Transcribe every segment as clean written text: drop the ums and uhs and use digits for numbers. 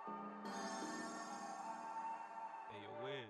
Hey, yo, Wiz.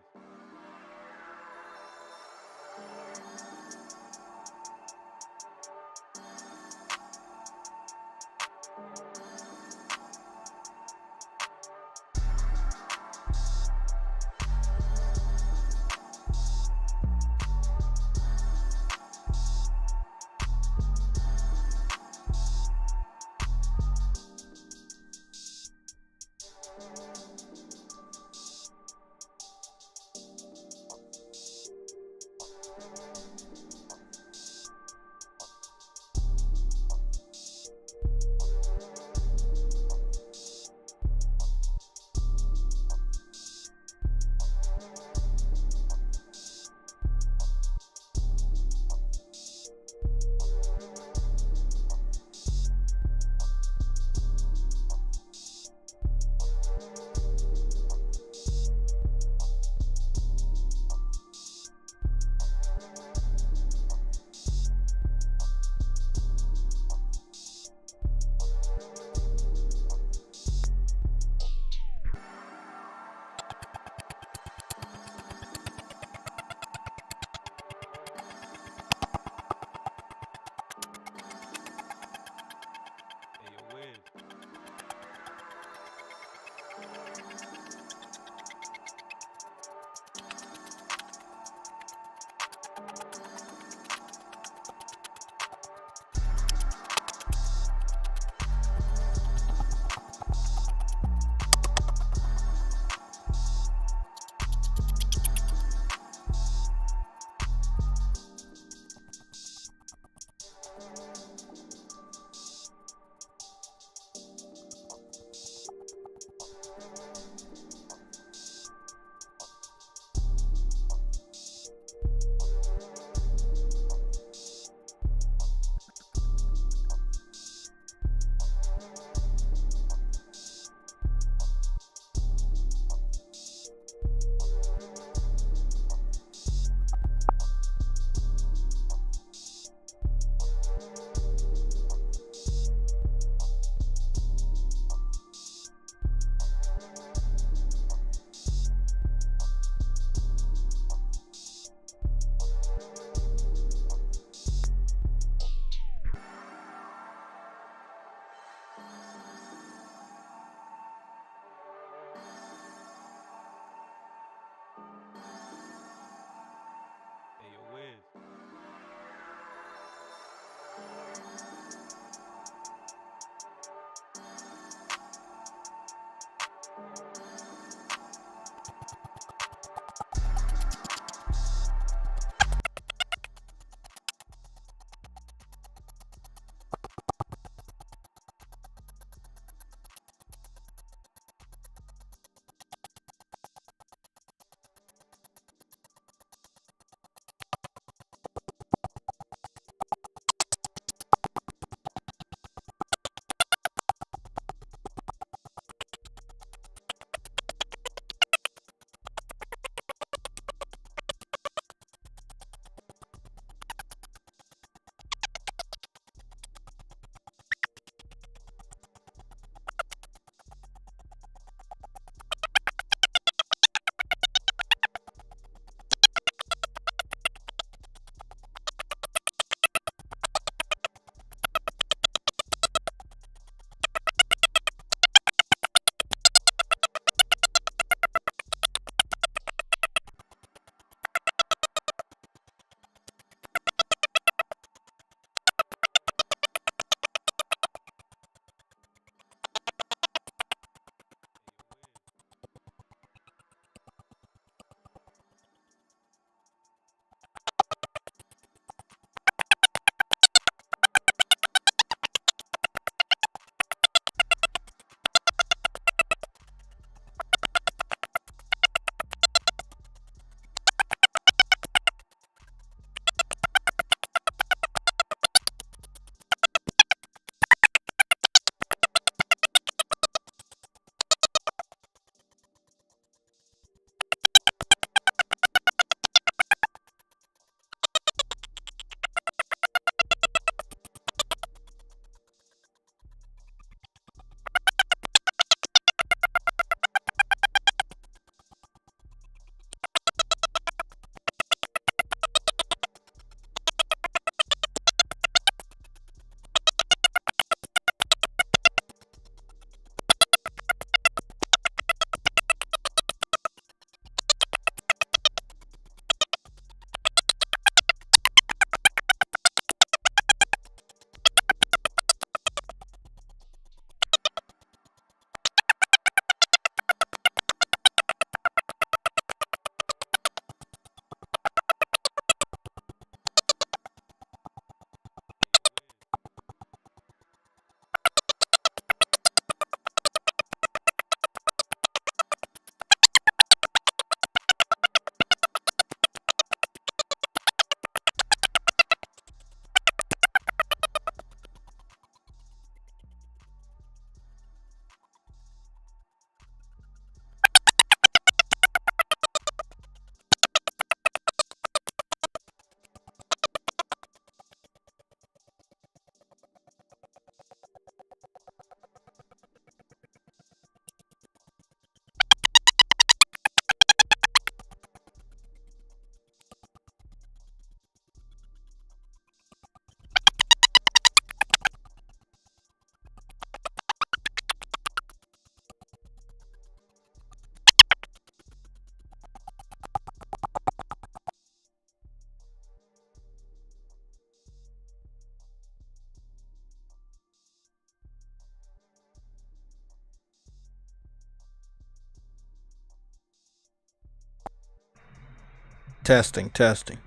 Testing, testing,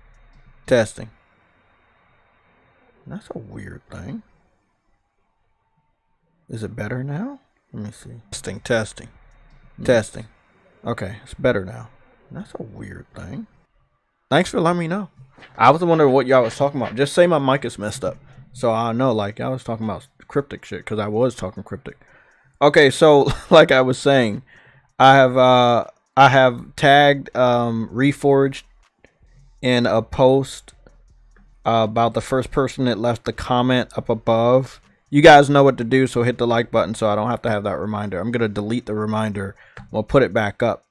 testing. That's a weird thing. Is it better now? Let me see. Testing, testing, testing. Okay, it's better now. That's a weird thing. Thanks for letting me know. I was wondering what y'all was talking about. Just say my mic is messed up, so I know. Like, I was talking about cryptic shit because I was talking cryptic. Okay, so like I was saying, I have tagged ReForge in a post about the first person that left the comment up above. You guys know what to do, so hit the like button so I don't have to have that reminder. I'm gonna delete the reminder. We'll put it back up.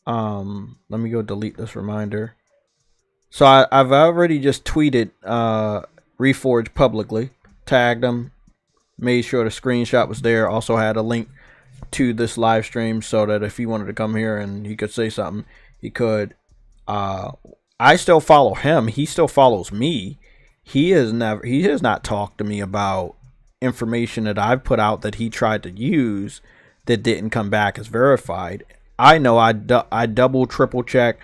Let me go delete this reminder. So I've already just tweeted ReForge publicly, tagged him, made sure the screenshot was there. Also had a link to this live stream so that if he wanted to come here and he could say something, he could. I still follow him. He still follows me. He has not talked to me about information that I've put out that he tried to use that didn't come back as verified. I know I double, triple check.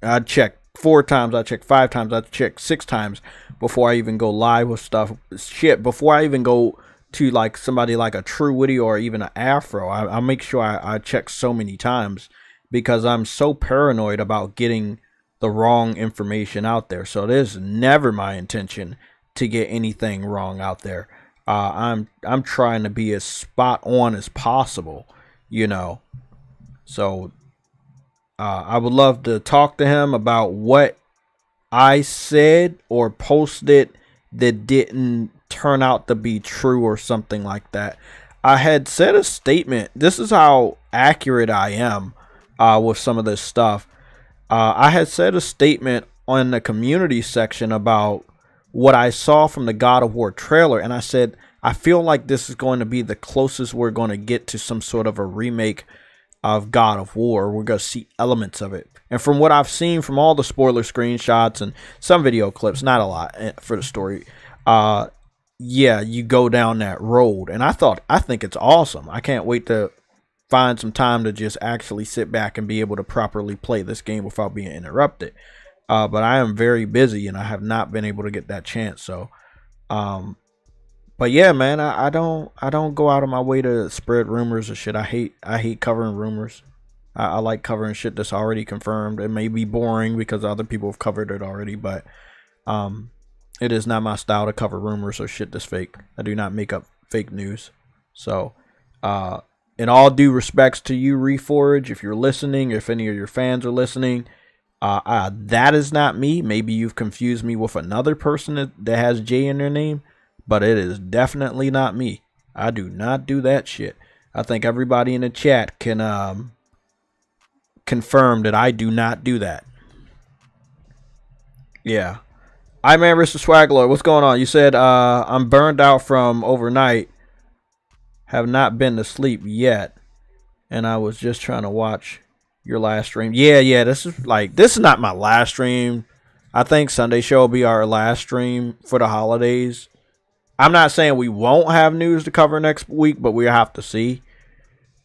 I check 4 times. I check 5 times. I check 6 times before I even go live with stuff. Shit, before I even go to like somebody like a True Witty or even an Afro, I make sure I check so many times because I'm so paranoid about getting the wrong information out there. So it is never my intention to get anything wrong out there. I'm trying to be as spot on as possible, you know. So I would love to talk to him about what I said or posted that didn't turn out to be true or something like that. I had said a statement. This is how accurate I am with some of this stuff. I had said a statement on the community section about what I saw from the God of War trailer, and I said I feel like this is going to be the closest we're going to get to some sort of a remake of God of War. We're going to see elements of it. And from what I've seen from all the spoiler screenshots and some video clips, not a lot for the story, yeah, you go down that road. And I think it's awesome. I can't wait to find some time to just actually sit back and be able to properly play this game without being interrupted. But I am very busy and I have not been able to get that chance. So, but yeah, man, I don't go out of my way to spread rumors or shit. I hate covering rumors. I like covering shit that's already confirmed. It may be boring because other people have covered it already, but it is not my style to cover rumors or shit that's fake. I do not make up fake news. So, in all due respects to you, ReForge, if you're listening, if any of your fans are listening, that is not me. Maybe you've confused me with another person that has J in their name, but it is definitely not me. I do not do that shit. I think everybody in the chat can confirm that I do not do that. Yeah. I'm Mr. Swaglord. What's going on? You said I'm burned out from overnight. Have not been to sleep yet. And I was just trying to watch your last stream. Yeah, this is not my last stream. I think Sunday show will be our last stream for the holidays. I'm not saying we won't have news to cover next week, but we have to see.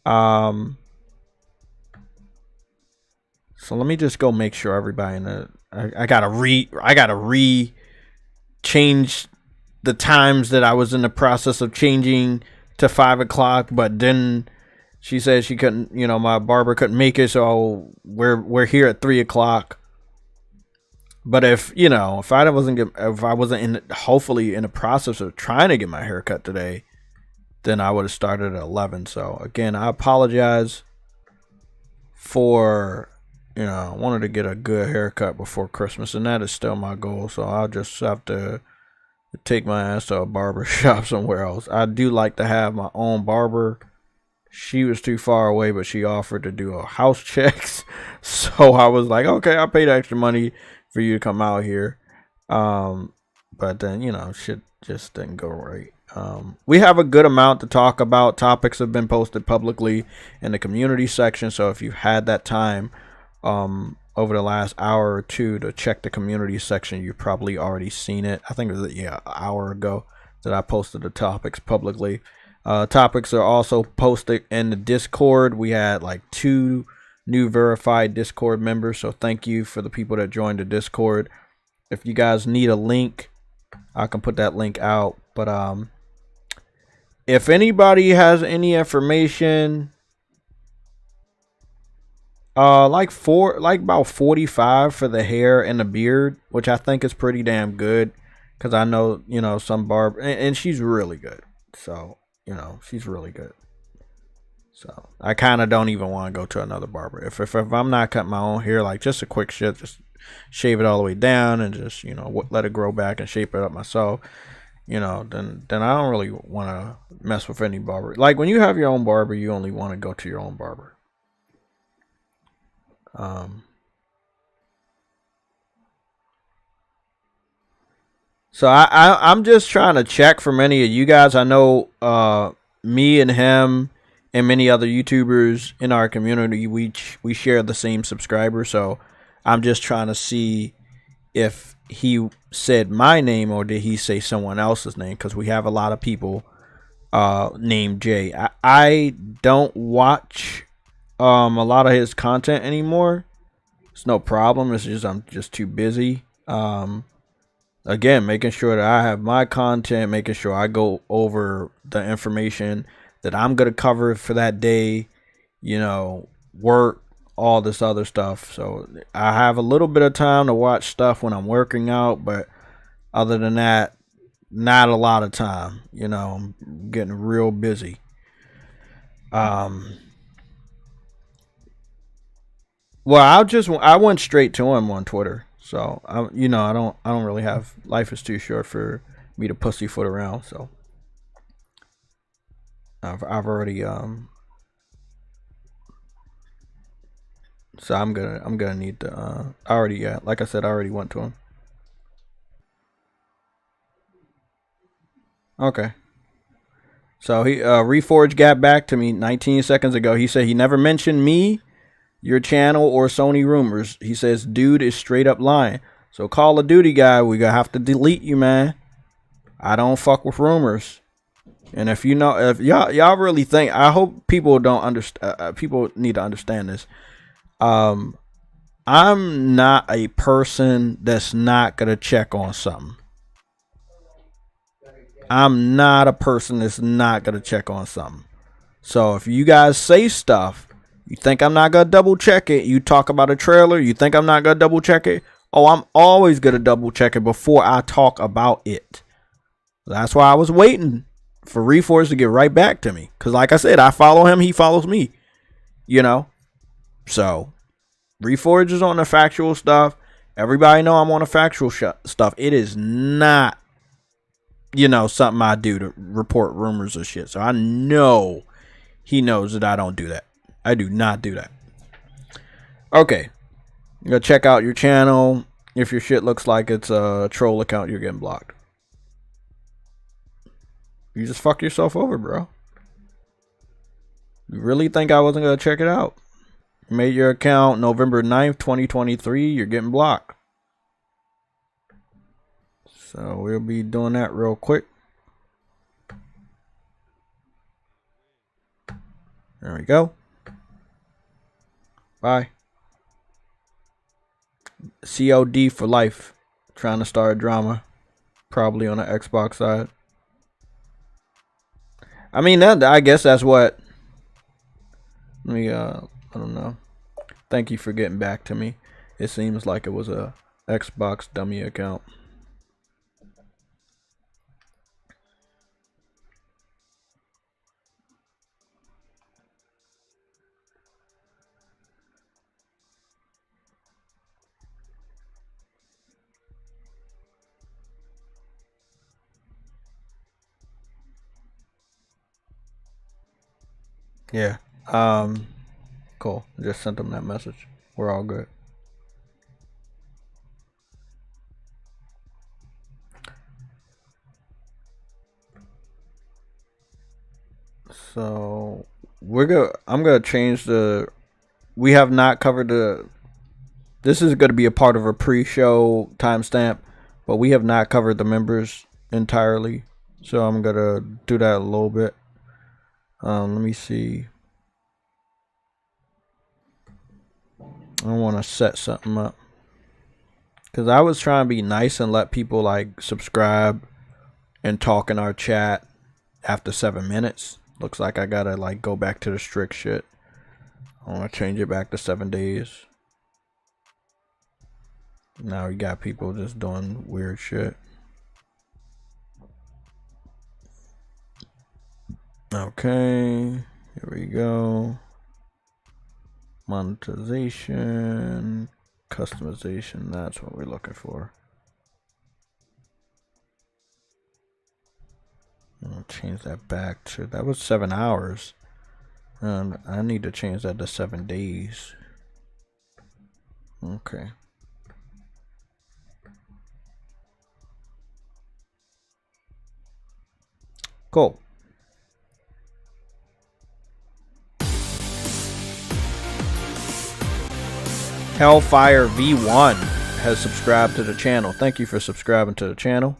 So let me just go make sure everybody in the I gotta change the times that I was in the process of changing to 5 o'clock, but then she said she couldn't, my barber couldn't make it, so we're here at 3 o'clock. But if I wasn't hopefully in the process of trying to get my hair cut today, then I would have started at 11. So again, I apologize for I wanted to get a good haircut before Christmas, and that is still my goal. So I'll just have to take my ass to a barber shop somewhere else. I do like to have my own barber. She was too far away, but she offered to do a house checks. So I was like, okay, I'll pay the extra money for you to come out here. But then, shit just didn't go right. We have a good amount to talk about. Topics have been posted publicly in the community section. So if you've had that time over the last hour or two to check the community section, you've probably already seen it. I think it was an hour ago that I posted the topics publicly. Topics are also posted in the Discord. We had like 2 new verified Discord members. So thank you for the people that joined the Discord. If you guys need a link, I can put that link out. But if anybody has any information, like about 45 for the hair and the beard, which I think is pretty damn good, because I know, you know, some barber, and she's really good. So, you know, she's really good. So I kind of don't even want to go to another barber. If I'm not cutting my own hair, like just a quick shit, just shave it all the way down and just, you know, let it grow back and shape it up myself, you know, then I don't really want to mess with any barber. Like when you have your own barber, you only want to go to your own barber. So I'm just trying to check for many of you guys. I know me and him and many other YouTubers in our community, we share the same subscriber. So I'm just trying to see if he said my name or did he say someone else's name, because we have a lot of people named Jay. I don't watch a lot of his content anymore. It's no problem. It's just I'm just too busy. Again, making sure that I have my content, making sure I go over the information that I'm going to cover for that day, you know, work, all this other stuff. So I have a little bit of time to watch stuff when I'm working out, but other than that, not a lot of time. You know, I'm getting real busy. Well, I went straight to him on Twitter. So I don't really have, life is too short for me to pussyfoot around. So I've already so I'm gonna need to I already, like I said, I already went to him. Okay. So he ReForge got back to me 19 seconds ago. He said he never mentioned me, your channel, or Sony rumors. He says dude is straight up lying. So Call of Duty guy, we gonna have to delete you, man. I don't fuck with rumors. And if you know, if y'all really think, I hope people don't understand. People need to understand this. I'm not a person that's not gonna check on something. I'm not a person that's not gonna check on something. So if you guys say stuff, you think I'm not gonna double check it. You talk about a trailer, you think I'm not gonna double check it. Oh, I'm always gonna double check it before I talk about it. That's why I was waiting for ReForge to get right back to me. Because like I said, I follow him, he follows me. You know? So, ReForge is on the factual stuff. Everybody know I'm on the factual stuff. It is not, you know, something I do to report rumors or shit. So I know he knows that I don't do that. I do not do that. Okay. Go check out your channel. If your shit looks like it's a troll account, you're getting blocked. You just fuck yourself over, bro. You really think I wasn't going to check it out? You made your account November 9th, 2023. You're getting blocked. So we'll be doing that real quick. There we go. Bye. COD for life. Trying to start a drama. Probably on the Xbox side. I mean, I guess that's what. Let me, I don't know. Thank you for getting back to me. It seems like it was a Xbox dummy account. Yeah. Cool. Just sent them that message. We're all good. So I'm gonna change the. We have not covered the. This is going to be a part of a pre-show timestamp, but we have not covered the members entirely. So I'm gonna do that a little bit. Let me see. I want to set something up. Because I was trying to be nice and let people like subscribe and talk in our chat after 7 minutes. Looks like I gotta like go back to the strict shit. I want to change it back to 7 days. Now we got people just doing weird shit. Okay, here we go. Monetization, customization, that's what we're looking for. I'll change that back to, that was 7 hours. And I need to change that to 7 days. Okay. Cool. Hellfire V1 has subscribed to the channel. Thank you for subscribing to the channel.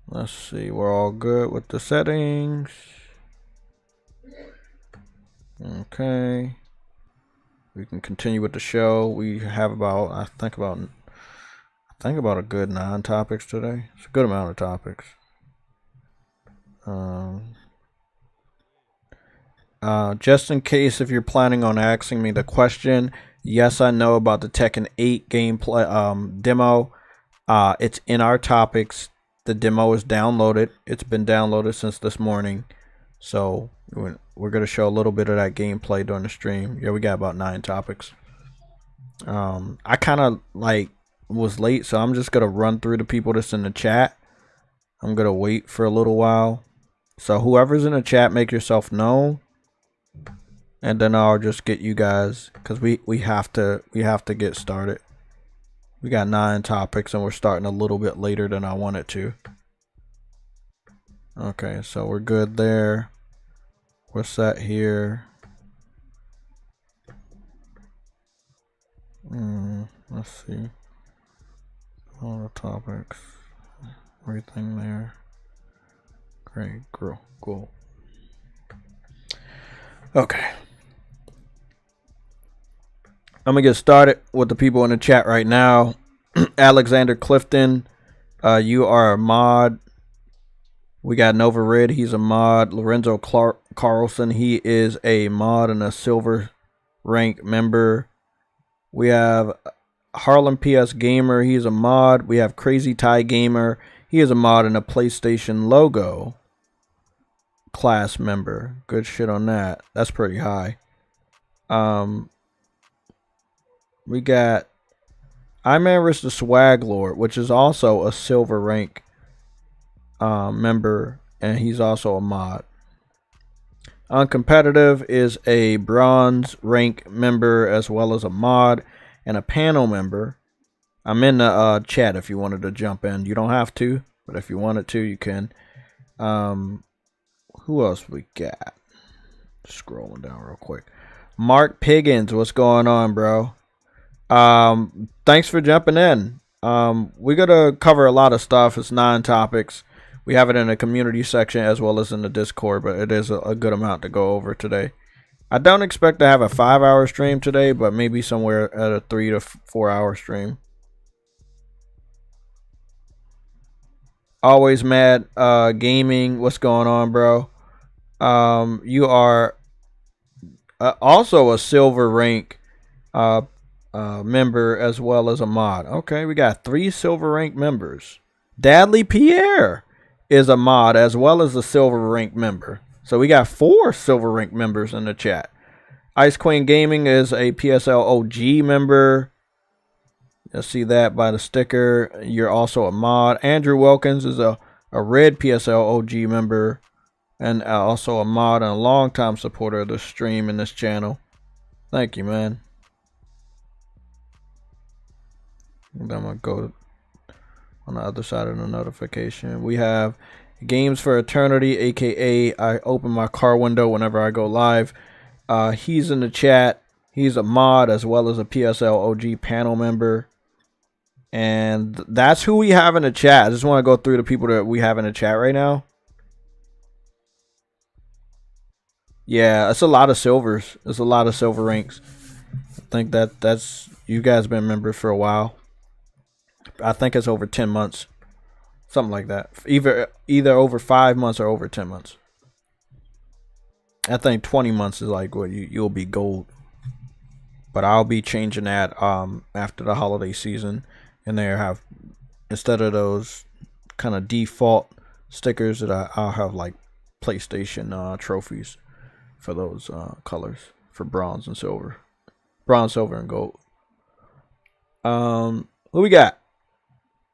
Let's see, we're all good with the settings. Okay. We can continue with the show. We have about, I think about a good 9 topics today. It's a good amount of topics. Just in case if you're planning on asking me the question, yes, I know about the Tekken 8 gameplay demo. It's in our topics. The demo is downloaded. It's been downloaded since this morning. So we're going to show a little bit of that gameplay during the stream. Yeah, we got about 9 topics. I kind of like was late, so I'm just going to run through the people that's in the chat. I'm going to wait for a little while. So whoever's in the chat, make yourself known. And then I'll just get you guys, because we have to get started. We got 9 topics and we're starting a little bit later than I wanted to. Okay, so we're good there. We're set here. Let's see. All the topics. Everything there. Great, cool. Okay. I'm gonna get started with the people in the chat right now. Alexander Clifton, you are a mod. We got Nova Red, he's a mod. Lorenzo Carlson, he is a mod and a silver rank member. We have Harlem PS Gamer, he's a mod. We have Crazy Thai Gamer, he is a mod and a PlayStation logo class member. Good shit on that. That's pretty high. We got Imanris the Swag Lord, which is also a silver rank member, and he's also a mod. Uncompetitive is a bronze rank member as well as a mod and a panel member. I'm in the chat if you wanted to jump in. You don't have to, but if you wanted to, you can. Who else we got? Scrolling down real quick. Mark Piggins, what's going on, bro? Thanks for jumping in. We're gonna cover a lot of stuff. It's 9 topics. We have it in the community section as well as in the Discord, but it is a good amount to go over today. I don't expect to have a 5-hour stream today, but maybe somewhere at a 3 to 4 hour stream. Always Mad Gaming, what's going on, bro? You are also a silver rank member as well as a mod. Okay, we got 3 silver rank members. Dadley Pierre is a mod as well as a silver rank member. So we got 4 silver rank members in the chat. Ice Queen Gaming is a PSLOG member. You'll see that by the sticker. You're also a mod. Andrew Wilkins is a red PSLOG member and also a mod and a longtime supporter of the stream and this channel. Thank you, man. And I'm going to go on the other side of the notification. We have Games for Eternity, aka I open my car window whenever I go live. He's in the chat. He's a mod as well as a PSLOG panel member. And that's who we have in the chat. I just want to go through the people that we have in the chat right now. Yeah, it's a lot of silvers. It's a lot of silver ranks. I think that's you guys been members for a while. I think it's over 10 months. Something like that. Either over 5 months or over 10 months. I think 20 months is like what you'll be gold. But I'll be changing that after the holiday season, and there have, instead of those kind of default stickers, that I'll have like PlayStation trophies for those colors for bronze and silver. Bronze, silver, and gold. Who we got?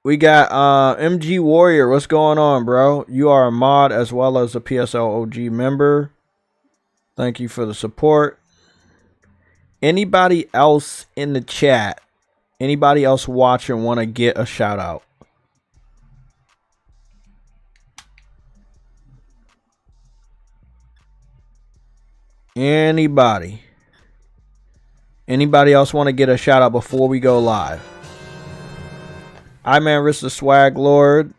We got MG Warrior. What's going on, bro? You are a mod as well as a PSLOG member. Thank you for the support. Anybody else in the chat? Anybody else watching want to get a shout out? Anybody? Anybody else want to get a shout out before we go live? Man, Risk the Swag Lord.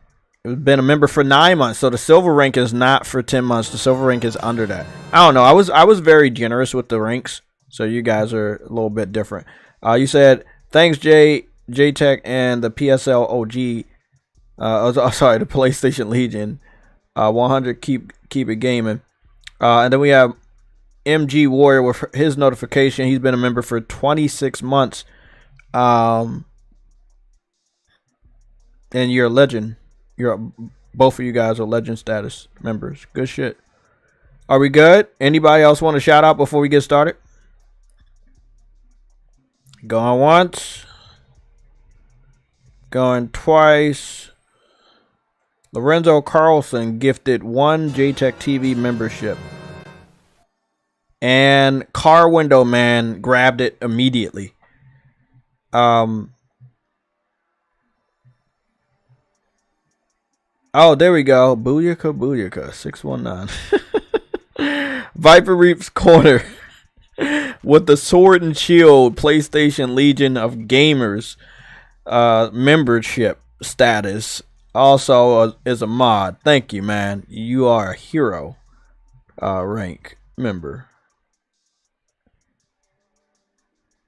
It's been a member for 9 months, so the silver rank is not for 10 months. The silver rank is under that. I don't know. I was very generous with the ranks, so you guys are a little bit different. You said thanks, JayTech and the PSLOG. Sorry, the PlayStation Legion. 100. Keep it gaming. And then we have MG Warrior with his notification. He's been a member for 26 months. And you're a legend. Both of you guys are legend status members. Good shit. Are we good? Anybody else want to shout out before we get started? Going once. Going twice. Lorenzo Carlson gifted 1 JayTechTV membership. And Car Window Man grabbed it immediately. Oh, there we go. Booyaka 619. Viper Reap's Corner with the Sword and Shield PlayStation Legion of Gamers membership status. Also is a mod. Thank you, man. You are a hero rank member.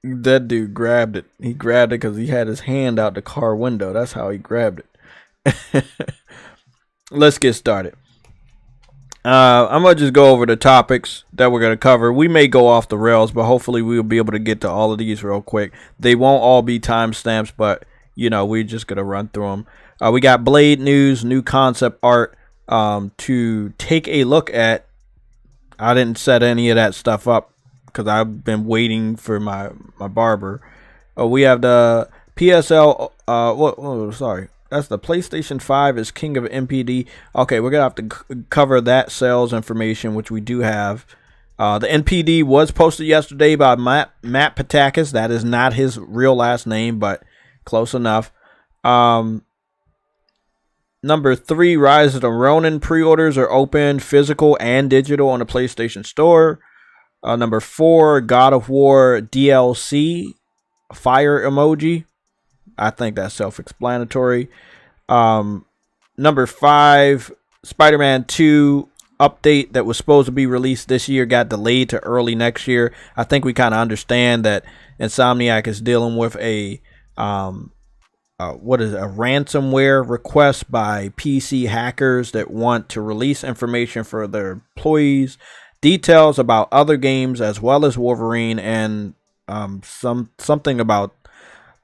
That dude grabbed it. He grabbed it because he had his hand out the car window. That's how he grabbed it. Let's get started. I'm going to just go over the topics that we're going to cover. We may go off the rails, but hopefully we'll be able to get to all of these real quick. They won't all be timestamps, but, you know, we're just going to run through them. We got Blade news, new concept art to take a look at. I didn't set any of that stuff up because I've been waiting for my barber. We have the PSL. Sorry. That's the PlayStation 5 is king of NPD. Okay, we're going to have to cover that sales information, which we do have. The NPD was posted yesterday by Matt Patakis. That is not his real last name, but close enough. Number 3, Rise of the Ronin pre-orders are open, physical and digital, on the PlayStation Store. Number 4, God of War DLC, fire emoji. I think that's self-explanatory. Number 5, Spider-Man 2 update that was supposed to be released this year got delayed to early next year. I think we kind of understand that Insomniac is dealing with a ransomware request by PC hackers that want to release information for their employees, details about other games as well as Wolverine, and something about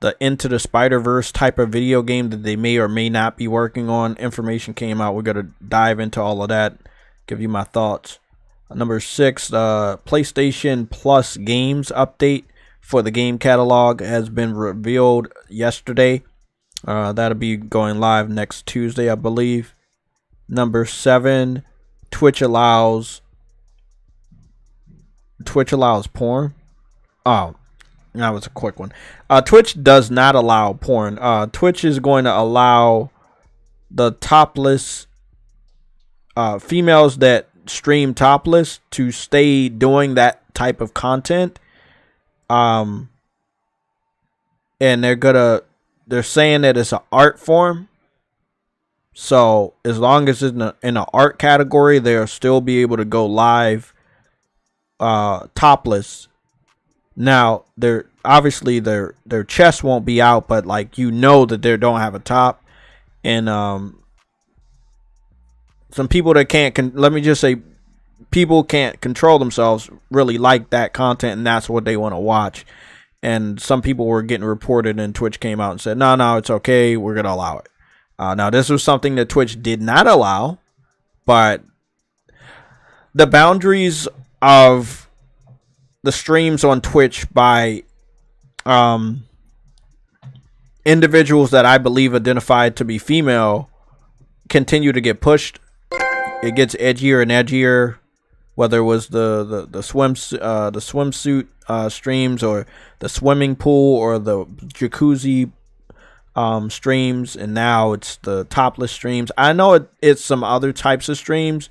the Into the Spider-Verse type of video game that they may or may not be working on. Information came out. We're going to dive into all of that, give you my thoughts. Number 6, PlayStation Plus games update for the game catalog has been revealed yesterday. That'll be going live next Tuesday, I believe. Number 7, Twitch allows porn. Oh, that was a quick one. Twitch does not allow porn. Twitch is going to allow the topless females that stream topless to stay doing that type of content. And they're saying that it's an art form. So as long as it's in an art category, they'll still be able to go live topless. Now they're obviously their chest won't be out, but like that they don't have a top, and some people that can't let me just say, people can't control themselves really like that content, and that's what they want to watch. And some people were getting reported, and Twitch came out and said, no, it's okay, we're gonna allow it. Now this was something that Twitch did not allow, but the boundaries of the streams on Twitch by individuals that I believe identified to be female continue to get pushed. It gets edgier and edgier, whether it was the swimsuit streams, or the swimming pool, or the jacuzzi streams, and now it's the topless streams. I know it's some other types of streams,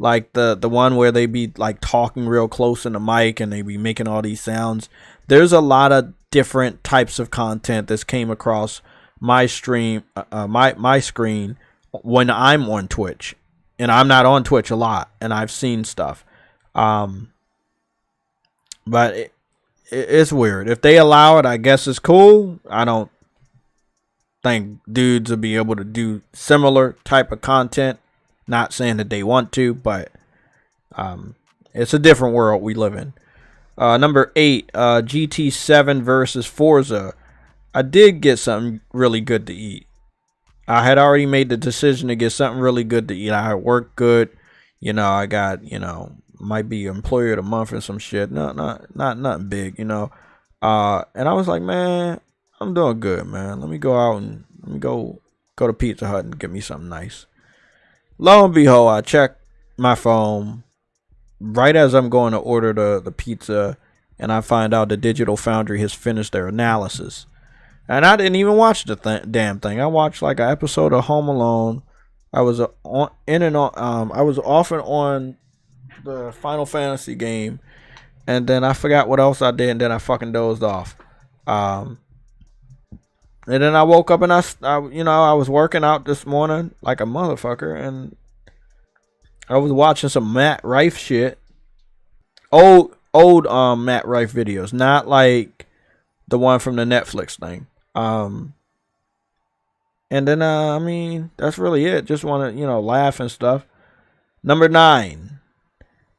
like the one where they be like talking real close in the mic and they be making all these sounds. There's a lot of different types of content that's came across my stream, my screen when I'm on Twitch, and I'm not on Twitch a lot, and I've seen stuff. But it's weird. If they allow it, I guess it's cool. I don't think dudes will be able to do similar type of content. Not saying that they want to, but it's a different world we live in. Number 8, GT7 versus Forza. I did get something really good to eat. I had already made the decision to get something really good to eat. I had worked good. I got, might be employee of the month or some shit. Not nothing big, And I was like, man, I'm doing good, man. Let me go out and go to Pizza Hut and get me something nice. Lo and behold, I check my phone right as I'm going to order the pizza, and I find out the Digital Foundry has finished their analysis. And I didn't even watch the damn thing. I watched like an episode of Home Alone. I was I was off and on the Final Fantasy game, and then I forgot what else I did, and then I fucking dozed off. And then I woke up and I was working out this morning like a motherfucker, and I was watching some Matt Rife shit. Old Matt Rife videos, not like the one from the Netflix thing. And then that's really it. Just want to laugh and stuff. Number 9,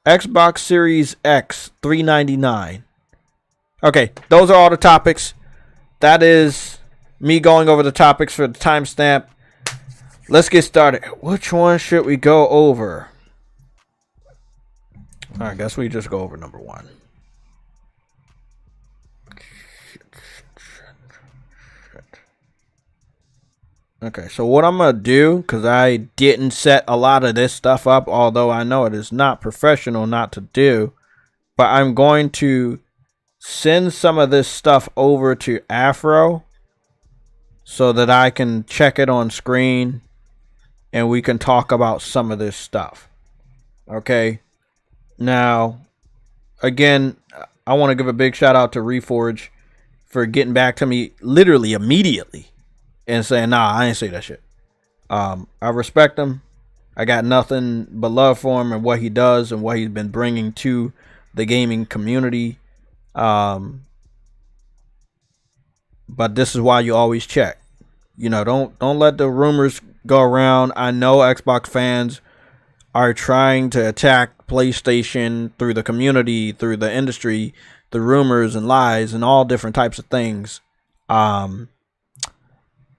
Xbox Series X, $399. Okay, those are all the topics. That is me going over the topics for the timestamp. Let's get started. Which one should we go over? I guess we just go over number 1. Okay, so what I'm going to do, because I didn't set a lot of this stuff up, although I know it is not professional not to do, but I'm going to send some of this stuff over to Afro so that I can check it on screen and we can talk about some of this stuff. Okay. Now, again, I want to give a big shout out to ReForge for getting back to me literally immediately and saying, nah, I ain't say that shit. I respect him. I got nothing but love for him and what he does and what he's been bringing to the gaming community. But this is why you always check. Don't let the rumors go around. I know Xbox fans are trying to attack PlayStation through the community, through the industry, the rumors and lies and all different types of things.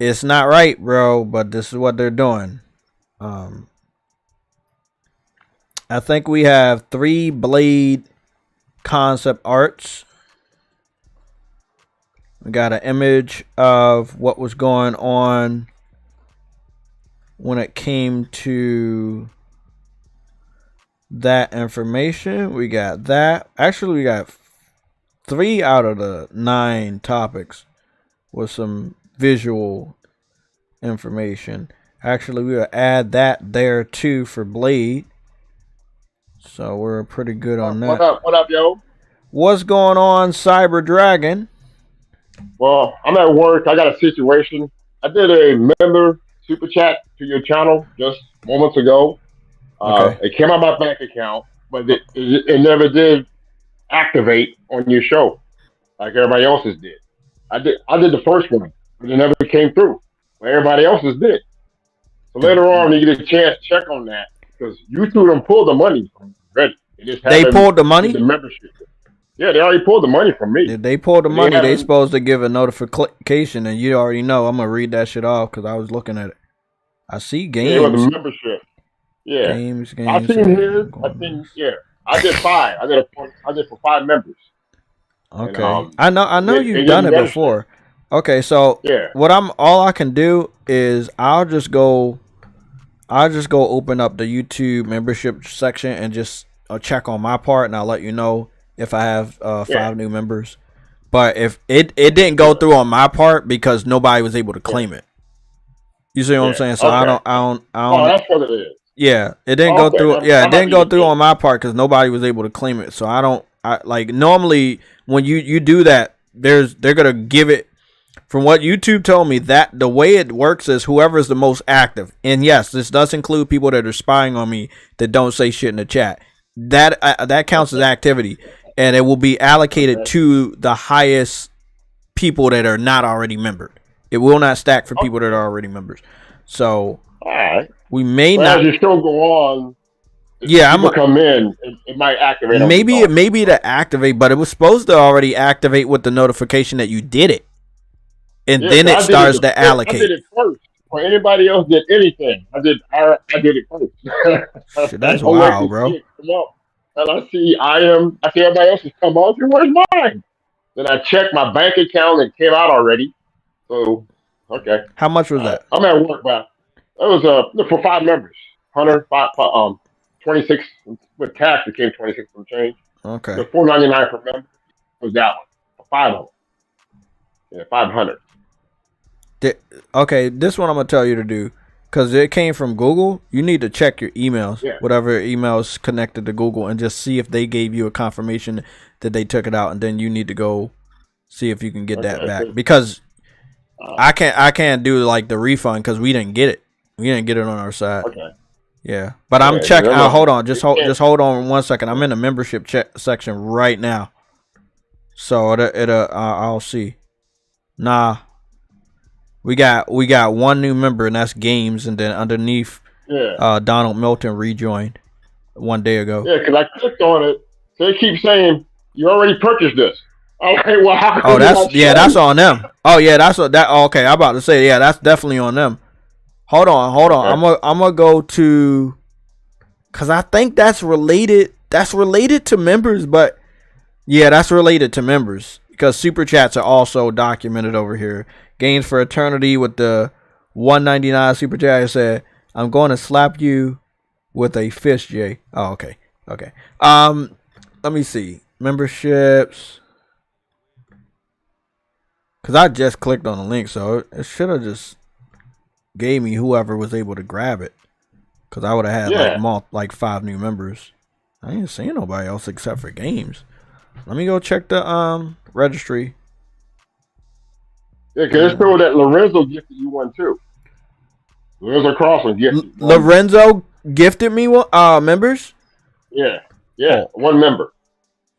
It's not right, bro, but this is what they're doing. I think we have 3 Blade concept arts. We got an image of what was going on when it came to that information. We got that. Actually, we got 3 out of the 9 topics with some visual information. Actually, we will add that there too for Blade. So we're pretty good on that. What up, yo? What's going on, CyberDragon? Well, I'm at work. I got a situation. I did a member super chat to your channel just moments ago. Okay. It came out my bank account, but it never did activate on your show like everybody else's did. I did the first one, but it never came through. Well, everybody else's did. So later on, you get a chance to check on that because YouTube done pulled the money from already. They pulled the money? The membership. Yeah, they already pulled the money from me. If they pulled the money, they supposed to give a notification, and you already know. I'm gonna read that shit off because I was looking at it. I see games. Yeah, the membership. Yeah, games. I seen his. Yeah. I did 5. I did for 5 members. Okay, and, I know you've done it before. Okay, so all I can do is I'll just go open up the YouTube membership section and just check on my part, and I'll let you know if I have 5 new members. But if it didn't go through on my part because nobody was able to claim it. You see what I'm saying? So I don't. Oh, that's what it is. Yeah, it didn't go through. Yeah, it didn't go through on my part because nobody was able to claim it. So I like normally when you do that, they're gonna give it. From what YouTube told me, that the way it works is whoever is the most active. And yes, this does include people that are spying on me that don't say shit in the chat. That counts as activity, and it will be allocated to the highest people that are not already membered. It will not stack for people that are already members. So we may not. As your show go on, yeah, I'm gonna come in. It might activate. Maybe to activate, but it was supposed to already activate with the notification that you did it, and then it starts to allocate. I did it first. When anybody else did anything, I did it first. Shit, that's wild, bro. And I see everybody else has come on. Where's mine? Then I checked my bank account and it came out already. So okay. How much was that? I'm at work, but it was for 5 members. 26 with tax. It came 26 from change. Okay. The $4.99 per member was that one for 5 of them. Yeah, 500. Okay, this one I'm gonna tell you to do because it came from Google. You need to check your emails, whatever emails connected to Google, and just see if they gave you a confirmation that they took it out, and then you need to go see if you can get that back because I can't do like the refund because we didn't get it. We didn't get it on our side. Okay. Yeah, but I'm checking. Hold on, just hold on 1 second. I'm in the membership section right now, so I'll see. Nah. We got 1 new member, and that's Games, and then underneath, Donald Milton rejoined 1 day ago. Yeah, because I clicked on it. They keep saying you already purchased this. Okay, well, how that's on them. Oh yeah, that's what that. Okay, I'm about to say that's definitely on them. Hold on. Okay. I'm gonna go to, cause I think that's related. That's related to members, but yeah, that's related to members because super chats are also documented over here. Gains for Eternity with the $1.99 super chat said, "I'm going to slap you with a fist, Jay." Oh, okay. Let me see memberships, cause I just clicked on the link, so it should have just gave me whoever was able to grab it, cause I would have had like 5 new members. I ain't seeing nobody else except for Games. Let me go check the registry. Yeah, because it's true that Lorenzo gifted you one too. Lorenzo Crossman gifted. Lorenzo gifted me members. Yeah, 1 member.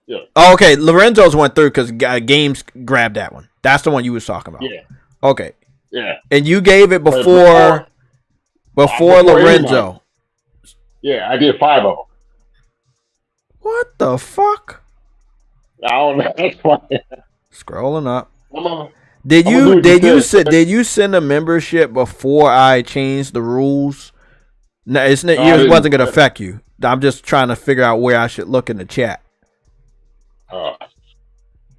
Yeah. Oh, okay, Lorenzo's went through because Games grabbed that one. That's the one you was talking about. Yeah. Okay. Yeah. And you gave it before Lorenzo. Yeah, I did 5 of them. What the fuck? I don't know. That's funny. Scrolling up. Did you send a membership before I changed the rules? No, it wasn't gonna affect you. I'm just trying to figure out where I should look in the chat.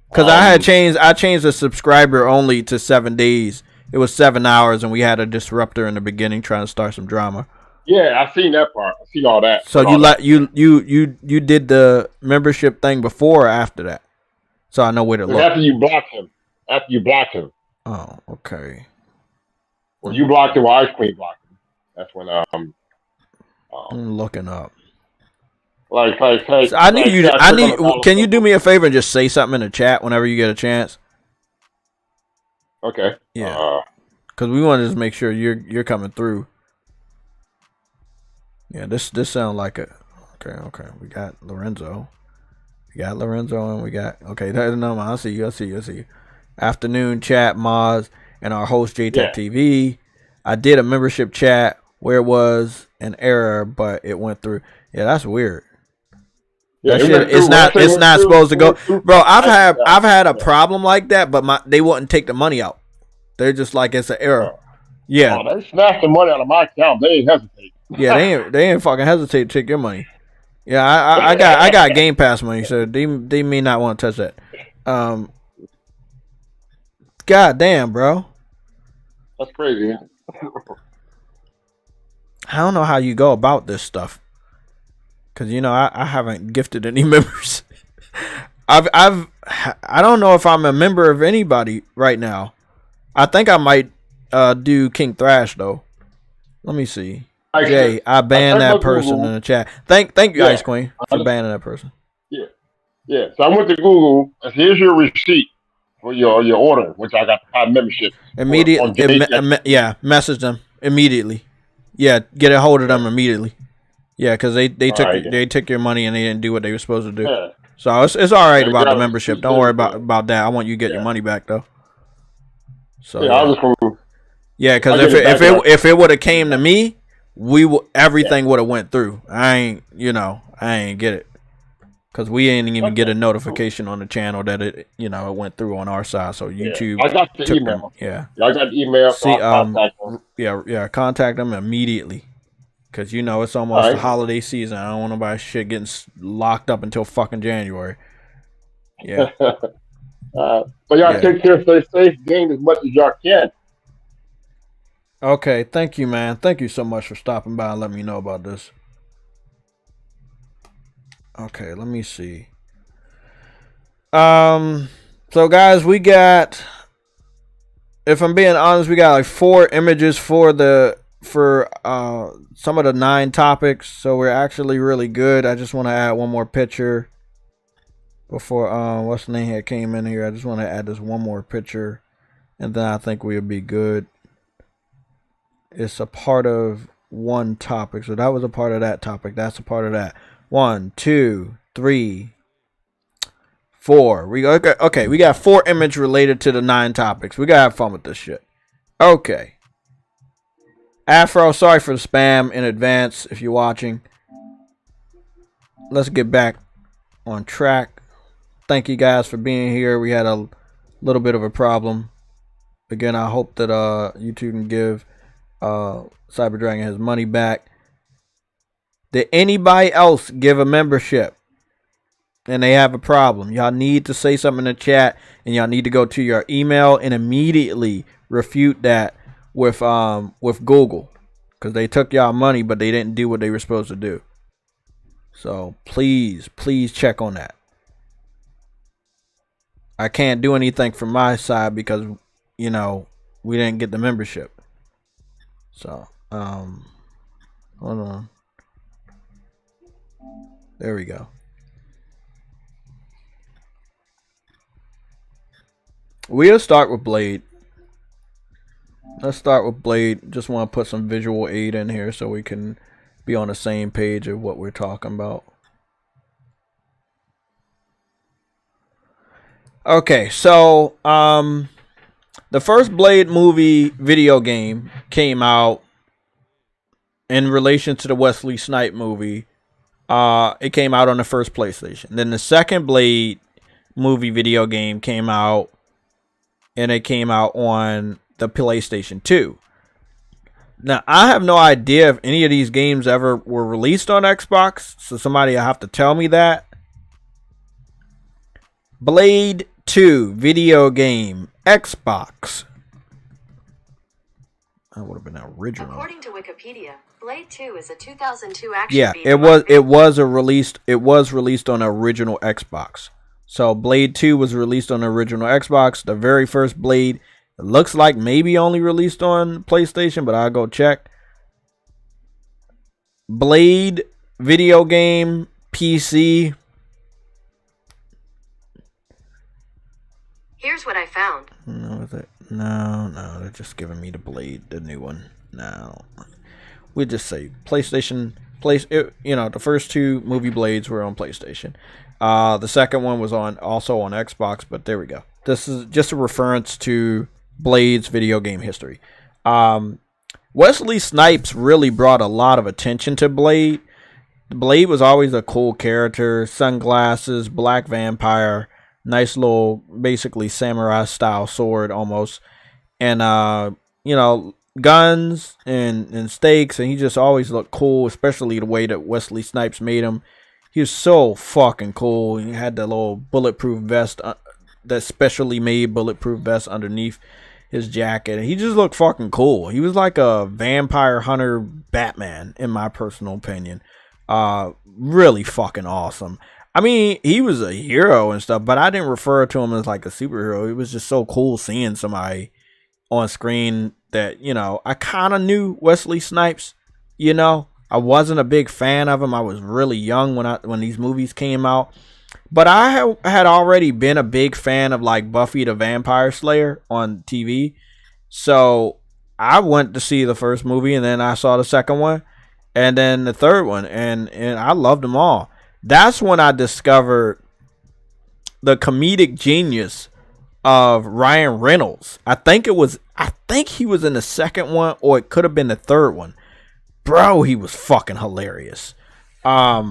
Because I changed the subscriber only to 7 days. It was 7 hours, and we had a disruptor in the beginning trying to start some drama. Yeah, I seen that part. I seen all that. So you did the membership thing before or after that? So I know where to look. After you blocked him. Oh, okay. When you blocked him, Ice Queen blocked him. That's when I'm looking up. So can you do me a favor and just say something in the chat whenever you get a chance? Okay. Yeah. Because we want to just make sure you're coming through. Yeah, this sounds like a okay. We got Lorenzo. We got Lorenzo and we got no, I see you. Afternoon chat, Moz, and our host JTechTV. I did a membership chat where it was an error, but it went through. Yeah, that's weird. Yeah, that shit, it's not supposed to go. Bro, I've had a problem like that, but they wouldn't take the money out. They're just like it's an error. Yeah. Oh, they snatched the money out of my account. They ain't hesitate. Yeah, they ain't fucking hesitate to take your money. Yeah, I got Game Pass money, so they may not want to touch that. God damn, bro. That's crazy. I don't know how you go about this stuff, cause I haven't gifted any members. I don't know if I'm a member of anybody right now. I think I might do King Thrash though. Let me see. Jay, I banned that person in the chat. Thank you, Ice Queen, for banning that person. Yeah. So I went to Google and here's your receipt for your order, which I got the 5 memberships. Immediately, message them immediately. Yeah, get a hold of them immediately. Yeah, because they took your money and they didn't do what they were supposed to do. Yeah. So it's all right about the membership. Don't worry about that. I want you to get your money back though. So yeah, because if it would have came to me, everything would have went through. I ain't get it, because we ain't even get a notification on the channel that it went through on our side. So YouTube, I got the email. I got the email. So contact them immediately, because it's almost the holiday season. I don't want nobody shit getting locked up until fucking January. Yeah. But y'all take care, stay safe, gain as much as y'all can. Okay, thank you, man. Thank you so much for stopping by and letting me know about this. Okay, let me see. So guys, we got, if I'm being honest, we got like 4 images for some of the 9 topics. So we're actually really good. I just want to add one more picture before what's the name here came in here. I just want to add this one more picture, and then I think we'll be good. It's a part of one topic, so that was a part of that topic. That's a part of that. 1, 2, 3, 4. We got 4 images related to the 9 topics. We gotta have fun with this shit. Okay. Afro, sorry for the spam in advance if you're watching. Let's get back on track. Thank you guys for being here. We had a little bit of a problem. Again, I hope that YouTube can give CyberDragon his money back. Did anybody else give a membership and they have a problem? Y'all need to say something in the chat, and y'all need to go to your email and immediately refute that with Google, because they took y'all money but they didn't do what they were supposed to do. So please check on that. I can't do anything from my side because we didn't get the membership. So hold on. There we go. We'll start with Blade. Let's start with Blade. Just want to put some visual aid in here so we can be on the same page of what we're talking about. Okay, so the first Blade movie video game came out in relation to the Wesley Snipes movie. It came out on the first PlayStation. Then the second Blade movie video game came out, and it came out on the PlayStation 2. Now, I have no idea if any of these games ever were released on Xbox, so somebody will have to tell me that. Blade 2 video game, Xbox. That would have been original. According to Wikipedia, Blade 2 is a 2002 action. Yeah, it was released on the original Xbox. So Blade 2 was released on the original Xbox. The very first Blade, it looks like maybe only released on PlayStation, but I'll go check. Blade video game, PC. Here's what I found. No, they're just giving me the Blade, the new one. No, we just say PlayStation the first two movie Blades were on PlayStation. The second one was also on Xbox, but there we go. This is just a reference to Blade's video game history. Wesley Snipes really brought a lot of attention to Blade. Blade was always a cool character, sunglasses, black vampire, nice little, basically samurai style sword almost, and guns and stakes, and he just always looked cool, especially the way that Wesley Snipes made him. He was so fucking cool. He had the little bulletproof vest, that specially made bulletproof vest underneath his jacket, and he just looked fucking cool. He was like a vampire hunter Batman, in my personal opinion. Really fucking awesome. I mean, he was a hero and stuff, but I didn't refer to him as like a superhero. It was just so cool seeing somebody on screen that, I kind of knew Wesley Snipes. I wasn't a big fan of him. I was really young when these movies came out, but I had already been a big fan of like Buffy the Vampire Slayer on TV. So I went to see the first movie, and then I saw the second one, and then the third one, and I loved them all. That's when I discovered the comedic genius of Ryan Reynolds. I think he was in the second one, or it could have been the third one. Bro, he was fucking hilarious. But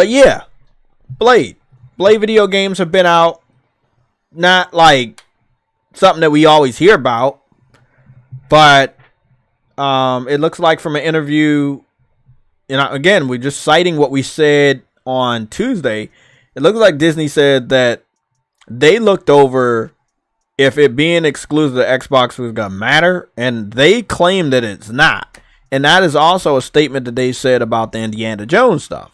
yeah, Blade video games have been out. Not like something that we always hear about, but it looks like from an interview, again, we're just citing what we said on Tuesday. It looks like Disney said that they looked over if it being exclusive to Xbox was going to matter, and they claim that it's not. And that is also a statement that they said about the Indiana Jones stuff.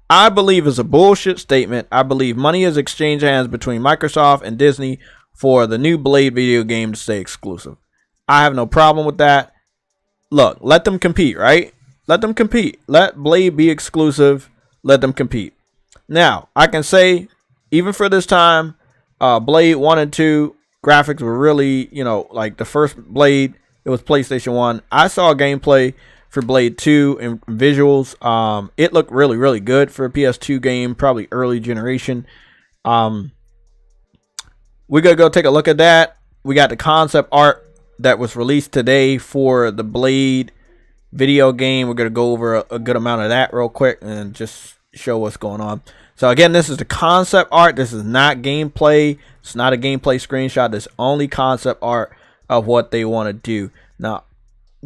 I believe it's a bullshit statement. I believe money is exchanged hands between Microsoft and Disney for the new Blade video game to stay exclusive. I have no problem with that. Look, let them compete, right? Let them compete. Let Blade be exclusive. Let them compete. Now, I can say, even for this time, Blade 1 and 2 graphics were really, like the first Blade, it was PlayStation 1. I saw gameplay for Blade 2 and visuals. It looked really, really good for a PS2 game, probably early generation. We're going to go take a look at that. We got the concept art that was released today for the Blade video game. We're going to go over a good amount of that real quick and just show what's going on. So again, this is the concept art. This is not gameplay. It's not a gameplay screenshot. This is only concept art of what they want to do. Now,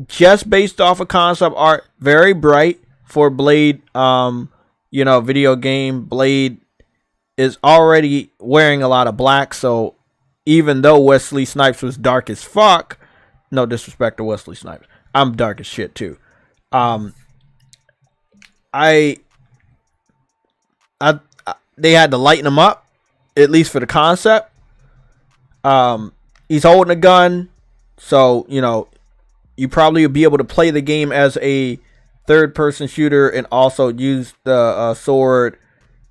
just based off of concept art, very bright for Blade, video game. Blade is already wearing a lot of black, so even though Wesley Snipes was dark as fuck, no disrespect to Wesley Snipes, I'm dark as shit too. They had to lighten him up, at least for the concept. He's holding a gun, so you probably will be able to play the game as a third-person shooter and also use the sword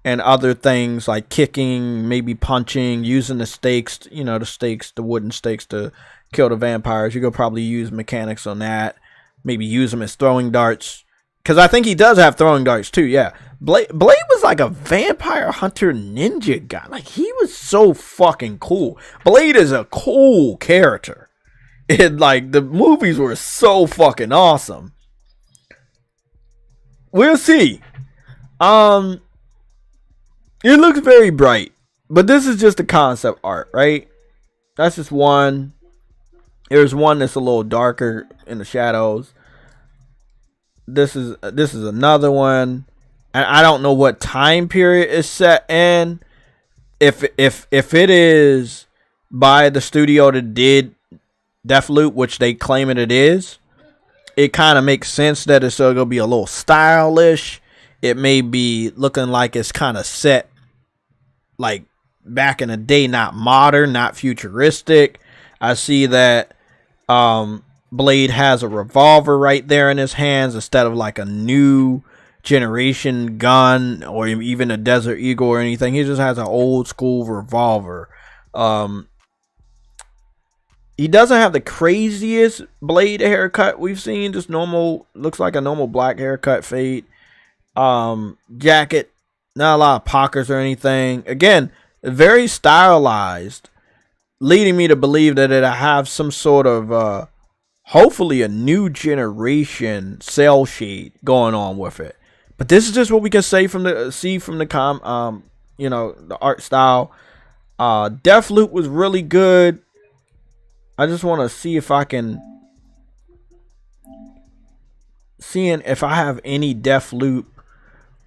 and other things like kicking, maybe punching, using the stakes, the wooden stakes to kill the vampires. You could probably use mechanics on that. Maybe use them as throwing darts. Because I think he does have throwing darts too, yeah. Blade was like a vampire hunter ninja guy. Like, he was so fucking cool. Blade is a cool character. The movies were so fucking awesome. We'll see. It looks very bright, but this is just the concept art, right? That's just one. There's one that's a little darker in the shadows. This is another one, and I don't know what time period it's set in. If it is by the studio that did Deathloop, which they claim it is, it kind of makes sense that it's going to be a little stylish. It may be looking like it's kind of set like back in the day, not modern, not futuristic. I see that Blade has a revolver right there in his hands instead of like a new generation gun or even a Desert Eagle or anything. He just has an old school revolver. He doesn't have the craziest Blade haircut we've seen. Just normal, looks like a normal black haircut fade. Jacket, not a lot of pockets or anything. Again, very stylized, leading me to believe that it'll have some sort of hopefully a new generation cell shade going on with it. But this is just what we can say from the you know, the art style. Deathloop was really good. I just want to see if I can if I have any Deathloop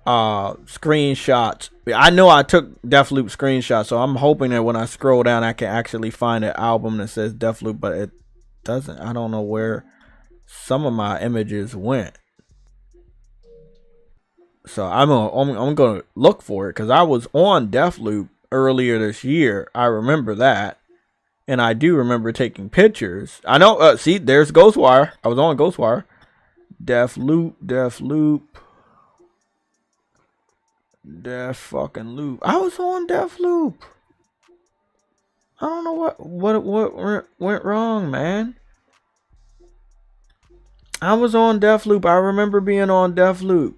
screenshots. I know I took Deathloop screenshots, so I'm hoping that when I scroll down I can actually find an album that says Deathloop, but it doesn't. I don't know where some of my images went, so I'm gonna look for it, because I was on Deathloop earlier this year. I remember that, and I do remember taking pictures. I know. See, there's Ghostwire. I was on Ghostwire. Deathloop. Death fucking loop. I was on Deathloop. I don't know what went wrong, man. I was on Deathloop. I remember being on Deathloop.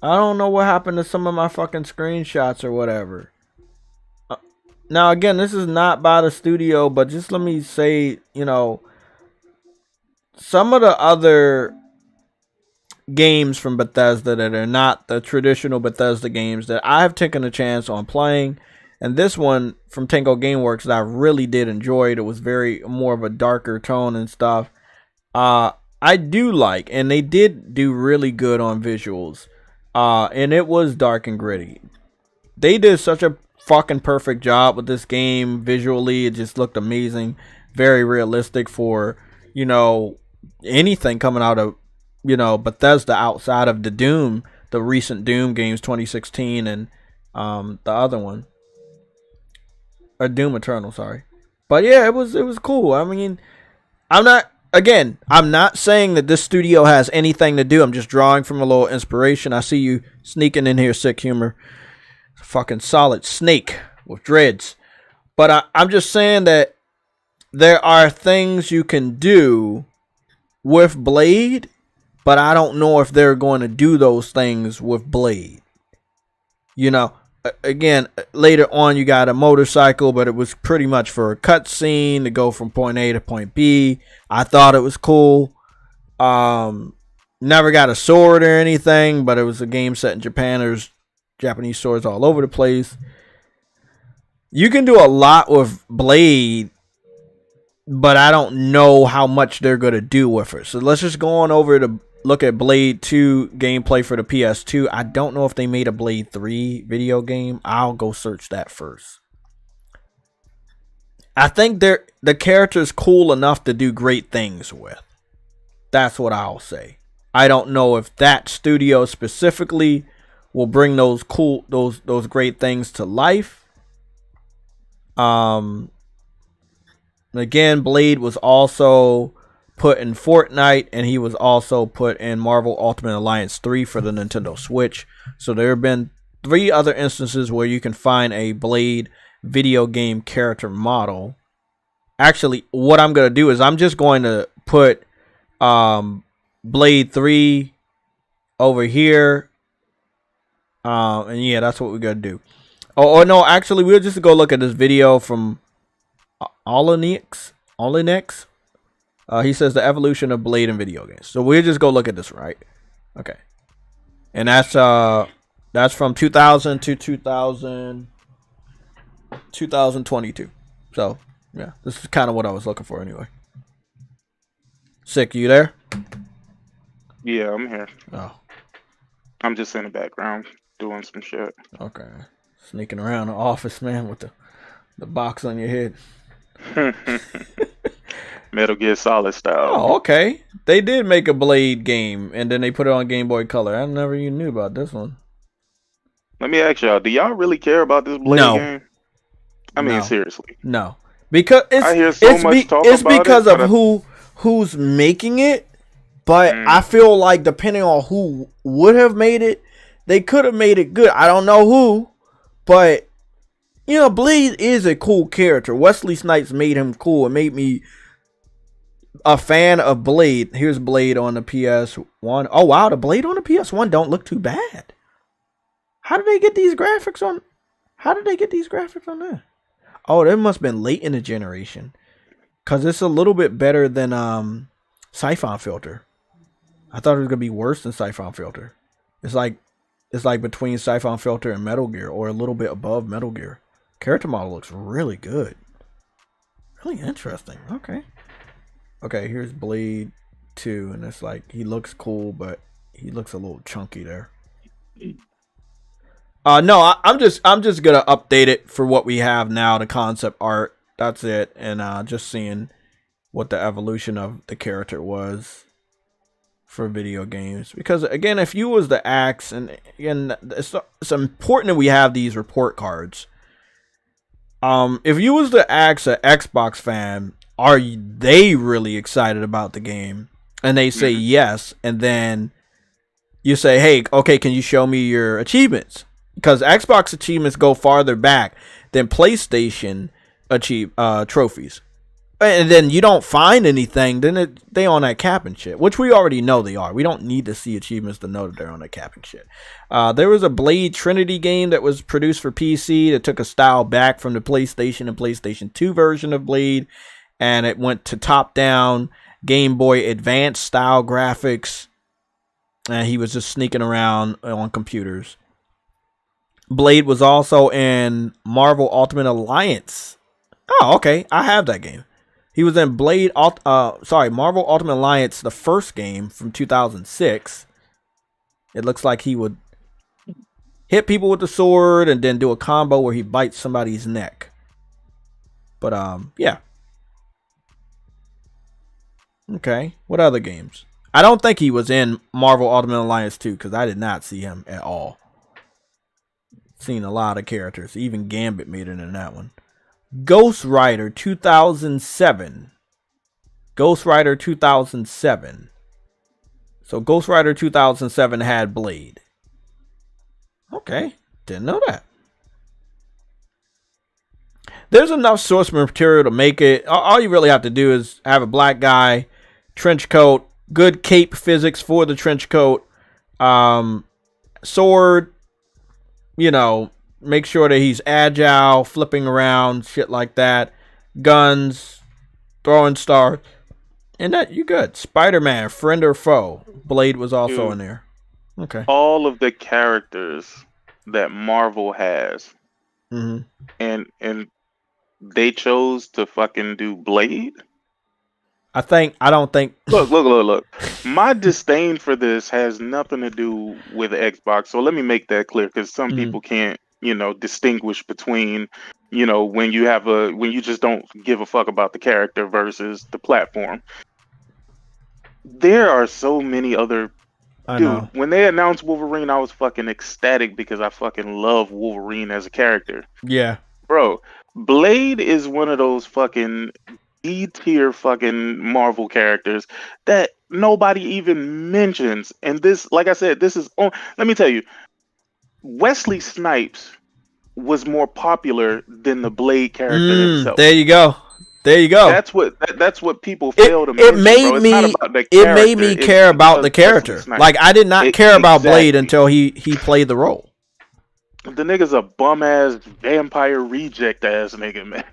I don't know what happened to some of my fucking screenshots or whatever. Now, again, this is not by the studio, but just let me say, you know, some of the other games from Bethesda that are not the traditional Bethesda games that I've taken a chance on playing, and this one from Tango Gameworks that I really did enjoy. It was very more of a darker tone and stuff. I do like, and they did do really good on visuals. And it was dark and gritty. They did such a fucking perfect job with this game visually. It just looked amazing, very realistic for, you know, anything coming out of, you know, Bethesda outside of the recent Doom games, 2016, and the other one, or Doom Eternal, sorry. But yeah, it was cool. I mean, I'm not saying that this studio has anything to do. I'm just drawing from a little inspiration. I see you sneaking in here, SickHumor. Fucking solid snake with dreads. But I'm just saying that there are things you can do with Blade, but I don't know if they're going to do those things with Blade. You know, again, later on you got a motorcycle, but it was pretty much for a cutscene to go from point A to point B. I thought it was cool. Never got a sword or anything, but it was a game set in Japan. There's Japanese swords all over the place. You can do a lot with Blade, but I don't know how much they're going to do with it. So let's just go on over to look at Blade 2 gameplay for the PS2. I don't know if they made a Blade 3 video game. I'll go search that first. I think the character's cool enough to do great things with. That's what I'll say. I don't know if that studio specifically will bring those great things to life. Again, Blade was also put in Fortnite, and he was also put in Marvel Ultimate Alliance 3 for the Nintendo Switch. So there have been 3 other instances where you can find a Blade video game character model. Actually, what I'm going to do is I'm just going to put Blade 3 over here. And yeah, that's what we're going to do. Oh, no, actually, we'll just go look at this video from Olenex. He says the evolution of Blade in video games. So we'll just go look at this, right? Okay. And that's from 2000 to 2022. So, yeah, this is kind of what I was looking for anyway. Sick, you there? Yeah, I'm here. Oh. I'm just in the background doing some shit. Okay. Sneaking around the office, man, with the box on your head. Metal Gear Solid style. Oh, okay. They did make a Blade game, and then they put it on Game Boy Color. I never even knew about this one. Let me ask y'all, do y'all really care about this Blade game? I mean, seriously. No. Because I hear so much talk it's about because it, of who's making it, but I feel like depending on who would have made it, they could have made it good. I don't know who, but You know, Blade is a cool character. Wesley Snipes made him cool. It made me a fan of Blade. Here's Blade on the PS1. Oh wow, the Blade on the PS1 don't look too bad. How did they get these graphics on? There? Oh, that must have been late in the generation, cause it's a little bit better than Siphon Filter. I thought it was gonna be worse than Siphon Filter. It's like between Siphon Filter and Metal Gear, or a little bit above Metal Gear. Character model looks really good. Really interesting. Okay, here's Blade 2, and it's like he looks cool, but he looks a little chunky there. No, I'm just gonna update it for what we have now, the concept art. That's it, and just seeing what the evolution of the character was for video games. Because again, if you was the axe, and again, it's important that we have these report cards. If you was to ask an Xbox fan, are they really excited about the game? And they say yes, and then you say, hey, okay, can you show me your achievements? Because Xbox achievements go farther back than PlayStation trophies. And then you don't find anything, then they on that capping shit, which we already know they are. We don't need to see achievements to know that they're on that capping shit. There was a Blade Trinity game that was produced for PC that took a style back from the PlayStation and PlayStation 2 version of Blade, and it went to top-down Game Boy Advance style graphics, and he was just sneaking around on computers. Blade was also in Marvel Ultimate Alliance. Oh, okay, I have that game. He was in Marvel Ultimate Alliance, the first game from 2006. It looks like he would hit people with the sword and then do a combo where he bites somebody's neck. But yeah. Okay, what other games? I don't think he was in Marvel Ultimate Alliance 2 because I did not see him at all. Seen a lot of characters. Even Gambit made it in that one. Ghost Rider 2007. Ghost Rider 2007. So Ghost Rider 2007 had Blade. Okay, didn't know that. There's enough source material to make it. All you really have to do is have a black guy, trench coat, good cape physics for the trench coat, sword, you know, make sure that he's agile, flipping around, shit like that. Guns, throwing stars. And that, you good. Spider-Man, friend or foe. Blade was also in there. Okay. All of the characters that Marvel has. Mm-hmm. And they chose to fucking do Blade? I don't think. Look. My disdain for this has nothing to do with Xbox. So let me make that clear, because some people can't, distinguish between, when you just don't give a fuck about the character versus the platform. There are so many other. Dude, when they announced Wolverine, I was fucking ecstatic because I fucking love Wolverine as a character. Yeah. Bro, Blade is one of those fucking D-tier fucking Marvel characters that nobody even mentions. And this, like I said, let me tell you, Wesley Snipes was more popular than the Blade character himself. There you go. That's what people fail to mention. It made me care about the character. Like, I did not care about Blade until he played the role. The nigga's a bum ass vampire reject ass nigga, man.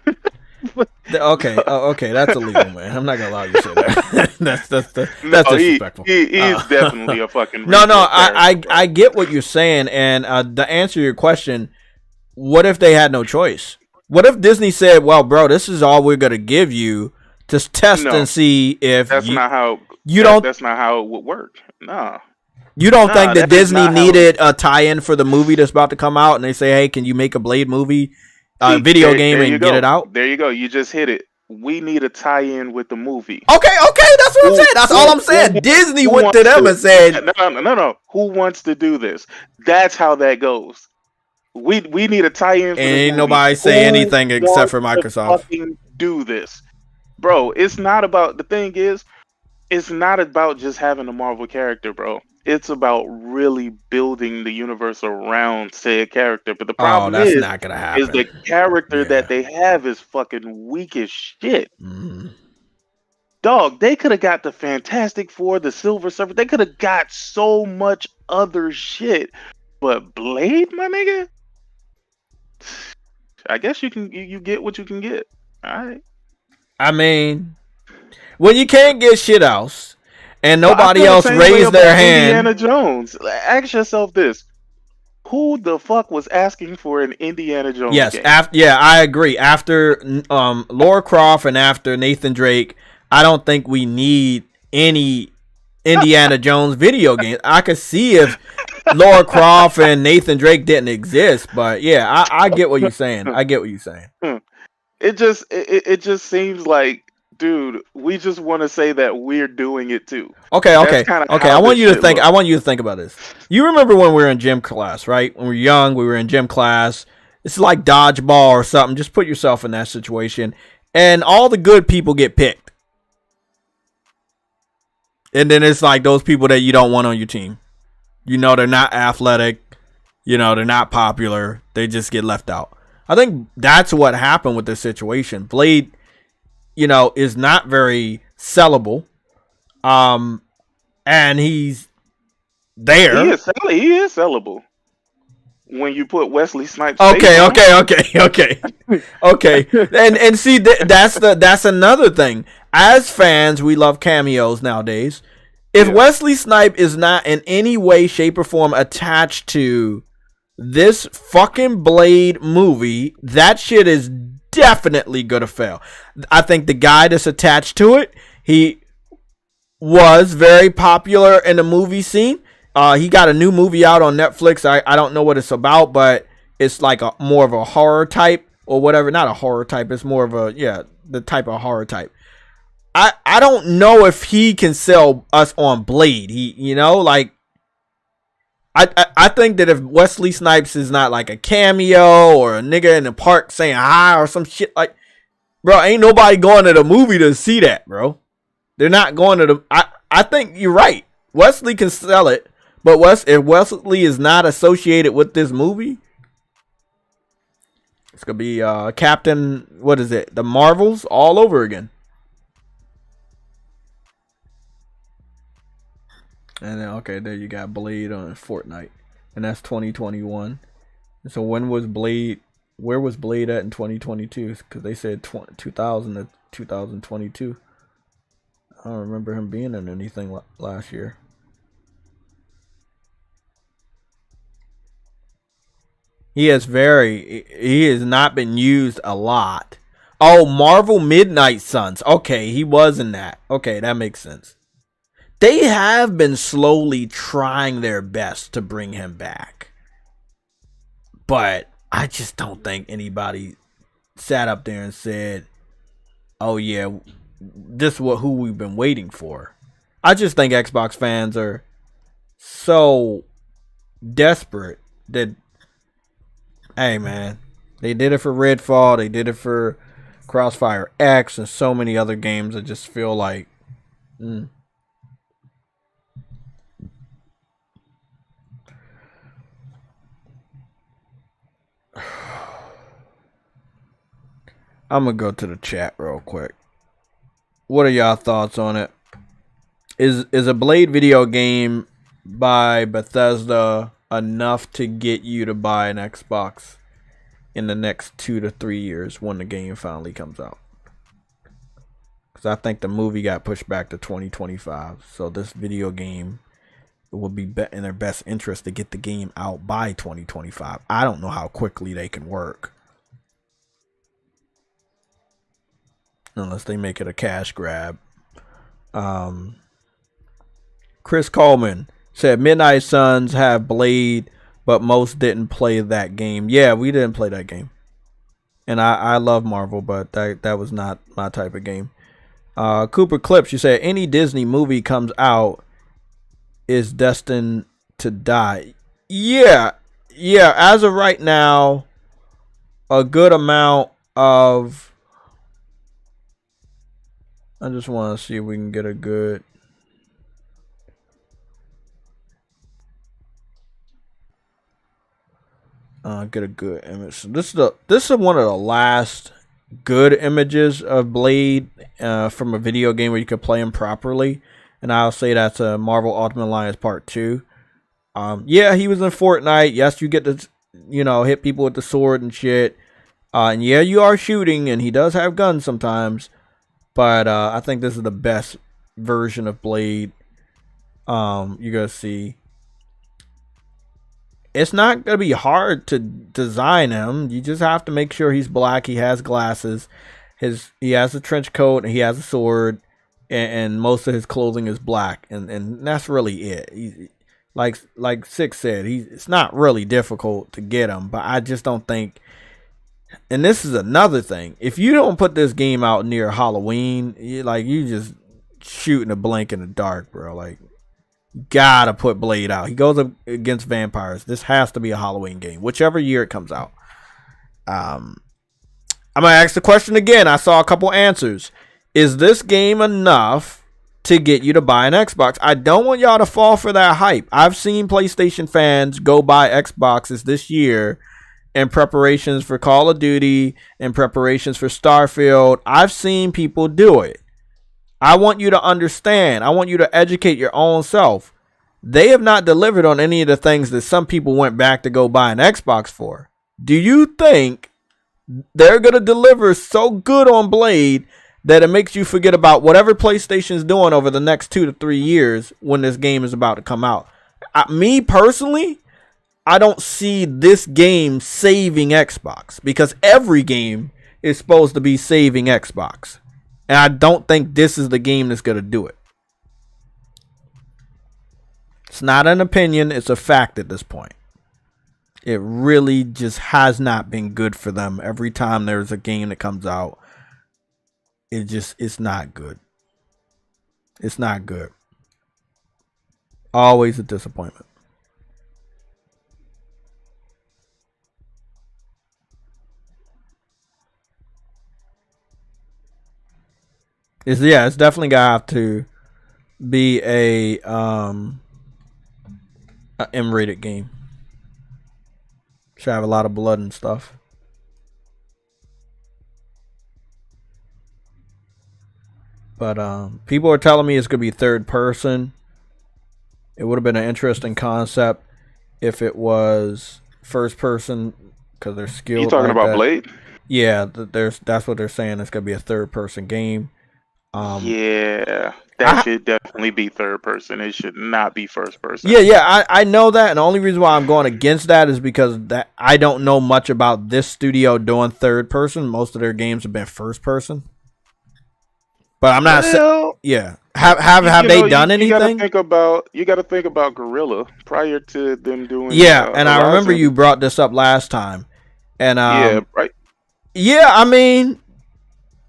Okay, that's illegal, man. I'm not gonna allow you to say that. that's disrespectful. He's definitely a fucking. No. I get what you're saying, and to answer your question, what if they had no choice? What if Disney said, "Well, bro, this is all we're gonna give you to test and see if that's not how it would work." No. You don't think that Disney needed a tie-in for the movie that's about to come out, and they say, "Hey, can you make a Blade movie, video game, and get it out?" There you go. You just hit it. We need a tie-in with the movie. Okay, that's what I'm saying. That's all I'm saying. Disney went to them and said, "No. Who wants to do this?" That's how that goes. We need a tie-in. For ain't nobody say anything except for Microsoft. Fucking do this, bro. It's not about. The thing is, it's not about just having a Marvel character, bro. It's about really building the universe around said character. But the Oh, problem that's not gonna is the happen. character Yeah. that they have is fucking weak as shit. Mhm. Dog, they could have got the Fantastic Four, the Silver Surfer. They could have got so much other shit. But Blade, my nigga, I guess you get what you can get. All right. I mean, when you can't get shit else, and But I nobody feel the else same way raised their about Indiana hand. Jones. Ask yourself this: who the fuck was asking for an Indiana Jones Yes, game? yeah, I agree. After Lara Croft and after Nathan Drake, I don't think we need any Indiana Jones video game. I could see if Lara Croft and Nathan Drake didn't exist, but yeah, I get what you're saying. I get what you're saying. It just seems like, dude, we just want to say that we're doing it too. Okay. That's kinda I how want this you to shit think. looks. I want you to think about this. You remember when we were in gym class, right? When we were young, we were in gym class. It's like dodgeball or something. Just put yourself in that situation, and all the good people get picked, and then it's like those people that you don't want on your team. You know, they're not athletic. You know, they're not popular. They just get left out. I think that's what happened with this situation. Blade, you know, is not very sellable. And he's there. He is sellable when you put Wesley Snipes. Okay. And see, that's another thing. As fans, we love cameos nowadays. If Wesley Snipes is not in any way, shape, or form attached to this fucking Blade movie, that shit is definitely gonna fail. I think the guy that's attached to it, he was very popular in the movie scene. He got a new movie out on Netflix. I don't know what it's about, but it's like more of a horror type or whatever. Not a horror type. It's more of the type of horror type. I don't know if he can sell us on Blade. I think that if Wesley Snipes is not like a cameo or a nigga in the park saying hi or some shit like, bro, ain't nobody going to the movie to see that, bro. They're not going to I think you're right. Wesley can sell it, but if Wesley is not associated with this movie, it's gonna be Captain. What is it? The Marvels all over again. And then there you got Blade on Fortnite, and that's 2021. So when was Blade? Where was Blade at in 2022? Because they said 2000 to 2022. I don't remember him being in anything last year. He has not been used a lot. Oh, Marvel Midnight Suns. Okay, he was in that. Okay, that makes sense. They have been slowly trying their best to bring him back. But I just don't think anybody sat up there and said, oh yeah, this is who we've been waiting for. I just think Xbox fans are so desperate that, hey man, they did it for Redfall, they did it for Crossfire X, and so many other games that just feel like, I'm gonna go to the chat real quick. What are y'all thoughts on it? Is a Blade video game by Bethesda enough to get you to buy an Xbox in the next 2 to 3 years when the game finally comes out? Because I think the movie got pushed back to 2025. So this video game will be in their best interest to get the game out by 2025. I don't know how quickly they can work. Unless they make it a cash grab. Chris Coleman said Midnight Suns have Blade, but most didn't play that game. Yeah, we didn't play that game. And I love Marvel, but that was not my type of game. Cooper Clips, you said any Disney movie comes out is destined to die. Yeah. As of right now, a good amount of... I just want to see if we can get a good... Get a good image. So this is one of the last good images of Blade from a video game where you could play him properly, and I'll say that's a Marvel Ultimate Alliance Part 2. Yeah, he was in Fortnite. Yes, you get to hit people with the sword and shit. And yeah, you are shooting, and he does have guns sometimes. But I think this is the best version of Blade. You're gonna see. It's not going to be hard to design him. You just have to make sure he's black. He has glasses. He has a trench coat and he has a sword. And most of his clothing is black. And that's really it. Like Six said, it's not really difficult to get him. But I just don't think... And this is another thing. If you don't put this game out near Halloween, you just shooting a blank in the dark, bro. Like... Gotta put Blade out. He goes up against vampires. This has to be a Halloween game, whichever year it comes out. I'm gonna ask the question again. I saw a couple answers. Is this game enough to get you to buy an Xbox? I don't want y'all to fall for that hype. I've seen PlayStation fans go buy Xboxes this year in preparations for Call of Duty, in preparations for Starfield. I've seen people do it. I want you to understand. I want you to educate your own self. They have not delivered on any of the things that some people went back to go buy an Xbox for. Do you think they're going to deliver so good on Blade that it makes you forget about whatever PlayStation's doing over the next 2 to 3 years when this game is about to come out? Me personally, I don't see this game saving Xbox because every game is supposed to be saving Xbox. And I don't think this is the game that's going to do it. It's not an opinion. It's a fact at this point. It really just has not been good for them. Every time there's a game that comes out, it's not good. It's not good. Always a disappointment. It's definitely gonna have to be a M-rated game. Should have a lot of blood and stuff. But people are telling me it's gonna be third person. It would have been an interesting concept if it was first person because they're skilled. You talking about Blade? Yeah, that's what they're saying. It's gonna be a third person game. Yeah, that should definitely be third person. It should not be first person. Yeah, I know that, and the only reason why I'm going against that is because that I don't know much about this studio doing third person. Most of their games have been first person. But I'm not saying, yeah. Have they done anything? You got to think about Guerrilla prior to them doing. Yeah, and I remember you brought this up last time, and yeah, right. Yeah, I mean.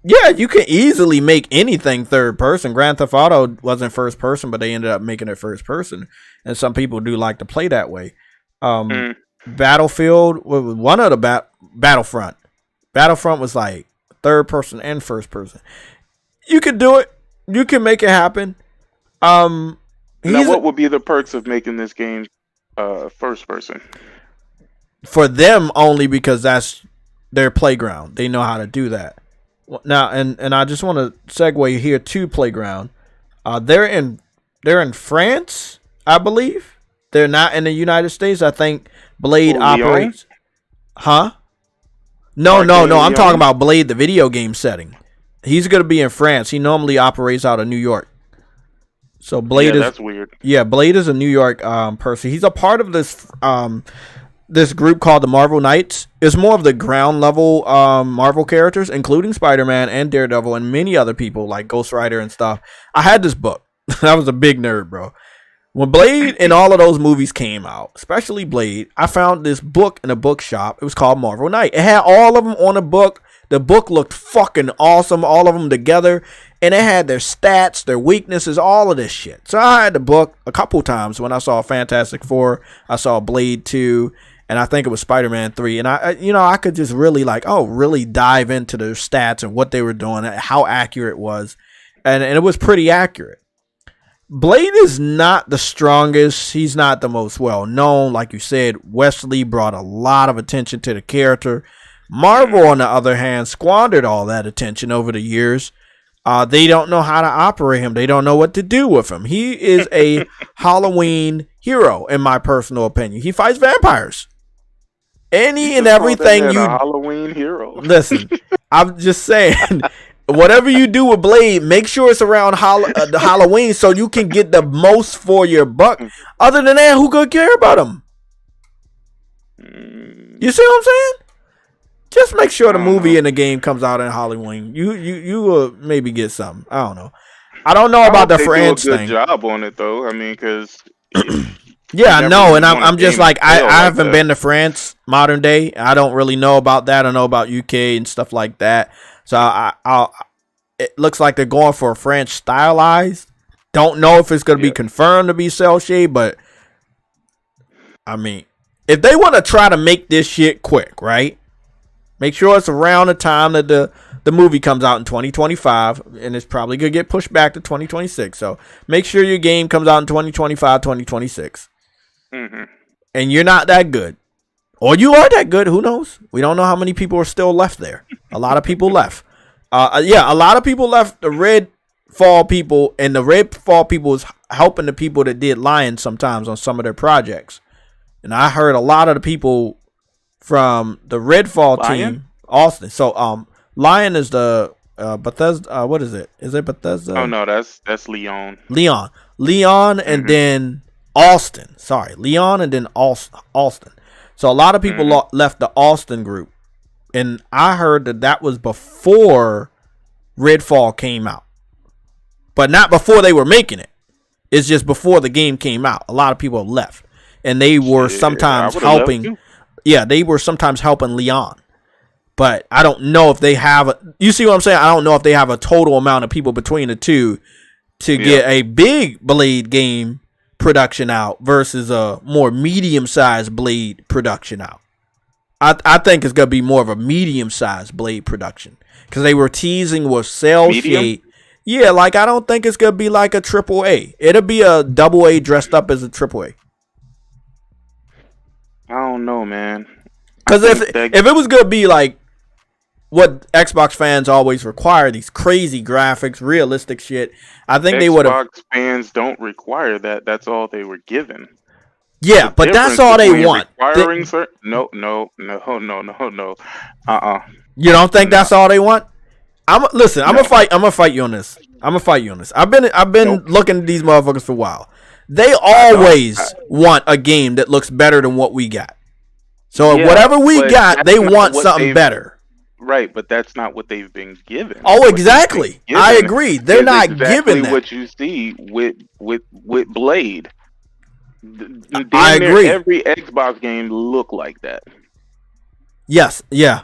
Yeah, you can easily make anything third person. Grand Theft Auto wasn't first person, but they ended up making it first person. And some people do like to play that way. Battlefield, one of the Battlefront. Battlefront was like third person and first person. You could do it. You can make it happen. Now, what would be the perks of making this game first person? For them, only because that's their playground. They know how to do that. Now, and I just want to segue here to Playground. They're in France, I believe. They're not in the United States. I think Blade operates. Huh? No. I'm talking about Blade, the video game setting. He's going to be in France. He normally operates out of New York. So Blade is that's weird. Yeah, Blade is a New York person. He's a part of this group called the Marvel Knights. It's more of the ground level Marvel characters, including Spider-Man and Daredevil and many other people like Ghost Rider and stuff. I had this book. I was a big nerd, bro. When Blade and all of those movies came out, especially Blade, I found this book in a bookshop. It was called Marvel Knight. It had all of them on a book. The book looked fucking awesome, all of them together. And it had their stats, their weaknesses, all of this shit. So I had the book a couple times when I saw Fantastic Four. I saw Blade 2. And I think it was Spider-Man 3. And I could just really really dive into their stats and what they were doing and how accurate it was. And it was pretty accurate. Blade is not the strongest. He's not the most well known. Like you said, Wesley brought a lot of attention to the character. Marvel, on the other hand, squandered all that attention over the years. They don't know how to operate him. They don't know what to do with him. He is a Halloween hero, in my personal opinion. He fights vampires. Any and everything you Halloween hero. Listen, I'm just saying, whatever you do with Blade, make sure it's around the Halloween so you can get the most for your buck. Other than that, who could care about him? You see what I'm saying? Just make sure the movie and the game comes out in Halloween. You will maybe get something. I don't know. I don't know about the France thing. Good job on it though. I mean, because yeah, I know, and I'm just like I haven't been to France modern day. I don't really know about that. I know about UK and stuff like that. So it looks like they're going for a French stylized. Don't know if it's going to be confirmed to be cell shade, but I mean, if they want to try to make this shit quick, right? Make sure it's around the time that the movie comes out in 2025, and it's probably going to get pushed back to 2026. So make sure your game comes out in 2025, 2026. Mm-hmm. And you're not that good. Or you are that good. Who knows? We don't know how many people are still left there. A lot of people left. A lot of people left. The Redfall people, and the Redfall people is helping the people that did Lion sometimes on some of their projects. And I heard a lot of the people from the Redfall team, Austin. So Lion is the Bethesda. What is it? Is it Bethesda? Oh no, that's Leon. Leon, and then Austin. Sorry, Leon, and then Austin. So a lot of people left the Austin group, and I heard that was before Redfall came out, but not before they were making it. It's just before the game came out. A lot of people left, and they were sometimes helping. Yeah, they were sometimes helping Leon. But I don't know if they have you see what I'm saying? I don't know if they have a total amount of people between the two to get a big Blade game production out versus a more medium-sized Blade production out. I think it's going to be more of a medium-sized Blade production because they were teasing with cell shade. Yeah, like I don't think it's going to be like a AAA. It'll be a AA dressed up as a AAA. I don't know, man. Because if it was going to be like what Xbox fans always require, these crazy graphics, realistic shit, I think they would have. Xbox fans don't require that. That's all they were given. Yeah, but that's all they want. Requiring no. You don't think that's all they want? I'm gonna fight you on this. I've been looking at these motherfuckers for a while. They always want a game that looks better than what we got. So whatever we got, they want something better. Right, but that's not what they've been given. Oh, exactly. I agree. They're not given that. What you see with Blade. I agree. Every Xbox game look like that. Yes, yeah.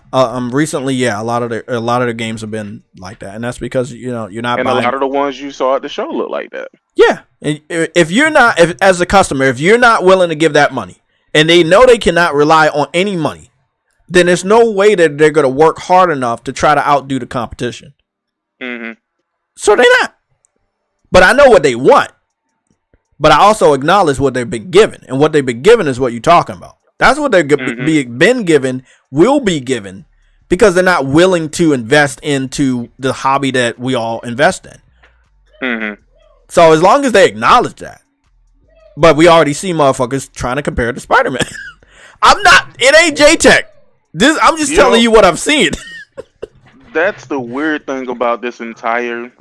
Recently, a lot of the games have been like that, and that's because you're not. And buying. A lot of the ones you saw at the show look like that. Yeah, if you're not, as a customer, if you're not willing to give that money, and they know they cannot rely on any money, then there's no way that they're going to work hard enough to try to outdo the competition. Mm-hmm. So they're not. But I know what they want. But I also acknowledge what they've been given, and what they've been given is what you're talking about. That's what they've been given, will be given, because they're not willing to invest into the hobby that we all invest in. Mm-hmm. So as long as they acknowledge that, but we already see motherfuckers trying to compare it to Spider-Man. It ain't JTech. I'm just telling you what I've seen. That's the weird thing about this entire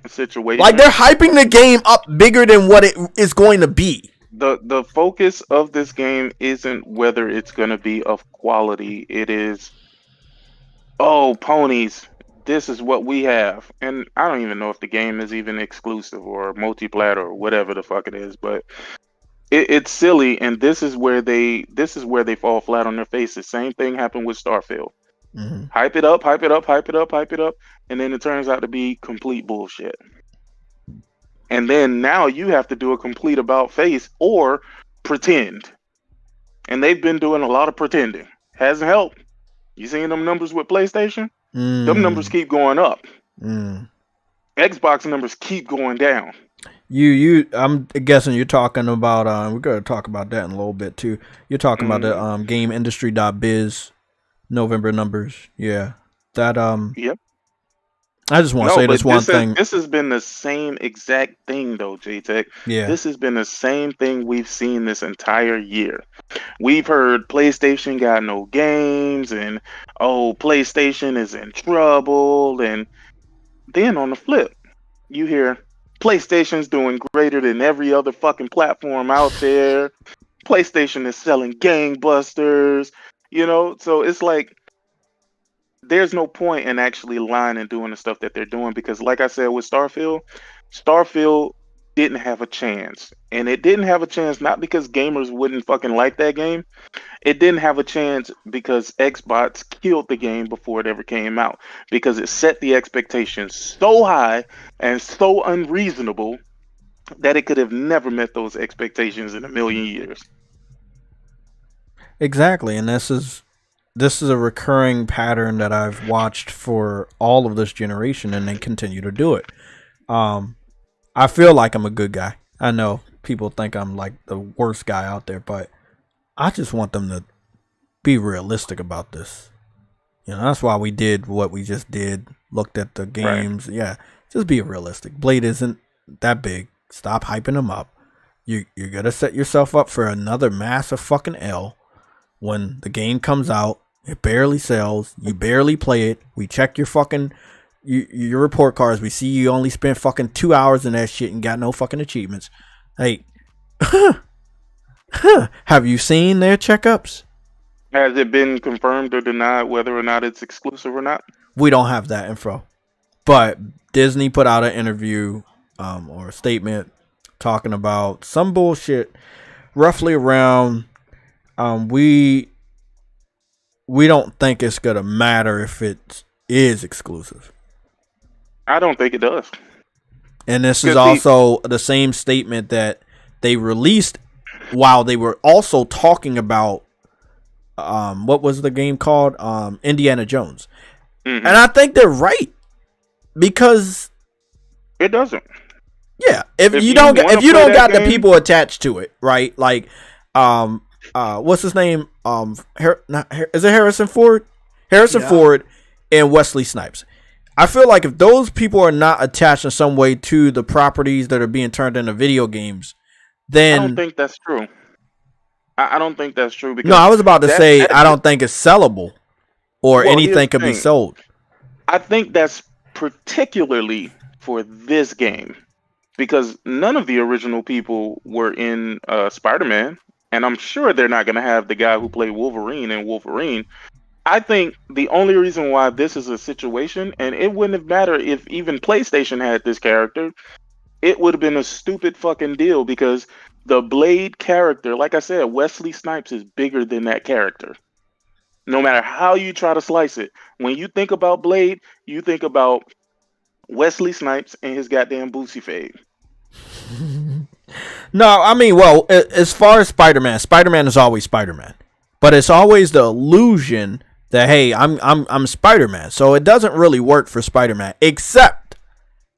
situation. Like they're hyping the game up bigger than what it is going to be. The focus of this game isn't whether it's going to be of quality. It is, ponies, this is what we have. And I don't even know if the game is even exclusive or multiplayer or whatever the fuck it is, but it's silly, and this is where they fall flat on their faces. Same thing happened with Starfield. Mm-hmm. Hype it up, and then it turns out to be complete bullshit. And then now you have to do a complete about face or pretend. And they've been doing a lot of pretending. Hasn't helped. You seen them numbers with PlayStation? Them numbers keep going up. Xbox numbers keep going down. I'm guessing you're talking about we're gonna talk about that in a little bit too. You're talking about the GameIndustry.biz November numbers. Yeah. That Yep. I just want to say this one thing. This has been the same exact thing though, JTech. Yeah. This has been the same thing we've seen this entire year. We've heard PlayStation got no games and PlayStation is in trouble, and then on the flip, you hear PlayStation's doing greater than every other fucking platform out there. PlayStation is selling gangbusters, so it's like there's no point in actually lying and doing the stuff that they're doing, because like I said with Starfield didn't have a chance. And it didn't have a chance not because gamers wouldn't fucking like that game. It didn't have a chance because Xbox killed the game before it ever came out, because it set the expectations so high and so unreasonable that it could have never met those expectations in a million years. Exactly, and this is a recurring pattern that I've watched for all of this generation, and they continue to do it. I feel like I'm a good guy. I know people think I'm like the worst guy out there, but I just want them to be realistic about this. That's why we did what we just did. Looked at the games. Right. Yeah, just be realistic. Blade isn't that big. Stop hyping them up. You're gonna set yourself up for another massive fucking L when the game comes out. It barely sells. You barely play it. We check your fucking your report cards. We see you only spent fucking 2 hours in that shit and got no fucking achievements. Hey, have you seen their checkups? Has it been confirmed or denied whether or not it's exclusive or not? We don't have that info, but Disney put out an interview or a statement talking about some bullshit roughly around we don't think it's gonna matter if it is exclusive. I don't think it does. And this is also the same statement that they released while they were also talking about what was the game called? Indiana Jones. Mm-hmm. And I think they're right, because it doesn't. Yeah, if you don't got the people attached to it, right? Like what's his name? Is it Harrison Ford? Ford and Wesley Snipes. I feel like if those people are not attached in some way to the properties that are being turned into video games, then I don't think that's true. I don't think that's true. Because no, I was about to say I don't think it's sellable or anything could be sold. I think that's particularly for this game, because none of the original people were in Spider-Man, and I'm sure they're not going to have the guy who played Wolverine in Wolverine. I think the only reason why this is a situation, and it wouldn't have mattered if even PlayStation had this character, it would have been a stupid fucking deal, because the Blade character, like I said, Wesley Snipes is bigger than that character. No matter how you try to slice it. When you think about Blade, you think about Wesley Snipes and his goddamn Boosie fade. No, I mean, well, as far as Spider-Man is always Spider-Man. But it's always the illusion that, hey, I'm Spider-Man. So it doesn't really work for Spider-Man, except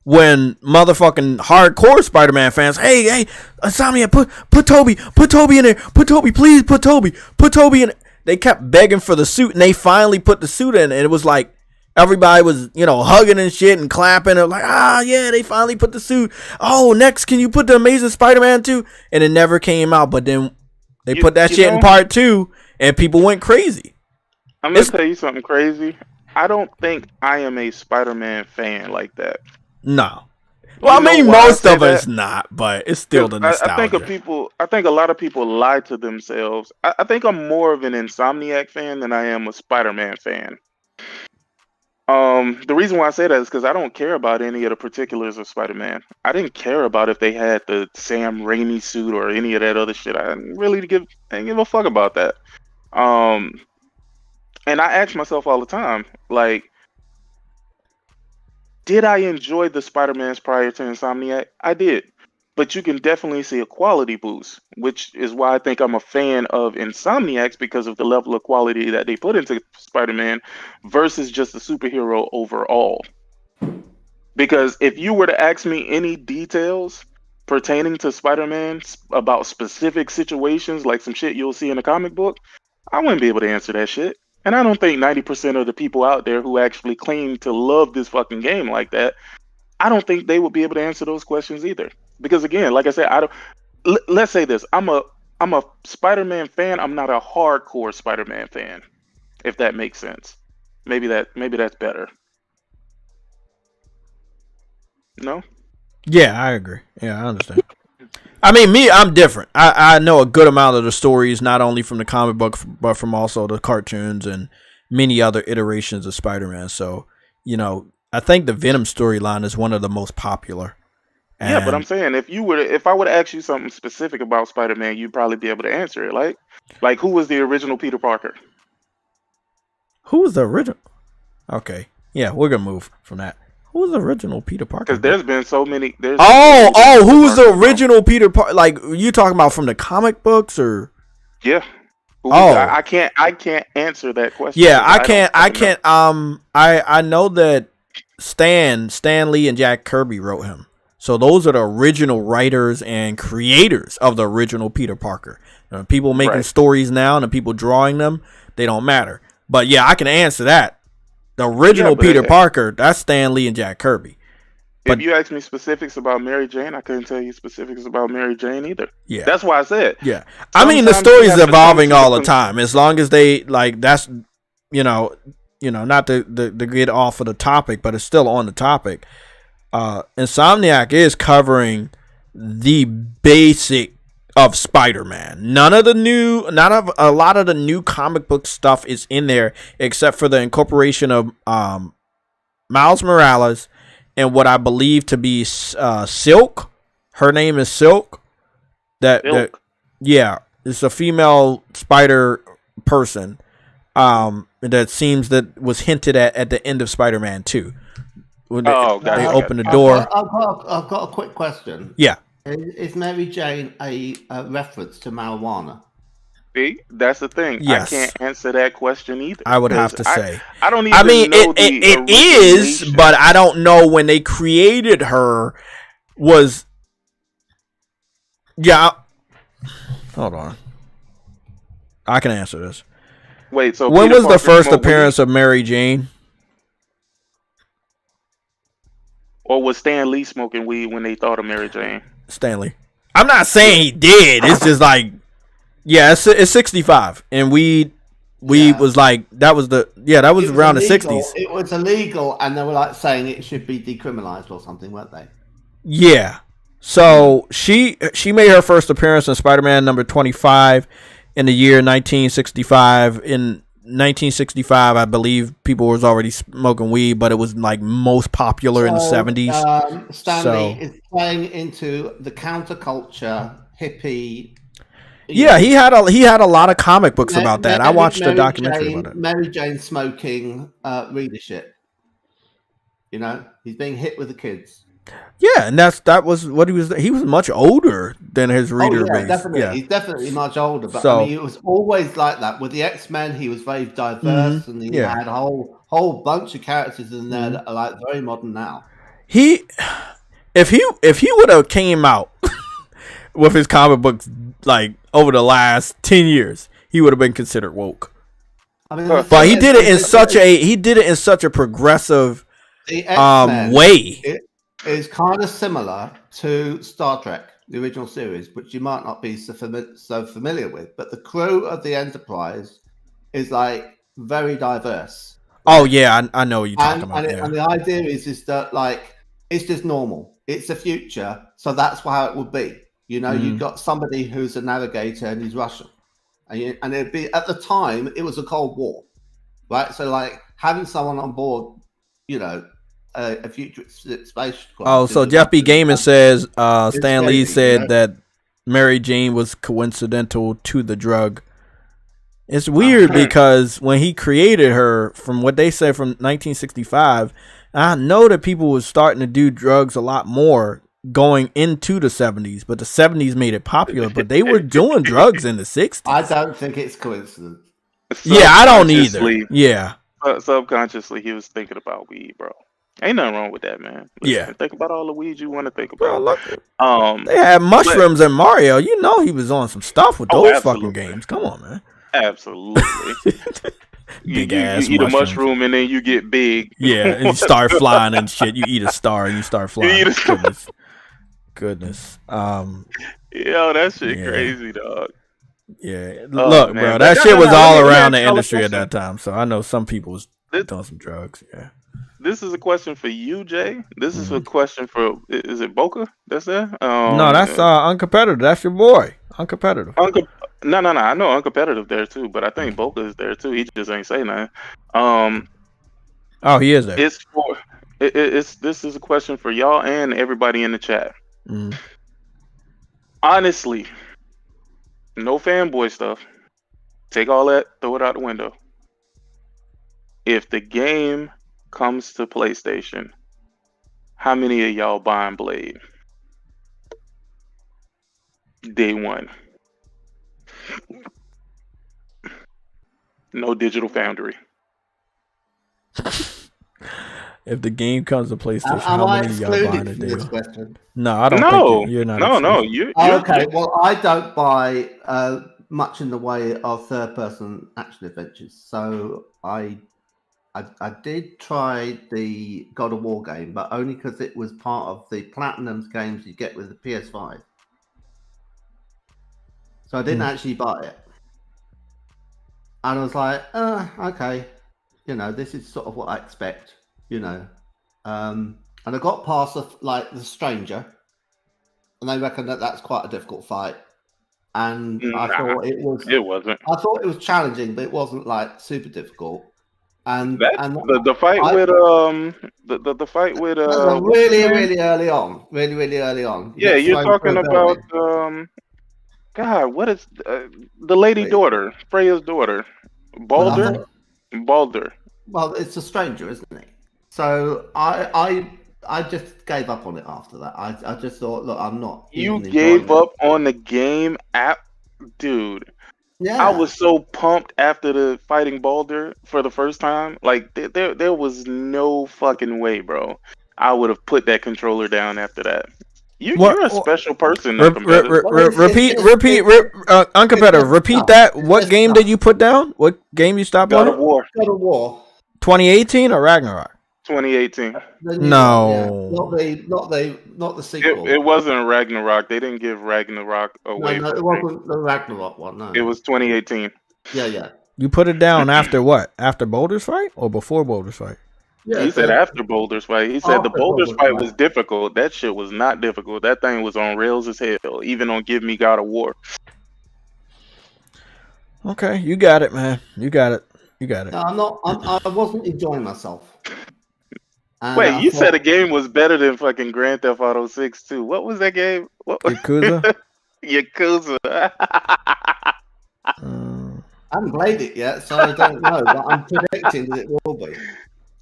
when motherfucking hardcore Spider-Man fans, hey, Insomniac, put Toby in there, put Toby, please put Toby in. They kept begging for the suit, and they finally put the suit in, and it was like everybody was, hugging and shit and clapping, and like, yeah, they finally put the suit. Oh, next, can you put the Amazing Spider-Man too? And it never came out, but then they put that shit in part 2, and people went crazy. I'm gonna tell you something crazy. I don't think I am a Spider-Man fan like that. No. Well, I mean, most of us not, but it's still the nostalgia. I think a lot of people lie to themselves. I think I'm more of an Insomniac fan than I am a Spider-Man fan. The reason why I say that is because I don't care about any of the particulars of Spider-Man. I didn't care about if they had the Sam Raimi suit or any of that other shit. I didn't give a fuck about that. And I ask myself all the time, like, did I enjoy the Spider-Mans prior to Insomniac? I did. But you can definitely see a quality boost, which is why I think I'm a fan of Insomniacs, because of the level of quality that they put into Spider-Man versus just a superhero overall. Because if you were to ask me any details pertaining to Spider-Man about specific situations, like some shit you'll see in a comic book, I wouldn't be able to answer that shit. And I don't think 90% of the people out there who actually claim to love this fucking game like that, I don't think they would be able to answer those questions either. Because again, like I said, I don't. Let's say this: I'm a Spider-Man fan. I'm not a hardcore Spider-Man fan, if that makes sense. Maybe that's better. No? Yeah, I agree. Yeah, I understand. I mean, I'm different. I know a good amount of the stories, not only from the comic book, but from also the cartoons and many other iterations of Spider-Man. So, you know, I think the Venom storyline is one of the most popular. And yeah, but I'm saying if I would ask you something specific about Spider-Man, you'd probably be able to answer it. Like who was the original Peter Parker? Who was the original? Okay, yeah, we're gonna move from that. Who was the original Peter Parker? Because there's been so many. Who was the original Peter Parker? Like, you talking about from the comic books or? Yeah. I can't answer that question. Yeah, I can't. I know that Stan Lee and Jack Kirby wrote him. So those are the original writers and creators of the original Peter Parker. People making stories now and the people drawing them, they don't matter. But yeah, I can answer that. The original Peter Parker, that's Stan Lee and Jack Kirby. But if you ask me specifics about Mary Jane, I couldn't tell you specifics about Mary Jane either. Yeah. That's why I said. Yeah. I mean, the story's evolving all the time. As long as they, like, that's, not to get off of the topic, but it's still on the topic. Insomniac is covering the basic of Spider-Man. Not of a lot of the new comic book stuff is in there, except for the incorporation of Miles Morales and what I believe to be Silk. Her name is Silk. That it's a female spider person. That seems that was hinted at the end of Spider-Man 2. When they open the door. I've got a quick question. Yeah. Is Mary Jane a reference to marijuana? See, that's the thing. Yes. I can't answer that question either. I would have to say. I don't even. I mean, know it is, but I don't know when they created her. Was hold on. I can answer this. Wait. So when Peter was the Parker first smoked appearance weed? of Mary Jane? Or was Stan Lee smoking weed when they thought of Mary Jane? Stanley. I'm not saying he did. It's just like, yeah, it's 65, and weed was like that was around the 60s. It was illegal, and they were like saying it should be decriminalized or something, weren't they? Yeah. So she made her first appearance in Spider-Man number 25 in the year 1965. In 1965, I believe people was already smoking weed, but it was like most popular in the 70s. Stanley is playing into the counterculture hippie. Yeah, he had a lot of comic books about that. I watched a documentary about it. Mary Jane smoking readership. He's being hit with the kids. Yeah, and that was what he was. He was much older than his reader base. Definitely. Yeah, He's definitely much older. But I mean, it was always like that with the X-Men. He was very diverse, and he had a whole bunch of characters in there that are like very modern now. If he would have came out with his comic books like over the last 10 years, he would have been considered woke. I mean, but he did it in such a progressive way. It's kind of similar to Star Trek, the original series, which you might not be so familiar with. But the crew of the Enterprise is like very diverse. Oh yeah, I know what you're talking about. And the idea is that like it's just normal. It's the future, so that's how it would be. You've got somebody who's a navigator and he's Russian, and it'd be at the time it was a Cold War, right? So like having someone on board, a future space. So Jeff B. Gaiman says Stan Lee said that Mary Jane was coincidental to the drug. It's weird because when he created her, from what they said from 1965, I know that people were starting to do drugs a lot more going into the 70s, but the 70s made it popular, but they were doing drugs in the 60s. I don't think it's coincidence. Yeah, I don't either. Yeah. Subconsciously, he was thinking about weed, bro. Ain't nothing wrong with that, man. Yeah. Think about all the weed you want to think Bro, about. look, they had mushrooms in Mario. You know he was on some stuff with those fucking games. Come on, man. Absolutely. Big ass you eat mushrooms. a mushroom and then you get big. Yeah, and you start flying and shit. You eat a star and you start flying. Goodness. Yo, that shit crazy, dog. Yeah. Look, bro, that shit was all around the industry at that time. So I know some people was doing some drugs. Yeah. This is a question for you, Jay. This is a question for, is it Boca that's there? No, that's Uncompetitive. That's your boy. Uncompetitive. No. I know Uncompetitive there too, but I think Boca is there too. He just ain't say nothing. Oh, he is there. This is a question for y'all and everybody in the chat. Honestly, no fanboy stuff. Take all that, throw it out the window. If the game comes to PlayStation, how many of y'all buying Blade? Day one. No Digital Foundry. If the game comes to PlayStation, Am how I many of y'all buying excluded a from day? this question? No, I don't think you're not. No. Okay, well, I don't buy much in the way of third-person action adventures. So I did try the God of War game, but only because it was part of the Platinum's games you get with the PS5. So I didn't actually buy it. And I was like, okay, this is sort of what I expect, And I got past the Stranger, and they reckon that that's quite a difficult fight. And I thought it wasn't. I thought it was challenging, but it wasn't like super difficult. And the fight with the fight with really early on. Yeah, you're talking about God, what is the lady daughter, Freya's daughter, Baldur? Baldur. Well, it's a Stranger, isn't it? So I just gave up on it after that. I just thought, look, I'm not. You gave up on the game dude. Yeah. I was so pumped after the fighting Baldur for the first time. Like there was no fucking way, bro. I would have put that controller down after that. You're a special person. Repeat, Uncompetitive. Repeat that. What game did you put down? What game you stopped on? God of War. 2018 or Ragnarok? 2018. No, not the sequel. It wasn't Ragnarok. They didn't give Ragnarok away. No, it wasn't the Ragnarok one. No, it was 2018. Yeah. You put it down after what? After Baldur's fight or before Baldur's fight? Yeah, he said after Baldur's fight. He said the Baldur's fight was difficult. That shit was not difficult. That thing was on rails as hell, even on Give Me God of War. Okay, you got it, man. You got it. No, I wasn't enjoying myself. And wait, you said a game was better than fucking Grand Theft Auto 6 too. What was that game? Yakuza? Yakuza. I haven't played it yet, so I don't know, but I'm predicting that it will be.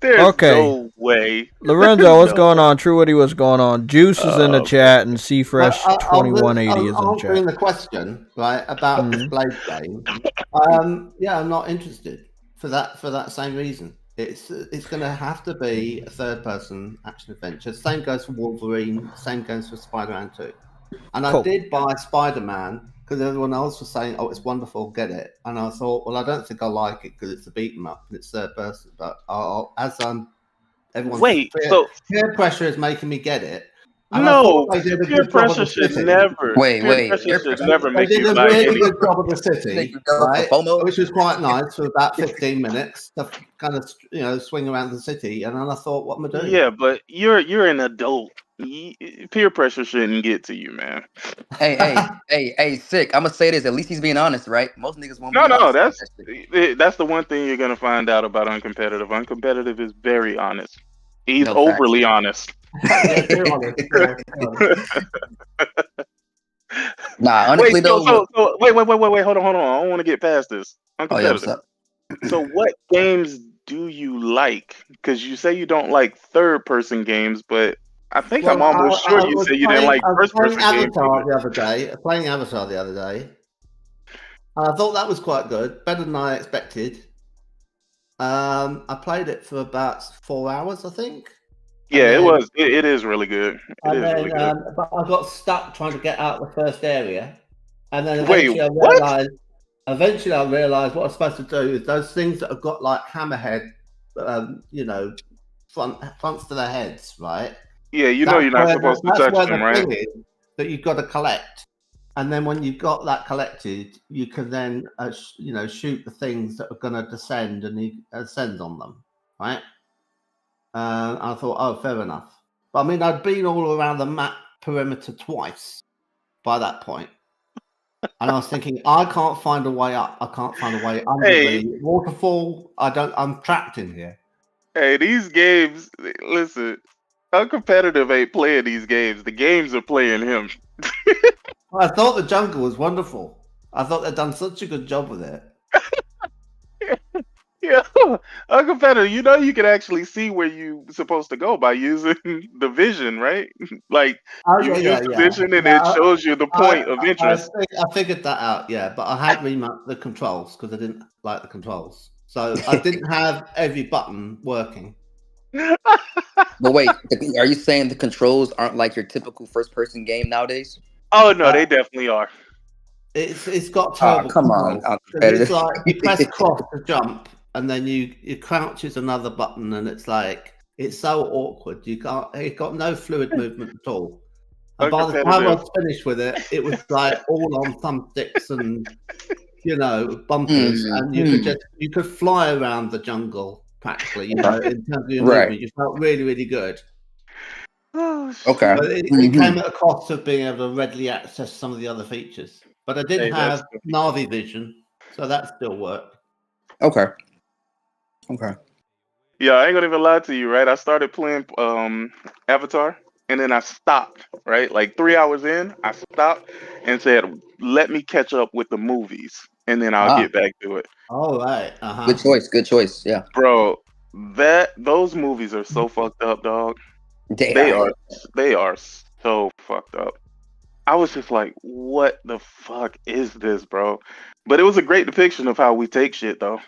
There's no way. Lorenzo, what's going on? True Woody, what's going on? Juice is in the chat, and CFresh2180 is in the chat. Answering the question, right, about the Blade game. Yeah, I'm not interested for that same reason. It's going to have to be a third-person action adventure. Same goes for Wolverine. Same goes for Spider-Man 2. And I did buy Spider-Man because everyone else was saying, "Oh, it's wonderful, get it." And I thought, well, I don't think I like it because it's a beat 'em up and it's third person. But everyone's peer pressure is making me get it. And no, peer pressure should never. Wait. Peer pressure should never make you like it. They did a really good job of the city, right? FOMO? Which was quite nice for about 15 minutes to kind of swing around the city. And then I thought, what am I doing? Yeah, but you're an adult. Peer pressure shouldn't get to you, man. Hey, Sick. I'm gonna say this. At least he's being honest, right? Most niggas won't. That's the one thing you're gonna find out about Uncompetitive. Uncompetitive is very honest. He's overly honest. Nah, honestly though. Wait. Hold on. I don't want to get past this. Uncompetitive. So what games do you like? Because you say you don't like third-person games, but I think I'm almost sure you said you didn't like first-person games. Playing Avatar the other day. I thought that was quite good, better than I expected. I played it for about 4 hours, I think. Yeah, then, it was. It is really good. It And is then, really good. but I got stuck trying to get out the first area, and then Wait, eventually I what? realized. Eventually, I realized what I'm supposed to do is those things that have got like hammerhead, you know, fronts to their heads, right? Yeah, you know you're not supposed to That's touch where them, the right? thing is that you've got to collect, and then when you've got that collected, you can then, you know, shoot the things that are going to descend and you ascend on them, right? I thought, oh, fair enough. But I mean, I'd been all around the map perimeter twice by that point. And I was thinking, I can't find a way up. I can't find a way under Hey. the waterfall. I'm trapped in here. Hey, these games. Listen, uncompetitive ain't playing these games. The games are playing him. I thought the jungle was wonderful. I thought they'd done such a good job with it. Yeah, uncompetitive. You know you can actually see where you supposed to go by using the vision, right? Like Oh, you yeah, use the yeah. vision and Yeah, it shows you the point of interest. I figured that out, yeah. But I had remapped the controls because I didn't like the controls. So I didn't have every button working. But wait, are you saying the controls aren't like your typical first-person game nowadays? Oh no, they definitely are. It's got Oh, terrible come on, controls. uncompetitive. It's like you press cross to jump, and then you crouch is another button, and it's like it's so awkward. You can't. It got no fluid movement at all. And by the time I was finished with it, it was like all on thumbsticks and bumpers, and you could fly around the jungle practically. In terms of your movement, you felt really, really good. Oh, Okay. But it came at a cost of being able to readily access some of the other features. But I did have Navi vision, so that still worked. Okay. Yeah, I ain't gonna even lie to you, right? I started playing Avatar and then I stopped, right? Like 3 hours in, I stopped and said, let me catch up with the movies and then I'll get back to it. All right. Good choice. Yeah. Bro, those movies are so fucked up, dog. They are so fucked up. I was just like, what the fuck is this, bro? But it was a great depiction of how we take shit, though.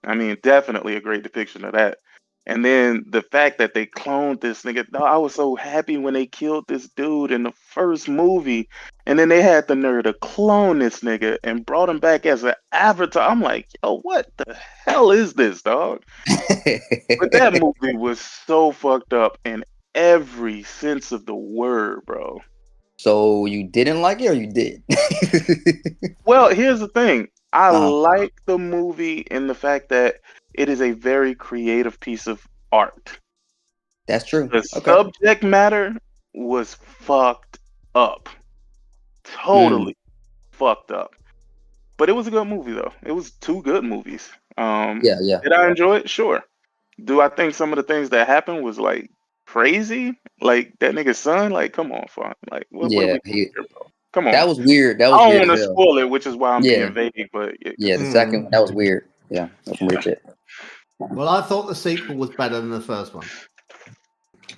I mean, definitely a great depiction of that. And then the fact that they cloned this nigga, I was so happy when they killed this dude in the first movie. And then they had the nerve to clone this nigga and brought him back as an avatar. I'm like, yo, what the hell is this, dog? But that movie was so fucked up in every sense of the word, bro. So you didn't like it, or you did? Well, here's the thing. I like the movie in the fact that it is a very creative piece of art. That's true. The subject matter was fucked up. Totally fucked up. But it was a good movie, though. It was 2 good movies. Yeah. Did I enjoy it? Sure. Do I think some of the things that happened was like crazy? Like that nigga's son? Like, come on, fam. Like, what are we doing here, bro? Come on. That was weird. I don't want to spoil it, which is why I'm being vague. But the second one, that was weird. Yeah, that's some weird shit. Well, I thought the sequel was better than the first one.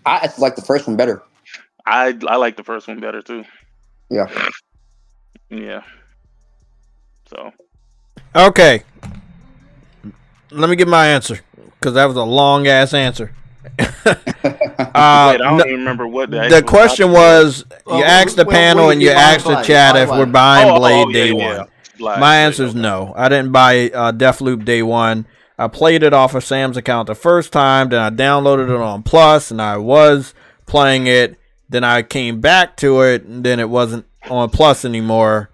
I actually like the first one better. I like the first one better too. Yeah. Yeah. So. Okay. Let me give my answer because that was a long ass answer. Wait, I don't even remember what the question was. You asked the panel and you asked the chat if we're buying Blade day one. My answer is no. I didn't buy Deathloop day one. I played it off of Sam's account the first time, then I downloaded it on Plus, and I was playing it. Then I came back to it, and then it wasn't on Plus anymore.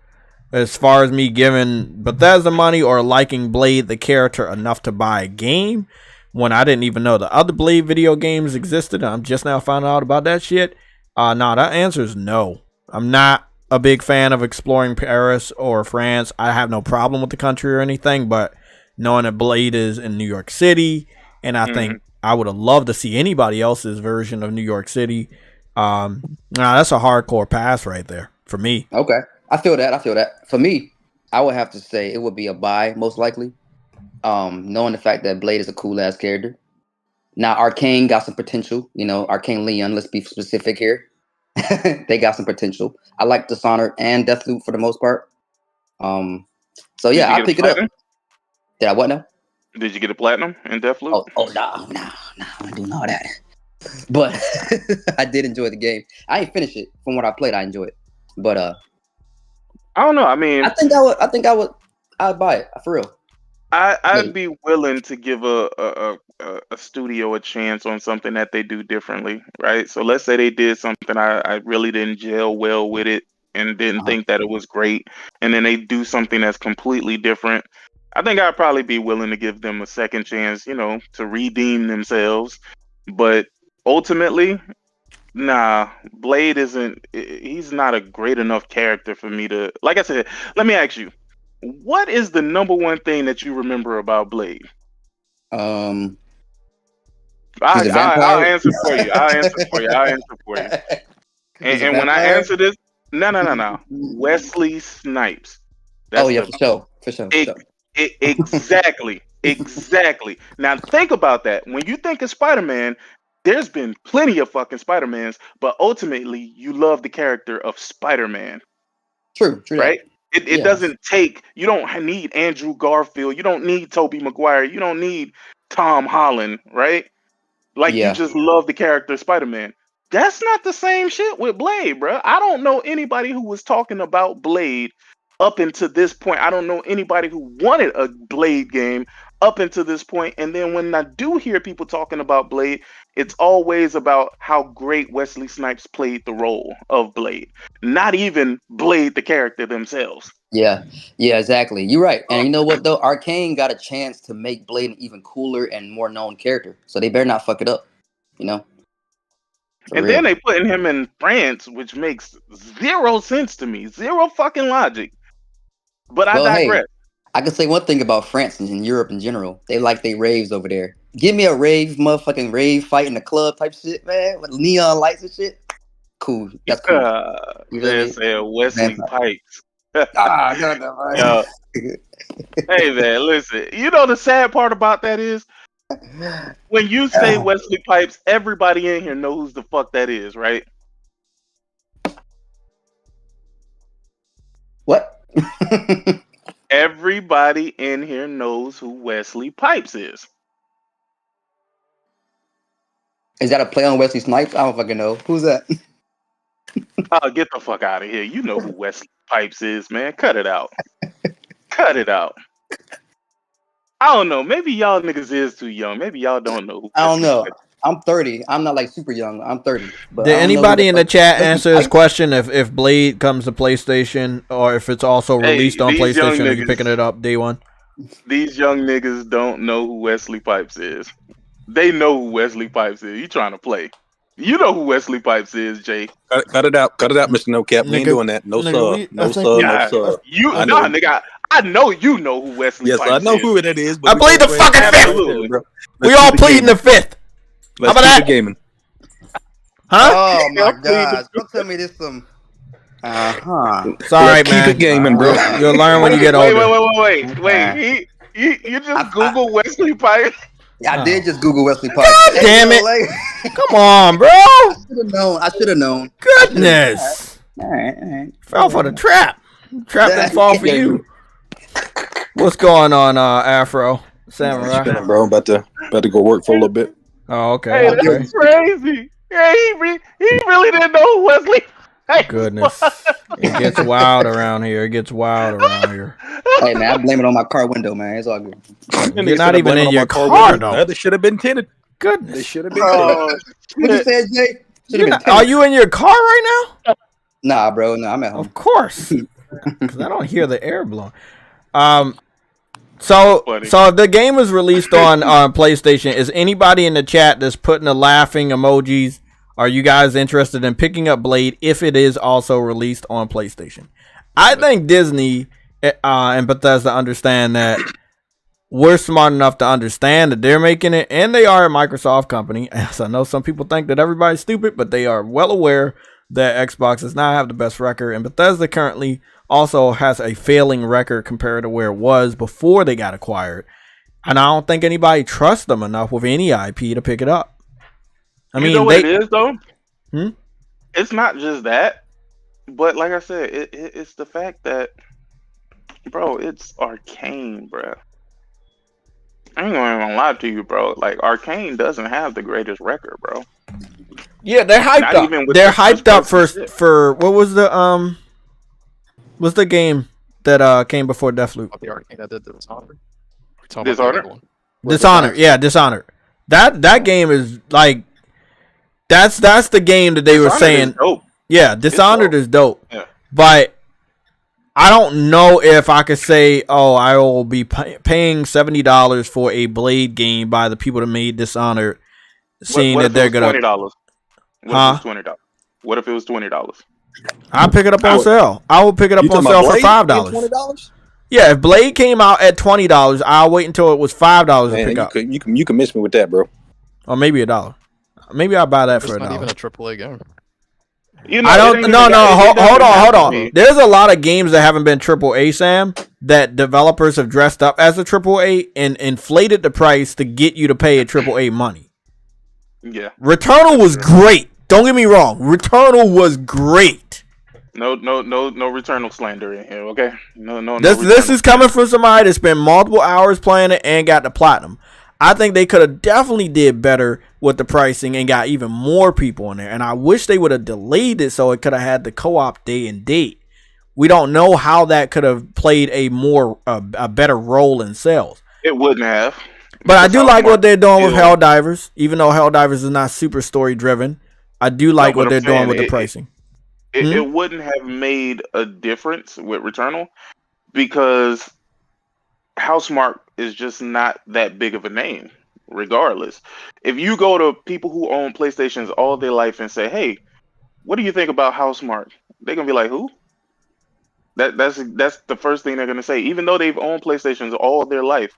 As far as me giving Bethesda money or liking Blade the character enough to buy a game, when I didn't even know the other Blade video games existed, I'm just now finding out about that shit. No, that answer is no. I'm not a big fan of exploring Paris or France. I have no problem with the country or anything, but knowing that Blade is in New York City, and I think I would have loved to see anybody else's version of New York City. That's a hardcore pass right there for me. Okay, I feel that. For me, I would have to say it would be a buy, most likely. Knowing the fact that Blade is a cool ass character. Now Arcane got some potential, Arcane Leon, let's be specific here. They got some potential. I like Dishonored and Deathloop for the most part. So yeah, I'll pick it up. Did I what now? Did you get a platinum in Deathloop? Oh no, I didn't know that. But I did enjoy the game. I ain't finished it. From what I played, I enjoyed it. But I don't know. I mean, I'd buy it for real. I'd be willing to give a studio a chance on something that they do differently, right? So let's say they did something I really didn't gel well with it and didn't think that it was great, and then they do something that's completely different. I think I'd probably be willing to give them a second chance, you know, to redeem themselves. But ultimately, nah, Blade isn't. He's not a great enough character for me to. Like I said, let me ask you. What is the number one thing that you remember about Blade? He's I'll a vampire. answer for you. I'll answer for you. And when I answer this, no. Wesley Snipes. That's for sure. Exactly. Now think about that. When you think of Spider-Man, there's been plenty of fucking Spider-Mans, but ultimately you love the character of Spider-Man. True. Right? It doesn't take, you don't need Andrew Garfield, you don't need Tobey Maguire, you don't need Tom Holland, right? Like you just love the character Spider-Man. That's not the same shit with Blade, bro. I don't know anybody who was talking about Blade up until this point. I don't know anybody who wanted a Blade game up until this point. And then when I do hear people talking about Blade, it's always about how great Wesley Snipes played the role of Blade, not even Blade the character themselves. Yeah, exactly. You're right. And you know what though? Arcane got a chance to make Blade an even cooler and more known character, so they better not fuck it up. You know. Then they putting him in France, which makes zero sense to me, zero fucking logic. But I digress. Hey, I can say one thing about France and in Europe in general. They like they raves over there. Give me a motherfucking rave fight in the club type shit, man, with neon lights and shit. Cool. That's cool. They said Wesley Pipes. Yo. Hey man, listen. You know the sad part about that is when you say Wesley Pipes, everybody in here knows who the fuck that is, right? What? Everybody in here knows who Wesley Pipes is. Is that a play on Wesley Snipes? I don't fucking know. Who's that? Oh, get the fuck out of here. You know who Wesley Pipes is, man. Cut it out. Cut it out. I don't know. Maybe y'all niggas is too young. Maybe y'all don't know. I don't know. I'm 30. I'm not like super young. I'm 30. But did anybody in the chat answer his question if Blade comes to PlayStation or if it's also released on PlayStation? Are you picking it up day one? These young niggas don't know who Wesley Pipes is. They know who Wesley Pipes is. You trying to play. You know who Wesley Pipes is, Jay. Cut it out, Mr. No Cap. We ain't doing that. No sir. No sir. Nigga, I know you know who Wesley Pipes is. Yes, I know who that is. I plead the fucking fifth. We all plead in the fifth. How about that? Gaming. Huh? Oh my god! Don't tell me this some. Sorry, man. Keep it gaming, bro. You'll learn when you get older. Wait. You just Google Wesley Pipes. I did just Google Wesley Pipes. God damn it! Come on, bro. I should have known. Goodness. All right. Fell for the trap. Trap didn't fall for you. What's going on, Afro Samurai? Bro, I'm about to go work for a little bit. Oh, okay. Hey, that's crazy. Yeah, he really didn't know who Wesley. Hey, goodness, it gets wild around here. Hey man, I blame it on my car window, man. It's all good. You're not even in your car, though. They should have been tinted. Goodness, they should have been tinted. What you said, Jay? Are you in your car right now? Nah, bro. No, I'm at home. Of course, because I don't hear the air blowing. So if the game is released on PlayStation, is anybody in the chat that's putting the laughing emojis? Are you guys interested in picking up Blade if it is also released on PlayStation? I think Disney and Bethesda understand that we're smart enough to understand that they're making it, and they are a Microsoft company. As I know some people think that everybody's stupid, but they are well aware that Xbox does not have the best record, and Bethesda currently also has a failing record compared to where it was before they got acquired. And I don't think anybody trusts them enough with any IP to pick it up. I mean, you know what it is, though? Hmm? It's not just that, but like I said, it's the fact that, bro, it's Arcane, bro. I ain't gonna even lie to you, bro. Like, Arcane doesn't have the greatest record, bro. Yeah, they're hyped Not up. even with They're the hyped up first person shit. for what was what's the game that came before Deathloop? The arcade that did Dishonored. Dishonored. Yeah, Dishonored. That game is like that's the game that they were saying. Is dope. Yeah, Dishonored is dope. Yeah. But I don't know if I could say, oh, I will be paying $70 for a Blade game by the people that made Dishonored, seeing what that they're gonna $20? What if it was $20? I'll pick it up on sale. I will pick it up on sale for $5. Yeah, if Blade came out at $20, I'll wait until it was $5 to pick up. You can miss me with that, bro. Or maybe $1. Maybe I'll buy that for $1. Not even a AAA game. I don't. Hold on. There's a lot of games that haven't been AAA, Sam, that developers have dressed up as a AAA and inflated the price to get you to pay a AAA money. Yeah. Returnal was great. Don't get me wrong. Returnal was great. No Returnal slander in here, okay? No. This is coming from somebody that spent multiple hours playing it and got the platinum. I think they could have definitely did better with the pricing and got even more people in there. And I wish they would have delayed it so it could have had the co-op day and date. We don't know how that could have played a better role in sales. It wouldn't have. But I do like what they're doing with Helldivers, even though Helldivers is not super story driven. I do like what they're doing with the pricing. It wouldn't have made a difference with Returnal because Housemarque is just not that big of a name, regardless. If you go to people who own PlayStations all their life and say, hey, what do you think about Housemarque? They're going to be like, who? That's the first thing they're going to say. Even though they've owned PlayStations all their life,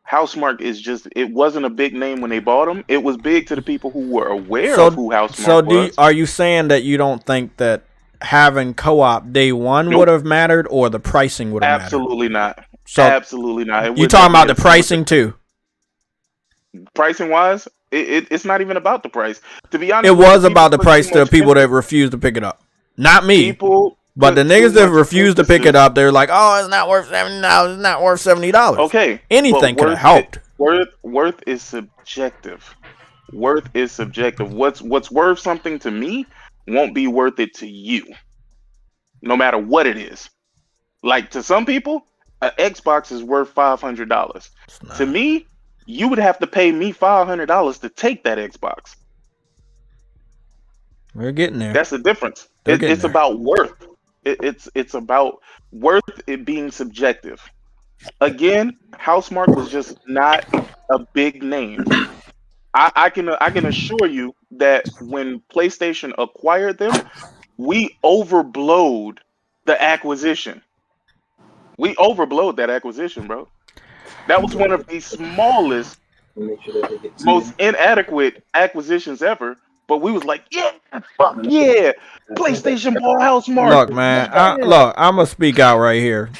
Housemarque is just, it wasn't a big name when they bought them. It was big to the people who were aware of who Housemarque was. Are you saying that you don't think that having co-op day one would have mattered or the pricing would have mattered? Absolutely not. So absolutely not. You talking about the pricing too? Pricing wise, it's not even about the price. To be honest, it was about the price to people that refused to pick it up. Not me. But the niggas that refused to pick it up, they're like, "Oh, it's not worth $70. It's not worth $70." Okay, anything could have helped. Worth is subjective. Worth is subjective. What's worth something to me won't be worth it to you, no matter what it is. Like to some people, an Xbox is worth $500. To me, you would have to pay me $500 to take that Xbox. We're getting there. That's the difference. It's about worth. It's about worth it being subjective. Again, Housemarque was just not a big name. I can assure you that when PlayStation acquired them, we overblowed the acquisition. We overblowed that acquisition, bro. That was one of the smallest, most inadequate acquisitions ever. But we was like, yeah, fuck yeah, PlayStation bought Housemarque. Look, man, I'm gonna speak out right here.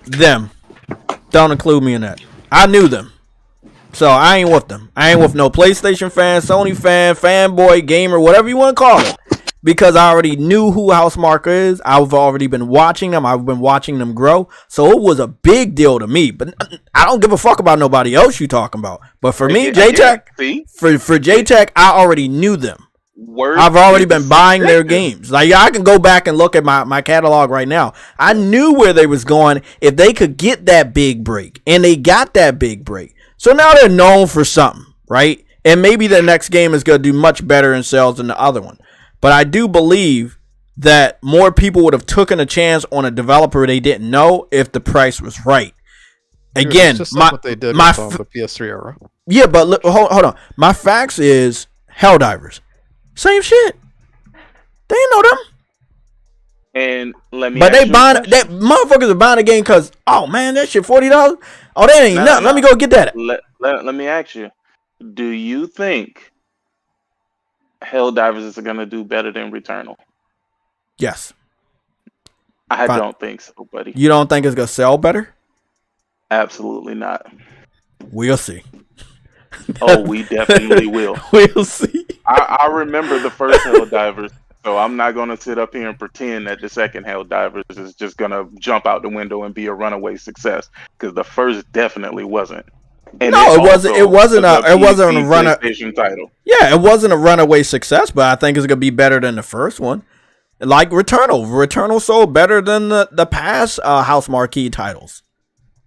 Them, don't include me in that. I knew them, so I ain't with them. I ain't with no PlayStation fan, Sony fan, fanboy, gamer, whatever you want to call it. Because I already knew who Housemarque is. I've already been watching them. I've been watching them grow. So it was a big deal to me. But I don't give a fuck about nobody else you talking about. But for me, JayTech, for JayTech, I already knew them. I've already been buying their games. Like I can go back and look at my catalog right now. I knew where they was going if they could get that big break. And they got that big break. So now they're known for something, right? And maybe the next game is going to do much better in sales than the other one. But I do believe that more people would have taken a chance on a developer they didn't know if the price was right. Again, just like what they did with the PS3 era. Yeah, but look, hold on. My facts is Helldivers. Same shit. They didn't know them. And let me. But they buying that motherfuckers are buying the game because man, that shit $40. Oh, that ain't nothing. Let me go get that. Let me ask you. Do you think Helldivers is going to do better than Returnal? Yes. I don't think so, buddy. You don't think it's going to sell better? Absolutely not. We'll see. Oh, we definitely will. We'll see. I remember the first Helldivers, so I'm not going to sit up here and pretend that the second Helldivers is just going to jump out the window and be a runaway success, because the first definitely wasn't. And no, it wasn't. It wasn't a runner. PlayStation title. Yeah, it wasn't a runaway success, but I think it's gonna be better than the first one. Like Returnal. Returnal sold better than the past House Marquee titles.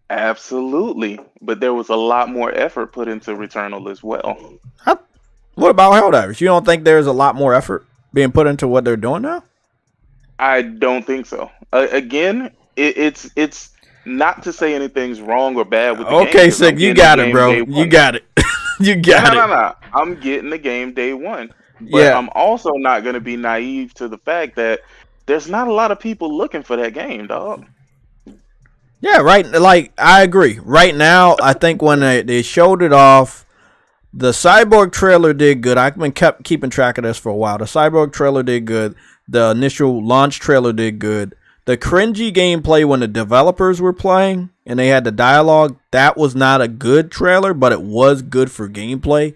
Absolutely, but there was a lot more effort put into Returnal as well. What about Helldivers? You don't think there's a lot more effort being put into what they're doing now? I don't think so. Again, it's not to say anything's wrong or bad with the game. Okay, Sick, you got it, bro. You got it. You got it. No. I'm getting the game day one. But I'm also not going to be naive to the fact that there's not a lot of people looking for that game, dog. Yeah, right. Like, I agree. Right now, I think when they showed it off, the Cyborg trailer did good. I've been keeping track of this for a while. The Cyborg trailer did good. The initial launch trailer did good. The cringy gameplay when the developers were playing and they had the dialogue, that was not a good trailer, but it was good for gameplay.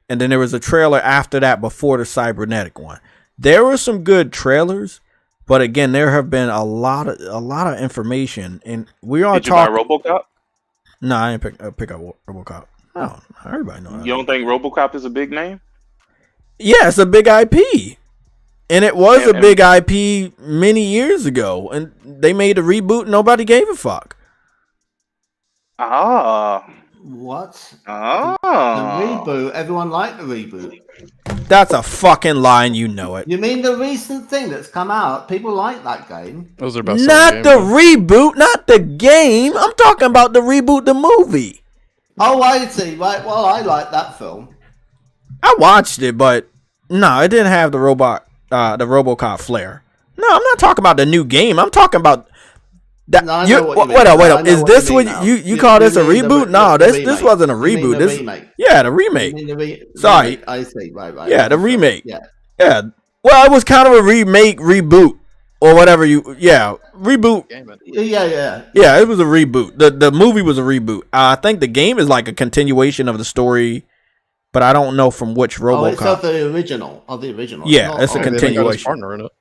And then there was a trailer after that before the cybernetic one. There were some good trailers. But again, there have been a lot of information, and we are talking. Did you buy RoboCop? No, I didn't pick up RoboCop. No, everybody knows. You don't think RoboCop is a big name? Yeah, it's a big IP, and it was a big IP many years ago, and they made a reboot. And nobody gave a fuck. What? The Oh. reboot. Everyone liked the reboot. That's a fucking lie, and you know it. You mean the recent thing that's come out? People like that game. Those are best. Not the reboot, not the game. I'm talking about the reboot, the movie. Oh, I see. Right. Well, I like that film. I watched it, but no, it didn't have the RoboCop flair. No, I'm not talking about the new game. I'm talking about that. No, wait up. Is this what you call this a reboot? No, this wasn't a reboot. This the remake. Sorry, I see. Right. Yeah, the remake. Yeah. Well, it was kind of a remake, reboot, or whatever reboot. Yeah, it was a reboot. The movie was a reboot. I think the game is like a continuation of the story, but I don't know from which RoboCop. Oh, it's of the original. Yeah, it's a continuation. Partner in it.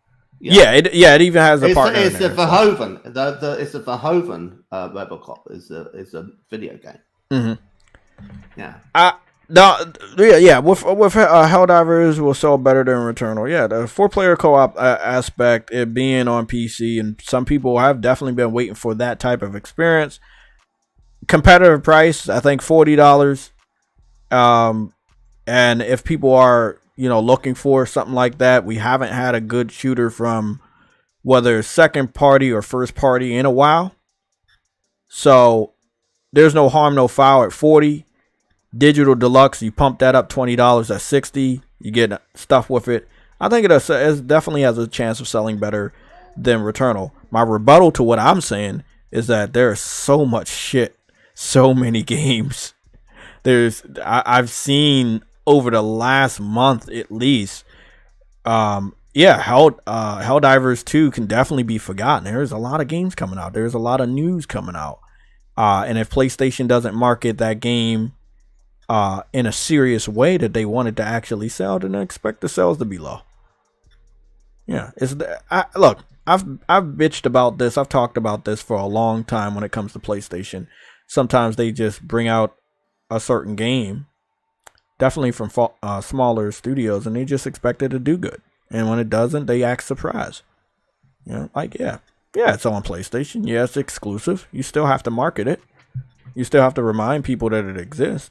Yeah, it even has a partner. It's the Verhoeven. It's the Verhoeven RoboCop. Is a video game. Mm-hmm. Yeah. With Helldivers will sell better than Returnal. Yeah, the 4-player co-op aspect, it being on PC, and some people have definitely been waiting for that type of experience. Competitive price, I think $40. And if people are looking for something like that, we haven't had a good shooter from whether second party or first party in a while. So there's no harm, no foul at $40. Digital Deluxe, you pump that up $20 at $60. You get stuff with it. I think it definitely has a chance of selling better than Returnal. My rebuttal to what I'm saying is that there's so much shit, so many games. I've seen over the last month at least. Helldivers 2 can definitely be forgotten. There's a lot of games coming out. There's a lot of news coming out. And if PlayStation doesn't market that game in a serious way that they wanted to actually sell, then I expect the sales to be low. Yeah, look, I've bitched about this. I've talked about this for a long time when it comes to PlayStation. Sometimes they just bring out a certain game, definitely from smaller studios, and they just expect it to do good. And when it doesn't, they act surprised. It's on PlayStation. Yeah, it's exclusive. You still have to market it. You still have to remind people that it exists.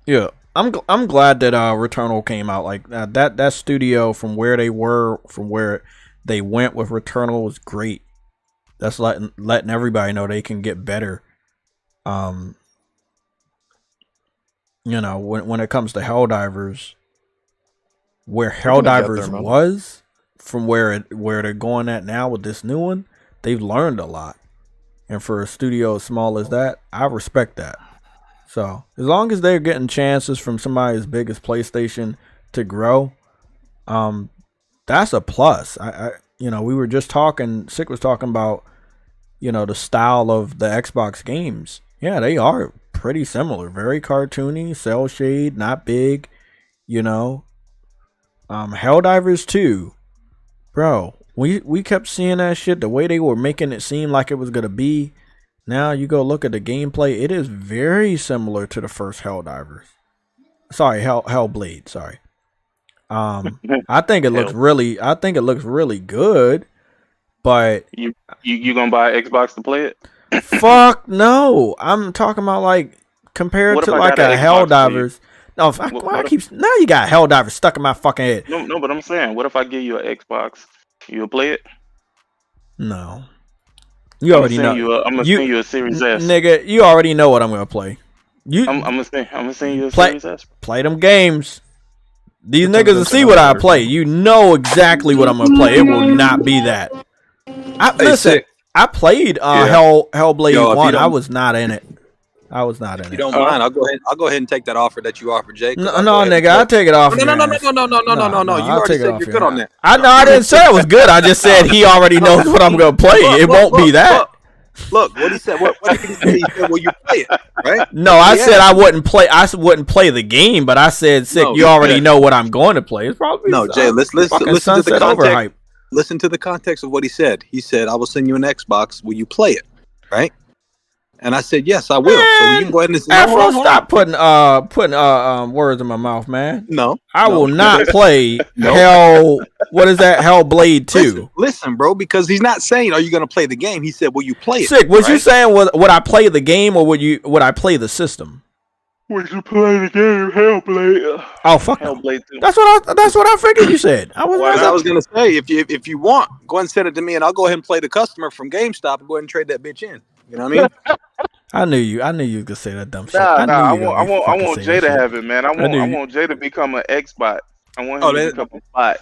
Yeah, I'm glad that Returnal came out like that. That studio, from where they were, from where they went with Returnal, was great. That's letting everybody know they can get better. When it comes to Helldivers, where Helldivers was, from where they're going at now with this new one, they've learned a lot. And for a studio as small as that, I respect that. So as long as they're getting chances from somebody as big as PlayStation to grow, that's a plus. We were just talking. Sick was talking about, the style of the Xbox games. Yeah, they are pretty similar. Very cartoony, cell shade, not big. Helldivers 2, bro. We kept seeing that shit. The way they were making it seem like it was gonna be. Now you go look at the gameplay. It is very similar to the first Helldivers. Sorry, Hellblade. Sorry. I think it looks really. I think it looks really good. But you gonna buy an Xbox to play it? Fuck no! I'm talking about like compared to like a Helldivers. No, now you got Helldivers stuck in my fucking head. No, but I'm saying, what if I give you an Xbox? You'll play it? No. You already know. I'm gonna send you a Series S, nigga. You already know what I'm gonna play. I'm gonna send you a Series S. Play them games. These niggas will see what I play. You know exactly what I'm gonna play. It will not be that. Listen, I played Hellblade 1. I was not in it. If you don't mind, I'll go ahead and take that offer that you offered, Jake. No, nigga, I'll take it off. No. You already said you're good on that. I didn't say it was good. I just said he already knows what I'm gonna play. It won't be that. Look, what he said. What did he say? He said, "Will you play it?" Right? No, I said I wouldn't play. I wouldn't play the game, but I said, "Sick, you already know what I'm going to play." It's probably Jay. Listen to the context. Listen to the context of what he said. He said, "I will send you an Xbox. Will you play it?" Right? And I said, "Yes, I will." Man, so you can go ahead and Afro, stop putting words in my mouth, man. No, I will not play Hell. What is that? Hellblade 2. Listen, bro, because he's not saying, "Are you going to play the game?" He said, "Will you play it?" Sick. Was you saying would I play the game or would I play the system? Would you play the game Hellblade? Oh fuck! Hellblade 2. That's what I figured you said. I was gonna say if you want, go ahead and send it to me, and I'll go ahead and play the customer from GameStop and go ahead and trade that bitch in. You know what I mean? I knew you could say that dumb shit. I want Jay to have it, man. I want Jay to become an Xbot. I want him to become a bot.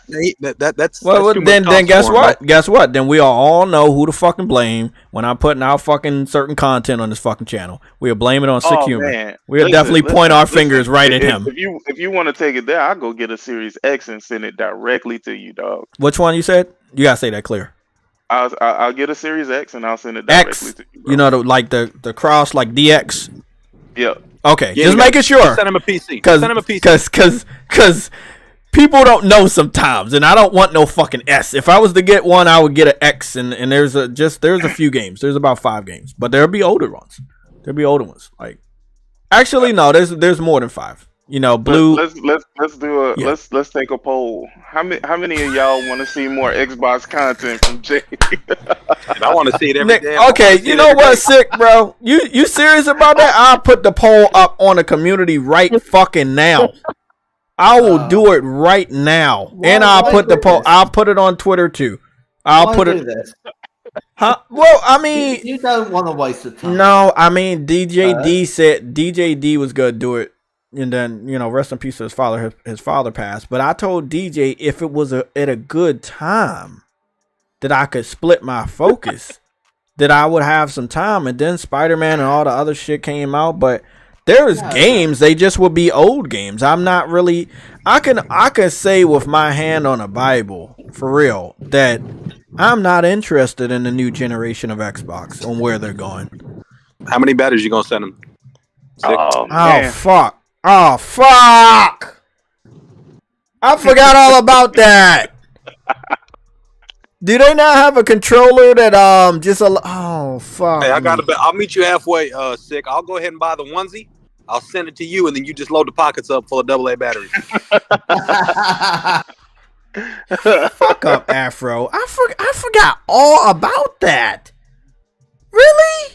That's then guess what? Guess what? Then we all know who to fucking blame when I'm putting out fucking certain content on this fucking channel. We'll blame it on SickHumor. We'll definitely point our fingers right at him. If you want to take it there, I'll go get a Series X and send it directly to you, dog. Which one you said? You gotta say that clear. I'll get a Series X and I'll send it directly to you, bro. You know, the cross like DX. Yeah. Okay, just making sure. Send him a PC. Because people don't know sometimes, and I don't want no fucking S. If I was to get one, I would get an X, and there's a few games. There's about 5 games, but there'll be older ones. Like, actually, no, there's more than 5. You know, blue. Let's take a poll. How many of y'all want to see more Xbox content from Jay? I want to see it every day. Okay, you know what, Sick, bro? You serious about that? I'll put the poll up on the community right fucking now. I will do it right now, and I'll put the poll. I'll put it on Twitter too. I'll put it. Huh? Well, I mean, you don't want to waste the time. No, I mean, DJ D said DJ D was gonna do it, and then rest in peace to his father. His father passed, but I told DJ if it was at a good time that I could split my focus, that I would have some time, and then Spider-Man and all the other shit came out, but. There's games, they just would be old games. I'm not really I can say with my hand on a Bible, for real, that I'm not interested in the new generation of Xbox on where they're going. How many batteries you gonna send them? Oh fuck. I forgot all about that. Do they not have a controller that oh fuck? Hey, I'll meet you halfway, Sick. I'll go ahead and buy the onesie. I'll send it to you, and then you just load the pockets up full of AA batteries. Fuck up, Afro. I forgot all about that. Really?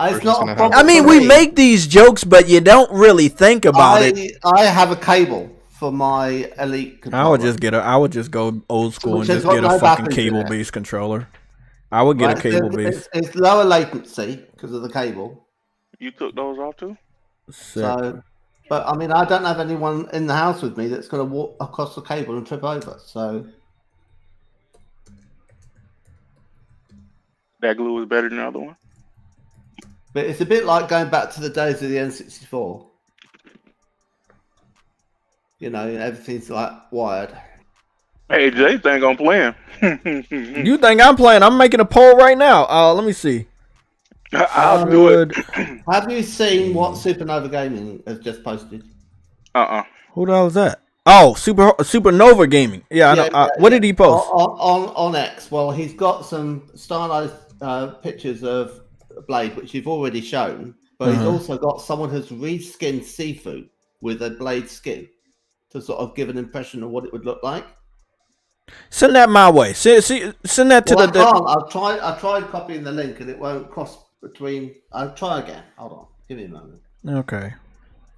It's not a problem. I mean, we make these jokes, but you don't really think about it. I have a cable for my Elite controller. I would just go old school and just get a fucking cable-based controller. I would get a cable-based. It's lower latency because of the cable. You took those off too? So, but I mean, I don't have anyone in the house with me that's going to walk across the cable and trip over. So that glue is better than the other one. But it's a bit like going back to the days of the N64. Everything's like wired. Hey, Jay think I'm playing. You think I'm playing? I'm making a poll right now. Let me see. I'll do it. Have you seen what Supernova Gaming has just posted? Who the hell is that? Oh, Supernova Gaming. Yeah, I know. What did he post on X? Well, he's got some stylized pictures of Blade, which you've already shown, but he's also got someone who's reskinned Sifu with a Blade skin to sort of give an impression of what it would look like. Send that my way. Send that to the. I tried copying the link and it won't cross between. I'll try again. Hold on. Give me a moment. Okay.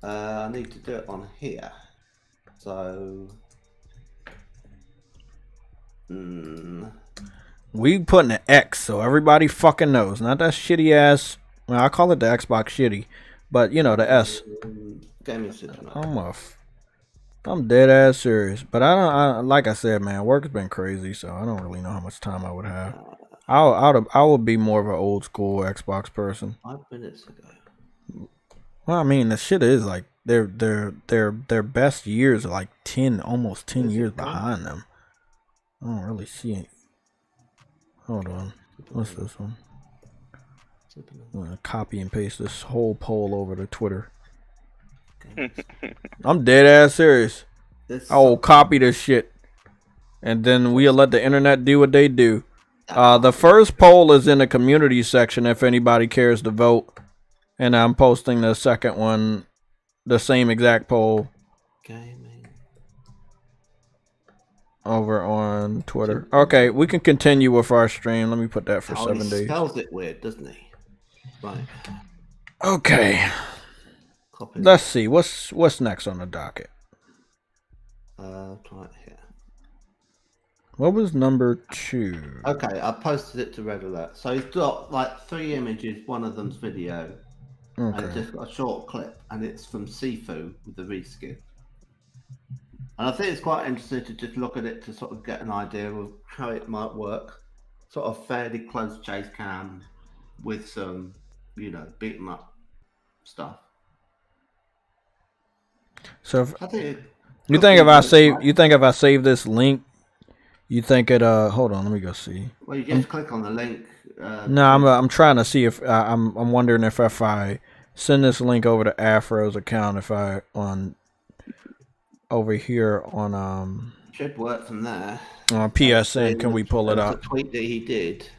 I need to do it on here. So. We putting an X so everybody fucking knows. Not that shitty ass. Well, I call it the Xbox shitty, but you know the S. I'm dead ass serious, but I like I said, man, work's been crazy, so I don't really know how much time I would have. I would be more of an old school Xbox person. 5 minutes ago. Well, I mean, the shit is like their best years are like almost 10 years behind them. I don't really see it. Hold on, what's this one? I'm gonna copy and paste this whole poll over to Twitter. I'm dead ass serious. I will copy this shit, and then we'll let the internet do what they do. The first poll is in the community section if anybody cares to vote, and I'm posting the second one, the same exact poll, over on Twitter. Okay, we can continue with our stream. Let me put that for 7 days. He spells it weird, doesn't he? Right. Okay. Let's see. What's next on the docket? Right here. What was number 2? Okay, I posted it to Red Alert. So he's got like 3 images. One of them's video. Okay. And it's just got a short clip, and it's from Sifu with the reskin. And I think it's quite interesting to just look at it to sort of get an idea of how it might work. Sort of fairly close chase cam with some, beat 'em up stuff. So you think if I save this link, you think it hold on, let me go see. Well, you just click on the link. No, I'm trying to see if I'm wondering if I send this link over to Afro's account, if I on over here on should work from there. On PSN, can we pull it up? A tweet that he did.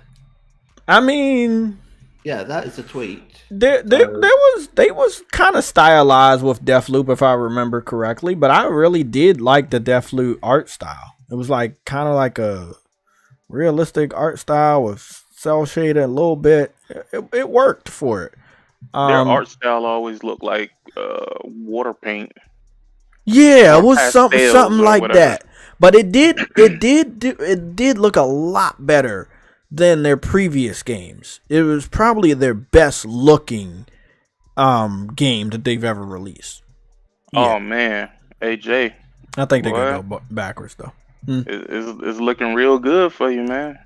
I mean, yeah, that is a tweet. They was kind of stylized with Deathloop, if I remember correctly, but I really did like the Deathloop art style. It was like kind of like a realistic art style with cell shaded a little bit. It worked for it. Their art style always looked like water paint. Yeah, it was something like that. But it did look a lot better than their previous games. It was probably their best looking game that they've ever released. Yeah. Oh man, hey Jay. I think they're gonna go backwards though. It's looking real good for you, man.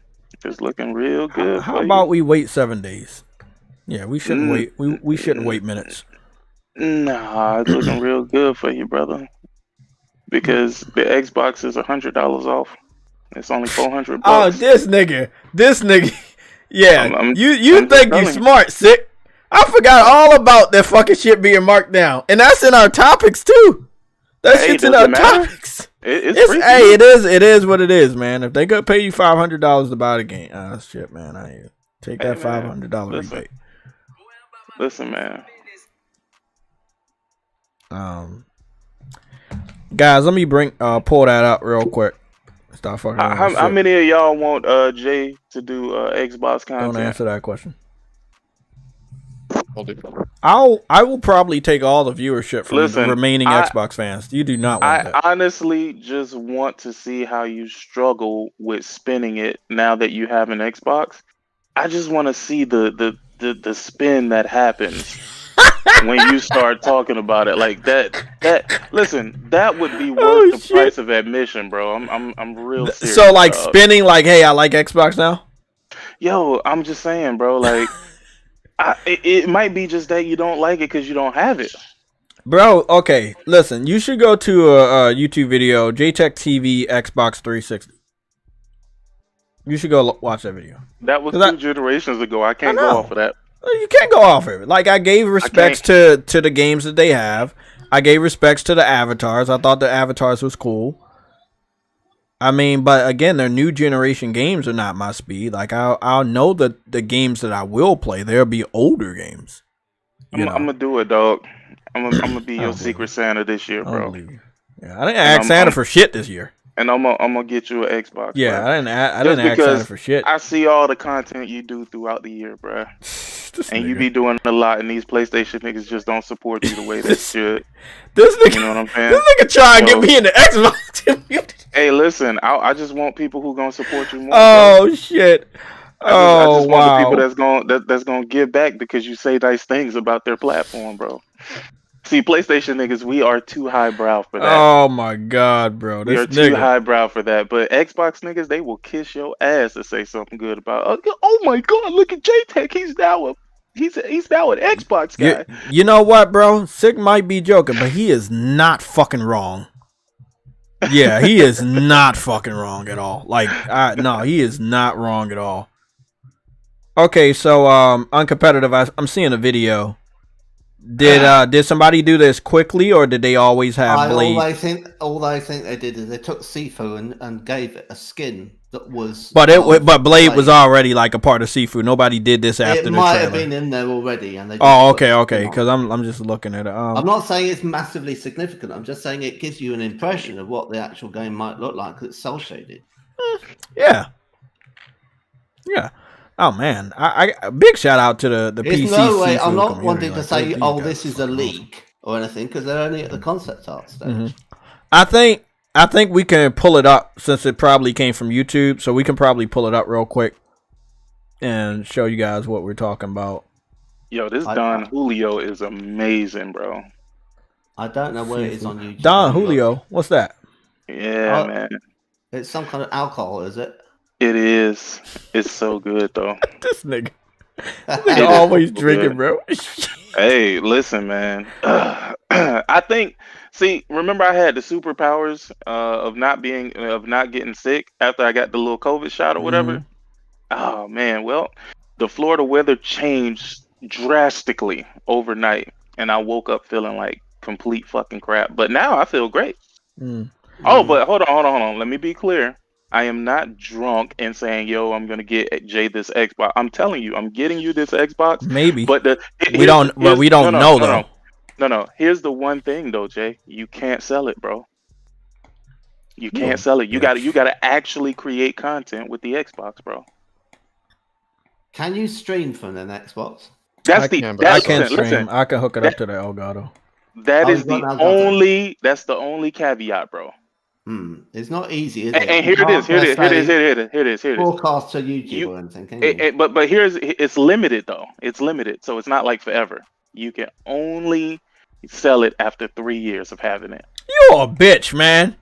It's looking real good. How about we wait 7 days? Yeah, we shouldn't wait. We shouldn't wait minutes. Nah, it's looking real good for you, brother. Because the Xbox is $100 off. It's only $400. Oh, this nigga. Yeah, you think you smart, Sick? I forgot all about that fucking shit being marked down, and that's in our topics too. That shit's in our topics. It is what it is, man. If they could pay you $500 to buy the game, shit, man, I take that $500 rebate. Listen, man. Guys, let me pull that up real quick. Stop fucking. How many of y'all want Jay to do Xbox content? Don't answer that question. I will probably take all the viewership from the remaining Xbox fans. You do not want that. I honestly just want to see how you struggle with spinning it now that you have an Xbox. I just want to see the spin that happens when you start talking about it like that. Listen, that would be worth the price of admission, bro. I'm real serious. So like spinning, like, hey, I like Xbox now. Yo, I'm just saying, bro. Like, it might be just that you don't like it because you don't have it, bro. Okay, listen, you should go to a YouTube video, JayTechTV Xbox 360. You should go watch that video. That was 2 generations ago. I can't go off of that. You can't go off of it. Like, I gave respects to the games that they have. I gave respects to the avatars. I thought the avatars was cool. I mean, but again, their new generation games are not my speed. Like I'll know the games that I will play. There'll be older games. I'm gonna do it, dog. I'm gonna be your Secret Santa this year, bro. Yeah, I didn't ask Santa for shit this year. And I'm gonna get you an Xbox. Yeah, bro. I didn't ask Santa for shit. I see all the content you do throughout the year, bro. And you be doing a lot, and these PlayStation niggas just don't support you the way they should. This nigga, you know what I'm saying? This nigga try and get me in the Xbox. Hey, listen, I just want people who gonna support you more. Oh bro. Shit! I just want the people that's gonna give back because you say nice things about their platform, bro. See, PlayStation niggas, we are too highbrow for that. Oh my god, bro! We are too highbrow for that. But Xbox niggas, they will kiss your ass to say something good about. Oh my god, look at JTech. He's now an Xbox guy. You know what, bro? Sick might be joking, but he is not fucking wrong. Yeah, he is not fucking wrong at all. Like, no, he is not wrong at all. Okay, so uncompetitive. I'm seeing a video. Did somebody do this quickly, or did they always have Blade? All I think they did is they took Sifu and gave it a skin that was. But Blade was already like a part of Sifu. Nobody did this after the trailer. It might have been in there already, and they. Okay. Because I'm just looking at it. I'm not saying it's massively significant. I'm just saying it gives you an impression of what the actual game might look like because it's cel shaded. Yeah. Oh man, I big shout out to the PC. No way. I'm not wanting to say, this is a leak or anything, because they're only at the concept art stage. Mm-hmm. I think we can pull it up since it probably came from YouTube, so we can probably pull it up real quick and show you guys what we're talking about. Yo, this Don Julio is amazing, bro. I don't know where it is on YouTube. Don Julio, what's that? Yeah, man. It's some kind of alcohol, is it? It is. It's so good though. This nigga always drinking, bro. Hey, listen, man. I think. See, remember I had the superpowers of not getting sick after I got the little COVID shot or whatever. Oh man, well, the Florida weather changed drastically overnight, and I woke up feeling like complete fucking crap. But now I feel great. Oh, but hold on. Let me be clear. I am not drunk and saying, "Yo, I'm gonna get Jay this Xbox." I'm telling you, I'm getting you this Xbox. Maybe, but we don't know though. No. Here's the one thing though, Jay. You can't sell it, bro. You can't sell it. You gotta actually create content with the Xbox, bro. Can you stream from an Xbox? I can stream. Listen, I can hook it up to the Elgato. That's the only caveat, bro. It's not easy, is it? And here it is. Broadcast to YouTube or anything, can you? But it's limited though. It's limited, so it's not like forever. You can only sell it after 3 years of having it. You're a bitch, man.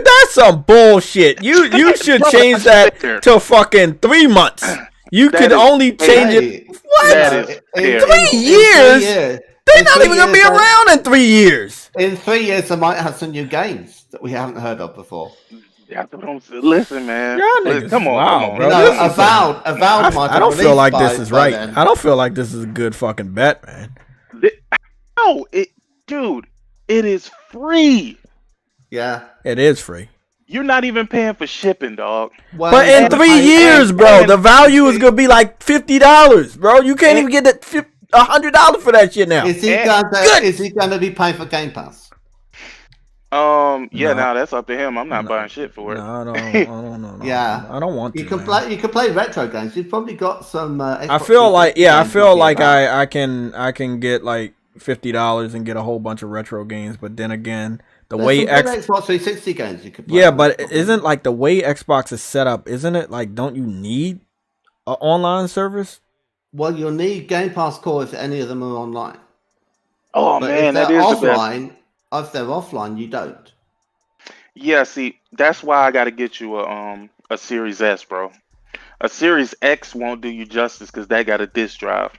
That's some bullshit. You should change that to fucking 3 months. You can only change it. What? In 3 years? They're not even gonna be around in 3 years. In 3 years, they might have some new games that we haven't heard of before. Listen, man. Come on, bro. Avowed. I don't feel like this is right. I don't feel like this is a good fucking bet, man. Dude, it is free. Yeah, it is free. You're not even paying for shipping, dog. Well, but in 3 years, bro, the value is gonna be like $50, bro. You can't even get that $100 for that shit now. Is he gonna be paying for Game Pass? Now that's up to him. I'm not buying shit for it. No, I don't know. Yeah, I don't want to. You can play retro games. You've probably got some. I feel like I can get like $50 and get a whole bunch of retro games. But then again, Xbox 360 games you could play. Yeah, but isn't like the way Xbox is set up? Isn't it like don't you need an online service? Well, you'll need Game Pass Core if any of them are online. Oh but man, that is offline. If they're offline, you don't. Yeah, see, that's why I got to get you a Series S, bro. A Series X won't do you justice because that got a disk drive.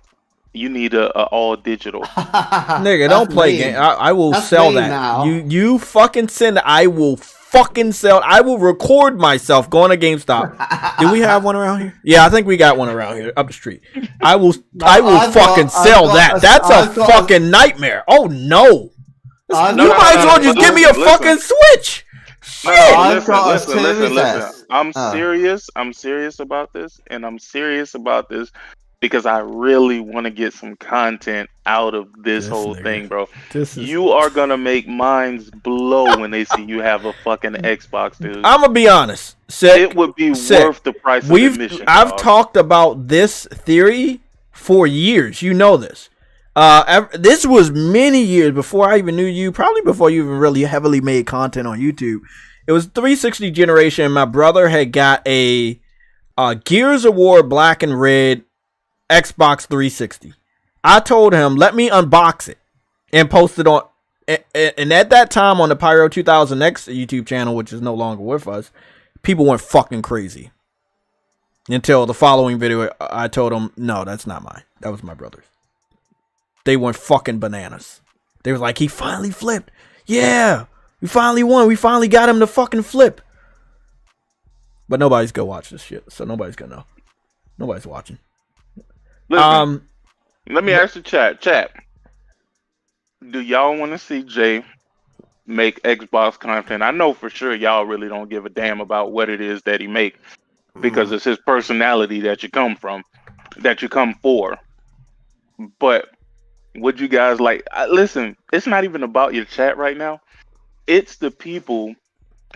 You need a all digital. Nigga, don't play game. I will sell that. Now. You fucking send. I will fucking sell. I will record myself going to GameStop. Do we have one around here? Yeah, I think we got one around here up the street. I will fucking sell that. That's a fucking nightmare. Oh no. You might as well just give me a fucking Switch. Listen. I'm serious. I'm serious about this, and I'm serious about this because I really want to get some content out of this whole thing, bro. You are gonna make minds blow when they see you have a fucking Xbox, dude. I'm gonna be honest. Sick, it would be worth the price of admission. I've talked about this theory for years. You know this. This was many years before I even knew you. Probably before you even really heavily made content on YouTube. It was 360 generation. My brother had got a Gears of War Black and Red Xbox 360. I told him, let me unbox it and post it on. And at that time on the Pyro 2000X YouTube channel, which is no longer with us, people went fucking crazy. Until the following video, I told them, no, that's not mine. That was my brother's. They went fucking bananas. They was like, he finally flipped. Yeah, we finally won. We finally got him to fucking flip. But nobody's gonna watch this shit, so nobody's gonna know. Nobody's watching. Listen, let me ask the chat. Chat, do y'all want to see Jay make Xbox content? I know for sure y'all really don't give a damn about what it is that he make because it's his personality that you come from, that you come for. But would you guys like? Listen, it's not even about your chat right now. It's the people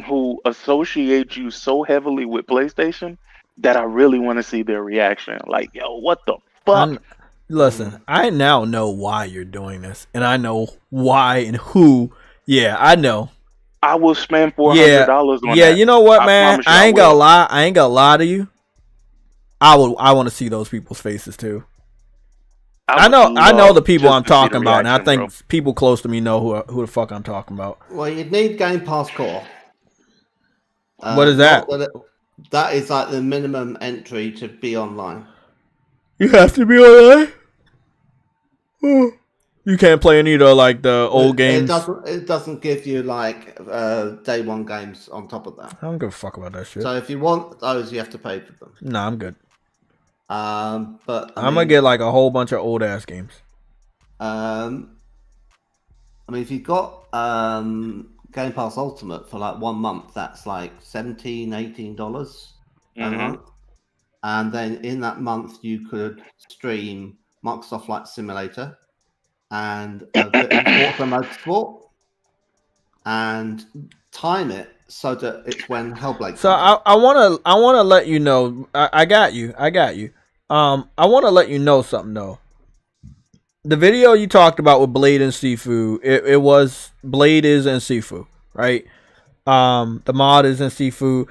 who associate you so heavily with PlayStation that I really want to see their reaction. Like, yo, what the fuck? Listen, I now know why you're doing this, and I know why and who. Yeah, I know. I will spend $400 on that. Yeah, you know what, man? I ain't gonna lie. I ain't gonna lie to you. I want to see those people's faces too. I know the people I'm talking about, and I think people close to me know who the fuck I'm talking about. Well, you'd need Game Pass Core. What is that? That is like the minimum entry to be online. You have to be online? You can't play any of the, like, the old games? It doesn't give you, like, day one games on top of that. I don't give a fuck about that shit. So if you want those, you have to pay for them. Nah, I'm good. But I'm gonna get like a whole bunch of old ass games. I mean, if you've got Game Pass Ultimate for like 1 month, that's like $17, $18 a month. And then in that month, you could stream Microsoft Flight Simulator and a bit of Forza Motorsport and time it so that it's when Hellblade. So I wanna let you know. I got you. I want to let you know something though. The video you talked about with Blade and Sifu, it was Blade is in Sifu, right? The mod is in Sifu.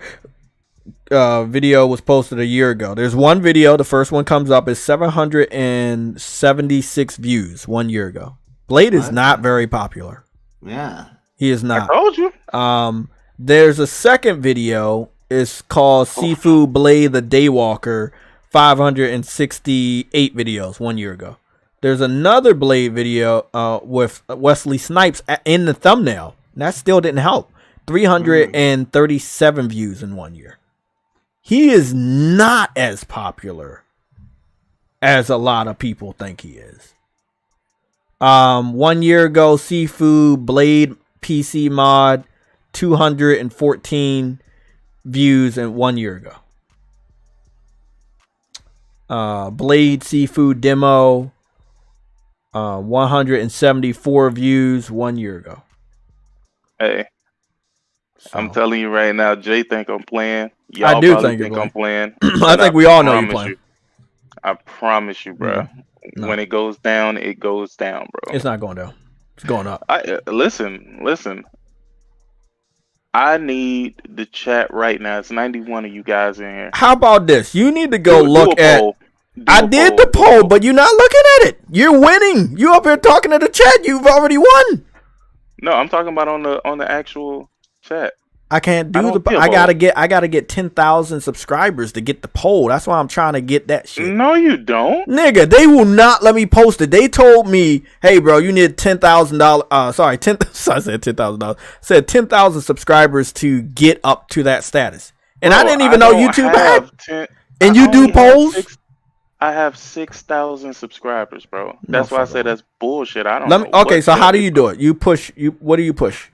Video was posted a year ago. There's one video. The first one comes up is 776 views 1 year ago. Blade is not very popular. Yeah, he is not. I told you. There's a second video. It's called Sifu Blade the Daywalker. 568 videos 1 year ago. There's another Blade video with Wesley Snipes in the thumbnail. That still didn't help. 337 views in 1 year. He is not as popular as a lot of people think he is. 1 year ago, Sifu Blade PC mod, 214 views in 1 year ago. Blade Seafood demo, 174 views 1 year ago. Hey, so. I'm telling you right now, Jay think I'm playing. Y'all I do think I'm playing. I think we all know you're playing. I promise you, bro. No. When it goes down, it goes down, bro. It's not going down. It's going up. Listen. I need the chat right now. It's 91 of you guys in here. How about this? You need to go look at. I did the poll, but you're not looking at it. You're winning. You up here talking to the chat. You've already won. No, I'm talking about on the actual chat. I can't do the. I gotta get 10,000 subscribers to get the poll. That's why I'm trying to get that shit. No, you don't, nigga. They will not let me post it. They told me, "Hey, bro, you need $10,000. Sorry, I said $10,000. Said 10,000 subscribers to get up to that status." And I didn't even know YouTube had. And you do polls. I have 6,000 subscribers, bro. That's why I said that's bullshit. I don't know. Okay, so how do you do it? You push. What do you push?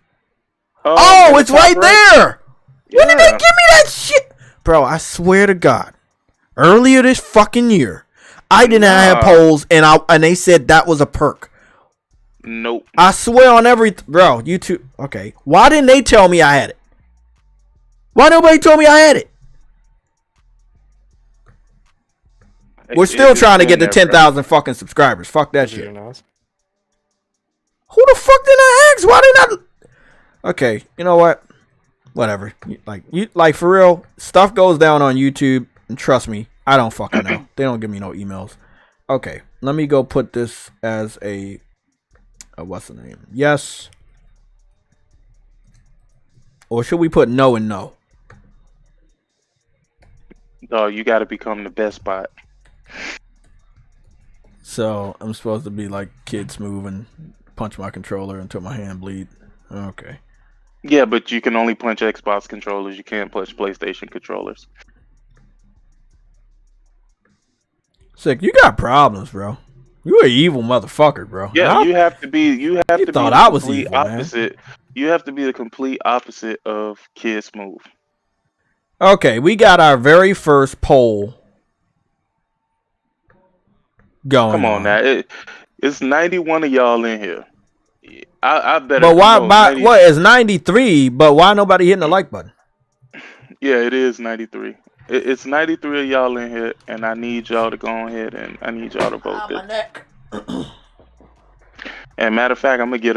Oh, it's right there. Yeah. When did they give me that shit, bro? I swear to God, earlier this fucking year, I didn't have polls, and they said that was a perk. Nope. I swear on bro. YouTube. Okay, why didn't they tell me I had it? Why nobody told me I had it? We're still trying to get to 10,000 fucking subscribers. Fuck that shit. Who the fuck did I ask? Why did I? Okay, you know what? Whatever. Like for real, stuff goes down on YouTube, and trust me, I don't fucking know. They don't give me no emails. Okay, let me go put this as a what's the name? Yes. Or should we put no and no? Oh, you got to become the best bot. So I'm supposed to be like Kid Smooth and punch my controller until my hand bleed. Okay. Yeah, but you can only punch Xbox controllers. You can't punch PlayStation controllers. Sick, you got problems, bro. You an evil motherfucker, bro. Yeah, you have to be. You have to be thought the I was complete evil, opposite. Man. You have to be the complete opposite of Kid Smooth. Okay, we got our very first poll going. Come on now, it's 91 of y'all in here. I better. But why? What is 93? But why nobody hitting the like button? Yeah, it is 93. It's 93 of y'all in here, and I need y'all to go ahead and I need y'all to vote. My neck. And matter of fact, I'm gonna get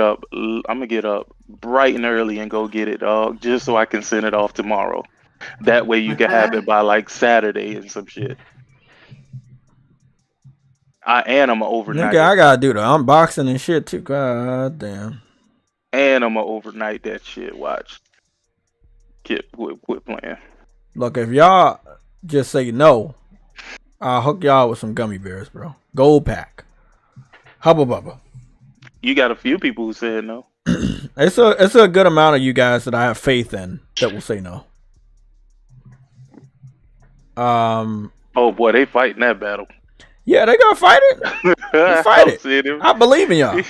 up bright and early and go get it, dog, just so I can send it off tomorrow. That way you can have it by like Saturday and some shit. And I'm gonna overnight. Nigga, I gotta do the unboxing and shit too. God damn. And I'm gonna overnight that shit. Watch. Quit playing. Look, if y'all just say no, I'll hook y'all with some gummy bears, bro. Gold pack. Hubba bubba. You got a few people who said no. It's a good amount of you guys that I have faith in that will say no. Oh boy, they fighting that battle. Yeah, they gonna fight it. They fight it. I believe in y'all.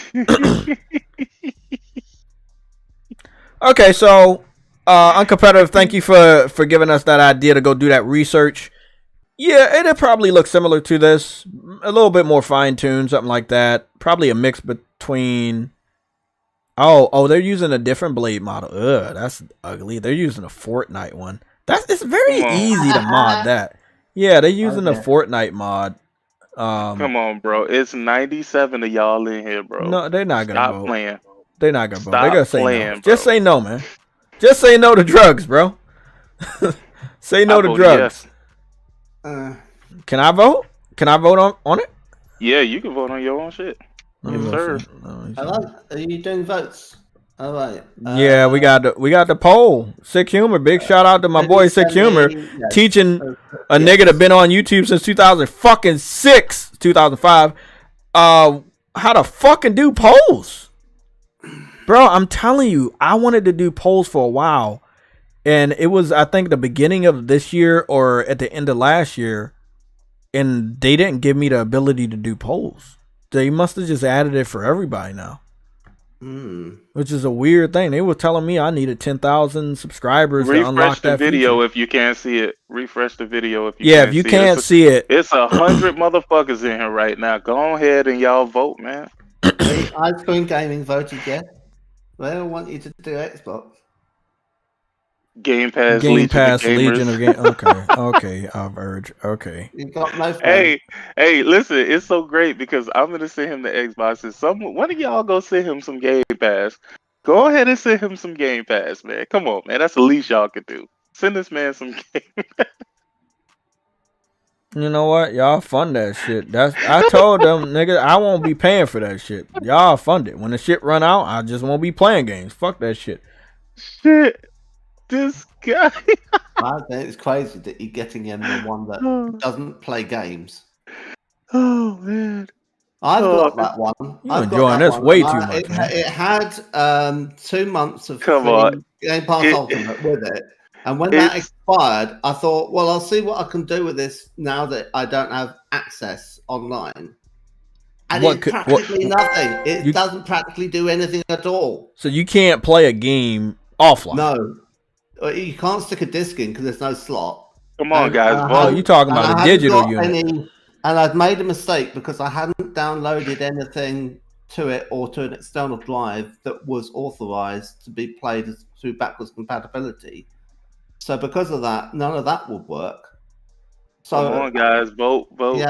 Okay, so Uncompetitive, thank you for giving us that idea to go do that research. Yeah, it'll probably look similar to this. A little bit more fine-tuned, something like that. Probably a mix between... Oh, they're using a different blade model. Ugh, that's ugly. They're using a Fortnite one. It's very easy to mod that. Yeah, they're using a Fortnite mod. Come on, bro. It's 97 of y'all in here, bro. No, they're not gonna Stop vote. Playing. They're not gonna vote. Stop They're gonna say playing, no. bro. Just say no, man. Just say no to drugs, bro. Say no to drugs. Yes. Can I vote? Can I vote on it? Yeah, you can vote on your own shit. Yes, sir. Hello? Are you doing votes? All right. Yeah, we got the poll. SickHumor. Big shout out to my boy SickHumor, teaching a nigga that been on YouTube since 2006, 2005. How to fucking do polls, bro. I'm telling you, I wanted to do polls for a while, and it was I think the beginning of this year or at the end of last year, and they didn't give me the ability to do polls. They must have just added it for everybody now. Which is a weird thing. They were telling me I needed 10,000 subscribers to unlock that video feature. if you can't see it. Refresh the video if you yeah, can't if you see can't it. see it. It's 100 motherfuckers in here right now. Go ahead and y'all vote, man. Ice Cream Gaming voted yes. They don't want you to do Xbox. Game Pass, Legion of Game. Okay, Verge. Okay. You got no fun. Hey, listen, it's so great because I'm gonna send him the Xbox. And one of y'all go send him some Game Pass. Go ahead and send him some Game Pass, man. Come on, man. That's the least y'all could do. Send this man some Game Pass. You know what? Y'all fund that shit. I told them, nigga, I won't be paying for that shit. Y'all fund it. When the shit run out, I just won't be playing games. Fuck that shit. Shit. This guy. I think it's crazy that you're getting in the one that doesn't play games. Oh man, I've got that one. You're enjoying this way too much. It had 2 months of Come on. Game Pass Ultimate with it. And when that expired, I thought, well, I'll see what I can do with this now that I don't have access online. And it's practically nothing. It doesn't practically do anything at all. So you can't play a game offline? No. You can't stick a disc in because there's no slot. Come on, guys. Oh, you're talking about a digital unit. And I'd made a mistake because I hadn't downloaded anything to it or to an external drive that was authorized to be played through backwards compatibility. So because of that, none of that would work. So come on, guys, vote no. Get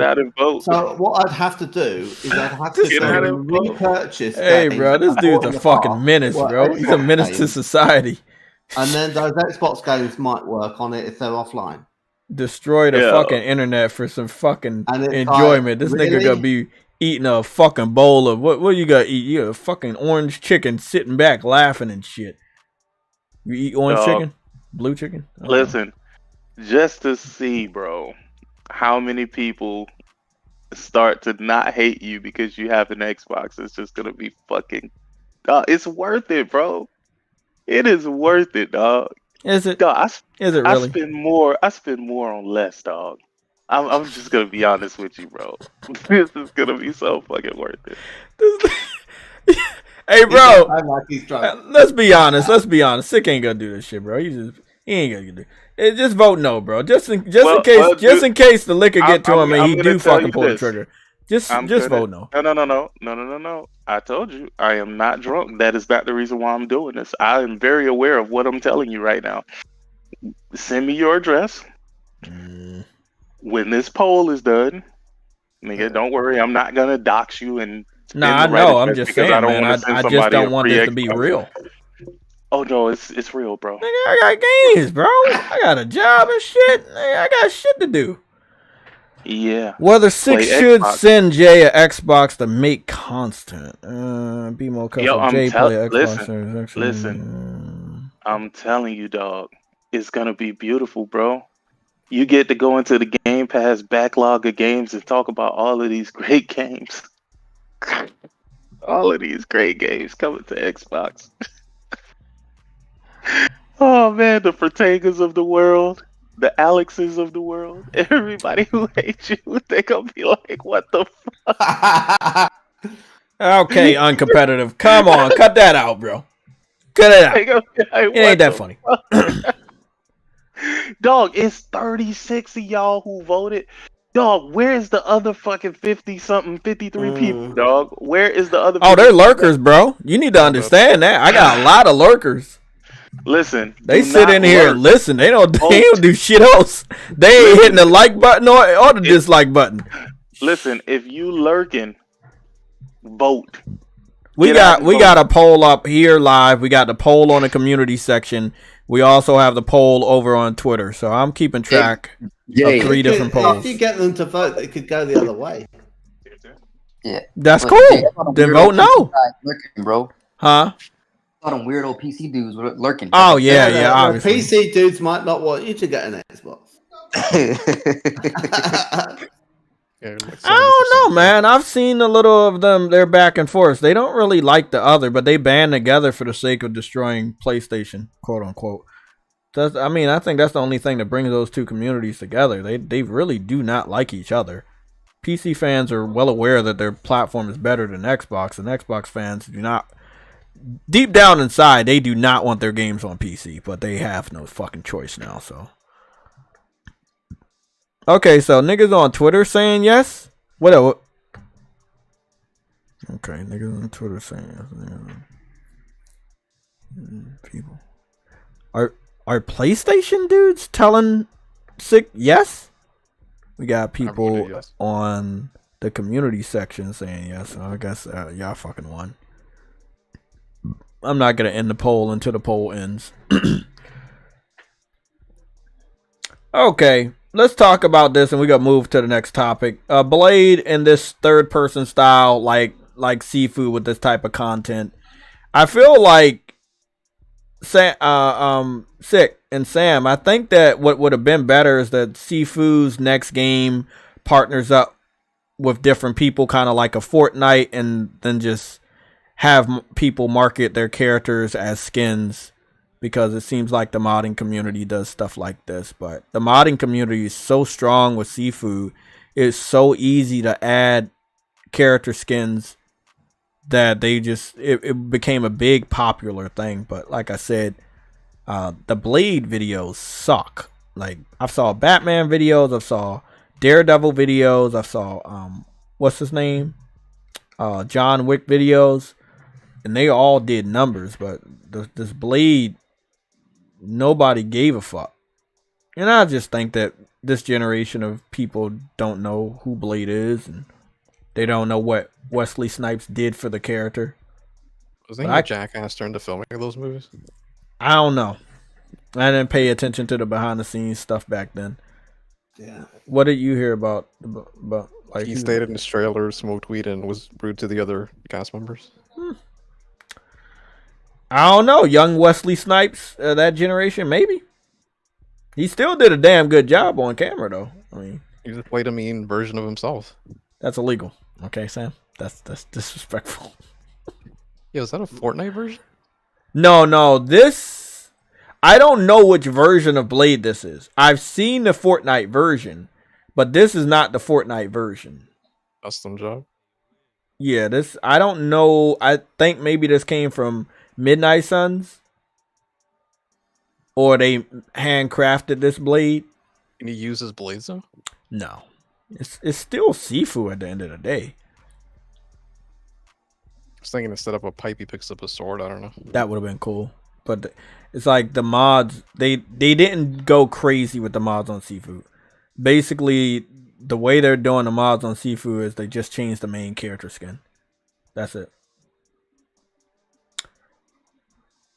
out and vote. So what I'd have to do is I'd have to repurchase. Hey, bro, this dude's a fucking menace, bro. He's a menace to society. And then those Xbox games might work on it if they're offline. Destroy the fucking internet for some fucking enjoyment. This nigga gonna be eating a fucking bowl of what you gotta eat? You got a fucking orange chicken sitting back laughing and shit. You eat orange chicken? Blue chicken? Listen, just to see, bro, how many people start to not hate you because you have an Xbox. It's just gonna be fucking it's worth it, bro. It is worth it, dog. Is it? Dog, is it really? I spend more on less, dog. I'm just gonna be honest with you, bro. This is gonna be so fucking worth it. Hey, bro. Let's be honest. Sick ain't gonna do this shit, bro. He ain't gonna do it. Just vote no, bro. Just in case the liquor get to him and he do fucking pull the trigger. Just vote no. No. I told you, I am not drunk. That is not the reason why I'm doing this. I am very aware of what I'm telling you right now. Send me your address. When this poll is done, nigga, don't worry. I'm not gonna dox you and. Nah, I know. I'm just saying, man. I just don't want this to be real. Oh no, it's real, bro. Nigga, I got games, bro. I got a job and shit. Nigga, I got shit to do. Yeah. Whether Sick should send Jay an Xbox to make content. Be more comfortable. Jay play Xbox. Listen. I'm telling you, dog. It's gonna be beautiful, bro. You get to go into the Game Pass backlog of games and talk about all of these great games. All of these great games coming to Xbox. Oh man, the Fortegas of the world, the Alexes of the world, everybody who hates you, they're gonna be like, what the fuck? Okay, uncompetitive. Come on, cut that out, bro. Cut it out. It ain't that funny. Dog, it's 36 of y'all who voted. Dog, where is the other fucking 50-something, 53 people, dog? Where is the other? Oh, they're lurkers, bro. You need to understand that. I got a lot of lurkers. Listen, they sit in here and listen. They don't do shit else. They ain't hitting the like button or the dislike button. Listen, if you lurking, vote. We got a poll up here live. We got the poll on the community section. We also have the poll over on Twitter. So I'm keeping track of 3 different polls. If you get them to vote, they could go the other way. Yeah, that's cool. Then vote no, lurking, bro. Huh? All them weirdo PC dudes were lurking. Oh yeah, obviously. PC dudes might not want you to get an Xbox. I don't know, man. I've seen a little of them. They're back and forth. They don't really like the other, but they band together for the sake of destroying PlayStation, quote unquote. I think that's the only thing that brings those two communities together. They really do not like each other. PC fans are well aware that their platform is better than Xbox, and Xbox fans do not. Deep down inside, they do not want their games on PC, but they have no fucking choice now, so. Okay, so niggas on Twitter saying yes? What? Okay, niggas on Twitter saying yes. People. Are PlayStation dudes telling Sick yes? We got people on the community section saying yes, so I guess y'all fucking won. I'm not going to end the poll until the poll ends. Okay, let's talk about this and we got to move to the next topic. Blade in this third person style, like Seafood with this type of content. I feel like Sick and Sam, I think that what would have been better is that Seafood's next game partners up with different people, kind of like a Fortnite, and then just have people market their characters as skins because it seems like the modding community does stuff like this. But the modding community is so strong with Sifu. It's so easy to add character skins that they just it became a big popular thing. But like I said, the Blade videos suck. Like, I saw Batman videos, I saw Daredevil videos, I saw what's his name, John Wick videos, and they all did numbers. But this Blade, nobody gave a fuck. And I just think that this generation of people don't know who Blade is, and they don't know what Wesley Snipes did for the character. Was he a jackass during the filming of those movies? I don't know. I didn't pay attention to the behind the scenes stuff back then. Yeah. What did you hear about like he stayed in his trailer, smoked weed, and was rude to the other cast members? I don't know. Young Wesley Snipes, that generation, maybe. He still did a damn good job on camera, though. I mean, he just played a mean version of himself. That's illegal. Okay, Sam? That's disrespectful. Yeah, is that a Fortnite version? No, this... I don't know which version of Blade this is. I've seen the Fortnite version, but this is not the Fortnite version. Custom job? Yeah, this... I don't know. I think maybe this came from Midnight Suns. Or they handcrafted this blade. Can he use his blades, though? No. It's still Sifu at the end of the day. I was thinking instead of a pipe, he picks up a sword. I don't know. That would have been cool. But it's like the mods, they didn't go crazy with the mods on Sifu. Basically, the way they're doing the mods on Sifu is they just changed the main character skin. That's it.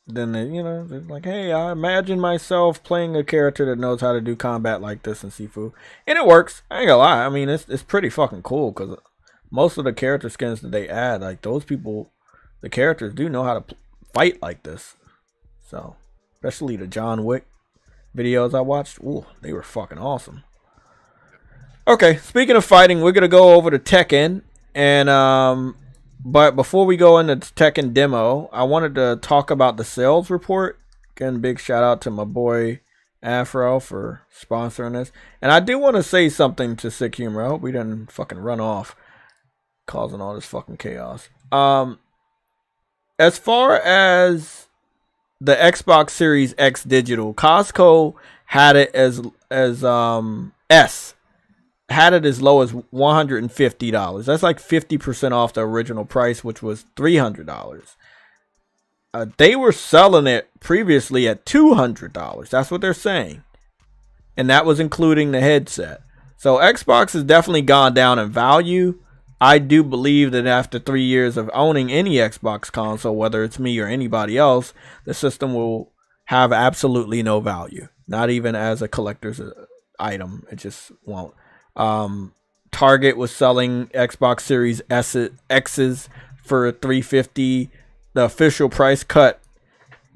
Then they, they're like, hey, I imagine myself playing a character that knows how to do combat like this in Sifu, and it works. I ain't gonna lie. I mean, it's pretty fucking cool because most of the character skins that they add, like those people, the characters do know how to fight like this. So, especially the John Wick videos I watched, ooh, they were fucking awesome. Okay, speaking of fighting, we're gonna go over to Tekken, and but before we go into Tekken demo, I wanted to talk about the sales report. Again, big shout out to my boy Afro for sponsoring this. And I do want to say something to SickHumor. I hope we didn't fucking run off, causing all this fucking chaos. As far as the Xbox Series X digital, Costco had it as S. Had it as low as $150. That's like 50% off the original price, which was $300. They were selling it previously at $200. That's what they're saying. And that was including the headset. So Xbox has definitely gone down in value. I do believe that after 3 years of owning any Xbox console, whether it's me or anybody else, the system will have absolutely no value. Not even as a collector's item. It just won't. Target was selling Xbox Series X's for $350. The official price cut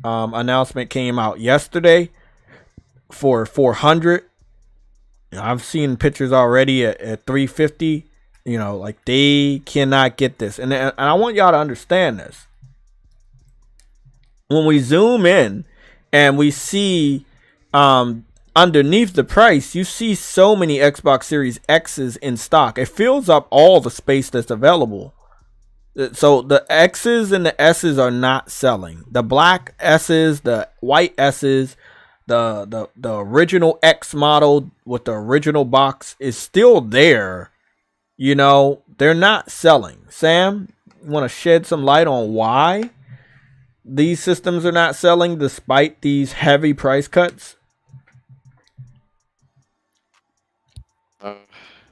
announcement came out yesterday for $400. I've seen pictures already at $350. Like they cannot get this, and I want y'all to understand this. When we zoom in and we see underneath the price, you see so many Xbox Series X's in stock. It fills up all the space that's available. So the X's and the S's are not selling. The black S's, the white S's, the original X model with the original box is still there. They're not selling. Sam, you want to shed some light on why these systems are not selling despite these heavy price cuts?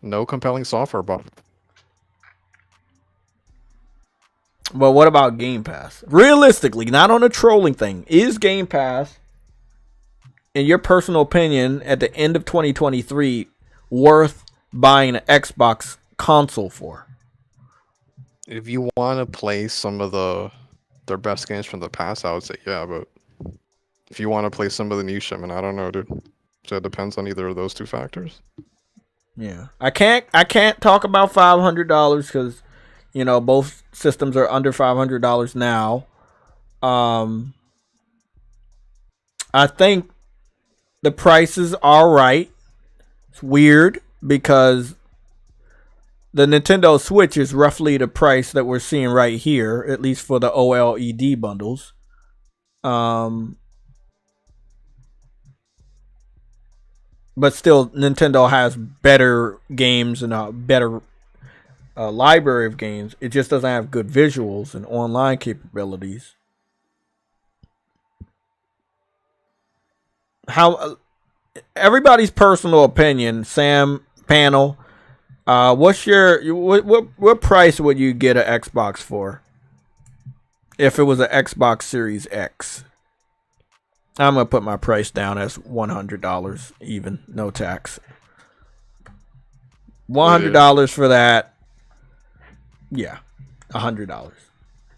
No compelling software bought. But what about Game Pass? Realistically, not on a trolling thing, is Game Pass, in your personal opinion, at the end of 2023, worth buying an Xbox console for? If you want to play some of their best games from the past, I would say yeah. But if you want to play some of the new shit, I don't know, dude. So it depends on either of those two factors. Yeah, I can't talk about $500 because both systems are under $500 now. I think the prices are right. It's weird because the Nintendo Switch is roughly the price that we're seeing right here, at least for the OLED bundles. But still, Nintendo has better games and a better library of games. It just doesn't have good visuals and online capabilities. How everybody's personal opinion, Sam panel. What's your what price would you get an Xbox for? If it was an Xbox Series X. I'm gonna put my price down as $100 even, no tax. $100 for that. Yeah, $100.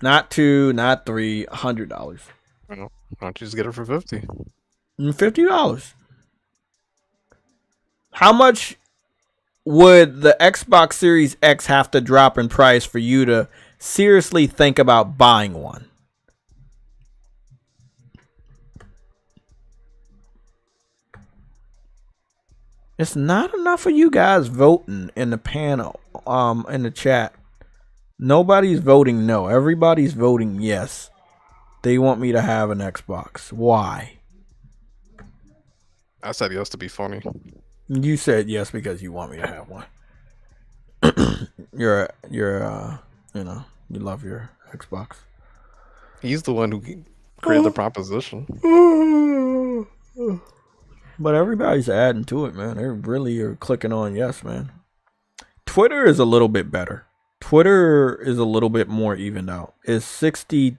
Not $2, not $3, $100. Why don't you just get it for $50? $50. How much would the Xbox Series X have to drop in price for you to seriously think about buying one? It's not enough of you guys voting in the panel, in the chat. Nobody's voting no. Everybody's voting yes. They want me to have an Xbox. Why? I said yes to be funny. You said yes because you want me to have one. you're you know, you love your Xbox. He's the one who created the proposition. But everybody's adding to it, man. They really are clicking on yes, man. Twitter is a little bit better. Twitter is a little bit more evened out. It's 62%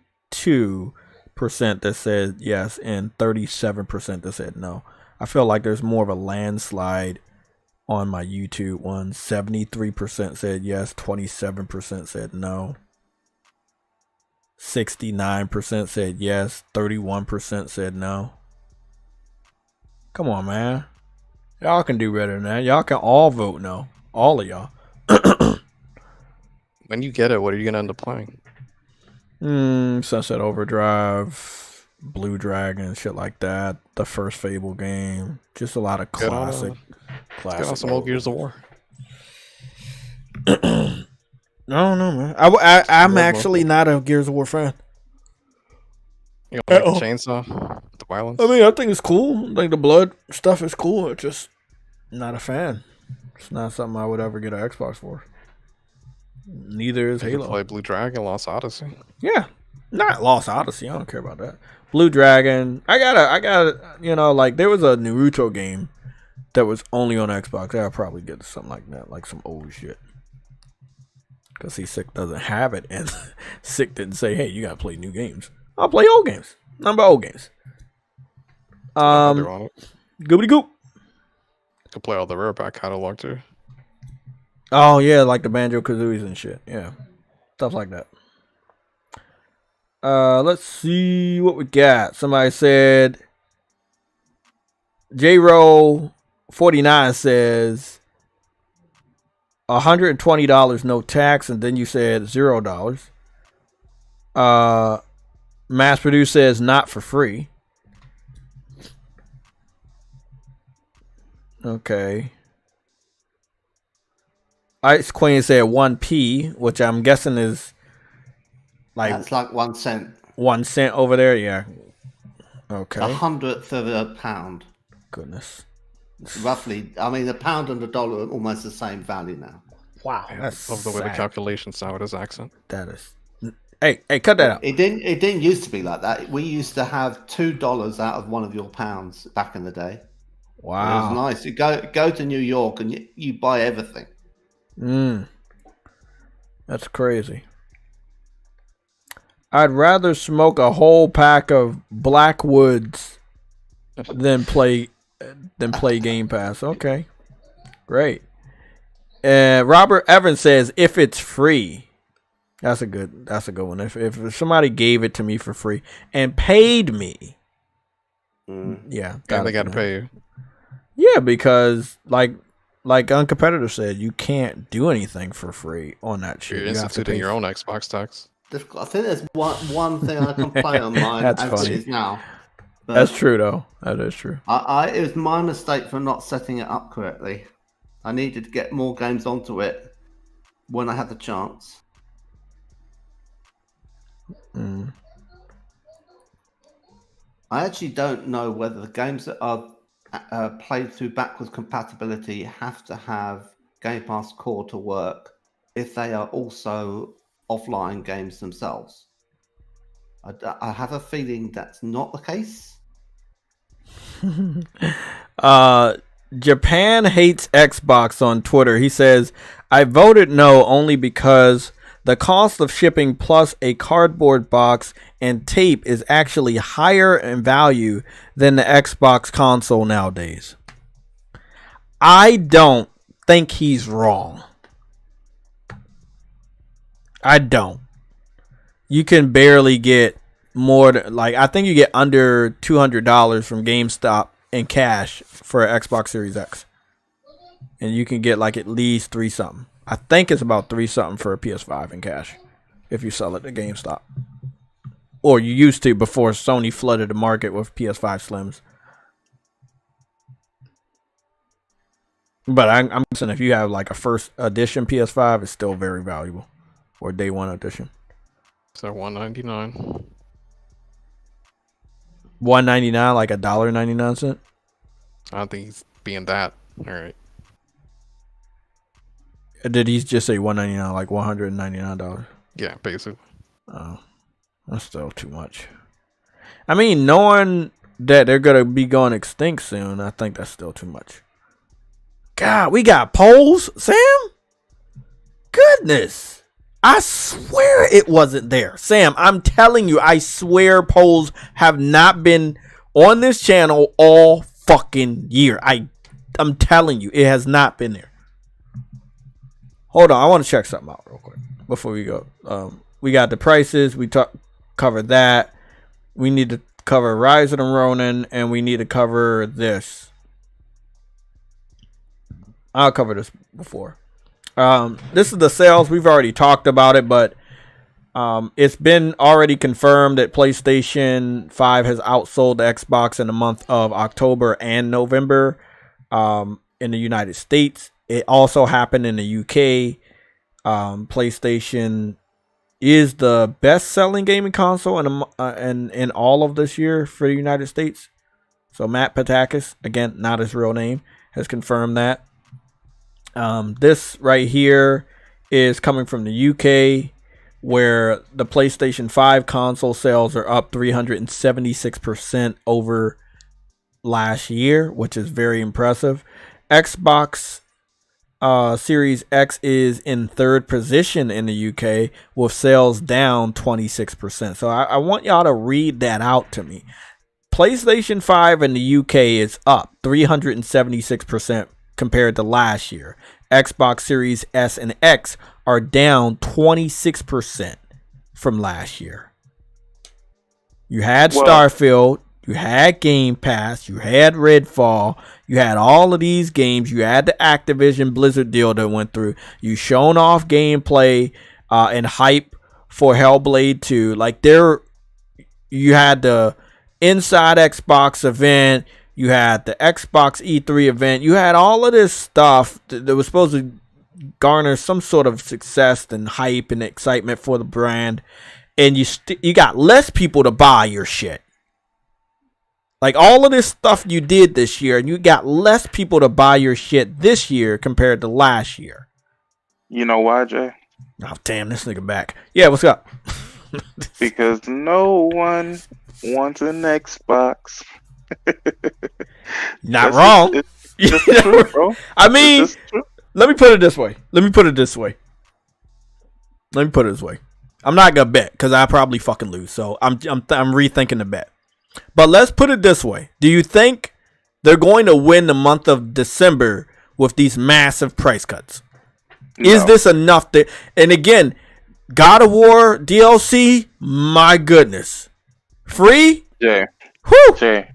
that said yes and 37% that said no. I feel like there's more of a landslide on my YouTube one. 73% said yes, 27% said no. 69% said yes, 31% said no. Come on, man. Y'all can do better than that. Y'all can all vote no. All of y'all. When you get it, what are you going to end up playing? Sunset Overdrive, Blue Dragon, shit like that. The first Fable game. Just a lot of classic. Get on some old Gears of War. I don't know, man. I'm actually not a Gears of War fan. You know, like the chainsaw, the violence. I mean, I think it's cool. I think the blood stuff is cool. It's just not a fan. It's not something I would ever get an Xbox for. Neither is Halo. Play Blue Dragon, Lost Odyssey. Yeah, not Lost Odyssey. I don't care about that. Blue Dragon. I got. You know, like there was a Naruto game that was only on Xbox. I'll probably get something like that, like some old shit. Because Sick doesn't have it, and Sick didn't say, "Hey, you gotta play new games." I'll play old games. Number old games. Goobity goop. You can play all the rare back catalog too. Oh yeah, like the Banjo Kazooies and shit. Yeah, stuff like that. Let's see what we got. Somebody said JRoll 49 says $120 no tax, and then you said $0. Mass Produce says not for free. Okay. Ice Queen said 1p, which I'm guessing is like that's like 1 cent. 1 cent over there, yeah. Okay. 100th of a pound. Goodness. It's roughly, I mean, a pound and a dollar are almost the same value now. Wow, that's love the way the calculations sound with his accent. That is. Hey, cut that out. It didn't used to be like that. We used to have $2 out of one of your pounds back in the day. Wow, it was nice. You go to New York and you buy everything. That's crazy. I'd rather smoke a whole pack of Blackwoods than play Game Pass. Okay, great. Robert Evans says if it's free. That's a good one. If somebody gave it to me for free and paid me, yeah, they got to pay you. Yeah, because like Uncompetitor said, you can't do anything for free on that shit. You're instituting your own Xbox tax. I think there's one thing I can play on mine. That's as funny. it is now. That's true, though. That is true. It was my mistake for not setting it up correctly. I needed to get more games onto it when I had the chance. Mm. I actually don't know whether the games that are played through backwards compatibility have to have Game Pass Core to work if they are also offline games themselves. I have a feeling that's not the case. Japan hates Xbox on Twitter. He says, I voted no only because the cost of shipping plus a cardboard box and tape is actually higher in value than the Xbox console nowadays. I don't think he's wrong. I don't. You can barely get more than, like, I think you get under $200 from GameStop in cash for an Xbox Series X. And you can get like at least 3 something. I think it's about 3 something for a PS5 in cash if you sell it to GameStop. Or you used to before Sony flooded the market with PS5 Slims. But I'm guessing if you have like a first edition PS5, it's still very valuable. Or day one edition. So $199. $1.99, like $1.99. I don't think he's being that. All right. Did he just say $1.99, like $199? Yeah, basically. Oh, that's still too much. I mean, knowing that they're gonna be going extinct soon, I think that's still too much. God, we got polls, Sam? Goodness. I swear it wasn't there. Sam, I'm telling you, I swear polls have not been on this channel all fucking year. I'm telling you, it has not been there. Hold on, I want to check something out real quick before we go. We got the prices. We covered that. We need to cover Rise of the Ronin, and we need to cover this. I'll cover this before. This is the sales. We've already talked about it, but it's been already confirmed that PlayStation 5 has outsold the Xbox in the month of October and November in the United States. It also happened in the UK. PlayStation is the best-selling gaming console in all of this year for the United States. So Matt Patakis, again, not his real name, has confirmed that. This right here is coming from the UK, where the PlayStation 5 console sales are up 376% over last year, which is very impressive. Xbox Series X is in third position in the UK with sales down 26%. So I want y'all to read that out to me. PlayStation 5 in the UK is up 376% compared to last year. Xbox Series S and X are down 26% from last year. You had Starfield, you had Game Pass, you had Redfall, you had all of these games, you had the Activision Blizzard deal that went through. You shown off gameplay and hype for Hellblade 2. Like you had the Inside Xbox event, you had the Xbox E3 event, you had all of this stuff that was supposed to garner some sort of success and hype and excitement for the brand, and you got less people to buy your shit. Like all of this stuff you did this year, and you got less people to buy your shit this year compared to last year. You know why, Jay? Oh damn, this nigga back. Yeah, what's up? Because no one wants an Xbox. Not wrong. It's true, bro. I mean, let me put it this way. I'm not gonna bet because I probably fucking lose. So I'm rethinking the bet. But let's put it this way. Do you think they're going to win the month of December with these massive price cuts? No. Is this enough to, and again, God of War DLC, my goodness. Free? Jay. Whew. Jay.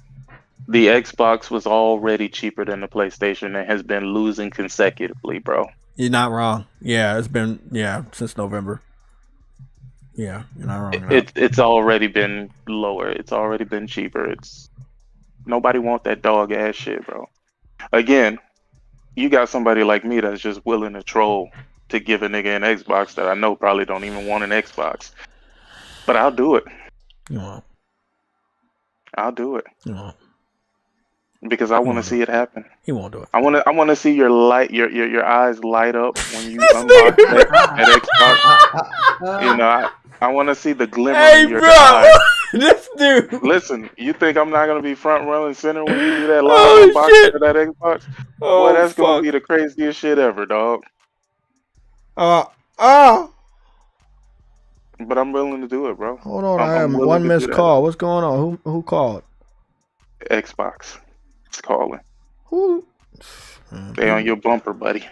The Xbox was already cheaper than the PlayStation and has been losing consecutively, bro. You're not wrong. Yeah, it's been since November. Yeah, you're not wrong. It's already been lower. It's already been cheaper. Nobody want that dog ass shit, bro. Again, you got somebody like me that's just willing to troll to give a nigga an Xbox that I know probably don't even want an Xbox. But I'll do it. You won't. I'll do it. You won't. Because I want to see it happen. He won't do it. I want to see your eyes light up when you unlock that Xbox. You know, I want to see the glimmer in your eye. This dude. Listen, you think I'm not gonna be front row and center when you do that live unboxing for that Xbox? Boy, that's gonna be the craziest shit ever, dog. But I'm willing to do it, bro. Hold on, I have one missed call. What's going on? Who called? Xbox. It's calling. Who? They on your bumper, buddy.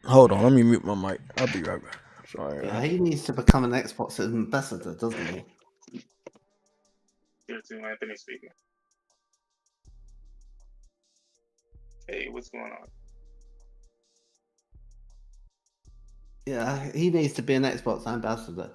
Hold on, let me mute my mic. I'll be right back. Sorry. Yeah, he needs to become an Xbox ambassador, doesn't he? Here to Anthony speaking. Hey, what's going on? Yeah, he needs to be an Xbox ambassador.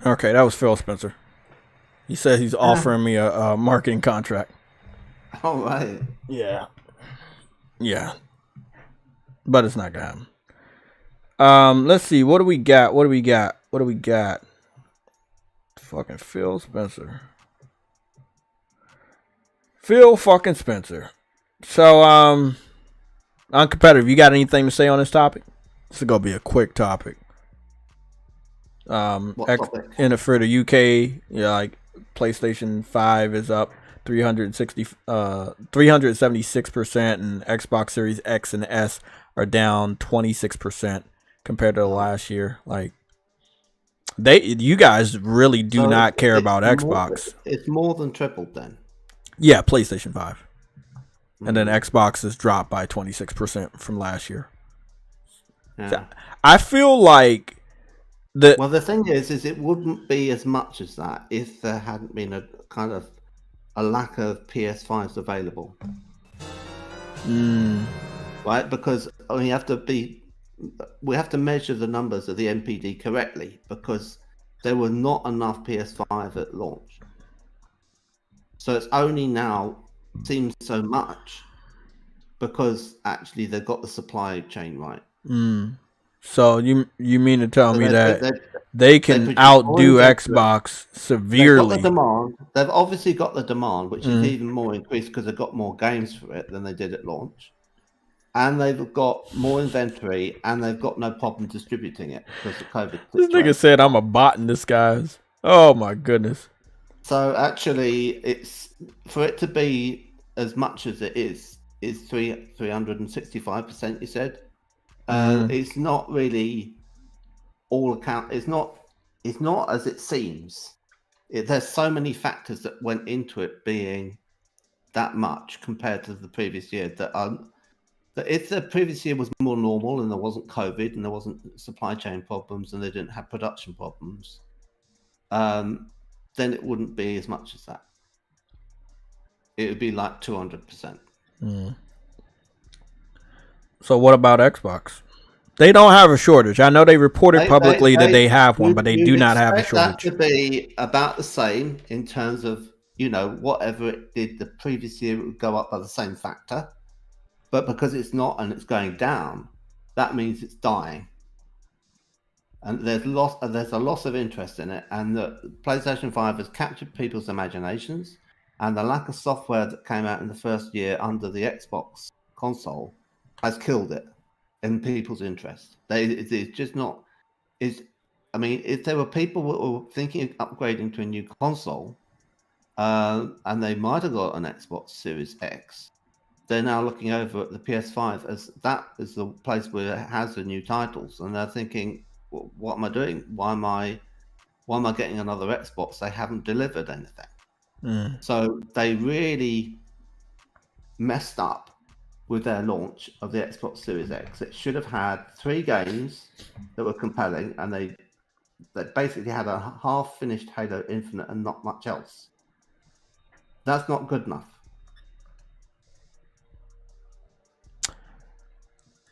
Okay, that was Phil Spencer. He said he's offering me a marketing contract. All right. Yeah. Yeah. But it's not gonna happen. Let's see. What do we got? Fucking Phil Spencer. Phil fucking Spencer. So, uncompetitive, you got anything to say on this topic? This is gonna be a quick topic. And for the UK, like PlayStation 5 is up 376%, and Xbox Series X and S are down 26% compared to last year. Like you guys really do not care about Xbox. It's more than tripled then. Yeah, PlayStation 5. And then Xbox has dropped by 26% from last year. Yeah. So I feel like well, the thing is it wouldn't be as much as that if there hadn't been a kind of a lack of PS5s available. Right? Because we have to measure the numbers of the NPD correctly, because there were not enough PS5 at launch. So it's only now seems so much because actually they've got the supply chain right. So you mean to tell me that they can outdo Xbox severely? They've got the demand. They've obviously got the demand, which is even more increased because they've got more games for it than they did at launch. And they've got more inventory, and they've got no problem distributing it because of COVID. This nigga said I'm a bot in disguise. Oh my goodness. So actually, it's for it to be as much as it is 365%. You said. It's not really all account. It's not as it seems. There's so many factors that went into it being that much compared to the previous year. That if the previous year was more normal and there wasn't COVID and there wasn't supply chain problems and they didn't have production problems, then it wouldn't be as much as that. It would be like 200%. So what about Xbox? They don't have a shortage. I know they reported publicly that they have one, but they do not have a shortage. That to be about the same in terms of, whatever it did the previous year, it would go up by the same factor. But because it's not and it's going down, that means it's dying. And there's a loss of interest in it. And the PlayStation 5 has captured people's imaginations. And the lack of software that came out in the first year under the Xbox console has killed it in people's interest. It's just not. If there were people who were thinking of upgrading to a new console, and they might have got an Xbox Series X, they're now looking over at the PS5 as that is the place where it has the new titles, and they're thinking, well, "What am I doing? Why am I getting another Xbox? They haven't delivered anything." So they really messed up with their launch of the Xbox Series X. It should have had 3 games that were compelling, and they basically had a half-finished Halo Infinite and not much else. That's not good enough.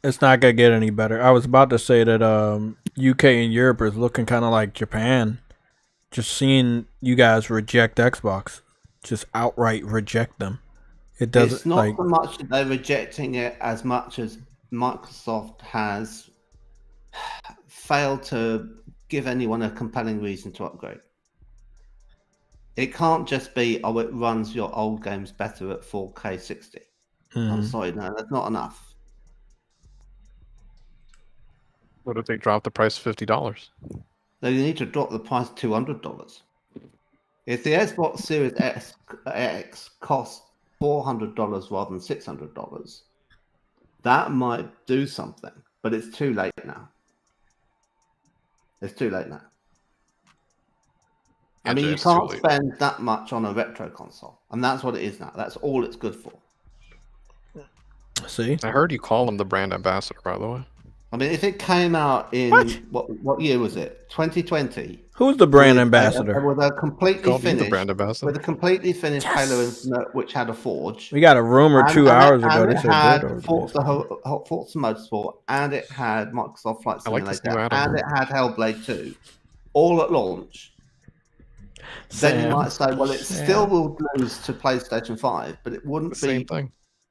It's not gonna get any better. I was about to say that UK and Europe is looking kind of like Japan. Just seeing you guys reject Xbox, just outright reject them. It doesn't. It's not like, so much that they're rejecting it as much as Microsoft has failed to give anyone a compelling reason to upgrade. It can't just be, oh, it runs your old games better at 4K 60. I'm sorry, no, that's not enough. What if they drop the price to $50? They need to drop the price to $200. If the Xbox Series X costs $400 rather than $600, that might do something, but it's too late now. It's too late now. I mean, you can't spend that much on a retro console, and that's what it is now. That's all it's good for. See? I heard you call him the brand ambassador, by the way. I mean, if it came out in what year was it? 2020. Who's the brand ambassador? With a completely finished, brand ambassador. With a completely finished Halo Infinite, which had a Forge. We got a rumor 2 hours ago. They said it had Forza Motorsport, and it had Microsoft Flight Simulator, and it had Hellblade 2, all at launch. Then you might say, well, it still will lose to PlayStation 5, but it wouldn't be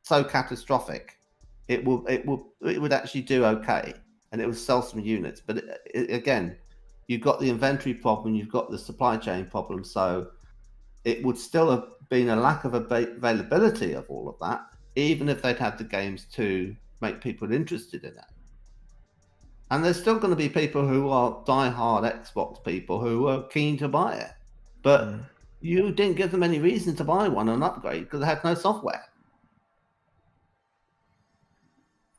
so catastrophic. It would actually do okay, and it would sell some units. But again, you've got the inventory problem, you've got the supply chain problem, so it would still have been a lack of availability of all of that, even if they'd had the games to make people interested in it. And there's still going to be people who are die-hard Xbox people who are keen to buy it, but you didn't give them any reason to buy one and upgrade because they had no software.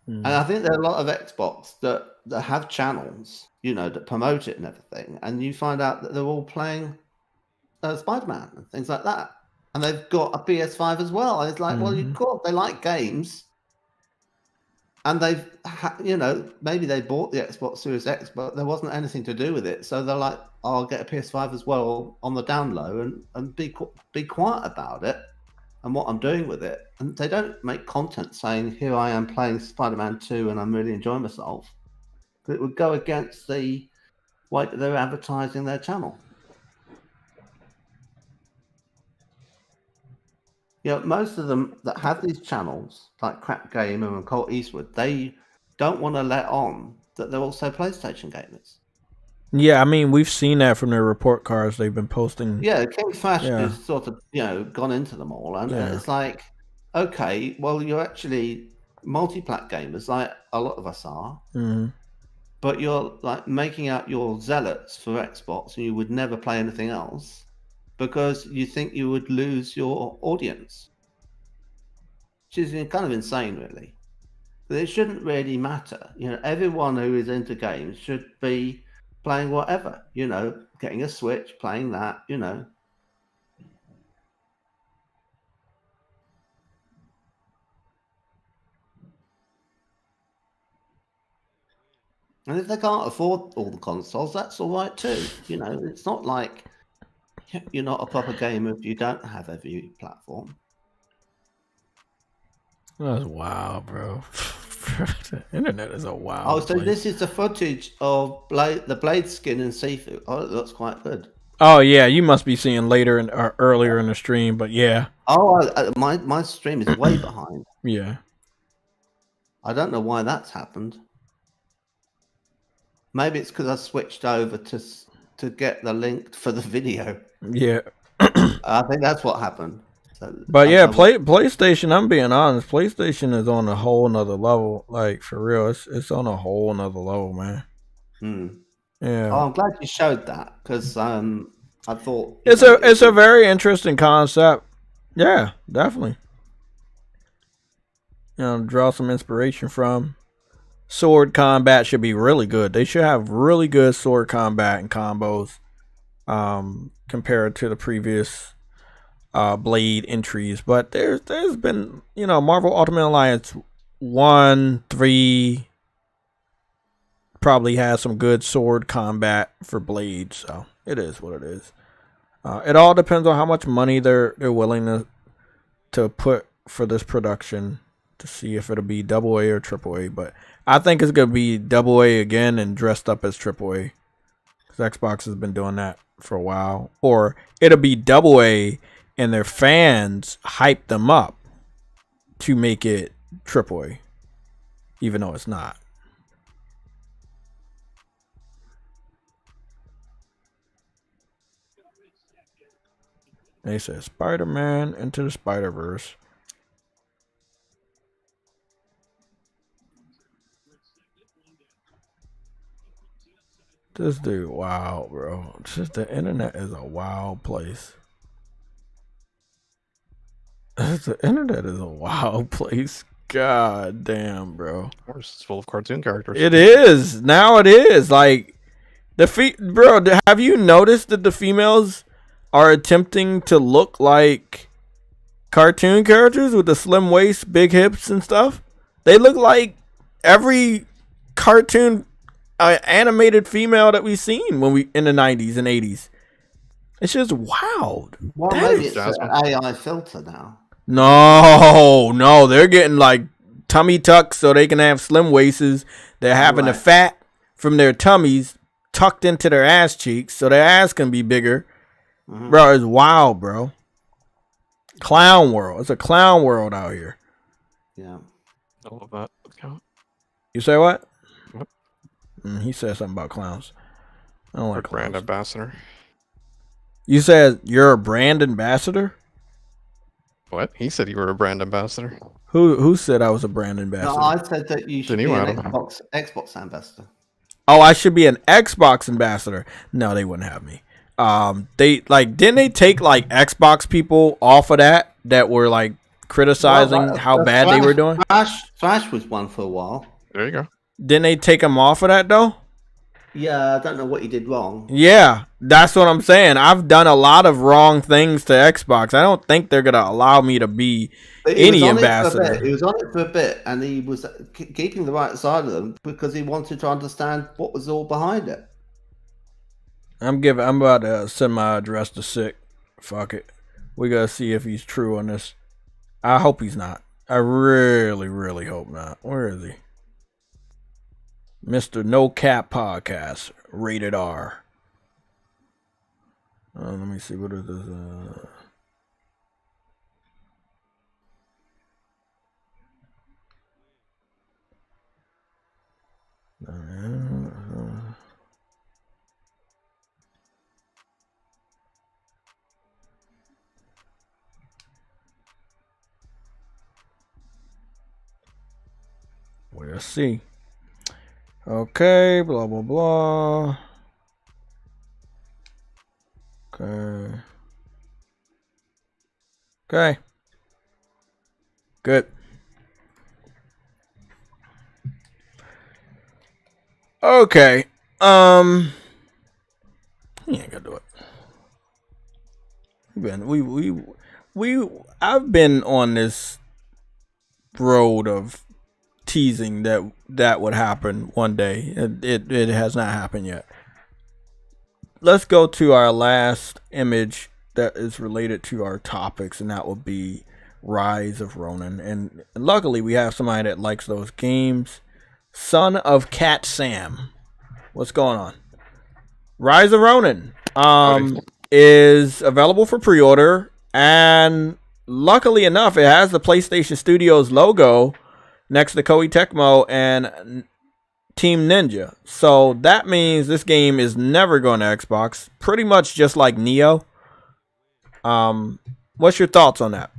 And I think there are a lot of Xbox that have channels, that promote it and everything. And you find out that they're all playing Spider-Man and things like that. And they've got a PS5 as well. And it's like, well, they like games. And they've, maybe they bought the Xbox Series X, but there wasn't anything to do with it. So they're like, I'll get a PS5 as well on the down low and be quiet about it and what I'm doing with it. And they don't make content saying, here I am playing Spider-Man 2 and I'm really enjoying myself. But it would go against the way that they're advertising their channel. Most of them that have these channels, like Crap Gamer and Colt Eastwood, they don't want to let on that they're also PlayStation gamers. Yeah, I mean, we've seen that from their report cards they've been posting. Yeah, King Flash has sort of, gone into them all. And it's like, okay, well, you're actually multi-plat gamers, like a lot of us are. But you're like making out your zealots for Xbox and you would never play anything else because you think you would lose your audience. Which is kind of insane, really. But it shouldn't really matter. Everyone who is into games should be playing whatever, getting a Switch, playing that, And if they can't afford all the consoles, that's all right too. It's not like you're not a proper gamer if you don't have every platform. That's wild, bro. The internet is a wild. Oh, so place. This is the footage of the Blade skin and Sifu. Oh, it looks quite good. Oh yeah, you must be seeing later or earlier in the stream, but yeah. Oh, my stream is way behind. Yeah. I don't know why that's happened. Maybe it's because I switched over to get the link for the video. Yeah. I think that's what happened. So, but yeah, PlayStation, I'm being honest, PlayStation is on a whole nother level. Like, for real, it's on a whole nother level, man. Yeah. Oh, I'm glad you showed that because I thought it's a very interesting concept. Yeah, definitely. Draw some inspiration from. Sword combat should be really good. They should have really good sword combat and combos compared to the previous Blade entries. But there's been, Marvel Ultimate Alliance 1, 3 probably has some good sword combat for Blade, so it is what it is. It all depends on how much money they're willing to put for this production to see if it'll be AA or AAA. But I think it's gonna be AA again and dressed up as AAA, because Xbox has been doing that for a while. Or it'll be AA and their fans hype them up to make it AAA, even though it's not. They said Spider-Man Into the Spider-Verse. This dude, wow, bro. Just the internet is a wild place. The internet is a wild place. God damn, bro. Of course, it's full of cartoon characters. It is. Now it is. Like, bro, have you noticed that the females are attempting to look like cartoon characters with the slim waist, big hips and stuff? They look like every cartoon animated female that we've seen when we in the 90s and 80s. It's just wild. Well, maybe it's an AI filter now. No, they're getting like tummy tucks so they can have slim waists. They're having the fat from their tummies tucked into their ass cheeks so their ass can be bigger. Bro, it's wild, bro. Clown world. It's a clown world out here. Yeah. I love that. You say what? What? He said something about clowns. I don't like clowns. Brand ambassador. You said you're a brand ambassador? What? He said you were a brand ambassador. Who said I was a brand ambassador? No, I said that you should be an Xbox ambassador. Oh, I should be an Xbox ambassador. No, they wouldn't have me. Didn't they take like Xbox people off of that were like criticizing how bad they were doing? Flash was one for a while. There you go. Didn't they take him off of that though? Yeah, I don't know what he did wrong. Yeah, that's what I'm saying. I've done a lot of wrong things to Xbox. I don't think they're gonna allow me to be any ambassador. He was on it for a bit, and he was keeping the right side of them because he wanted to understand what was all behind it. I'm about to send my address to Sick. Fuck it. We gotta see if he's true on this. I hope he's not. I really, really hope not. Where is he? Mr. No Cap Podcast, rated R. Let me see, what is this? We'll see. Okay, blah, blah, blah. Okay. Good. Okay. He ain't gonna do it. I've been on this road of teasing that would happen one day. It has not happened yet. Let's go to our last image that is related to our topics, and that will be Rise of Ronin. And luckily we have somebody that likes those games. Son of Cat Sam, what's going on? Rise of Ronin is available for pre-order, and luckily enough it has the PlayStation Studios logo next to Koei Tecmo and Team Ninja. So that means this game is never going to Xbox, pretty much just like Neo. What's your thoughts on that?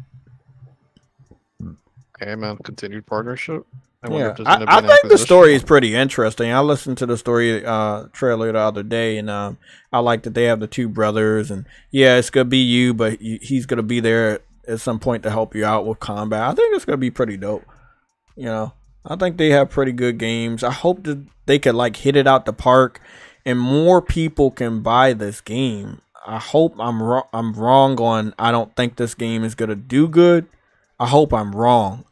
Okay, man. Continued partnership. I think the story is pretty interesting. I listened to the story trailer the other day, and I like that they have the two brothers, and yeah, it's gonna be you, but he's gonna be there at some point to help you out with combat. I think it's gonna be pretty dope. You know, I think they have pretty good games. I hope that they could like hit it out the park, and more people can buy this game. I hope I'm wrong on. I don't think this game is gonna do good. I hope I'm wrong.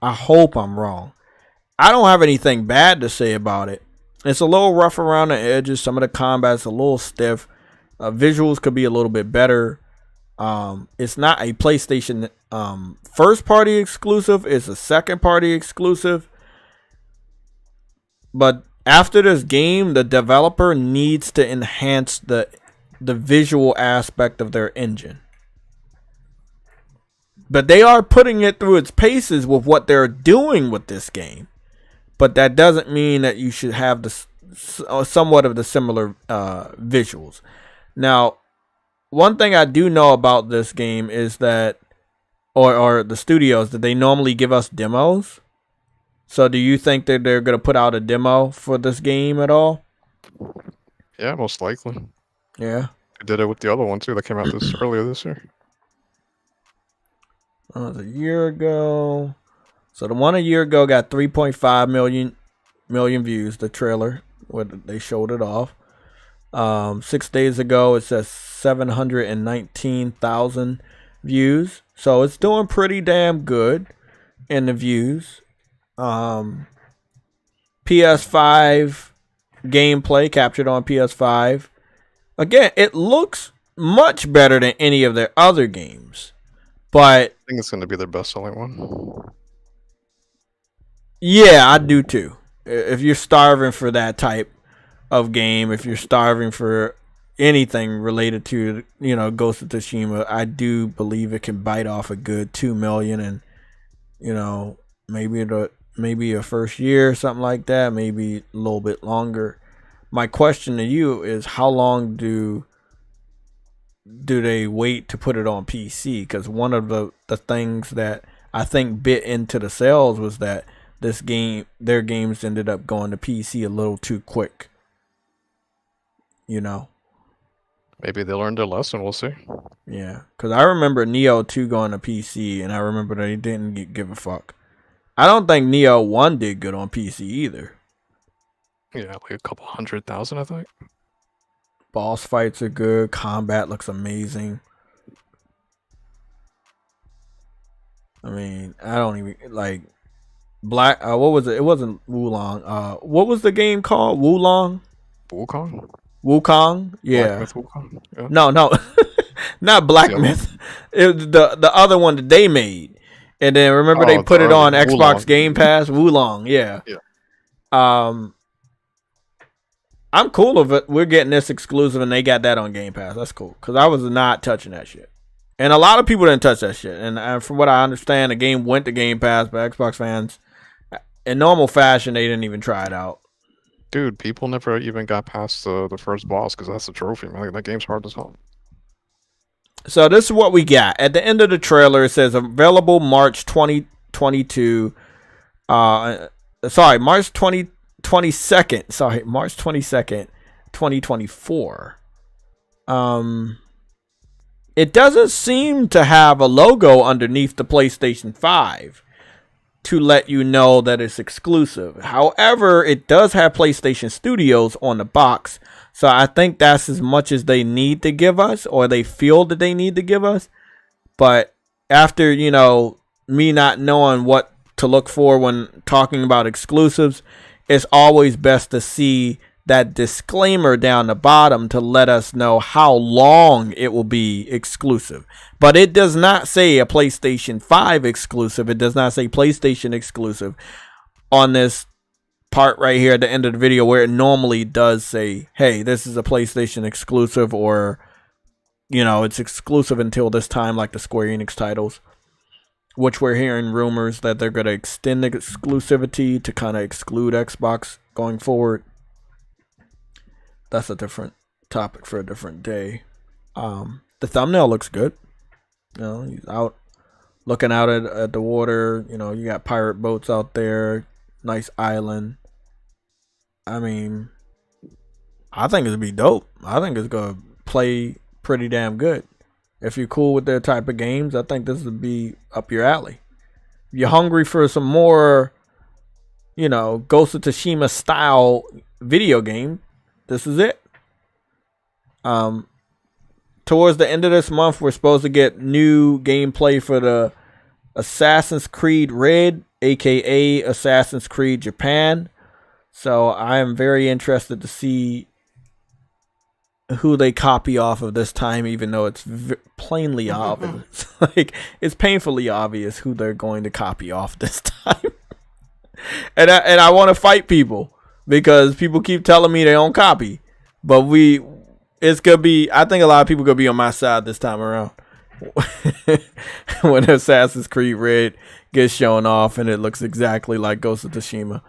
I don't have anything bad to say about it. It's a little rough around the edges. Some of the combat's a little stiff. Visuals could be a little bit better. It's not a PlayStation first party exclusive. It's a second party exclusive. But after this game, the developer needs to enhance the visual aspect of their engine. But they are putting it through its paces with what they're doing with this game. But that doesn't mean that you should have somewhat of the similar visuals. Now, one thing I do know about this game is that, or the studios, that they normally give us demos. So do you think that they're going to put out a demo for this game at all? Yeah, most likely. Yeah. They did it with the other one too that came out earlier this year. It was a year ago. So the one a year ago got 3.5 million views, the trailer, where they showed it off. 6 days ago, it says 719,000 views. So it's doing pretty damn good in the views. PS5 gameplay captured on PS5. Again, it looks much better than any of their other games. But I think it's going to be their best-selling one. Yeah, I do too. If you're starving for that type of game, if you're starving for anything related to, Ghost of Tsushima, I do believe it can bite off a good 2 million, and maybe a first year, something like that, maybe a little bit longer. My question to you is, how long do they wait to put it on PC? Because one of the things that I think bit into the sales was that their games ended up going to PC a little too quick. Maybe they learned their lesson. We'll see. Yeah, because I remember Neo 2 going to PC, and I remember they didn't give a fuck. I don't think Neo 1 did good on PC either. Yeah, like a couple 100,000, I think. Boss fights are good. Combat looks amazing. I mean, I don't even like Black. What was it? It wasn't Wulong. What was the game called? Wulong. Wukong. Wukong. Yeah. Black Myth Wukong. Yeah. No, not Black Myth. It was the other one that they made, and then remember they put it on Xbox Game Pass. Wulong. Yeah. Yeah. I'm cool with it. We're getting this exclusive, and they got that on Game Pass. That's cool, because I was not touching that shit. And a lot of people didn't touch that shit. And from what I understand, the game went to Game Pass, but Xbox fans, in normal fashion, they didn't even try it out. Dude, people never even got past the first boss, because that's a trophy, man. That game's hard as hell. So this is what we got. At the end of the trailer, it says available March 2022. March 22nd. Sorry, March 22nd, 2024. It doesn't seem to have a logo underneath the PlayStation 5 to let you know that it's exclusive. However, it does have PlayStation Studios on the box. So I think that's as much as they need to give us, or they feel that they need to give us. But after, me not knowing what to look for when talking about exclusives, it's always best to see that disclaimer down the bottom to let us know how long it will be exclusive. But it does not say a PlayStation 5 exclusive. It does not say PlayStation exclusive on this part right here at the end of the video, where it normally does say, hey, this is a PlayStation exclusive, or it's exclusive until this time, like the Square Enix titles, which we're hearing rumors that they're going to extend the exclusivity to kind of exclude Xbox going forward. That's a different topic for a different day. The thumbnail looks good. He's out looking out at the water. You got pirate boats out there. Nice island. I mean, I think it'd be dope. I think it's going to play pretty damn good. If you're cool with their type of games, I think this would be up your alley. If you're hungry for some more, Ghost of Tsushima style video game, this is it. Towards the end of this month, we're supposed to get new gameplay for the Assassin's Creed Red, aka Assassin's Creed Japan. So I am very interested to see who they copy off of this time, even though it's plainly obvious. Like, it's painfully obvious who they're going to copy off this time. and I want to fight people because people keep telling me they don't copy, but it's gonna be. I think a lot of people gonna be on my side this time around when Assassin's Creed Red gets shown off and it looks exactly like Ghost of Tsushima.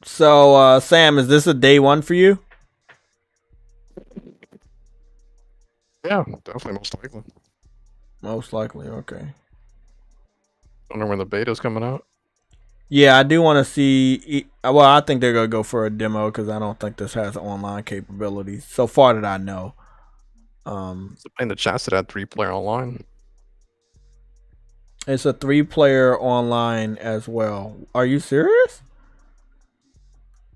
So Sam, is this a day one for you? Yeah, definitely, most likely. Most likely, okay. Wonder when the beta's coming out. Yeah, I do want to see. Well, I think they're gonna go for a demo because I don't think this has online capabilities so far that I know. In the chat said that 3-player online. It's a 3-player online as well. Are you serious?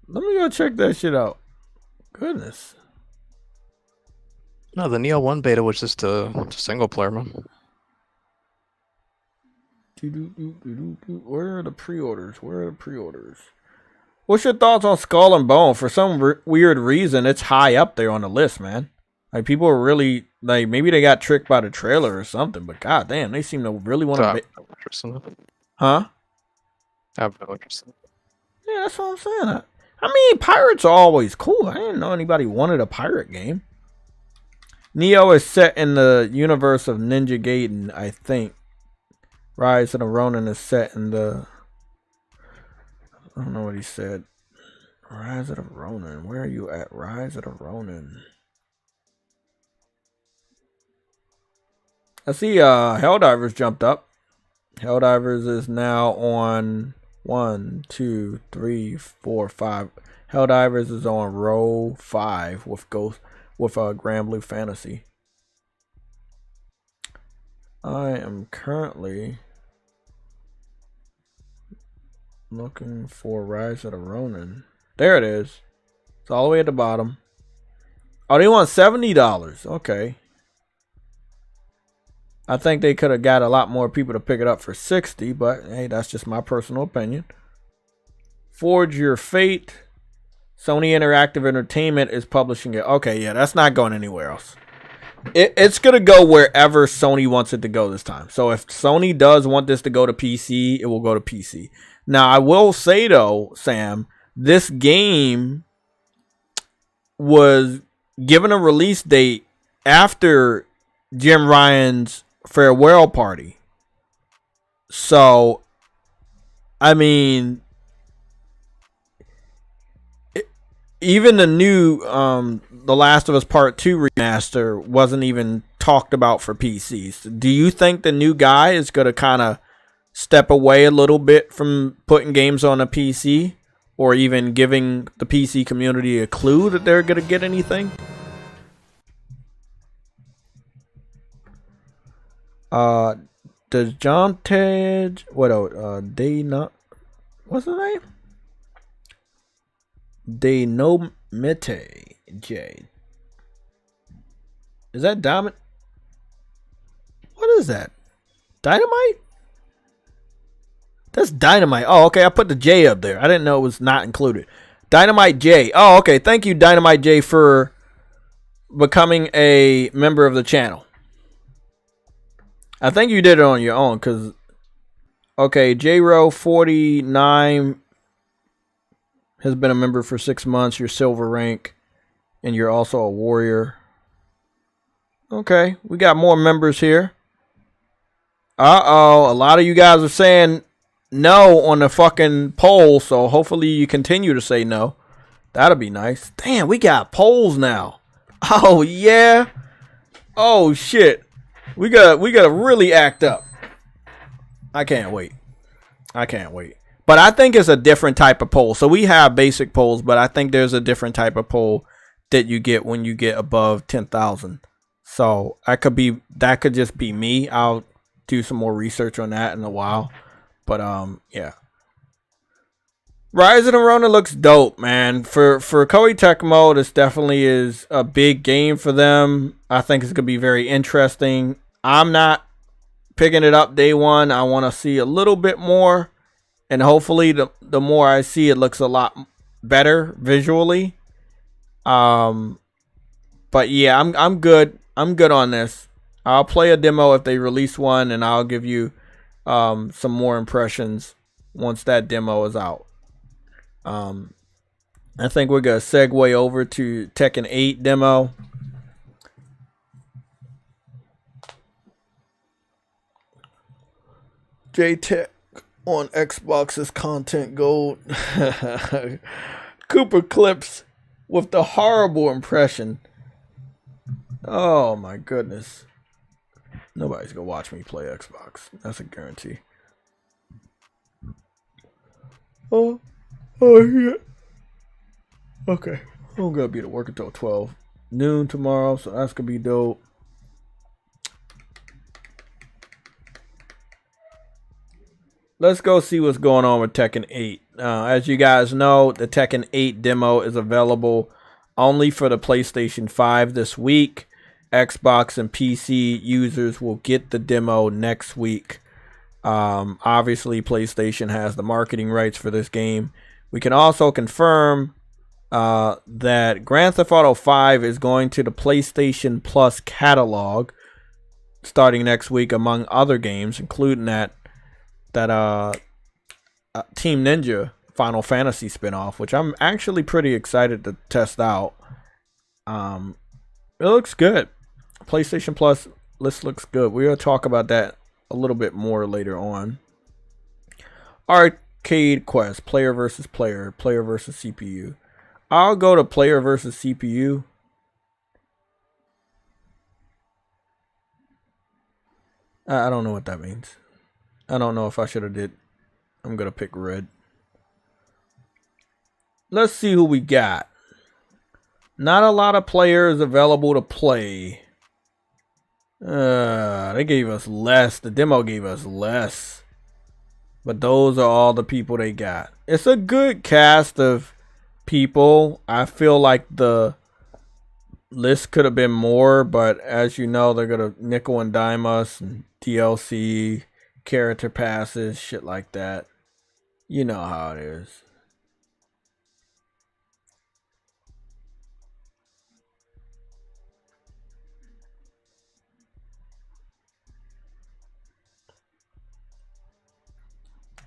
Let me go check that shit out. Goodness. No, the Neo 1 beta was just a single player, man. Where are the pre-orders? What's your thoughts on Skull and Bone? For some weird reason, it's high up there on the list, man. Like, people are really, like, maybe they got tricked by the trailer or something, but goddamn, they seem to really want to. Huh? I have no interest in it. Yeah, that's what I'm saying. I mean, pirates are always cool. I didn't know anybody wanted a pirate game. Neo is set in the universe of Ninja Gaiden, I think. Rise of the Ronin is set in the... I don't know what he said. Rise of the Ronin. Where are you at? Rise of the Ronin. I see Helldivers jumped up. Helldivers is now on 1, 2, 3, 4, 5. Helldivers is on row 5 with Grand Blue Fantasy. I am currently looking for Rise of the Ronin. There it is. It's all the way at the bottom. Oh, they want $70. Okay. I think they could have got a lot more people to pick it up for $60, but hey, that's just my personal opinion. Forge Your Fate. Sony Interactive Entertainment is publishing it. Okay, yeah, that's not going anywhere else. It's going to go wherever Sony wants it to go this time. So if Sony does want this to go to PC, it will go to PC. Now, I will say, though, Sam, this game was given a release date after Jim Ryan's farewell party. So, I mean, even the new The Last of Us Part 2 remaster wasn't even talked about for PCs. Do you think the new guy is going to kind of step away a little bit from putting games on a PC, or even giving the PC community a clue that they're going to get anything? Does John Tej, what's his name? Denomete J. Is that Diamond? What is that? Dynamite? That's Dynamite. Oh, okay. I put the J up there. I didn't know it was not included. Dynamite J. Oh, okay. Thank you, Dynamite J, for becoming a member of the channel. I think you did it on your own, because, okay, JRO49 has been a member for 6 months. You're silver rank, and you're also a warrior. Okay, we got more members here. Uh-oh, a lot of you guys are saying no on the fucking poll, so hopefully you continue to say no. That'll be nice. Damn, we got polls now. Oh, yeah. Oh, shit. We gotta really act up. I can't wait. But I think it's a different type of poll. So we have basic polls, but I think there's a different type of poll that you get when you get above 10,000. So that could just be me. I'll do some more research on that in a while. But yeah. Rise of the Ronin looks dope, man. For Koei Tecmo, this definitely is a big game for them. I think it's gonna be very interesting. I'm not picking it up day one. I want to see a little bit more, and hopefully the more I see, it looks a lot better visually. But yeah, I'm good. I'm good on this. I'll play a demo if they release one, and I'll give you some more impressions once that demo is out. I think we're gonna segue over to Tekken 8 demo. JTech on Xbox's content gold. Cooper Clips with the horrible impression. Oh my goodness. Nobody's gonna watch me play Xbox. That's a guarantee. Oh yeah. Okay. I'm gonna be to work until 12 noon tomorrow, so that's gonna be dope. Let's go see what's going on with Tekken 8. As you guys know, the Tekken 8 demo is available only for the PlayStation 5 this week. Xbox and PC users will get the demo next week. Obviously, PlayStation has the marketing rights for this game. We can also confirm that Grand Theft Auto 5 is going to the PlayStation Plus catalog starting next week, among other games, including that Team Ninja Final Fantasy spinoff, which I'm actually pretty excited to test out. It looks good. PlayStation Plus list looks good. We'll talk about that a little bit more later on. Arcade Quest, player versus player, player versus CPU. I'll go to player versus CPU. I don't know what that means. I don't know if I should have did. I'm going to pick red. Let's see who we got. Not a lot of players available to play. They gave us less. The demo gave us less. But those are all the people they got. It's a good cast of people. I feel like the list could have been more, but as you know, they're going to nickel and dime us, and DLC, character passes, shit like that. You know how it is.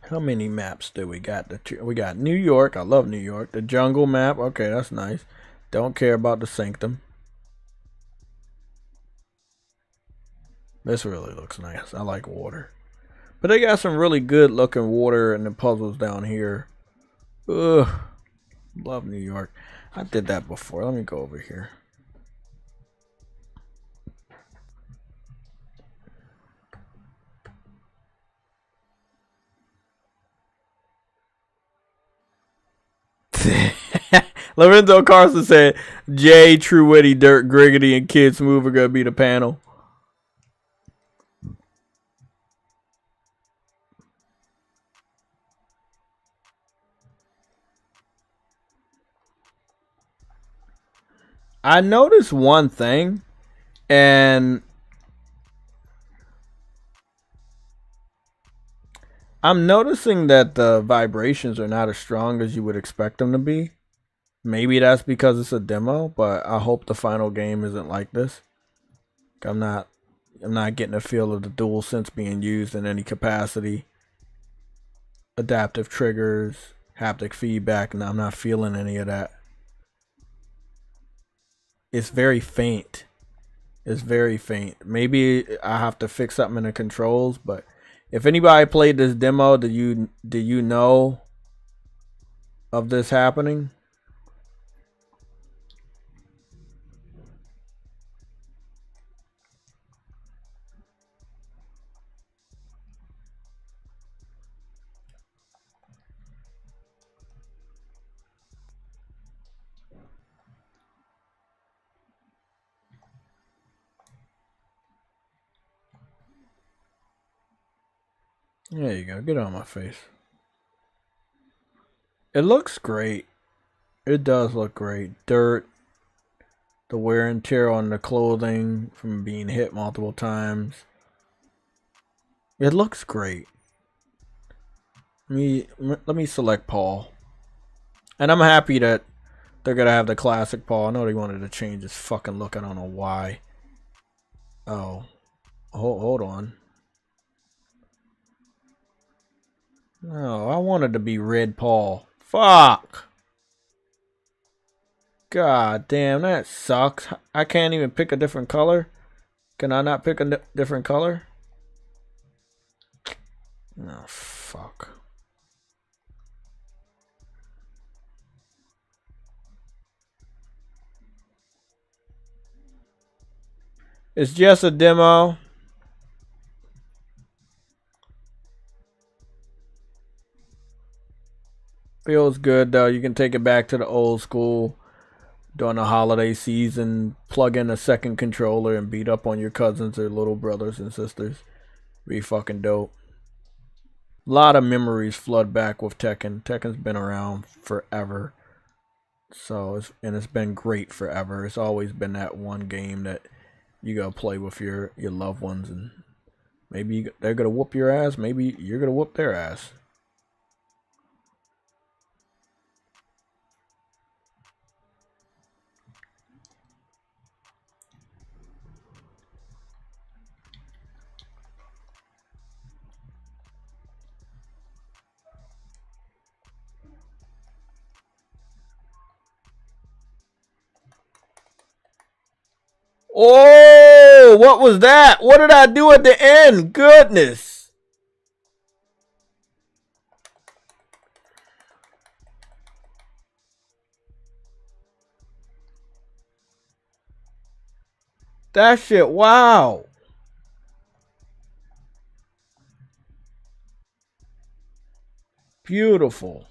How many maps do we got? We got New York. I love New York. The jungle map. Okay, that's nice. Don't care about the sanctum. This really looks nice. I like water. But they got some really good looking water and the puzzles down here. Ugh. Love New York. I did that before. Let me go over here. Lorenzo Carson said, Jay, True Witty, Dirt, Griggity, and Kid Smooth are going to be the panel. I noticed one thing, and I'm noticing that the vibrations are not as strong as you would expect them to be. Maybe that's because it's a demo, but I hope the final game isn't like this. I'm not getting a feel of the DualSense being used in any capacity. Adaptive triggers, haptic feedback, and I'm not feeling any of that. It's very faint. It's very faint. Maybe I have to fix something in the controls, but if anybody played this demo, do you know of this happening? There you go. Get on my face. It looks great. It does look great. Dirt, the wear and tear on the clothing from being hit multiple times. It looks great. Let me select Paul. And I'm happy that they're gonna have the classic Paul. I know they wanted to change his fucking look. I don't know why. Oh. Hold on. No, I wanted to be Red Paul. Fuck. God damn, that sucks. I can't even pick a different color. Can I not pick a different color? Oh, fuck. It's just a demo. Feels good though. You can take it back to the old school during the holiday season. Plug in a second controller and beat up on your cousins or little brothers and sisters. Be fucking dope. A lot of memories flood back with Tekken. Tekken's been around forever. So it's been great forever. It's always been that one game that you gotta play with your loved ones, and maybe they're gonna whoop your ass, maybe you're gonna whoop their ass. Oh, what was that? What did I do at the end? Goodness. That shit, wow. Beautiful.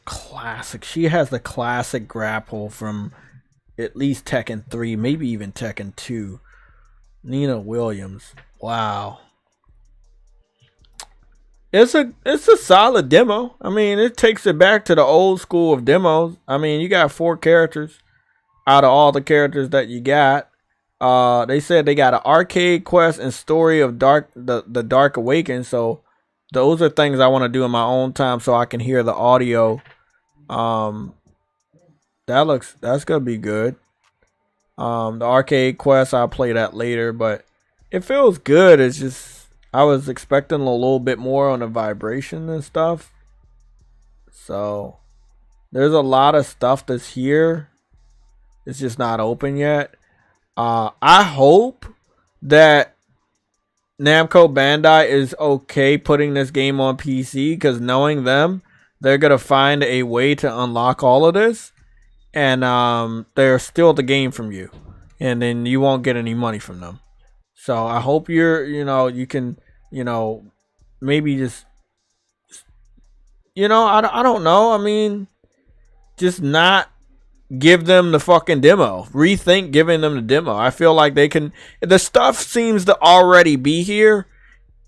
Classic. She has the classic grapple from at least Tekken 3, maybe even Tekken 2. Nina Williams. Wow. It's a solid demo. I mean, it takes it back to the old school of demos. I mean, you got 4 characters out of all the characters that you got. They said they got an arcade quest and story of the Dark Awakening. So those are things I want to do in my own time so I can hear the audio. That's gonna be good. The arcade quest, I'll play that later, but it feels good. It's just I was expecting a little bit more on the vibration and stuff. So there's a lot of stuff that's here. It's just not open yet. I hope that Namco Bandai is okay putting this game on PC, because knowing them, they're gonna find a way to unlock all of this, and they're steal the game from you, and then you won't get any money from them. So I hope you can, maybe just, I don't know. I mean, just not give them the fucking demo. Rethink giving them the demo. I feel like they can. The stuff seems to already be here.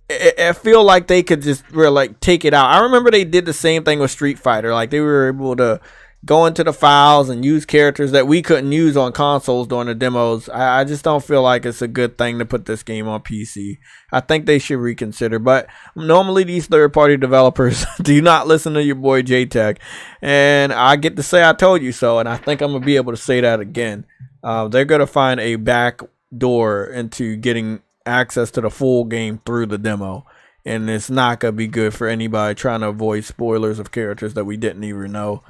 I feel like they could just really like take it out. I remember they did the same thing with Street Fighter. Like they were able to go into the files and use characters that we couldn't use on consoles during the demos. I just don't feel like it's a good thing to put this game on PC. I think they should reconsider. But normally these third-party developers do not listen to your boy JayTech, and I get to say I told you so, and I think I'm gonna be able to say that again. They're gonna find a back door into getting access to the full game through the demo, and it's not gonna be good for anybody trying to avoid spoilers of characters that we didn't even know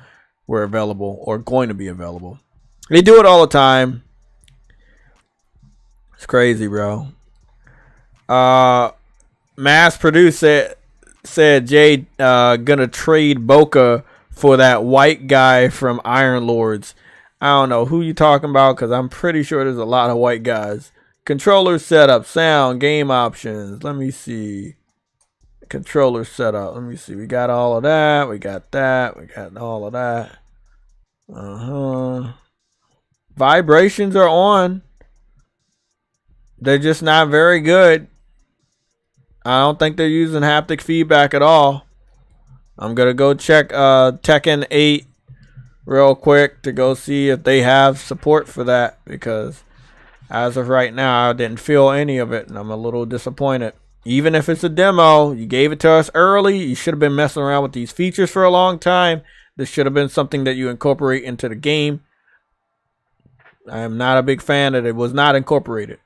were available or going to be available. They do it all the time. It's crazy, bro. Mass Produce said Jay gonna trade Boca for that white guy from Iron Lords. I don't know who you talking about, because I'm pretty sure there's a lot of white guys. Controller setup, sound, game options. Let me see. Controller setup. Let me see. We got all of that. We got that. We got all of that. Vibrations are on. They're just not very good. I don't think they're using haptic feedback at all. I'm gonna go check Tekken 8 real quick to go see if they have support for that, because as of right now I didn't feel any of it and I'm a little disappointed. Even if it's a demo, you gave it to us early. You should have been messing around with these features for a long time. This should have been something that you incorporate into the game. I am not a big fan that it was not incorporated.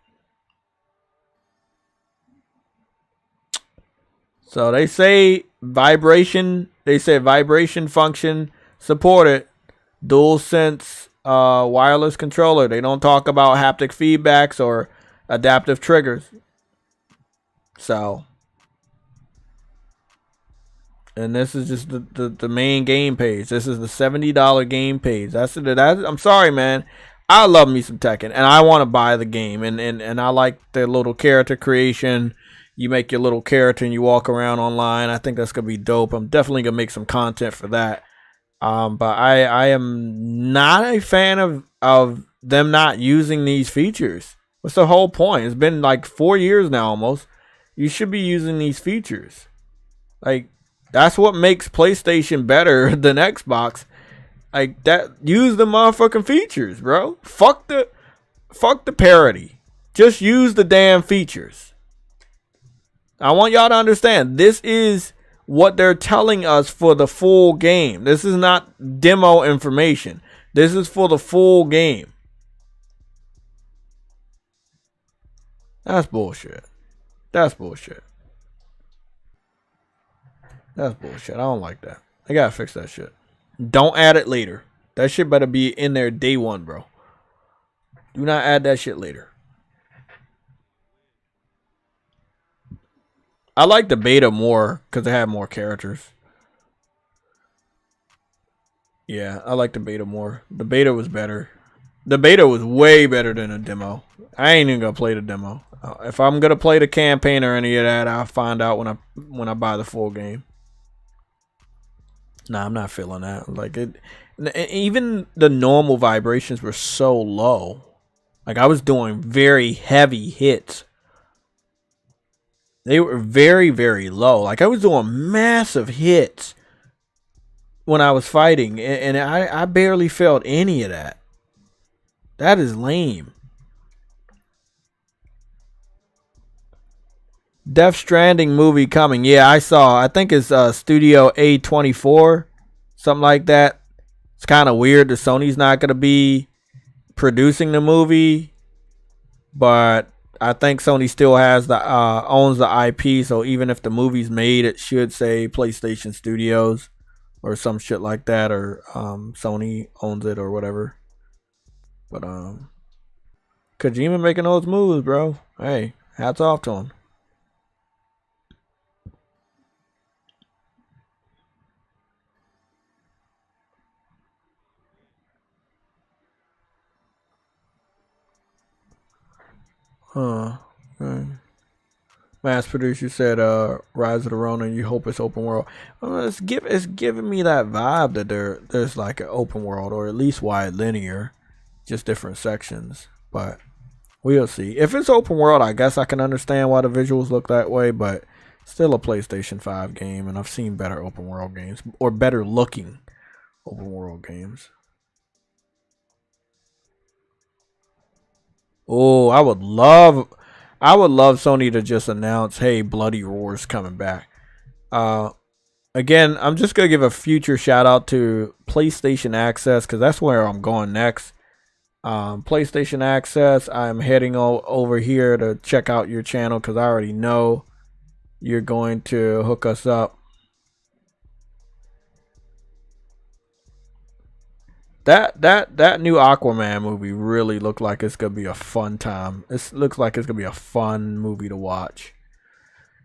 So they say vibration. They say vibration function supported. DualSense wireless controller. They don't talk about haptic feedbacks or adaptive triggers. So, and this is just the main game page. This is the $70 game page. I'm sorry, man. I love me some Tekken, and I want to buy the game. And I like the little character creation. You make your little character and you walk around online. I think that's gonna be dope. I'm definitely gonna make some content for that. But I am not a fan of them not using these features. What's the whole point? It's been like 4 years now almost. You should be using these features. Like, that's what makes PlayStation better than Xbox. Like, that, use the motherfucking features, bro. Fuck the parody. Just use the damn features. I want y'all to understand, this is what they're telling us for the full game. This is not demo information. This is for the full game. That's bullshit. That's bullshit. That's bullshit. I don't like that. I gotta fix that shit. Don't add it later. That shit better be in there day one, bro. Do not add that shit later. I like the beta more because it had more characters. Yeah, I like the beta more. The beta was better. The beta was way better than a demo. I ain't even gonna play the demo. If I'm gonna play the campaign or any of that, I'll find out when I buy the full game. Nah, I'm not feeling that. Like it, even the normal vibrations were so low. Like, I was doing very heavy hits. They were very, very low. Like, I was doing massive hits when I was fighting, and I barely felt any of that. That is lame. Death Stranding movie coming. Yeah, I saw. I think it's Studio A24, something like that. It's kind of weird that Sony's not going to be producing the movie, but I think Sony still has owns the IP. So even if the movie's made, it should say PlayStation Studios or some shit like that, or Sony owns it or whatever. But Kojima making those moves, bro. Hey, hats off to him. Mass producer said Rise of the Ronin, you hope it's open world. It's giving me that vibe that there's like an open world, or at least wide linear, just different sections. But we'll see. If it's open world, I guess I can understand why the visuals look that way, but still a PlayStation 5 game, and I've seen better open world games, or better looking open world games. Oh, I would love Sony to just announce, hey, Bloody Roar's coming back. Again, I'm just going to give a future shout out to PlayStation Access, because that's where I'm going next. PlayStation Access, I'm heading over here to check out your channel, because I already know you're going to hook us up. That new Aquaman movie really looked like it's gonna be a fun time. It looks like it's gonna be a fun movie to watch.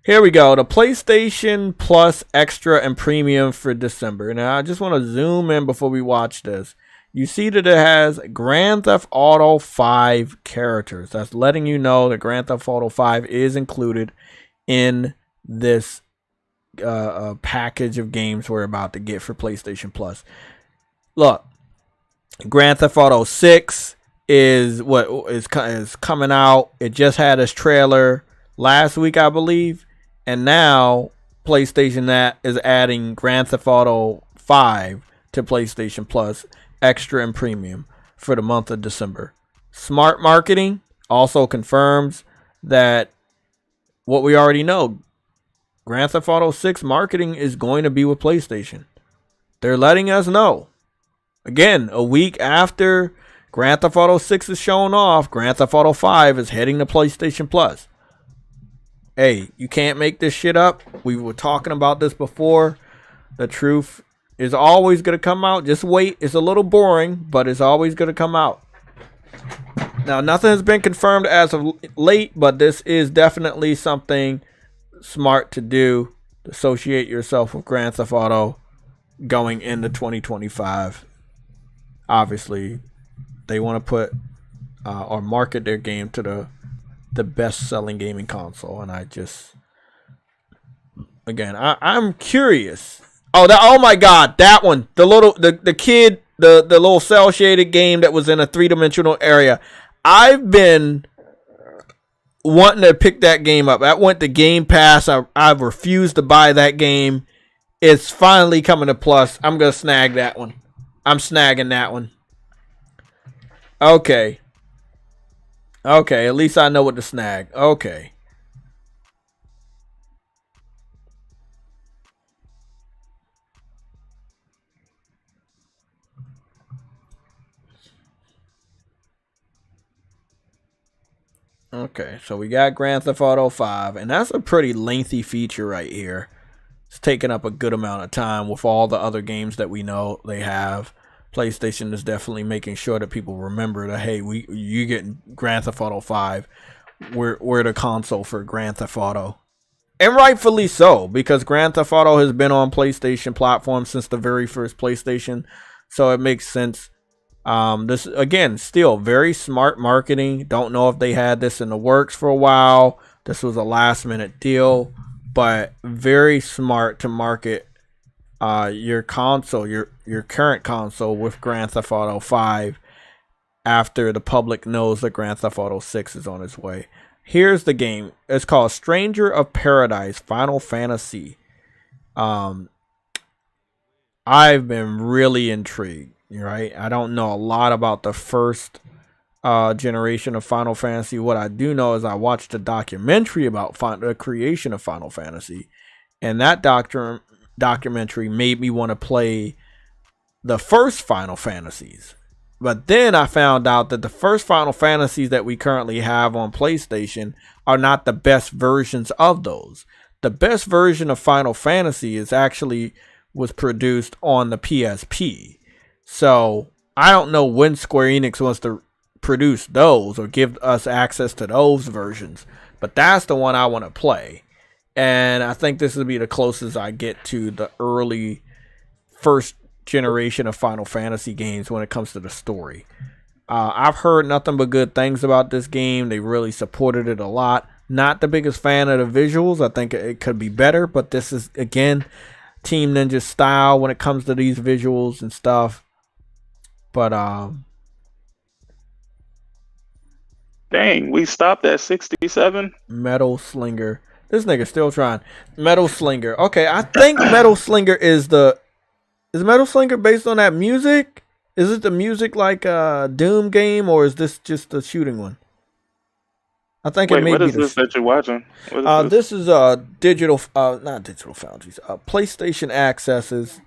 Here we go. The PlayStation Plus Extra and Premium for December. Now I just want to zoom in before we watch this. You see that it has Grand Theft Auto 5 characters. That's letting you know that Grand Theft Auto 5 is included in this package of games we're about to get for PlayStation Plus. Look. Grand Theft Auto 6, is coming out. It just had its trailer last week, I believe, and now PlayStation that is adding Grand Theft Auto 5 to PlayStation Plus Extra and Premium for the month of December. Smart marketing also confirms that what we already know. Grand Theft Auto 6 marketing is going to be with PlayStation. They're letting us know. Again, a week after Grand Theft Auto 6 is shown off, Grand Theft Auto 5 is heading to PlayStation Plus. Hey, you can't make this shit up. We were talking about this before. The truth is always going to come out. Just wait. It's a little boring, but it's always going to come out. Now, nothing has been confirmed as of late, but this is definitely something smart to do. To associate yourself with Grand Theft Auto going into 2025. Obviously, they want to put or market their game to the best-selling gaming console, and I'm curious. Oh my God, that one, the kid, the little cell shaded game that was in a 3-dimensional area. I've been wanting to pick that game up. That went to Game Pass. I've refused to buy that game. It's finally coming to Plus. I'm gonna snag that one. I'm snagging that one. Okay, at least I know what to snag. Okay. Okay, so we got Grand Theft Auto 5, and that's a pretty lengthy feature right here. It's taking up a good amount of time with all the other games that we know they have. PlayStation is definitely making sure that people remember that, hey, you get Grand Theft Auto 5. We're the console for Grand Theft Auto. And rightfully so, because Grand Theft Auto has been on PlayStation platforms since the very first PlayStation. So it makes sense. This, again, still very smart marketing. Don't know if they had this in the works for a while. This was a last minute deal, but very smart to market your console, your current console with Grand Theft Auto 5 after the public knows that Grand Theft Auto 6 is on its way. Here's the game. It's called Stranger of Paradise Final Fantasy. I've been really intrigued, right? I don't know a lot about the first generation of Final Fantasy. What I do know is I watched a documentary about the creation of Final Fantasy, and that documentary made me want to play the first Final Fantasies. But then I found out that the first Final Fantasies that we currently have on PlayStation are not the best versions of those. The best version of Final Fantasy was produced on the PSP. So I don't know when Square Enix wants to produce those or give us access to those versions, but that's the one I want to play. And I think this will be the closest I get to the early first generation of Final Fantasy games when it comes to the story. I've heard nothing but good things about this game. They really supported it a lot. Not the biggest fan of the visuals. I think it could be better, but this is, again, Team Ninja style when it comes to these visuals and stuff. But dang, we stopped at 67. Metal Slinger. This nigga still trying. Metal Slinger. Okay, I think Metal Slinger is Metal Slinger based on that music? Is it the music like a Doom game, or is this just a shooting one? I think it may be. What is this that you're watching? This is digital, not Digital Foundries. PlayStation Access's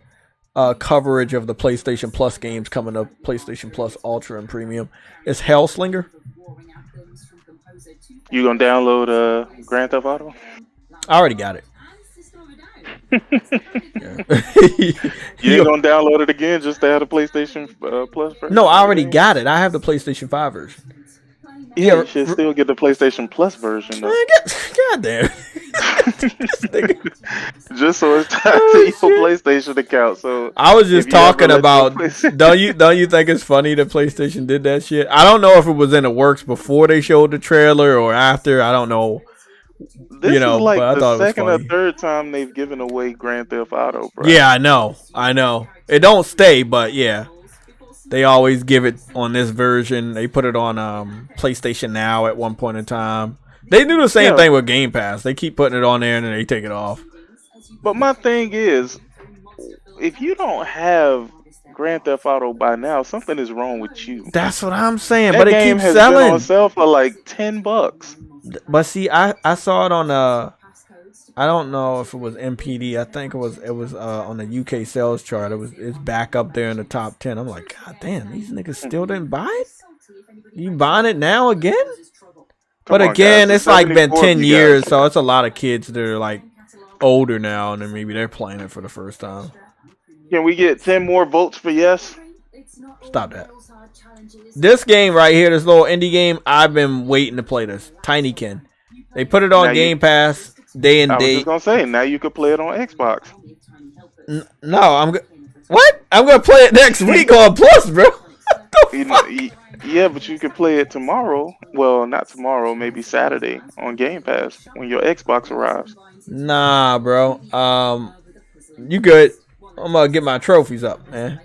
coverage of the PlayStation Plus games coming up. PlayStation Plus Ultra and Premium. It's Hellslinger. You gonna download Grand Theft Auto? I already got it. You ain't gonna download it again just to have the PlayStation Plus version? No, I already got it. I have the PlayStation 5 version. Yeah, you should still get the PlayStation Plus version though. God damn. Just so it's tied to your PlayStation account. So I was just talking about. Don't you think it's funny that PlayStation did that shit? I don't know if it was in the works before they showed the trailer or after. I don't know. This is like the second or third time they've given away Grand Theft Auto, bro. Yeah, I know. It don't stay, but yeah. They always give it on this version. They put it on PlayStation Now at one point in time. They do the same thing with Game Pass. They keep putting it on there and then they take it off. But my thing is, if you don't have Grand Theft Auto by now, something is wrong with you. That's what I'm saying. That but it game keeps has selling. been on sale for like $10. But see, I saw it on I don't know if it was NPD. I think it was on the UK sales chart. It's back up there in the top 10. I'm like, God damn, these niggas still didn't buy it? You buying it now again? But again, it's like been 10 years, so it's a lot of kids that are like older now, and then maybe they're playing it for the first time. Can we get 10 more votes for yes? Stop that. This game right here, this little indie game, I've been waiting to play this. TinyKen. They put it on Game Pass day and I was date. just gonna say, now you could play it on Xbox. No, I'm what? I'm gonna play it next week on Plus, bro. Yeah, but you can play it tomorrow. Well, not tomorrow, maybe Saturday on Game Pass when your Xbox arrives. Nah, bro. You good? I'm gonna get my trophies up, man.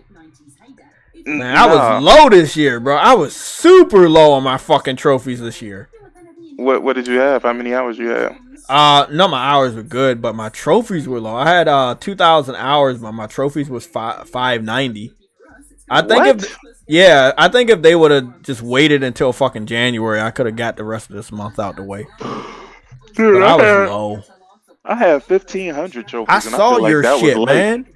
Man, I was low this year, bro. I was super low on my fucking trophies this year. What did you have? How many hours you have? No, my hours were good, but my trophies were low. I had 2,000 hours, but my trophies was 590. I think I think if they would have just waited until fucking January, I could have got the rest of this month out the way. Dude, but I was low. I had 1,500 trophies. I saw your shit, man.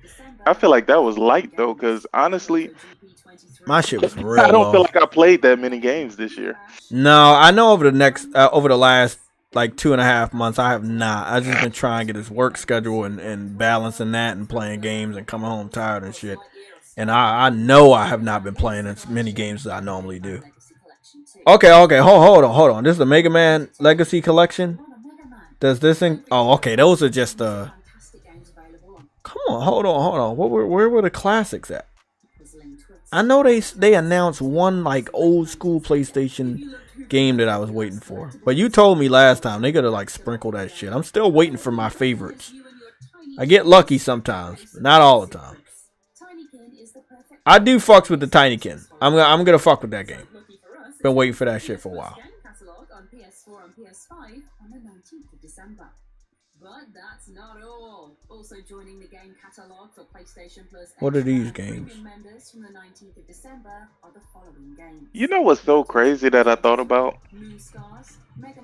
I feel like that was light though, because honestly, my shit was real. I don't feel like I played that many games this year. No, I know over the last like 2.5 months, I have not. I just been trying to get this work schedule and balancing that and playing games and coming home tired and shit. And I know I have not been playing as many games as I normally do. Okay, hold on. This is the Mega Man Legacy Collection. Does this thing? Oh, okay. Those are just Come on, hold on. Where were the classics at? I know they announced one like old school PlayStation game that I was waiting for. But you told me last time they gotta like sprinkle that shit. I'm still waiting for my favorites. I get lucky sometimes, but not all the time. I do fucks with the TinyKen. I'm gonna fuck with that game. Been waiting for that shit for a while. But that's not all. Also joining the game catalog for PlayStation Plus. What are these games? Members from the 19th of December are the following games. You know what's so crazy that I thought about?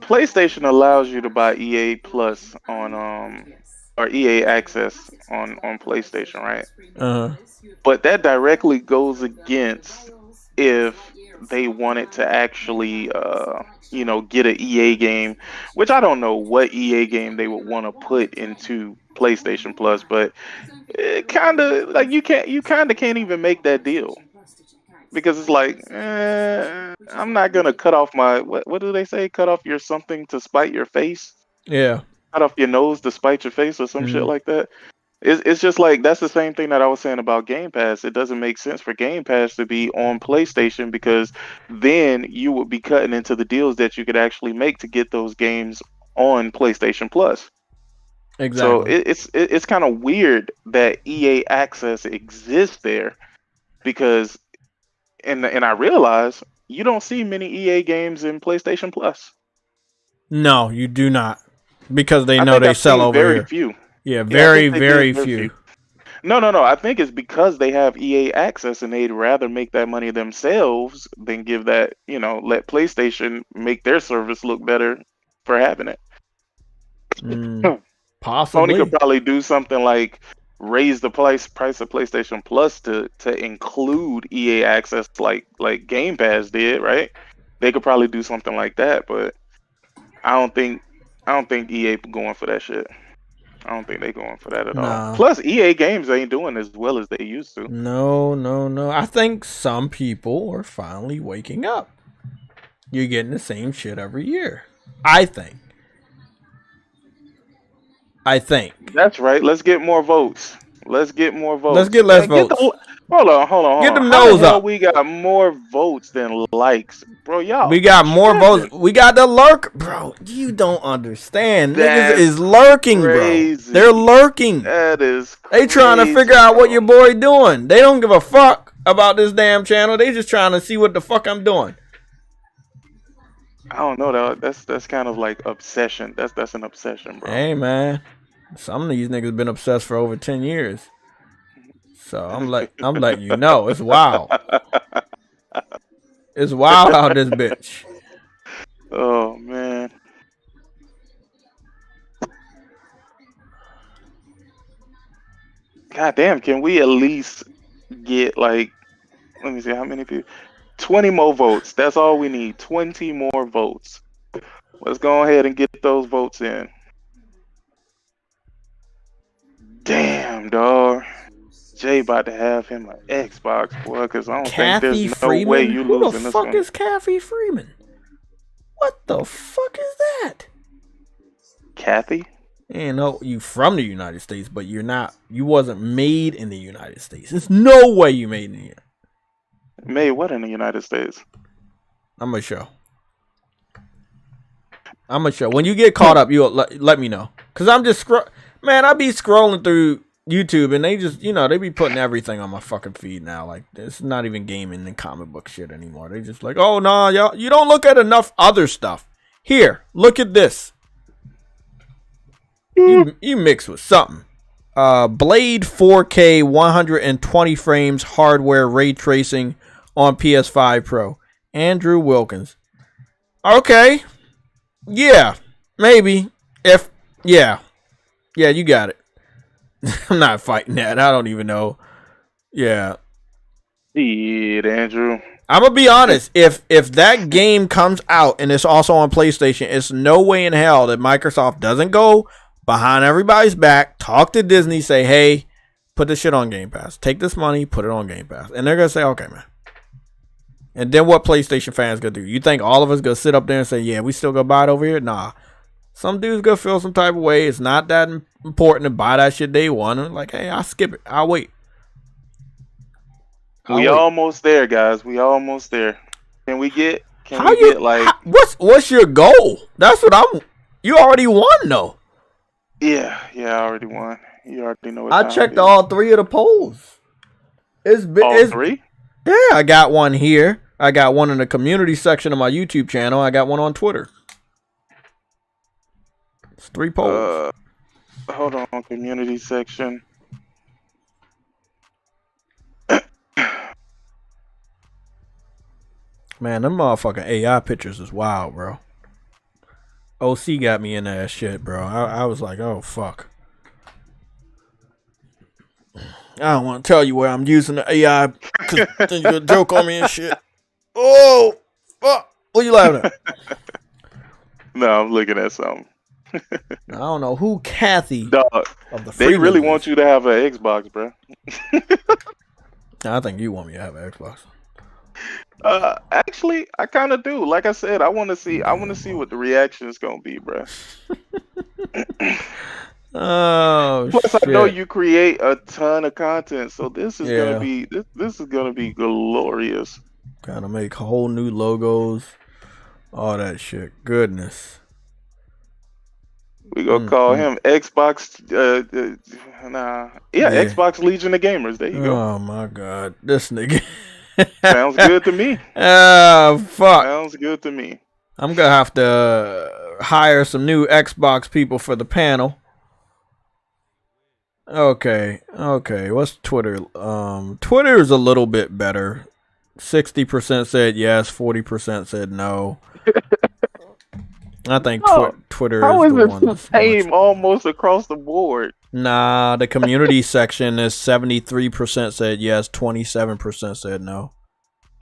PlayStation allows you to buy EA Plus on or EA Access on PlayStation, right? But that directly goes against if they wanted to actually get an EA game, which I don't know what EA game they would want to put into PlayStation Plus, but it kind of like you can't even make that deal because it's like I'm not gonna cut off my what do they say? Cut off your something to spite your face. Yeah. Cut off your nose to spite your face or some shit like that. It's just like that's the same thing that I was saying about Game Pass. It doesn't make sense for Game Pass to be on PlayStation because then you would be cutting into the deals that you could actually make to get those games on PlayStation Plus. Exactly. So it's kind of weird that EA Access exists there because, and I realize you don't see many EA games in PlayStation Plus. No, you do not, because they know they sell over very here. Few. Yeah, very few. No. I think it's because they have EA Access and they'd rather make that money themselves than give that, let PlayStation make their service look better for having it. Possibly. Sony could probably do something like raise the price of PlayStation Plus to include EA Access like Game Pass did, right? They could probably do something like that, but I don't think EA going for that shit. I don't think they're going for that at all. Plus, EA games ain't doing as well as they used to. No. I think some people are finally waking up. You're getting the same shit every year. I think. That's right. Let's get more votes. Let's get votes. Hold on. Get them nose up. We got more votes than likes, bro. Y'all. We got more votes. We got the lurk, bro. You don't understand. Niggas is lurking, crazy. Bro. They're lurking. That is crazy. They trying to figure out what your boy doing. They don't give a fuck. about this damn channel. They just trying to see what the fuck I'm doing. I don't know though. That's kind of like obsession. That's an obsession, bro. Hey man, some of these niggas been obsessed for over 10 years. So I'm letting you know, it's wild. It's wild out this bitch. Oh man. God damn, can we at least get like, let me see how many people, 20 more votes. That's all we need. 20 more votes. Let's go ahead and get those votes in. Damn, dog. Jay about to have him an Xbox, boy, because I don't think there's no way you losing this one. Who the fuck is Kathy Freeman? What the fuck is that? Kathy? You know, you from the United States, but you're not. You wasn't made in the United States. There's no way you made in the United States. Made what in the United States? I'm gonna show. When you get caught up, you let me know. Cause I'm just man, I be scrolling through YouTube and they just, they be putting everything on my fucking feed now. Like, it's not even gaming and comic book shit anymore. They just like, oh no, y'all, you don't look at enough other stuff. Here, look at this. You mix with something. Blade 4K 120 frames hardware ray tracing on PS5 Pro. Andrew Wilkins. Okay. Yeah. Maybe. Yeah, you got it. I'm not fighting that. I don't even know. Yeah. Shit, Andrew. I'm gonna be honest. If that game comes out and it's also on PlayStation, it's no way in hell that Microsoft doesn't go behind everybody's back, talk to Disney, say, hey, put this shit on Game Pass. Take this money, put it on Game Pass. And they're gonna say, okay, man. And then what PlayStation fans gonna do? You think all of us gonna sit up there and say, yeah, we still gonna buy it over here? Nah. Some dude's gonna feel some type of way. It's not that important to buy that shit day one. And like, hey, I'll skip it. I'll wait. We almost there, guys. We almost there. Can we get what's your goal? That's what you already won though. Yeah, I already won. You already know what I checked all 3 of the polls. All 3? Yeah, I got one here. I got one in the community section of my YouTube channel. I got one on Twitter. It's 3 polls. Hold on, community section. Man, them motherfucking AI pictures is wild, bro. OC got me in that shit, bro. I was like, oh, fuck. I don't want to tell you where I'm using the AI because then you're going to joke on me and shit. Oh, fuck. What you laughing at? No, I'm looking at something. I don't know who Kathy. Dog, they really want you to have an Xbox, bro. I think you want me to have an Xbox. Actually, I kind of do. Like I said, I want to see what the reaction is gonna be, bro. Oh, plus, shit. I know you create a ton of content, so this is gonna be this is gonna be glorious. Gotta make whole new logos, all that shit. Goodness. We gonna call him Xbox. Xbox Legion of Gamers. There you go. Oh my god, this nigga. Sounds good to me. Oh, fuck. Sounds good to me. I'm gonna have to hire some new Xbox people for the panel. Okay. What's Twitter? Twitter is a little bit better. 60% said yes, 40% said no. I think Twitter is the one. The same almost across the board? Nah, the community section is 73% said yes, 27% said no.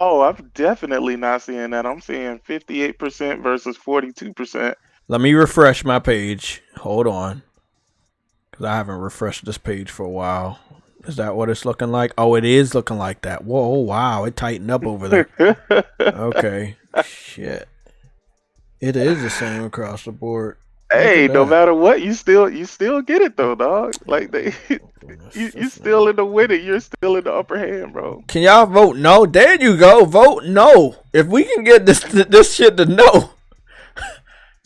Oh, I'm definitely not seeing that. I'm seeing 58% versus 42%. Let me refresh my page. Hold on. Because I haven't refreshed this page for a while. Is that what it's looking like? Oh, it is looking like that. Whoa, wow. It tightened up over there. Okay. Shit. It is the same across the board. Hey, no matter what, you still get it though, dog. Like you still in the winning. You're still in the upper hand, bro. Can y'all vote no? There you go. Vote no. If we can get this shit to no,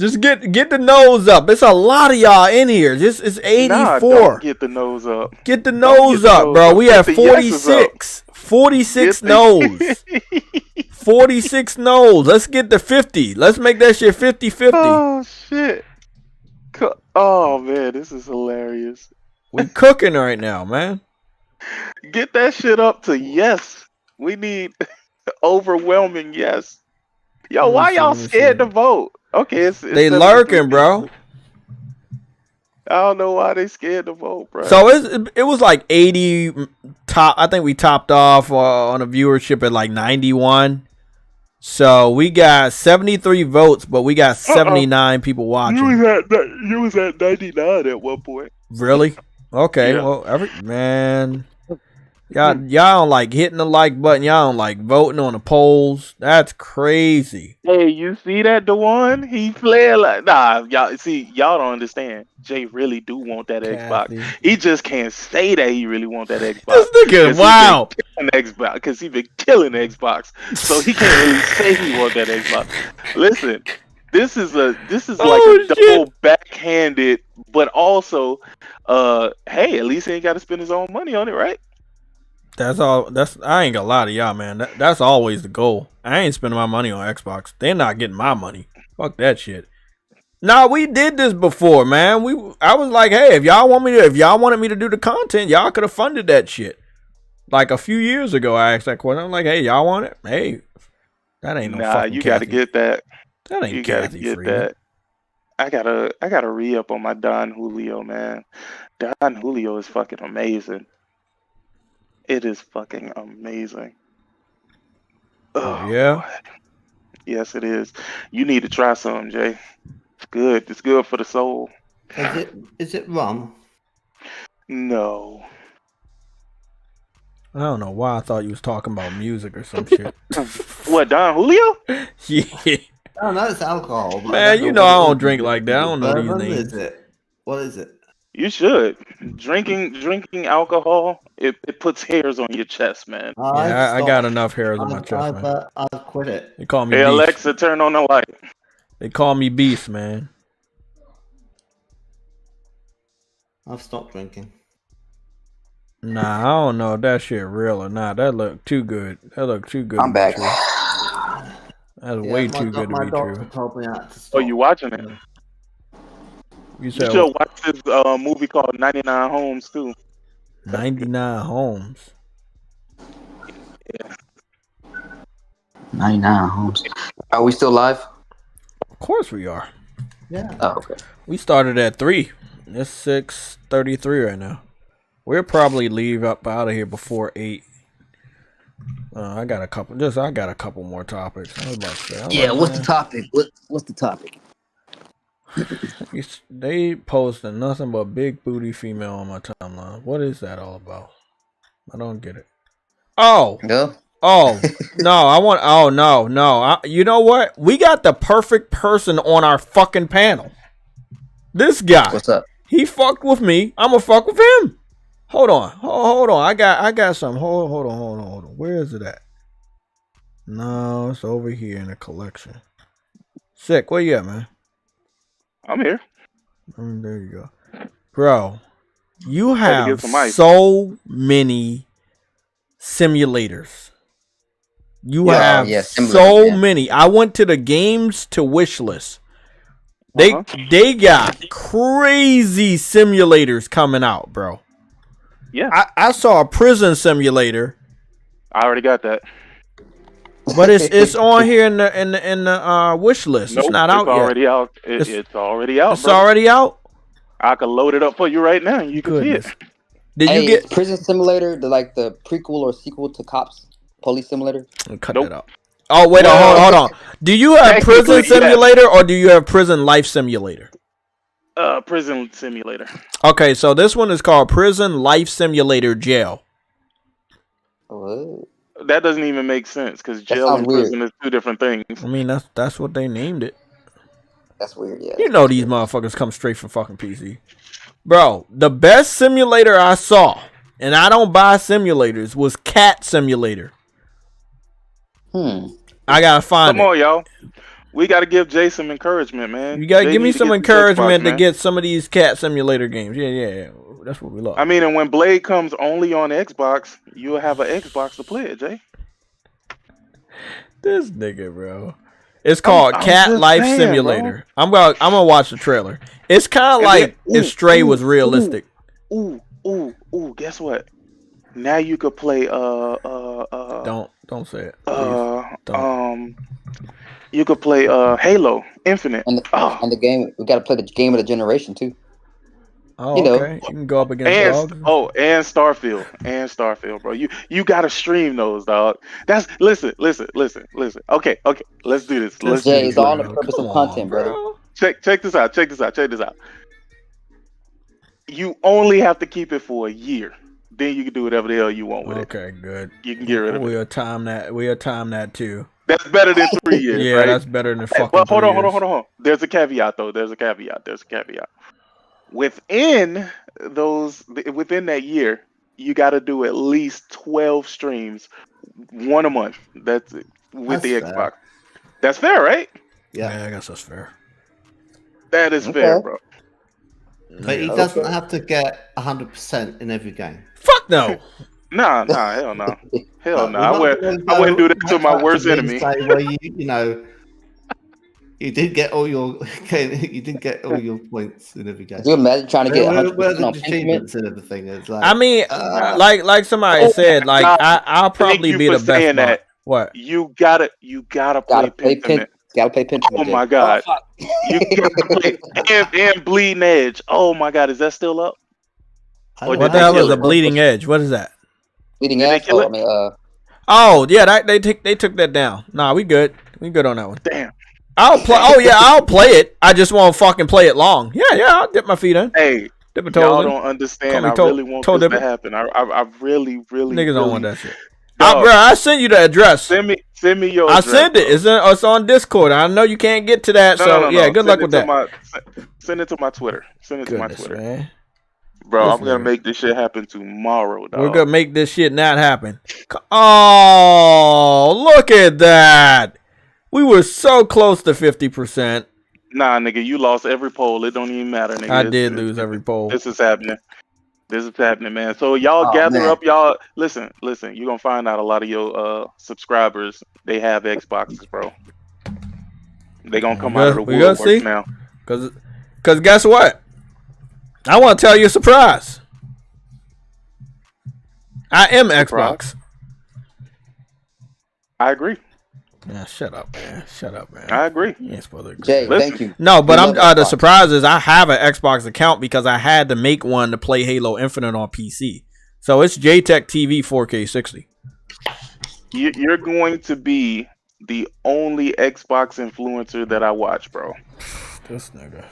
just get the nose up. It's a lot of y'all in here. It's 84. Nah, don't get the nose up. Get the nose up, bro. We have 46. 46 no's. 46 no's. Let's get to 50. Let's make that shit 50-50. Oh shit. Oh man, this is hilarious. We cooking right now, man. Get that shit up to yes. We need overwhelming yes. Yo, why y'all scared to vote? Okay, they lurking, bro. I don't know why they scared to vote, bro. So it was like 80 top. I think we topped off on a viewership at like 91. So we got 73 votes, but we got 79 people watching. You was at 99 at one point. Really? Okay. Yeah. Well, man. Y'all don't like hitting the like button. Y'all don't like voting on the polls. That's crazy. Hey, you see that, Dewan? He flared like y'all don't understand. Jay really do want that Xbox. He just can't say that he really want that Xbox. This nigga, wow. Xbox because he been killing Xbox, so he can't really say he want that Xbox. Listen, this is like a double backhanded, but also, hey, at least he ain't got to spend his own money on it, right? That's all. I ain't gonna lie to y'all, man. That's always the goal. I ain't spending my money on Xbox. They're not getting my money. Fuck that shit. Nah, we did this before, man. I was like, hey, if y'all wanted me to do the content, y'all could have funded that shit. Like a few years ago, I asked that question. I'm like, hey, y'all want it? Hey, that ain't no fucking you gotta get that. That ain't Kathy get Freeman. that. I gotta re-up on my Don Julio, man. Don Julio is fucking amazing. It is fucking amazing. Oh yeah? God. Yes, it is. You need to try some, Jay. It's good. It's good for the soul. Is it rum? No. I don't know why I thought you was talking about music or some shit. What, Don Julio? Yeah. Oh, no, it's alcohol. Man, you know I don't drink like that. I don't know these names. What is it? You should. Drinking alcohol, it puts hairs on your chest, man. Yeah, I got enough hairs on my chest, man. I've quit it. They call me Hey, Beast. Alexa, turn on the light. They call me Beast, man. I've stopped drinking. Nah, I don't know if that shit real or not. That looked too good. I'm back. That's way too good to be true. Told me to stop. Oh, you watching it? You should watch this movie called 99 Homes too. 99 Homes. Yeah. 99 Homes. Are we still live? Of course we are. Yeah. Oh, okay. We started at 3. It's 6:33 right now. We'll probably leave up out of here before 8. I got a couple more topics. What's the topic? What's the topic? They posting nothing but big booty female on my timeline. What is that all about? I don't get it. Oh no! You know what? We got the perfect person on our fucking panel. This guy. What's up? He fucked with me. I'ma fuck with him. Hold on. I got some. Hold on. Where is it at? No, it's over here in the collection. Sick. Where you at, man? I'm here. There you go. Bro, you have so many simulators. You have so many. I went to the games to Wishlist. They got crazy simulators coming out, bro. Yeah. I saw a prison simulator. I already got that. But it's on here in the wish list. Nope, it's not out yet. Already out. It's already out. It's already out. I can load it up for you right now. You can see it. Did you get Prison Simulator? The prequel or sequel to Cops Police Simulator? Cut that out. Oh wait, hold on. Do you have Prison Simulator or do you have Prison Life Simulator? Prison Simulator. Okay, so this one is called Prison Life Simulator Jail. Oh. That doesn't even make sense because jail and prison is two different things. I mean, that's what they named it. That's weird, yeah. You know these motherfuckers come straight from fucking PC. Bro, the best simulator I saw, and I don't buy simulators, was Cat Simulator. I gotta find it. Come on, y'all. We gotta give Jay some encouragement, man. You gotta give me some encouragement to get some of these Cat Simulator games. Yeah. That's what we love. I mean, and when Blade comes only on Xbox, you'll have an Xbox to play it, Jay. This nigga, bro. It's called Cat Life Simulator. Bro. I'm gonna watch the trailer. It's kind of like if Stray was realistic. Ooh. Guess what? Now you could play. Don't say it. Don't. You could play Halo Infinite. And the game, we got to play the game of the generation too. Oh, okay. You can go up against dogs. Oh, and Starfield, bro. You gotta stream those, dog. That's listen. Okay, let's do this. Jay, it's all the purpose of content, brother. Check this out. You only have to keep it for a year. Then you can do whatever the hell you want with it. Okay, good. You can get rid of it. We'll time that too. That's better than 3 years. Yeah, right? That's better than fucking. Well, hold on. There's a caveat though. There's a caveat. Within that year, you got to do at least 12 streams, 1 a month. That's it with the Xbox. Fair. That's fair, right? Yeah, I guess that's fair. That is fair, bro. But he doesn't have to get 100% in every game. Fuck no. Nah, hell no. Hell no. I wouldn't do that to my worst enemy. Where you did get all your points in every game. Can you imagine trying to get where the achievements and everything is like. I mean, like somebody said, like I'll probably be the best. That. What? You gotta play Pentiment. Gotta play Pentiment. Oh my god. You gotta play and Bleeding Edge. Oh my god, is that still up? What the hell is a Bleeding Edge? What is that? Bleeding Edge. Oh yeah, they took that down. Nah, we good. We good on that one. Damn. I'll play. Oh yeah, I'll play it. I just won't fucking play it long. Yeah, I'll dip my feet in. Hey, dip my toes y'all in. don't understand. I really want this to happen. I really niggas don't want that shit. Bro, I sent you the address. Send me your I address. sent it. It's on Discord. I know you can't get to that, so yeah, good luck with that. Send it to my Twitter. Send it to my Twitter. Man. Bro, I'm gonna make this shit happen tomorrow, dog. We're gonna make this shit not happen. Oh, look at that. We were so close to 50%. Nah, nigga, you lost every poll. It don't even matter, nigga. I did lose every poll. This is happening. Man. So y'all gather up, y'all. Listen. You're gonna find out a lot of your subscribers, they have Xboxes, bro. They gonna come out of the woodwork now. Cause guess what? I want to tell you a surprise. I am Xbox. I agree. Yeah, shut up, man. I agree. You ain't supposed to agree. Jay, thank you. No, but the surprise is I have an Xbox account because I had to make one to play Halo Infinite on PC. So it's JayTechTV 4K 60. You're going to be the only Xbox influencer that I watch, bro. This nigga.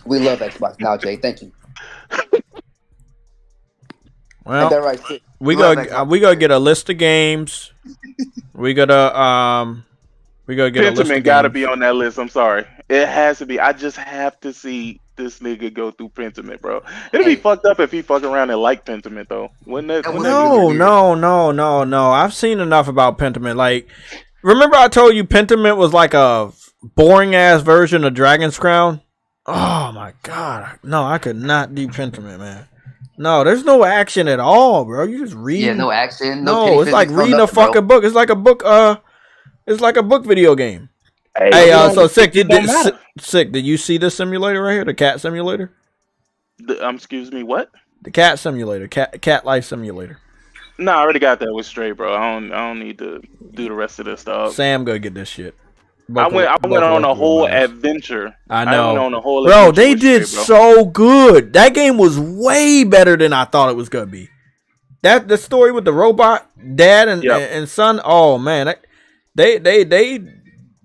We love Xbox now, Jay. Thank you. Well, right, we gotta get a list of games. We gotta get a list. Pentiment gotta be on that list. I'm sorry, it has to be. I just have to see this nigga go through Pentiment, bro. It'd be fucked up if he fuck around and like Pentiment though. Wouldn't it? No. I've seen enough about Pentiment. Like, remember I told you Pentiment was like a boring ass version of Dragon's Crown. Oh my god, no, I could not do Pentiment, man. No, there's no action at all, bro. You just read. Yeah, no action. No, it's like reading a fucking book. It's like a book. It's like a book video game. Hey, so Sick. Sick. Did you see the simulator right here? The cat simulator. Excuse me. What? The cat simulator. Cat life simulator. No, I already got that with Stray, bro. I don't need to do the rest of this stuff. Sam, go get this shit. I went on a whole adventure. I know. went on a whole bro, they did so good. That game was way better than I thought it was gonna be. The story with the robot dad and son. Oh man, that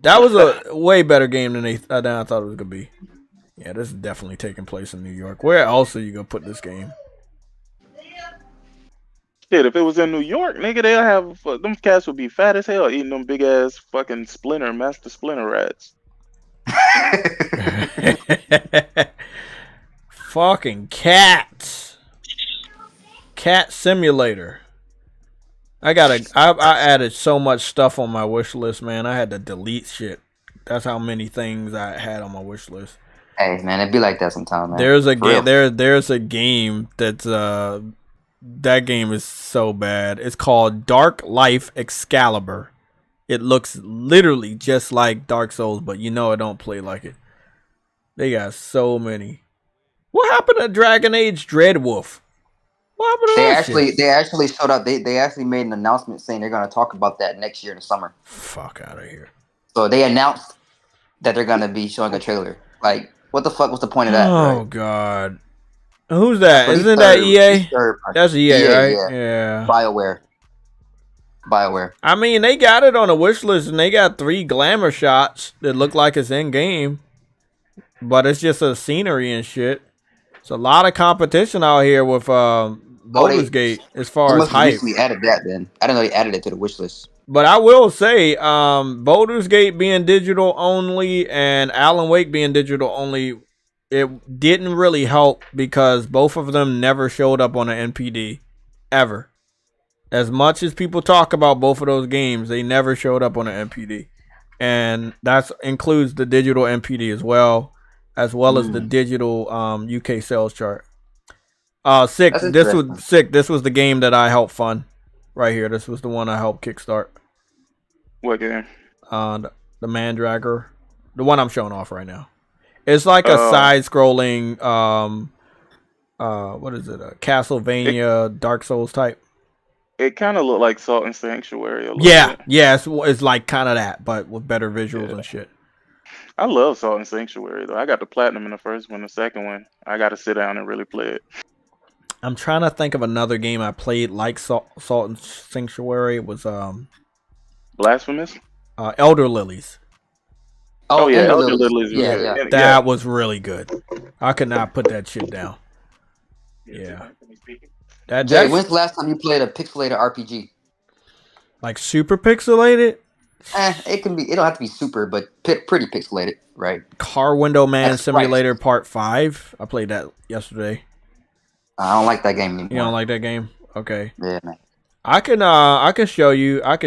was a way better game than I thought it was gonna be. Yeah, this is definitely taking place in New York. Where else are you gonna put this game? Shit, if it was in New York, nigga, they'll have them cats would be fat as hell eating them big ass fucking Master Splinter rats. Fucking cats. Cat simulator. I added so much stuff on my wish list, man. I had to delete shit. That's how many things I had on my wish list. Hey man, it'd be like that sometime, man. There's a For real. game. There's a game that's that game is so bad. It's called Dark Life Excalibur. It looks literally just like Dark Souls, but you know it don't play like it. They got so many. What happened to Dragon Age Dreadwolf? What happened to that shit? They actually showed up. They actually made an announcement saying they're going to talk about that next year in the summer. Fuck out of here. So they announced that they're going to be showing a trailer. Like, what the fuck was the point of that? Oh right? God. Who's that? Isn't that EA? That's EA, right? Yeah. BioWare. I mean, they got it on a wish list, and they got 3 glamour shots that look like it's in game, but it's just a scenery and shit. It's a lot of competition out here with Baldur's Gate as far as hype. We added that then. I didn't know they added it to the wish list. But I will say, Baldur's Gate being digital only and Alan Wake being digital only, it didn't really help because both of them never showed up on an NPD ever. As much as people talk about both of those games, they never showed up on an NPD, and that includes the digital NPD as well as the digital UK sales chart. Sick. This was the game that I helped fund right here. This was the one I helped kickstart. What game? The Mandragor, the one I'm showing off right now. It's like a side-scrolling, what is it? A Castlevania, Dark Souls type. It kind of looked like Salt and Sanctuary. Yeah, it's like kind of that, but with better visuals and shit. I love Salt and Sanctuary though. I got the platinum in the first one. The second one, I got to sit down and really play it. I'm trying to think of another game I played like Salt and Sanctuary. It was Blasphemous. Elder Lilies. Oh yeah, Elder Lilies. Yeah. That was really good. I could not put that shit down. Yeah. Jay, when's the last time you played a pixelated RPG? Like super pixelated? It can be. It don't have to be super, but pretty pixelated, right? Car Window Man Simulator Part 5. I played that yesterday. I don't like that game anymore. You don't like that game? Okay. Yeah, man. I can show you. I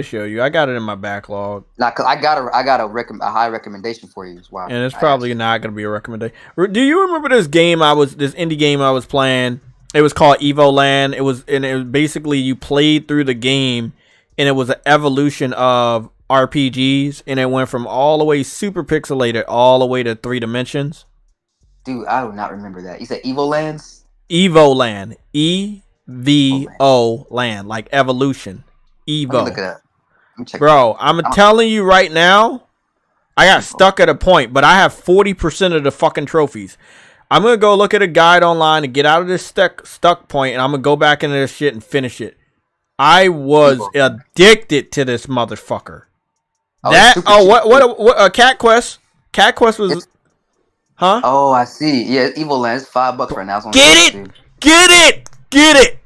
got it in my backlog. Nah, cause I got a high recommendation for you as well. And it's probably not gonna be a recommendation. Do you remember this indie game I was playing? It was called Evoland. It was basically you played through the game, and it was an evolution of RPGs, and it went from all the way super pixelated all the way to 3 dimensions. Dude, I do not remember that. You said Evolands? Evoland. EVO land, like evolution. Evo. Let me look it up. Bro, I'm telling you right now, I got stuck at a point, but I have 40% of the fucking trophies. I'm going to go look at a guide online and get out of this stuck point, and I'm going to go back into this shit and finish it. I was addicted to this motherfucker. What Cat Quest? Cat Quest was... Huh? Oh, I see. Yeah, Evoland. It's $5 right now. Get it!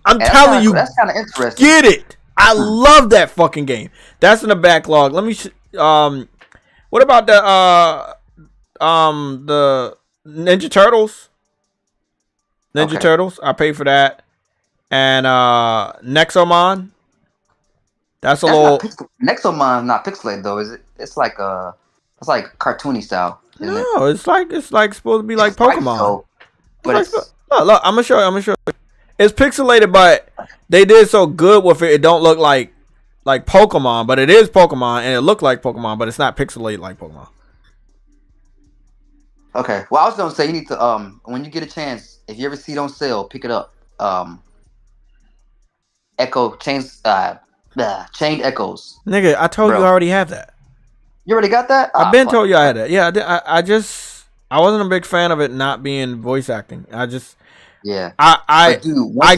I'm telling you. That's kind of interesting. Get it! I love that fucking game. That's in the backlog. Let me... what about the Ninja Turtles? Turtles. I paid for that. And Nexomon. That's Nexomon not pixelated though, is it? It's like cartoony style. No, it's like supposed to be like Pokemon. But look, I'm gonna show you. It's pixelated, but they did so good with it. It don't look like Pokemon, but it is Pokemon, and it looked like Pokemon, but it's not pixelated like Pokemon. Okay. Well, I was gonna say you need to when you get a chance, if you ever see it on sale, pick it up. Chained Echoes. Nigga, I told you I already have that. You already got that? I've been told you I had that. Yeah, I wasn't a big fan of it not being voice acting. I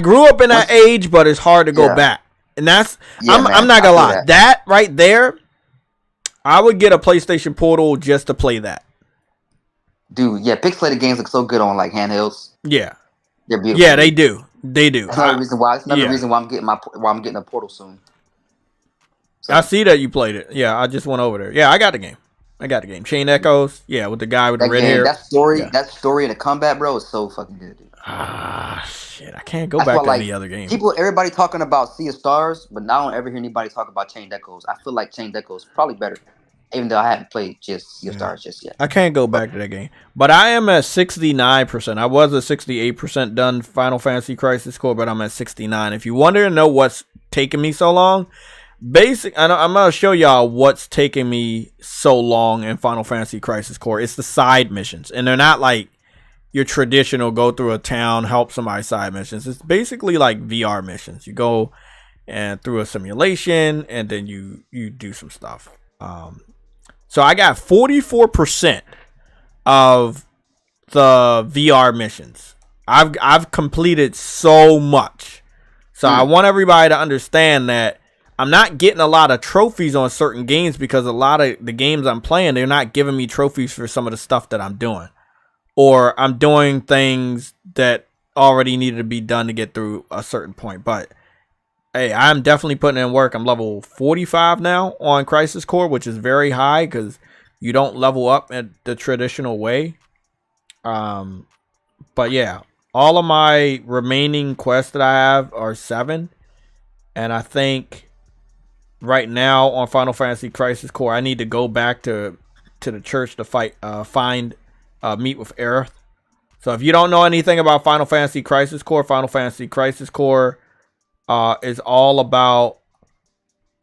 grew up in that age, but it's hard to go back. And that's I'm not gonna lie. That right there, I would get a PlayStation Portal just to play that. Dude, yeah, pixelated games look so good on like handhelds. Yeah. They're beautiful. Yeah, they do. That's another reason why. It's another reason why I'm getting a Portal soon. So. I see that you played it. Yeah, I just went over there. Yeah, I got the game. Chain Echoes. Yeah, with the guy with the red hair. That story and the combat, bro, is so fucking good, dude. Shit. I can't go back to any other game. Everybody talking about Sea of Stars, but now I don't ever hear anybody talk about Chain Echoes. I feel like Chain Echoes is probably better. Even though I haven't played just Sea of Stars just yet. I can't go back to that game. But I am at 69%. I was at 68% done Final Fantasy Crisis Core, but I'm at 69. If you wonder to know what's taking me so long, I'm going to show y'all what's taking me so long in Final Fantasy Crisis Core. It's the side missions. And they're not like your traditional go through a town, help somebody side missions. It's basically like VR missions. You go and through a simulation, and then you do some stuff. So I got 44% of the VR missions. I've completed so much. So I want everybody to understand that I'm not getting a lot of trophies on certain games because a lot of the games I'm playing, they're not giving me trophies for some of the stuff that I'm doing. Or I'm doing things that already needed to be done to get through a certain point. But hey, I'm definitely putting in work. I'm level 45 now on Crisis Core, which is very high because you don't level up in the traditional way. But yeah, all of my remaining quests that I have are 7. And I think right now on Final Fantasy Crisis Core, I need to go back to the church to meet with Aerith. So if you don't know anything about Final Fantasy Crisis Core is all about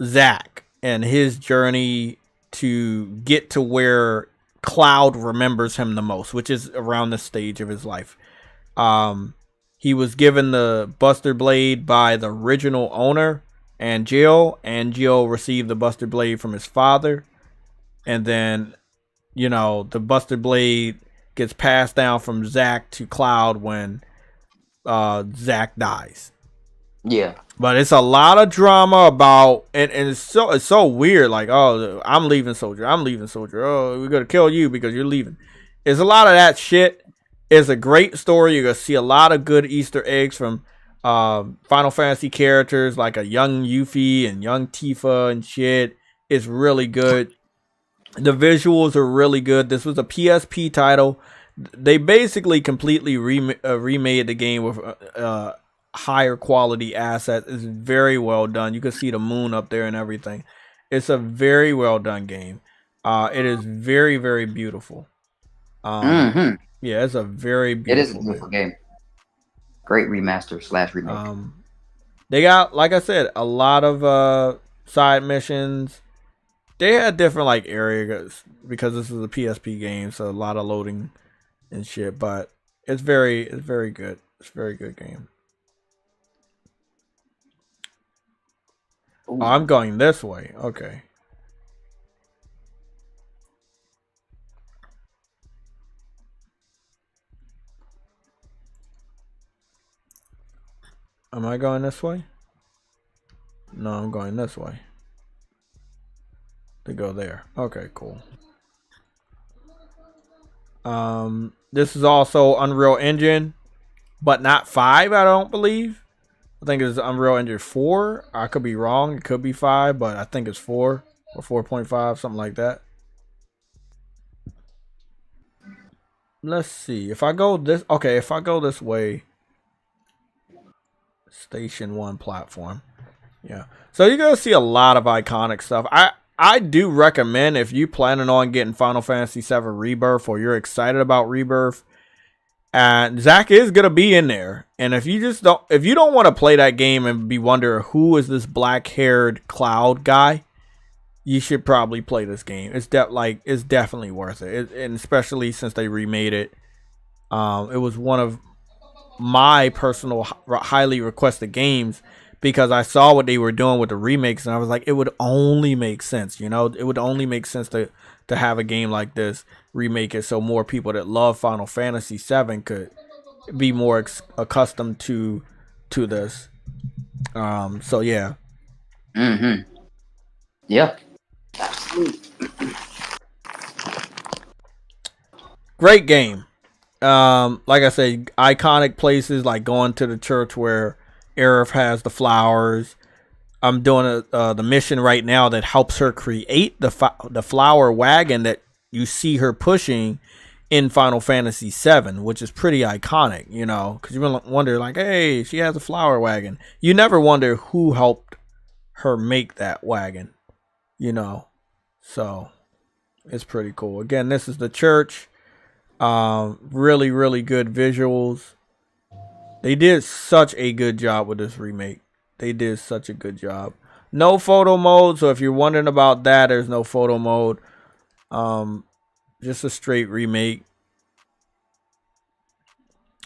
Zack and his journey to get to where Cloud remembers him the most, which is around this stage of his life. He was given the Buster Blade by the original owner, Angel. Angel received the Buster Blade from his father. And then, the Buster Blade gets passed down from Zack to Cloud when Zack dies. Yeah. But it's a lot of drama about, and it's so weird. Like, oh, I'm leaving, soldier. Oh, we're gonna kill you because you're leaving. It's a lot of that shit. It's a great story. You're gonna see a lot of good Easter eggs from Final Fantasy characters like a young Yuffie and young Tifa and shit. It's really good. The visuals are really good. This was a PSP title. They basically completely remade the game with higher quality assets. It's very well done. You can see the moon up there and everything. It's a very well done game. It is very, very beautiful. Yeah, it's a very beautiful. It is a beautiful game. Great remaster / remake. They got, like I said, a lot of side missions. They had different like areas because this is a PSP game, so a lot of loading and shit. But it's very good. It's a very good game. Oh, I'm going this way. Okay. Am I going this way? No, I'm going this way. To go there. Okay, cool. This is also Unreal Engine, but not 5, I don't believe. I think it's Unreal Engine 4. I could be wrong. It could be 5, but I think it's 4 or 4.5, something like that. Let's see. If I go this, okay, if I go this way, Station 1 platform. Yeah. So you're going to see a lot of iconic stuff. I do recommend, if you're planning on getting Final Fantasy VII Rebirth or you're excited about Rebirth, and Zack is gonna be in there. And if you don't want to play that game and be wondering who is this black-haired Cloud guy, you should probably play this game. It's definitely worth it. And especially since they remade it. It was one of my personal highly requested games because I saw what they were doing with the remakes and I was like, it would only make sense, it would only make sense to have a game like this, remake it so more people that love Final Fantasy VII could be more accustomed to this. So yeah. Yeah. Great game. Like I said, iconic places like going to the church where Aerith has the flowers. I'm doing the mission right now that helps her create the flower wagon that you see her pushing in Final Fantasy VII, which is pretty iconic, because you wonder like, hey, she has a flower wagon. You never wonder who helped her make that wagon, So It's pretty cool. Again, this is the church. Really, really good visuals. They did such a good job with this remake. They did such a good job. No photo mode, so if you're wondering about that, there's no photo mode. Just a straight remake.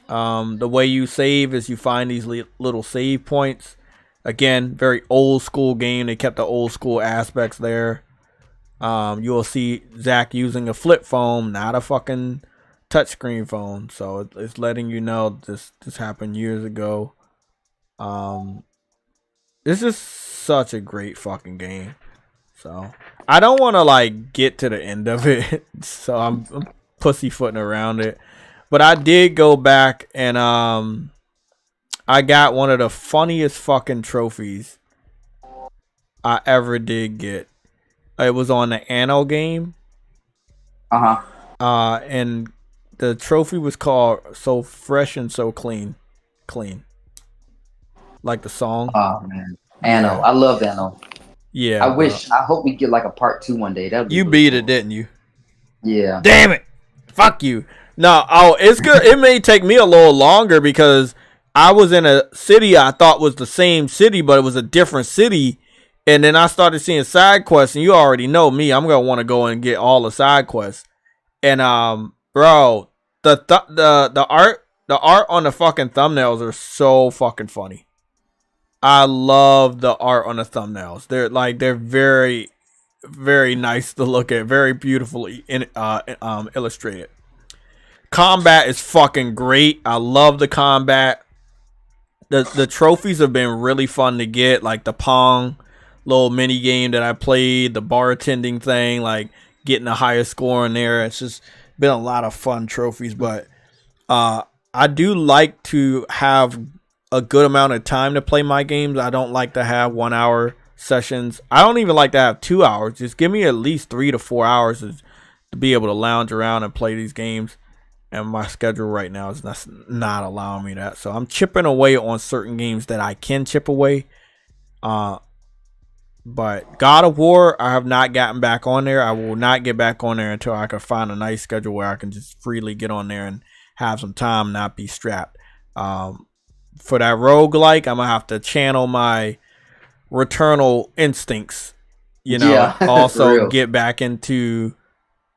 The way you save is you find these little save points. Again, very old school game. They kept the old school aspects there. You will see Zach using a flip phone, not a fucking touchscreen phone. So it's letting you know this happened years ago. This is such a great fucking game. So I don't want to like get to the end of it. So I'm pussyfooting around it. But I did go back and I got one of the funniest fucking trophies I ever did get. It was on the Anno game. And the trophy was called So Fresh and So Clean. Like the song. Oh man. Anno. Yeah. I love Anno. Yeah. I hope we get like a part 2 one day. That'd be you beat it, didn't you? Yeah. Damn it. Fuck you. No, it's good. It may take me a little longer because I was in a city I thought was the same city, but it was a different city. And then I started seeing side quests, and you already know me. I'm gonna want to go and get all the side quests. And bro, the art on the fucking thumbnails are so fucking funny. I love the art on the thumbnails. They're very, very nice to look at. Very beautifully illustrated. Combat is fucking great. I love the combat. The trophies have been really fun to get, like the Pong little mini game that I played, the bartending thing, like getting a higher score in there. It's just been a lot of fun trophies, but I do like to have a good amount of time to play my games. I don't like to have 1 hour sessions. I don't even like to have 2 hours. Just give me at least 3 to 4 hours to be able to lounge around and play these games. And my schedule right now is not allowing me that. So I'm chipping away on certain games that I can chip away. But God of War, I have not gotten back on there. I will not get back on there until I can find a nice schedule where I can just freely get on there and have some time, not be strapped. For that roguelike, I'm going to have to channel my Returnal instincts. You know, yeah, also get back into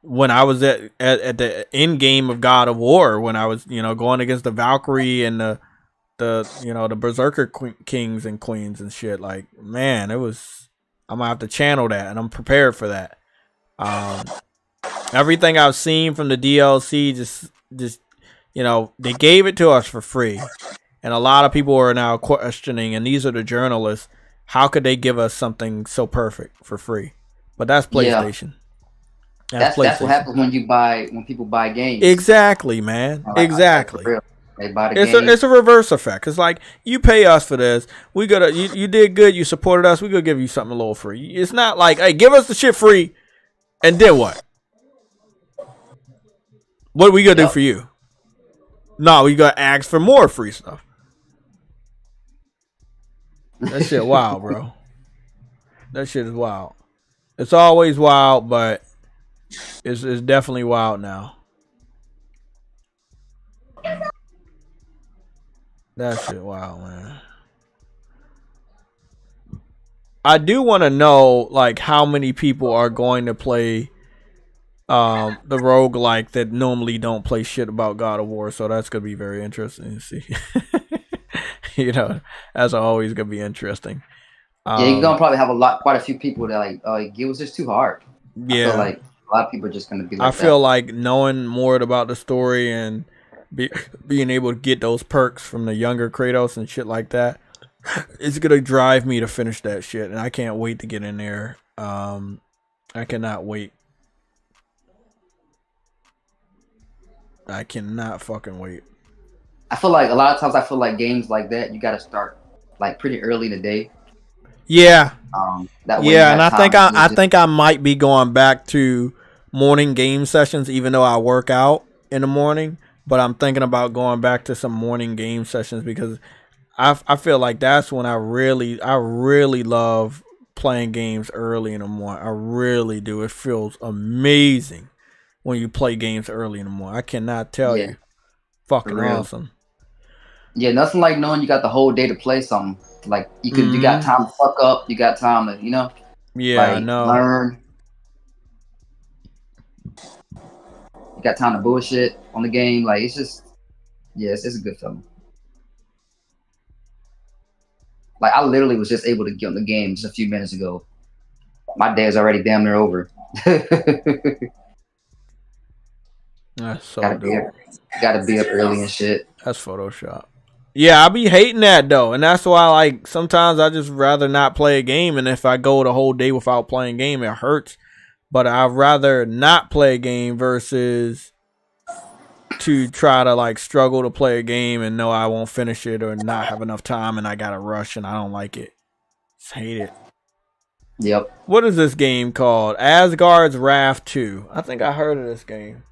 when I was at the end game of God of War, when I was, going against the Valkyrie and the Berserker kings and queens and shit. Like, man, I'm gonna have to channel that, and I'm prepared for that. Everything I've seen from the DLC, just they gave it to us for free, and a lot of people are now questioning, and these are the journalists, how could they give us something so perfect for free? But that's PlayStation. Yeah. That's what happens when people buy games. Exactly, man. Exactly. They buy the game. It's a reverse effect. It's like, you pay us for this. We gotta you did good. You supported us. We gonna give you something a little free. It's not like, hey, give us the shit free, and then what? What are we gonna do for you? No, we gotta ask for more free stuff. That shit wild, bro. That shit is wild. It's always wild, but it's definitely wild now. That shit wild, man. I do want to know, like, how many people are going to play the roguelike that normally don't play shit about God of War, so that's going to be very interesting to see. That's always going to be interesting. Yeah, you're going to probably have quite a few people that it was just too hard. Yeah. I feel like a lot of people are just going to be like I feel like knowing more about the story and being able to get those perks from the younger Kratos and shit like that, it's gonna drive me to finish that shit, and I can't wait to get in there. I cannot wait. I cannot fucking wait. I feel like a lot of times games like that, you gotta start like pretty early in the day. Yeah. That way and I think I might be going back to morning game sessions, even though I work out in the morning. But I'm thinking about going back to some morning game sessions because I feel like that's when I really love playing games early in the morning. I really do. It feels amazing when you play games early in the morning. I cannot tell you. Fucking awesome. Yeah, nothing like knowing you got the whole day to play something. Like you got time to fuck up. You got time to, Yeah, I know. Learn. You got time to bullshit on the game. Like it's just, it's a good feeling. Like I literally was just able to get on the game just a few minutes ago. My day is already damn near over. That's so gotta be up early and shit. That's Photoshop. Yeah, I be hating that though, and that's why like sometimes I just rather not play a game, and if I go the whole day without playing a game, it hurts. But I'd rather not play a game versus to try to like struggle to play a game and know I won't finish it or not have enough time and I gotta rush and I don't like it. Just hate it. Yep. What is this game called? Asgard's Wrath 2. I think I heard of this game.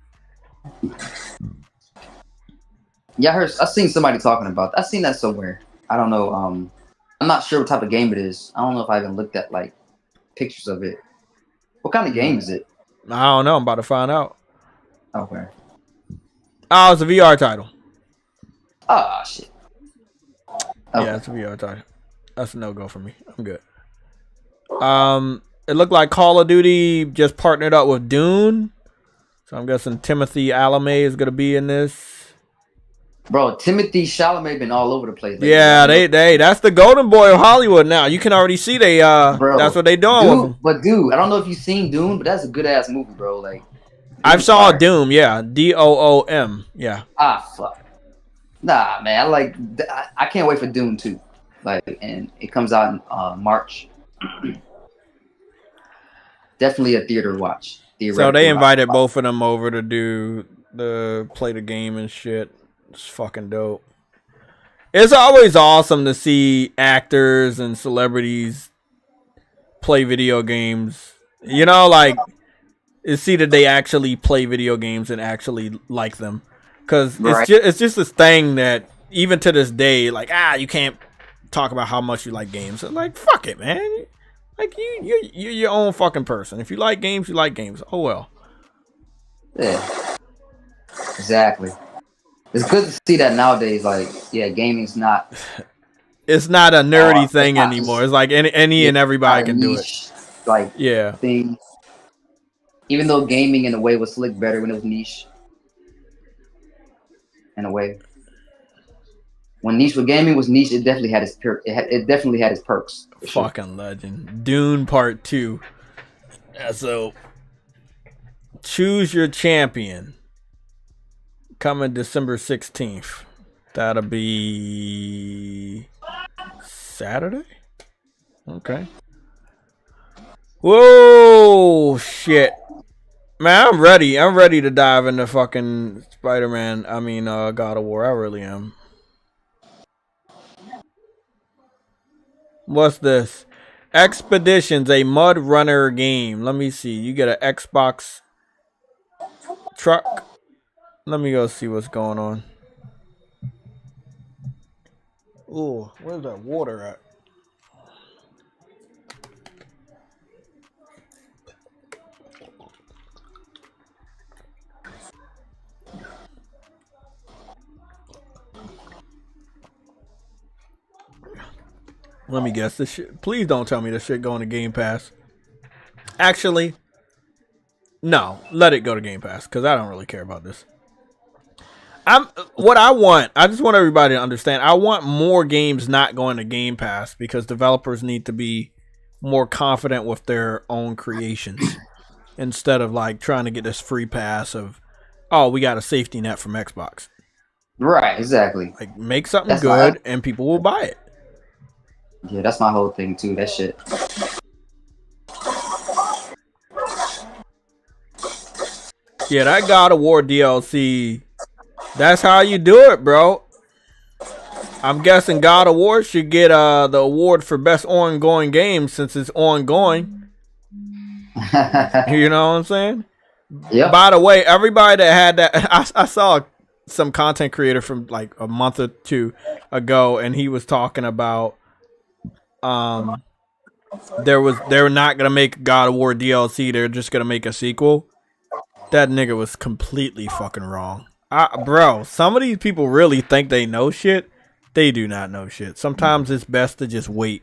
Yeah, I've seen somebody talking about that. I've seen that somewhere. I don't know. I'm not sure what type of game it is. I don't know if I even looked at like pictures of it. What kind of game is it? I don't know. I'm about to find out. Okay. Oh, it's a VR title. Oh, shit. Okay. Yeah, it's a VR title. That's a no-go for me. I'm good. It looked like Call of Duty just partnered up with Dune. So I'm guessing Timothy Chalamet is going to be in this. Bro, Timothy Chalamet been all over the place. Like, yeah, they that's the golden boy of Hollywood now. You can already see bro, that's what they doing with him. But dude, I don't know if you've seen Dune, but that's a good ass movie, bro. Like I saw Doom, yeah. Doom, yeah. Ah, fuck. Nah, man, I can't wait for Dune 2. Like, and it comes out in March. Definitely a theater watch. So they invited both of them over to play the game and shit. It's fucking dope. It's always awesome to see actors and celebrities play video games. You know, like, see that they actually play video games and actually like them. Because it's just this thing that, even to this day, like, you can't talk about how much you like games. Like, fuck it, man. Like, you're your own fucking person. If you like games, you like games. Oh, well. Yeah. Exactly. It's good to see that nowadays. Like, yeah, gaming's not. It's not a nerdy thing anymore. It's like any and everybody can do it. Like, yeah. Thing. Even though gaming in a way was slick better when it was niche. In a way. When gaming was niche, it definitely had its it definitely had its perks. Fucking legend. Dune Part 2. Yeah, so choose your champion. Coming December 16th. That'll be Saturday? Okay. Whoa, shit. Man, I'm ready. I'm ready to dive into fucking Spider-Man. God of War. I really am. What's this? Expeditions, a Mud Runner game. Let me see. You get an Xbox truck. Let me go see what's going on. Ooh, where's that water at? Let me guess this shit. Please don't tell me this shit going to Game Pass. Actually, no. Let it go to Game Pass because I don't really care about this. I just want everybody to understand. I want more games not going to Game Pass because developers need to be more confident with their own creations instead of like trying to get this free pass of, oh, we got a safety net from Xbox. Right, exactly. Like, make something good and people will buy it. Yeah, that's my whole thing too. That shit. Yeah, that God of War DLC. That's how you do it, bro. I'm guessing God of War should get the award for best ongoing game since it's ongoing. You know what I'm saying? Yeah. By the way, everybody that had that, I saw some content creator from like a month or two ago, and he was talking about they were not gonna make God of War DLC. They're just gonna make a sequel. That nigga was completely fucking wrong. Bro, some of these people really think they know shit. They do not know shit. Sometimes it's best to just wait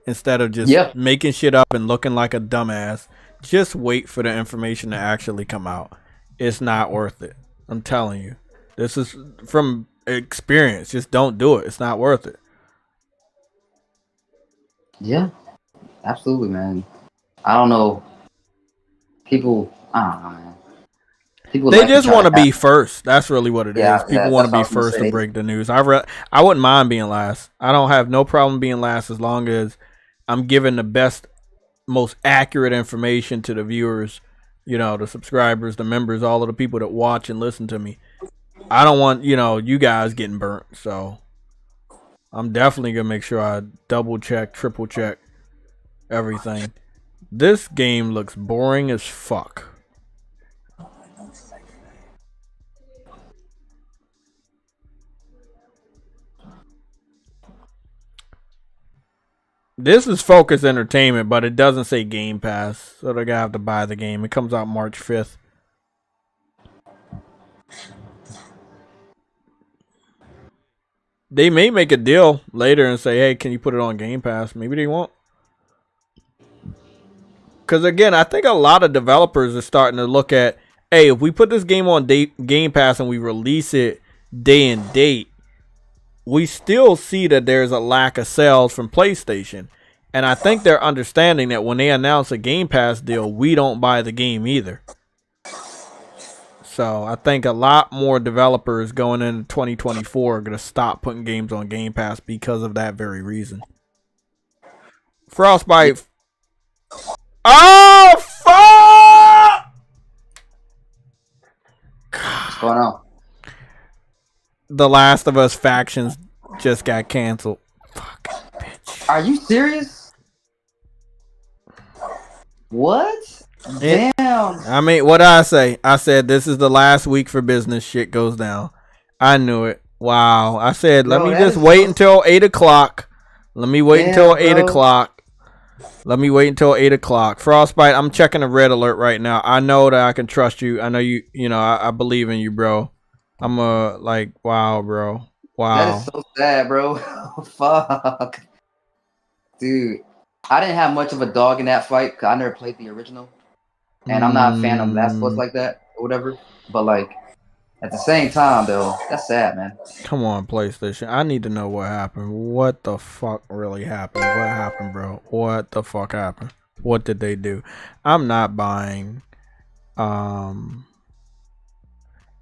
instead of just making shit up and looking like a dumbass. Just wait for the information to actually come out. It's not worth it. I'm telling you. This is from experience. Just don't do it. It's not worth it. Yeah, absolutely, man. I don't know. People, I don't know, man. People they just want to be first. That's really what it is. People want to be what first to break the news. I wouldn't mind being last. I don't have no problem being last as long as I'm giving the best, most accurate information to the viewers, you know, the subscribers, the members, all of the people that watch and listen to me. I don't want, you know, you guys getting burnt. So I'm definitely going to make sure I double check, triple check everything. This game looks boring as fuck. This is Focus Entertainment, but it doesn't say Game Pass, so they're gonna have to buy the game. It comes out March 5th. They may make a deal later and say, hey, can you put it on Game Pass? Maybe they won't. Because, again, I think a lot of developers are starting to look at, hey, if we put this game on Game Pass and we release it day and date, we still see that there's a lack of sales from PlayStation. And I think they're understanding that when they announce a Game Pass deal, we don't buy the game either. So I think a lot more developers going into 2024 are going to stop putting games on Game Pass because of that very reason. Frostbite. Oh, fuck! What's going on? The Last of Us factions just got canceled. Fucking bitch. Are you serious? What? Damn. I mean, what did I say? I said this is the last week for business. Shit goes down. I knew it. Wow. I said, let me just wait until 8 o'clock. Let me wait until 8 o'clock. Let me wait until 8 o'clock. Frostbite, I'm checking a red alert right now. I know that I can trust you. I know you, I believe in you, bro. I'm like, wow, bro. Wow. That is so sad, bro. Fuck. Dude, I didn't have much of a dog in that fight because I never played the original. And I'm not a fan of Last of Us like that or whatever. But, like, at the same time, though, that's sad, man. Come on, PlayStation. I need to know what happened. What the fuck really happened? What happened, bro? What the fuck happened? What did they do? I'm not buying...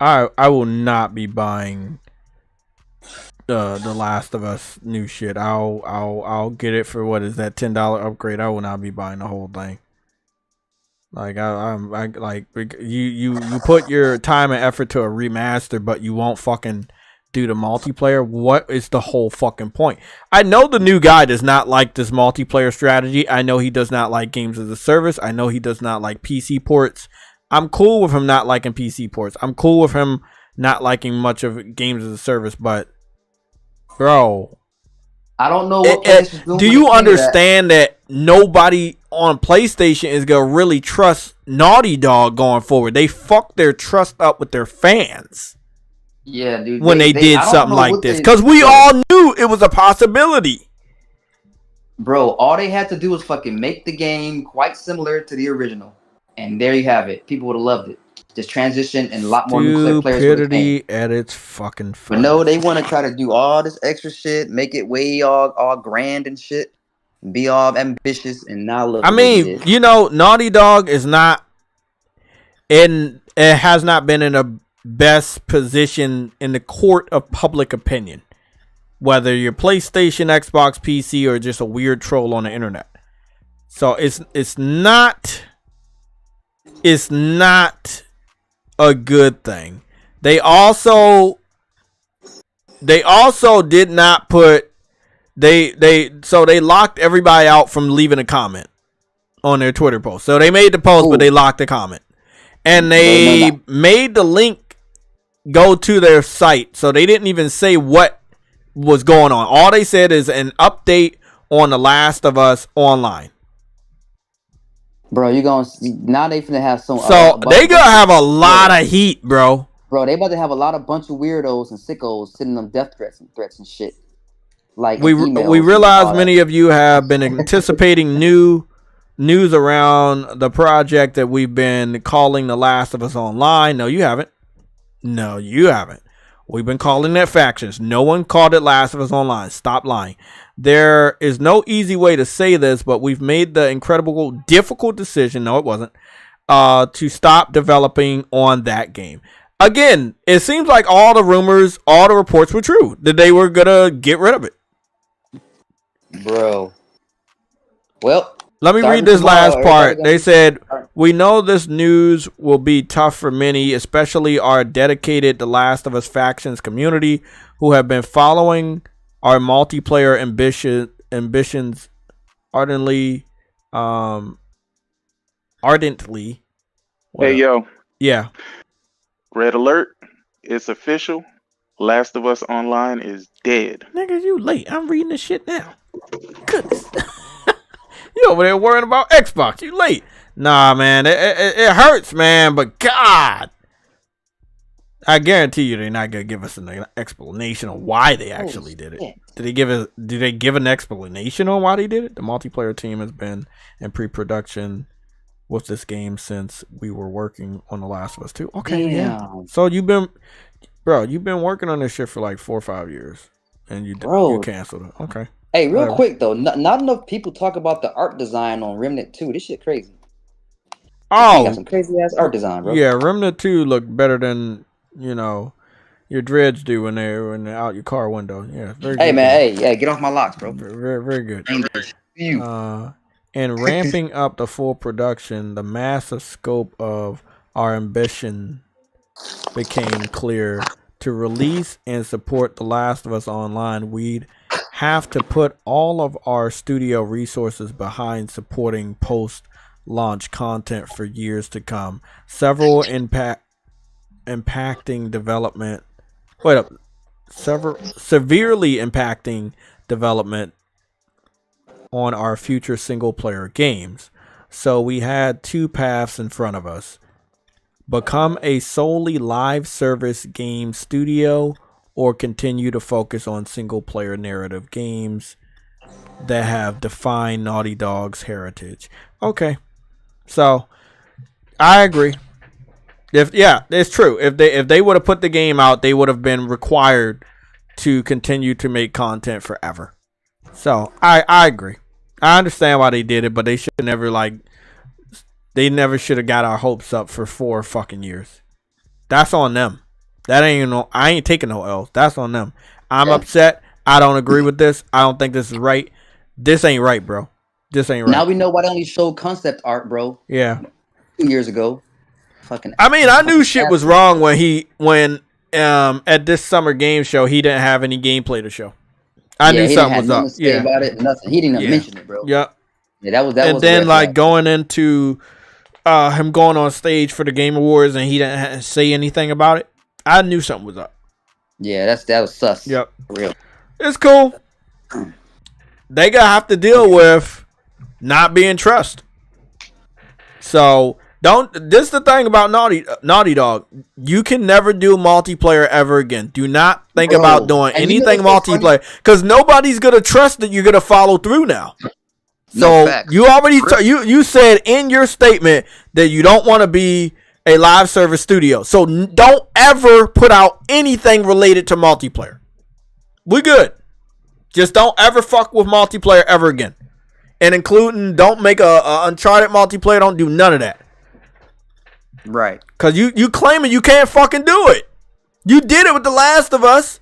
I will not be buying the Last of Us new shit. I'll get it for what is that $10 upgrade. I will not be buying the whole thing. Like I like you put your time and effort to a remaster, but you won't fucking do the multiplayer. What is the whole fucking point? I know the new guy does not like this multiplayer strategy. I know he does not like games as a service. I know he does not like PC ports. I'm cool with him not liking PC ports. I'm cool with him not liking much of games as a service, but bro, I don't know what do you understand that nobody on PlayStation is gonna really trust Naughty Dog going forward? They fucked their trust up with their fans. Yeah, dude. When they did something like this, because we all knew it was a possibility. Bro, all they had to do was fucking make the game quite similar to the original. And there you have it. People would have loved it. Just transition and a lot more nuclear players would have came. At its fucking fun. But no, they want to try to do all this extra shit, make it way all grand and shit, be all ambitious and not look. I mean, Naughty Dog is not it has not been in a best position in the court of public opinion. Whether you're PlayStation, Xbox, PC, or just a weird troll on the internet. So it's not a good thing. They also did not put they locked everybody out from leaving a comment on their Twitter post. So they made the post, but they locked the comment. And they made the link go to their site. So they didn't even say what was going on. All they said is an update on The Last of Us Online. Bro, you gonna now they finna have some. So they gonna have a lot of heat, bro. Bro, they about to have a lot of bunch of weirdos and sickos sending them death threats and shit. Like we realize many of you have been anticipating news around the project that we've been calling The Last of Us Online. No, you haven't. No, you haven't. We've been calling it Factions. No one called it Last of Us Online. Stop lying. There is no easy way to say this, but we've made the incredible, difficult decision. No, it wasn't. To stop developing on that game. Again, it seems like all the rumors, all the reports were true. That they were gonna get rid of it. Bro. Well, let me read this last part. They said, we know this news will be tough for many, especially our dedicated The Last of Us Factions community who have been following our multiplayer ambitions ardently. Hey, yo. Yeah. Red alert. It's official. Last of Us Online is dead. Nigga, you late. I'm reading this shit now. Goodness. You over there worrying about Xbox. You late. Nah, man. It hurts, man. But God. I guarantee you they're not going to give us an explanation on why they actually did it. Did they give an explanation on why they did it? The multiplayer team has been in pre-production with this game since we were working on The Last of Us 2. Okay, yeah. So you've been working on this shit for like 4 or 5 years. And you canceled it. Okay. Hey, real quick though, not enough people talk about the art design on Remnant 2. This shit crazy. Oh, got some crazy ass art design, bro. Yeah, Remnant 2 looked better than your dreads do when they're out your car window. Yeah, very good. Hey man, hey, get off my locks, bro. Very, very good. And ramping up the full production, the massive scope of our ambition became clear. To release and support The Last of Us Online, we'd have to put all of our studio resources behind supporting post-launch content for years to come. Several impacting development. Severely impacting development on our future single-player games. So we had 2 paths in front of us. Become a solely live service game studio or continue to focus on single player narrative games that have defined Naughty Dog's heritage. Okay. So I agree. It's true. If they would have put the game out, they would have been required to continue to make content forever. So I agree. I understand why they did it, but they should never they never should have got our hopes up for 4 fucking years. That's on them. I ain't taking no L's. That's on them. I'm upset. I don't agree with this. I don't think this is right. This ain't right, bro. This ain't right. Now we know why they only showed concept art, bro. Yeah. 2 years ago. I knew shit was wrong when at this summer game show he didn't have any gameplay to show. I knew something was up. Yeah. About it, nothing. He didn't even mention it, bro. Yep. Yeah, that was. And then going into him going on stage for the Game Awards and he didn't say anything about it. I knew something was up. Yeah, that was sus. Yep. For real. It's cool. They gonna have to deal with not being trust. So this is the thing about Naughty Dog. You can never do multiplayer ever again. Do not think about doing anything multiplayer because nobody's gonna trust that you're gonna follow through now. So you already you said in your statement that you don't want to be a live service studio. So don't ever put out anything related to multiplayer. We good. Just don't ever fuck with multiplayer ever again. And including don't make a Uncharted multiplayer. Don't do none of that. Right. Because you claiming you can't fucking do it. You did it with The Last of Us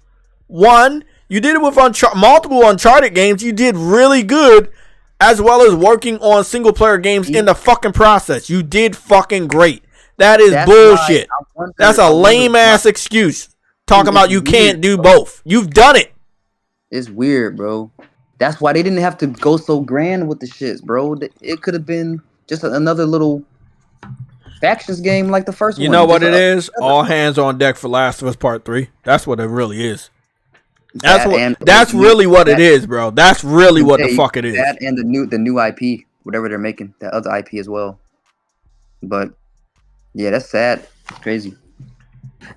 1. You did it with multiple Uncharted games. You did really good. As well as working on single player games in the fucking process. You did fucking great. That's bullshit. That's a lame ass excuse. Talking about you can't do both. You've done it. It's weird, bro. That's why they didn't have to go so grand with the shits, bro. It could have been just another little Factions game like the first one. You know what it is? All hands on deck for Last of Us Part 3. That's what it really is. That's really what it is, bro. That's really what the fuck it is. That and the new IP whatever they're making, that other IP as well. But yeah, that's sad. Crazy.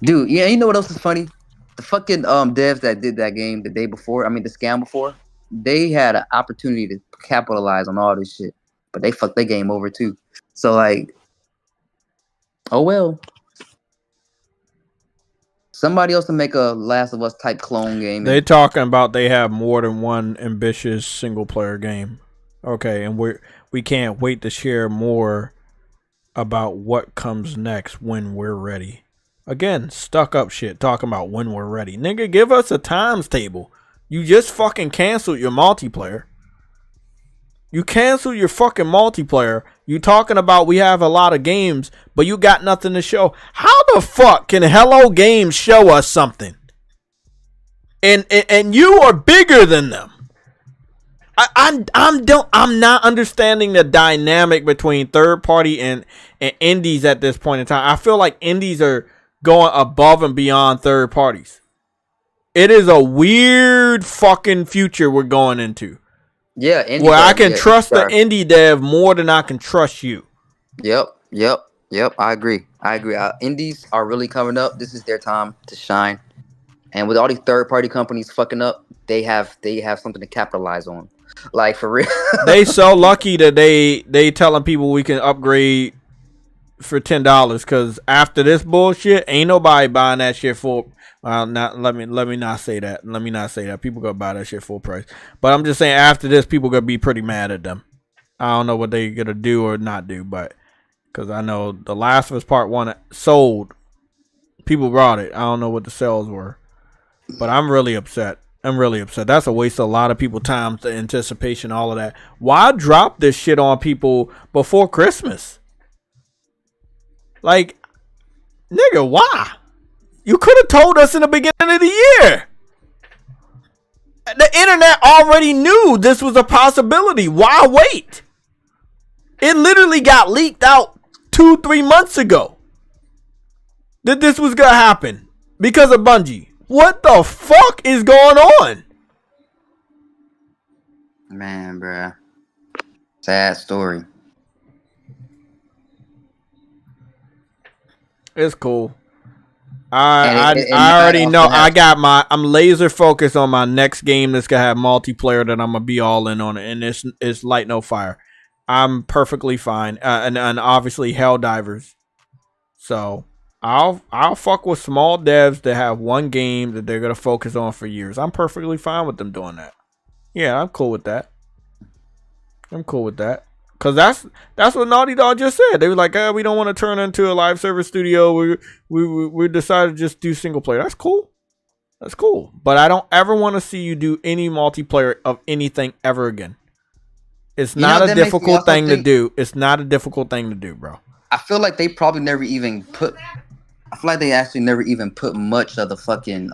Dude, yeah, you know what else is funny? The fucking devs that did that game the scam before, they had an opportunity to capitalize on all this shit, but they fucked their game over too. So like, oh well. Somebody else to make a Last of Us type clone game. They talking about they have more than one ambitious single player game. Okay, and we can't wait to share more about what comes next when we're ready. Again, stuck up shit talking about when we're ready. Nigga, give us a times table. You just fucking canceled your multiplayer. You canceled your fucking multiplayer. You talking about we have a lot of games, but you got nothing to show. How the fuck can Hello Games show us something? And you are bigger than them. I'm not understanding the dynamic between third party and indies at this point in time. I feel like indies are going above and beyond third parties. It is a weird fucking future we're going into. Yeah, where I can trust the indie dev more than I can trust you. Yep. I agree. Indies are really coming up. This is their time to shine. And with all these third-party companies fucking up, they have something to capitalize on. Like, for real. They so lucky that they telling people we can upgrade for $10, because after this bullshit, ain't nobody buying that shit for. Let me not say that. Let me not say that. People gonna buy that shit full price. But I'm just saying, after this, people gonna be pretty mad at them. I don't know what they gonna do or not do, but because I know The Last of Us Part 1 sold. People brought it. I don't know what the sales were, but I'm really upset. That's a waste of a lot of people's time, the anticipation, all of that. Why drop this shit on people before Christmas? Like, nigga, why? You could have told us in the beginning of the year. The internet already knew this was a possibility. Why wait? It literally got leaked out 2-3 months ago that this was gonna happen because of Bungie. What the fuck is going on? Man, bruh. Sad story. It's cool. I already know. I'm laser focused on my next game that's gonna have multiplayer that I'm gonna be all in on it, and it's Light No Fire. I'm perfectly fine, and obviously Helldivers. So I'll fuck with small devs that have one game that they're gonna focus on for years. I'm perfectly fine with them doing that. Yeah, I'm cool with that. Cause that's what Naughty Dog just said. They were like, we don't want to turn into a live service studio. We decided to just do single player. That's cool. But I don't ever want to see you do any multiplayer of anything ever again. It's not a difficult thing to do. It's not a difficult thing to do, bro. I feel like they probably never even put. I feel like they actually never even put much of the fucking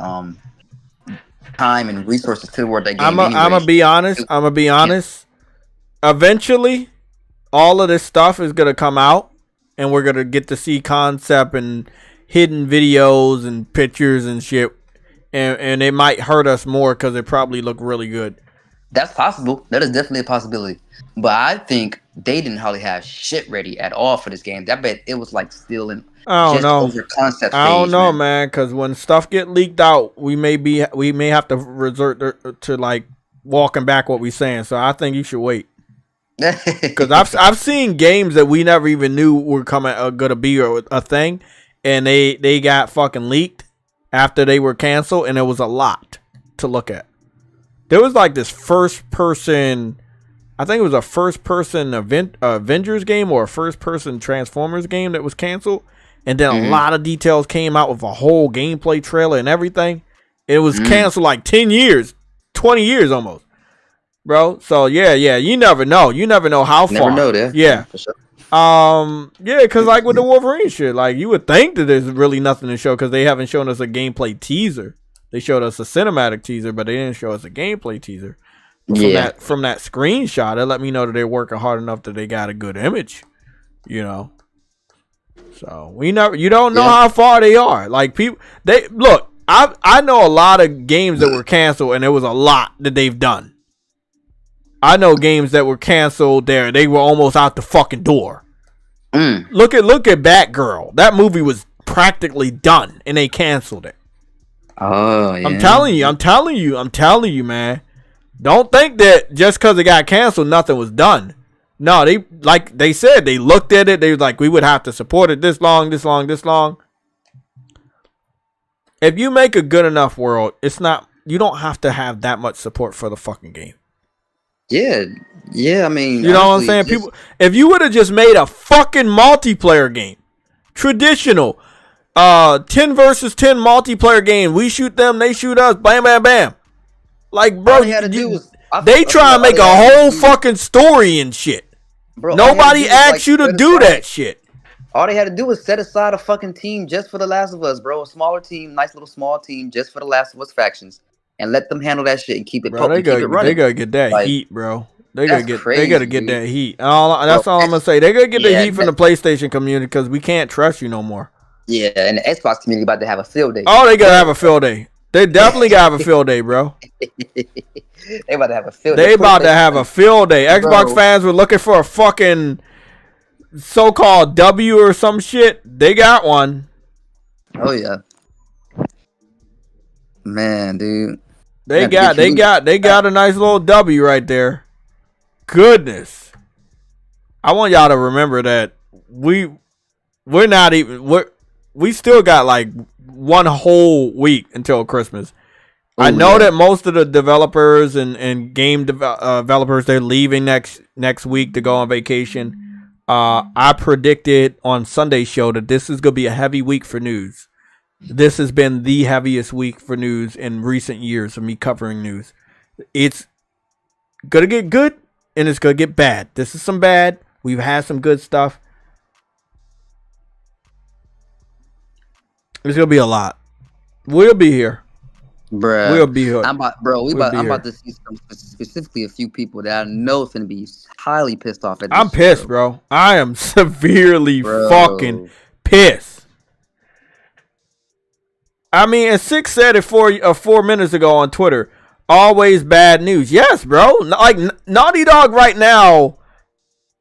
time and resources toward that game. I'm gonna be honest. Eventually, all of this stuff is gonna come out, and we're gonna get to see concept and hidden videos and pictures and shit, and it might hurt us more because it probably look really good. That's possible. That is definitely a possibility. But I think they didn't hardly have shit ready at all for this game. I bet it was like still in. I don't know. Over concept I don't phase, know, man. Because when stuff get leaked out, we may have to resort to like walking back what we're saying. So I think you should wait. Because I've seen games that we never even knew were gonna be a thing, and they got fucking leaked after they were canceled, and it was a lot to look at. There was like this first person, I think it was a first person Avengers game or a first person Transformers game that was canceled, and then a lot of details came out with a whole gameplay trailer and everything. It was canceled like 10 years, 20 years almost. Bro, so yeah, you never know. You never know how far. Never know that. Yeah. For sure. Yeah, because like with the Wolverine shit, like you would think that there's really nothing to show because they haven't shown us a gameplay teaser. They showed us a cinematic teaser, but they didn't show us a gameplay teaser. From that screenshot, it let me know that they're working hard enough that they got a good image. You know. So you don't know how far they are. Like people, I know a lot of games that were canceled, and it was a lot that they've done. I know games that were canceled there. They were almost out the fucking door. Look at Batgirl. That movie was practically done, and they canceled it. Oh, yeah. I'm telling you, man. Don't think that just because it got canceled, nothing was done. No, they said, they looked at it. They was like, we would have to support it this long. If you make a good enough world, you don't have to have that much support for the fucking game. Yeah. I mean, you know what I'm saying? People, if you would have just made a fucking multiplayer game, traditional, 10 versus 10 multiplayer game, we shoot them, they shoot us, bam, bam, bam. Like, bro, they try and make a whole fucking story and shit. Bro, nobody asked you to do that shit. All they had to do was set aside a fucking team just for The Last of Us, bro. A smaller team, nice little small team just for The Last of Us factions. And let them handle that shit and keep it running. They gotta get that heat, bro. They gotta get that heat. That's all I'm gonna say. They gotta get the heat from the PlayStation community because we can't trust you no more. Yeah, and the Xbox community about to have a field day. Oh, they gotta have a field day. They definitely gotta have a field day, bro. They about to have a field day. They about to have a field day. Xbox fans were looking for a fucking so-called W or some shit. They got one. Oh yeah. Man, dude. They got a nice little W right there. Goodness. I want y'all to remember that we still got like one whole week until Christmas. I know that most of the developers and game developers, they're leaving next week to go on vacation. I predicted on Sunday's show that this is going to be a heavy week for news. This has been the heaviest week for news in recent years of me covering news. It's going to get good and it's going to get bad. This is some bad. We've had some good stuff. There's going to be a lot. We'll be here. Bruh. We'll be here. I'm about to see specifically a few people that I know is going to be highly pissed off at this. I'm pissed, bro. I am severely fucking pissed. I mean, as Sick said it 4 minutes ago on Twitter, always bad news. Yes, bro. Like, Naughty Dog right now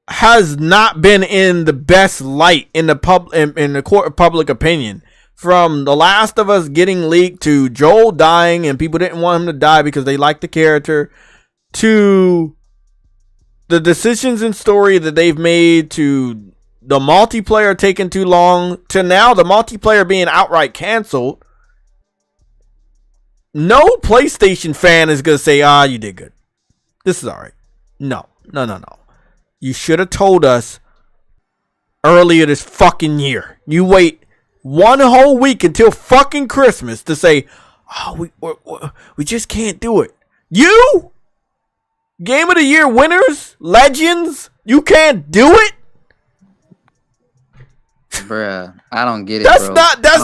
has not been in the best light in the court of public opinion. From The Last of Us getting leaked to Joel dying and people didn't want him to die because they liked the character, to the decisions and story that they've made, to the multiplayer taking too long, to now the multiplayer being outright canceled. No PlayStation fan is going to say, you did good. This is all right. No. You should have told us earlier this fucking year. You wait one whole week until fucking Christmas to say, we just can't do it. You? Game of the Year winners? Legends? You can't do it? Bruh, I don't get it, That's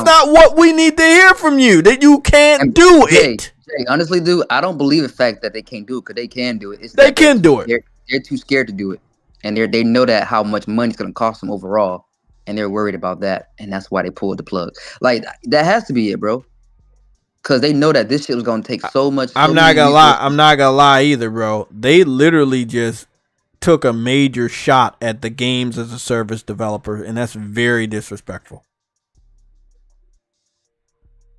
not what we need to hear from you. That you can't do it. Jay, honestly, dude, I don't believe the fact that they can't do it because they can do it. They can do it. They're too scared to do it, and they know that how much money it's gonna cost them overall, and they're worried about that, and that's why they pulled the plug. Like that has to be it, bro. Because they know that this shit was gonna take so much. I'm not gonna lie either, bro. They literally just took a major shot at the games as a service developer, and that's very disrespectful.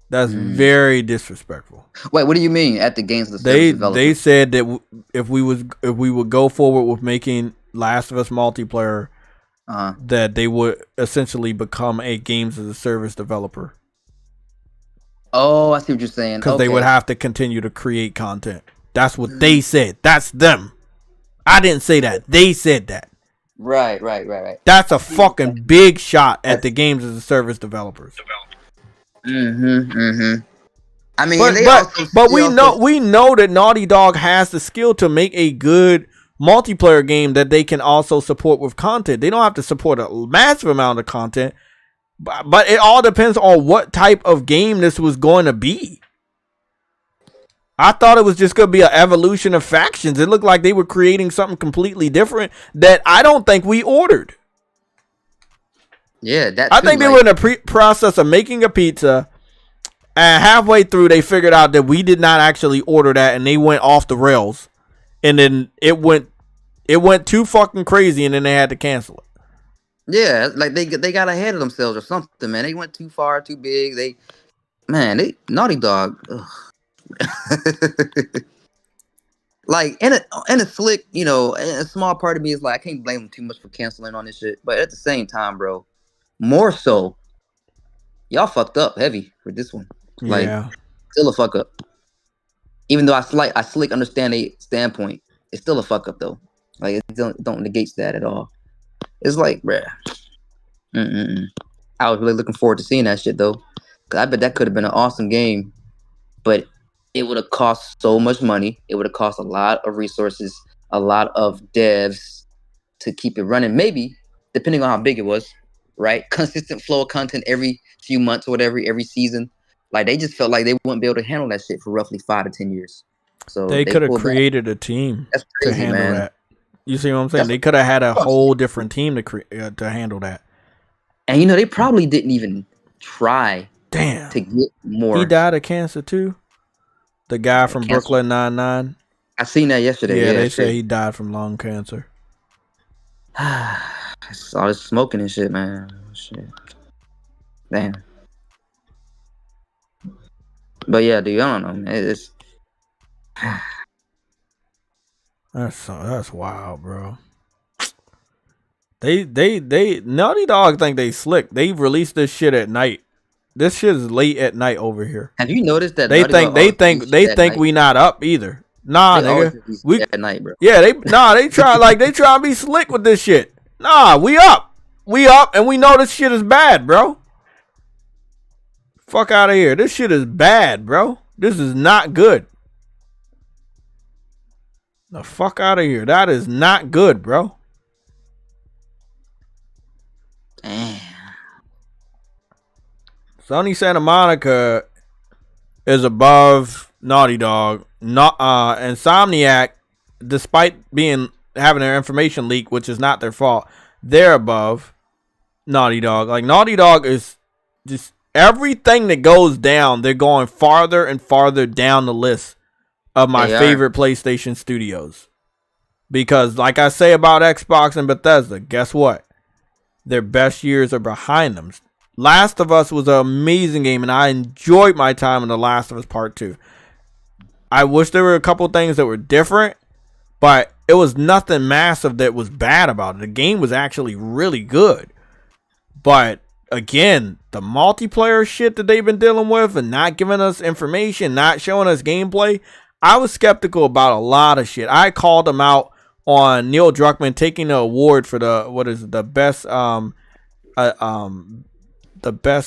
That's very disrespectful. Wait, what do you mean at the games as a service developer? They said that if we would go forward with making Last of Us multiplayer, that they would essentially become a games as a service developer. Oh, I see what you're saying. Because they would have to continue to create content. That's what they said. That's them. I didn't say that. They said that. Right. That's a fucking big shot at the games as a service developers. I mean, but we know that Naughty Dog has the skill to make a good multiplayer game that they can also support with content. They don't have to support a massive amount of content, but it all depends on what type of game this was going to be. I thought it was just going to be an evolution of factions. It looked like they were creating something completely different that I don't think we ordered. Yeah, I think they were in the process of making a pizza, and halfway through they figured out that we did not actually order that, and they went off the rails. and then it went too fucking crazy, and then they had to cancel it. Yeah, like they got ahead of themselves or something, man. They went too far, too big. They Naughty Dog. Like in a slick, you know, a small part of me is like, I can't blame them too much for canceling on this shit. But at the same time, bro, more so, y'all fucked up heavy with this one. Like, still a fuck up. Even though I slick understand a standpoint, it's still a fuck up though. Like it don't negate that at all. It's like, bruh. I was really looking forward to seeing that shit though, cause I bet that could have been an awesome game, but it would have cost so much money. It would have cost a lot of resources, a lot of devs to keep it running. Maybe, depending on how big it was, right? Consistent flow of content every few months or whatever, every season. Like, they just felt like they wouldn't be able to handle that shit for roughly 5 to 10 years. So they could have created a team That's crazy, to handle man. that. You see what I'm saying? They could have had a whole different team to handle that. And, you know, they probably didn't even try to get more. He died of cancer, too? The guy from Brooklyn Nine-Nine. I seen that yesterday. Yeah, they say he died from lung cancer. It's all this smoking and shit, man. Shit. Damn. But yeah, dude, I don't know, man. It's that's wild, bro. They Naughty Dog think they slick. They released this shit at night. This shit is late at night over here. Have you noticed that they think we not up either? Nah, nigga. We at night, bro. Yeah, they try to be slick with this shit. Nah, we up. We up and we know this shit is bad, bro. Fuck out of here. This shit is bad, bro. This is not good. The fuck out of here. That is not good, bro. Damn. Sony Santa Monica is above Naughty Dog. Insomniac, despite having their information leaked, which is not their fault, they're above Naughty Dog. Like, Naughty Dog is just everything that goes down, they're going farther and farther down the list of my favorite PlayStation studios. Because, like I say about Xbox and Bethesda, guess what? Their best years are behind them. Last of Us was an amazing game, and I enjoyed my time in The Last of Us Part 2. I wish there were a couple things that were different, but it was nothing massive that was bad about it. The game was actually really good. But, again, the multiplayer shit that they've been dealing with and not giving us information, not showing us gameplay, I was skeptical about a lot of shit. I called them out on Neil Druckmann taking the award for the best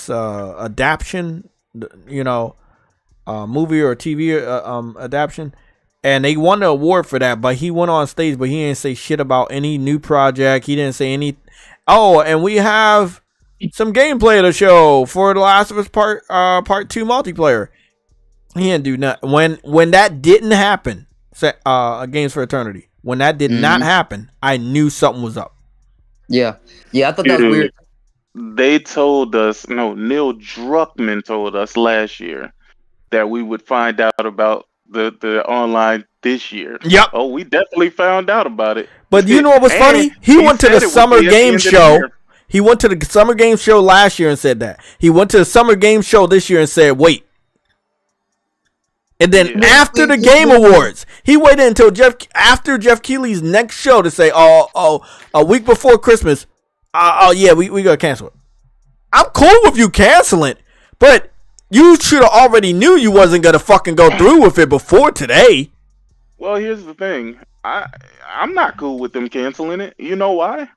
adaptation, movie or TV adaptation, and they won the award for that. But he went on stage, but he didn't say shit about any new project. He didn't say any. Oh, and we have some gameplay to show for The Last of Us Part 2 multiplayer. He didn't do nothing. When that didn't happen, Games for Eternity. When that did not happen, I knew something was up. Yeah, I thought that was weird. They told us, Neil Druckmann told us last year that we would find out about the online this year. Yep. Oh, we definitely found out about it. But you know what was funny? He went to the Summer Game Show. He went to the Summer Game Show last year and said that. He went to the Summer Game Show this year and said, wait. And then after the Game Awards, he waited until after Jeff Keighley's next show to say, a week before Christmas, we gotta cancel it. I'm cool with you canceling, but you should have already knew you wasn't gonna fucking go through with it before today. Well, here's the thing. I'm not cool with them canceling it. You know why?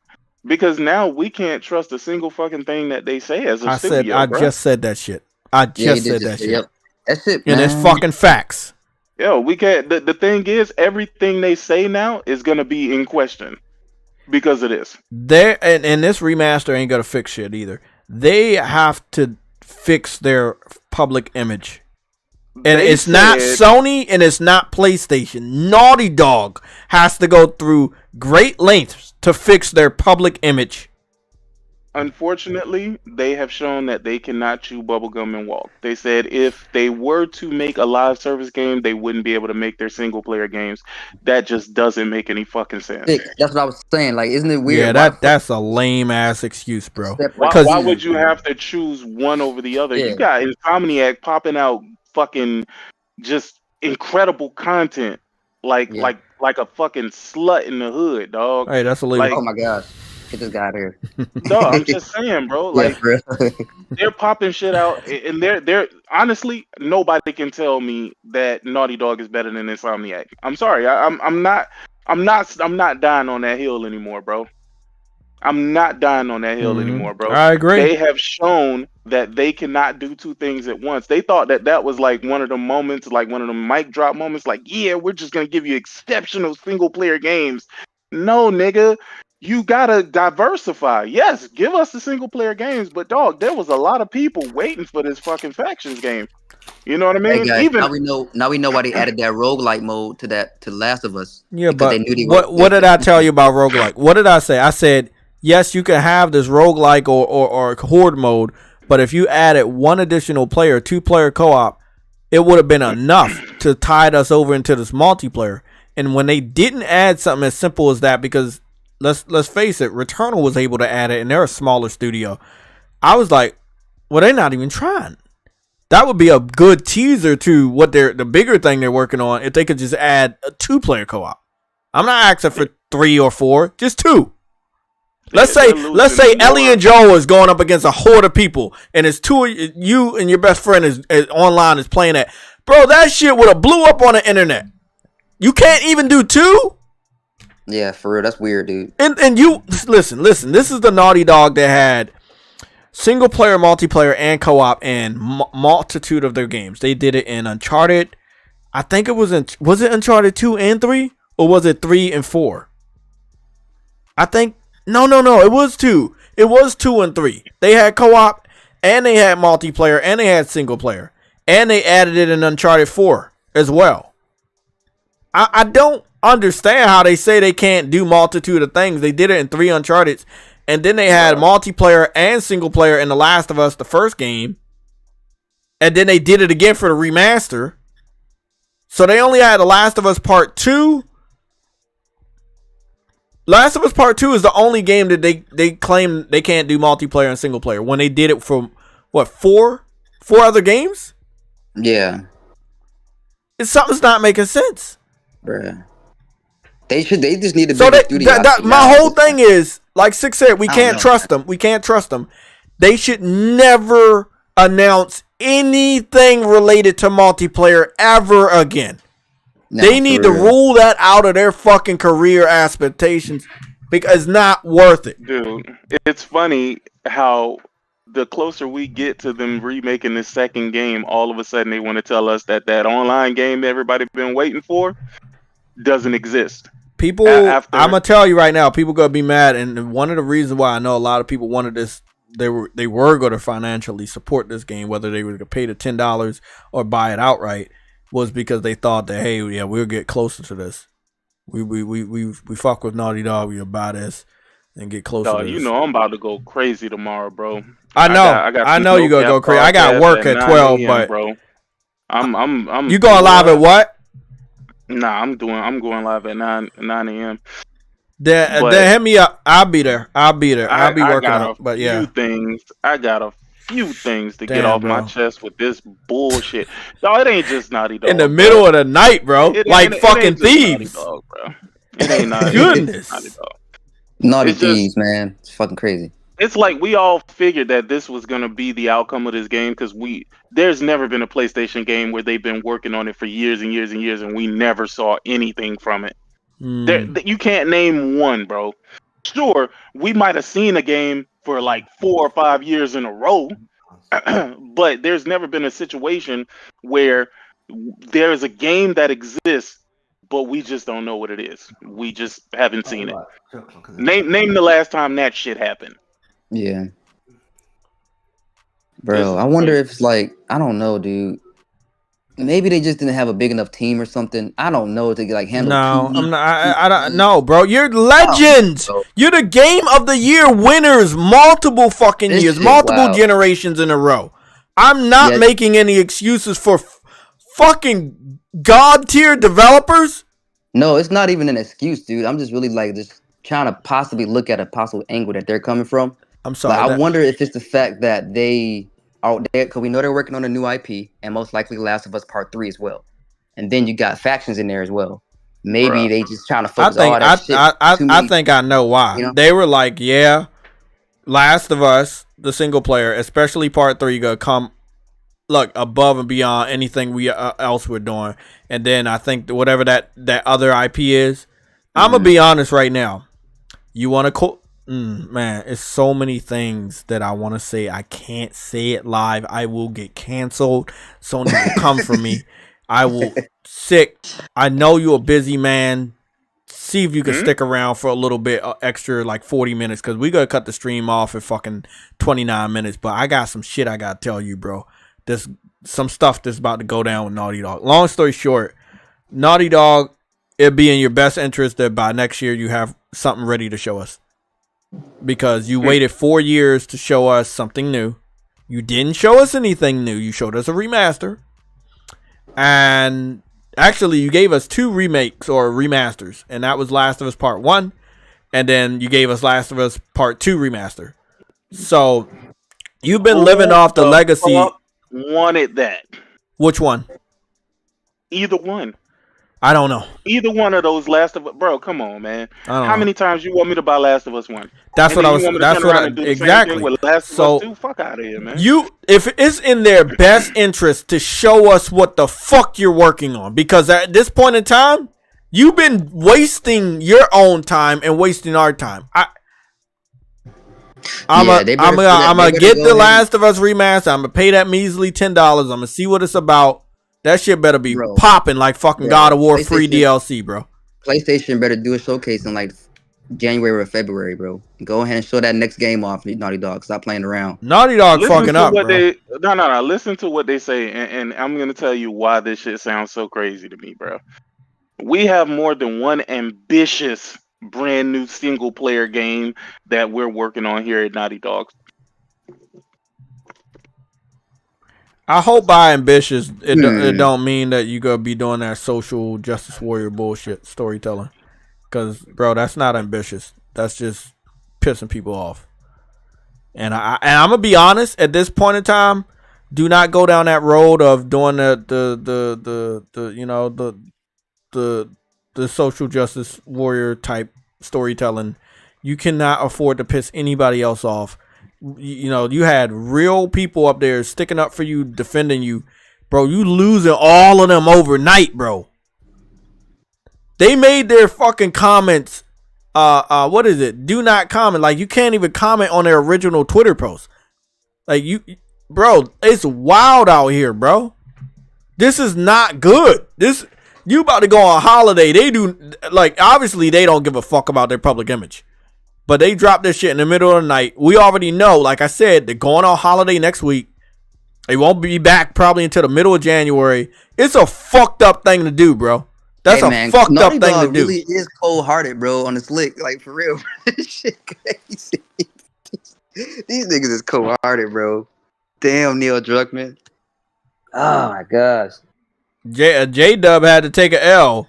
Because now we can't trust a single fucking thing that they say as a studio. I just said that shit. I just said that shit. Yep. That's it, man. And it's fucking facts. Yo, we can't. The thing is, everything they say now is gonna be in question because of this. And this remaster ain't gonna fix shit either. They have to fix their public image. And it's not Sony and it's not PlayStation. Naughty Dog has to go through great lengths to fix their public image. Unfortunately, they have shown that they cannot chew bubblegum and walk. They said if they were to make a live service game, they wouldn't be able to make their single player games. That just doesn't make any fucking sense. That's what I was saying. Like, isn't it weird? Yeah, that's a lame ass excuse, bro. Why would you have to choose one over the other? You got Insomniac popping out fucking just incredible content, like a fucking slut in the hood, dog. Hey, that's illegal. Like, oh my gosh, get this guy out of here. No, I'm just saying, bro. Like, they're popping shit out, and they're honestly, nobody can tell me that Naughty Dog is better than Insomniac. I'm sorry, I'm not dying on that hill anymore, bro. I'm not dying on that hill anymore, bro. I agree. They have shown that they cannot do two things at once. They thought that was like one of the moments, like one of the mic drop moments, like, yeah, we're just gonna give you exceptional single player games. No, nigga. You gotta diversify. Yes, give us the single player games, but dog, there was a lot of people waiting for this fucking factions game. You know what I mean? Hey guys, now we know why they added that roguelike mode to Last of Us. Yeah, but they knew what did I tell you about roguelike? What did I say? I said, yes, you can have this roguelike or horde mode, but if you added one additional player, 2-player co-op, it would have been enough to tide us over into this multiplayer. And when they didn't add something as simple as that, because let's face it, Returnal was able to add it, and they're a smaller studio. I was like, well, they're not even trying. That would be a good teaser to what the bigger thing they're working on if they could just add a 2-player co-op. I'm not asking for 3 or 4, just 2. Let's say Ellie and Joel is going up against a horde of people, and it's 2 of you and your best friend is online is playing that. Bro, that shit would have blew up on the internet. You can't even do 2? Yeah, for real, that's weird, dude. And you listen. This is the Naughty Dog that had single player, multiplayer, and co-op in multitude of their games. They did it in Uncharted. I think it was it Uncharted 2 and 3, or was it 3 and 4? I think no. It was 2. It was 2 and 3. They had co-op, and they had multiplayer, and they had single player, and they added it in Uncharted 4 as well. I don't understand how they say they can't do multitude of things. They did it in 3 Uncharted, and then they had multiplayer and single player in The Last of Us, the first game, and then they did it again for the remaster. So they only had The Last of Us Part 2. Last of Us Part 2 is the only game that they claim they can't do multiplayer and single player when they did it for what, 4 other games? Yeah. Something's not making sense. Bruh. They just need to so be studio. My whole thing is, like Six said, we can't trust them. We can't trust them. They should never announce anything related to multiplayer ever again. No, they need to rule that out of their fucking career expectations because it's not worth it. Dude, it's funny how the closer we get to them remaking the second game, all of a sudden they want to tell us that online game everybody's been waiting for doesn't exist. People, I'm gonna tell you right now, people gonna be mad, and one of the reasons why I know a lot of people wanted this, they were going to financially support this game, whether they were going to pay the $10 or buy it outright, was because they thought that, hey, yeah, we'll get closer to this. We fuck with Naughty Dog, we'll buy this and get closer. Dog, to this. You know I'm about to go crazy tomorrow, bro. I know you're gonna go crazy. I got work at 12, but bro, I'm. You going live at what? Nah, I'm going live at 9 a.m. Then hit me up. I'll be there. I'll be working out. But yeah, I got a few things to get off my chest with this bullshit. Dog, it ain't just Naughty Dog. In the middle of the night, bro. Like fucking thieves. Dog, bro. It ain't Naughty Goodness. Naughty Dog. Naughty thieves, man. It's fucking crazy. It's like we all figured that this was gonna be the outcome of this game because there's never been a PlayStation game where they've been working on it for years and years and years, and we never saw anything from it. You can't name one, bro. Sure, we might have seen a game for like 4 or 5 years in a row, but there's never been a situation where there is a game that exists, but we just don't know what it is. We just haven't seen it. Name the last time that shit happened. Yeah. Bro, I wonder if it's like, I don't know, dude. maybe they just didn't have a big enough team or something. I don't know to like handle. No, I'm not. I don't know, bro. You're legends. You're the game of the year winners, multiple fucking This years, shit multiple wild. generations in a row. I'm not Yeah. making any excuses for fucking god tier developers. No, it's not even an excuse, dude. I'm just really like just trying to possibly look at a possible angle that they're coming from. I'm sorry. Like, I wonder if it's the fact that they are there because we know they're working on a new IP and most likely Last of Us Part 3 as well. And then you got factions in there as well. Maybe they just trying to focus all that shit. I think I know why. You know? They were like, yeah, Last of Us, the single player, especially Part 3, gonna come look above and beyond anything we else we're doing. And then I think whatever that other IP is, I'm gonna be honest right now. You want to man, it's so many things that I want to say. I can't say it live. I will get canceled. Sony will come for me. I will sick. I know you're a busy man. See if you can stick around for a little bit extra, like 40 minutes, because we gotta cut the stream off at fucking 29 minutes. But I got some shit I gotta tell you, bro. There's some stuff that's about to go down with Naughty Dog. Long story short, Naughty Dog, it'd be in your best interest that by next year you have something ready to show us. Because you waited 4 years to show us something new. You didn't show us anything new. You showed us a remaster. And actually, you gave us 2 remakes or remasters. And that was Last of Us Part 1. And then you gave us Last of Us Part 2 remaster. So, you've been living off the legacy. Wanted that. Which one? Either one. I don't know. Either one of those Last of Us, bro. Come on, man. I don't How know. many times you want me to buy Last of Us 1? That's what I was. That's what exactly. With Last So of Us 2? Fuck out of here, man. if it's in their best interest to show us what the fuck you're working on, because at this point in time, you've been wasting your own time and wasting our time. I'm gonna get the Last of Us remaster. I'm gonna pay that measly $10. I'm gonna see what it's about. That shit better be popping like fucking God of War free DLC, bro. PlayStation better do a showcase in like January or February, bro. Go ahead and show that next game off, Naughty Dog. Stop playing around. Naughty Dog fucking up, bro. No. Listen to what they say, and I'm gonna tell you why this shit sounds so crazy to me, bro. We have more than one ambitious brand new single player game that we're working on here at Naughty Dog. I hope by ambitious it don't mean that you gonna be doing that social justice warrior bullshit storytelling, because bro, that's not ambitious. That's just pissing people off. And I'm gonna be honest, at this point in time, do not go down that road of doing the social justice warrior type storytelling. You cannot afford to piss anybody else off. You know, you had real people up there sticking up for you, defending you, bro. You losing all of them overnight, bro. They made their fucking comments. What is it? Do not comment. Like, you can't even comment on their original Twitter post. Like, bro, it's wild out here, bro. This is not good. You about to go on holiday. They do, like, obviously they don't give a fuck about their public image. But they dropped this shit in the middle of the night. We already know, like I said, they're going on holiday next week. They won't be back probably until the middle of January. It's a fucked up thing to do, bro. That's a fucked up thing to do. Really is cold hearted, bro, on the slick. Like, for real. This shit crazy. These niggas is cold hearted, bro. Damn, Neil Druckmann. Oh my gosh. J-Dub had to take a L.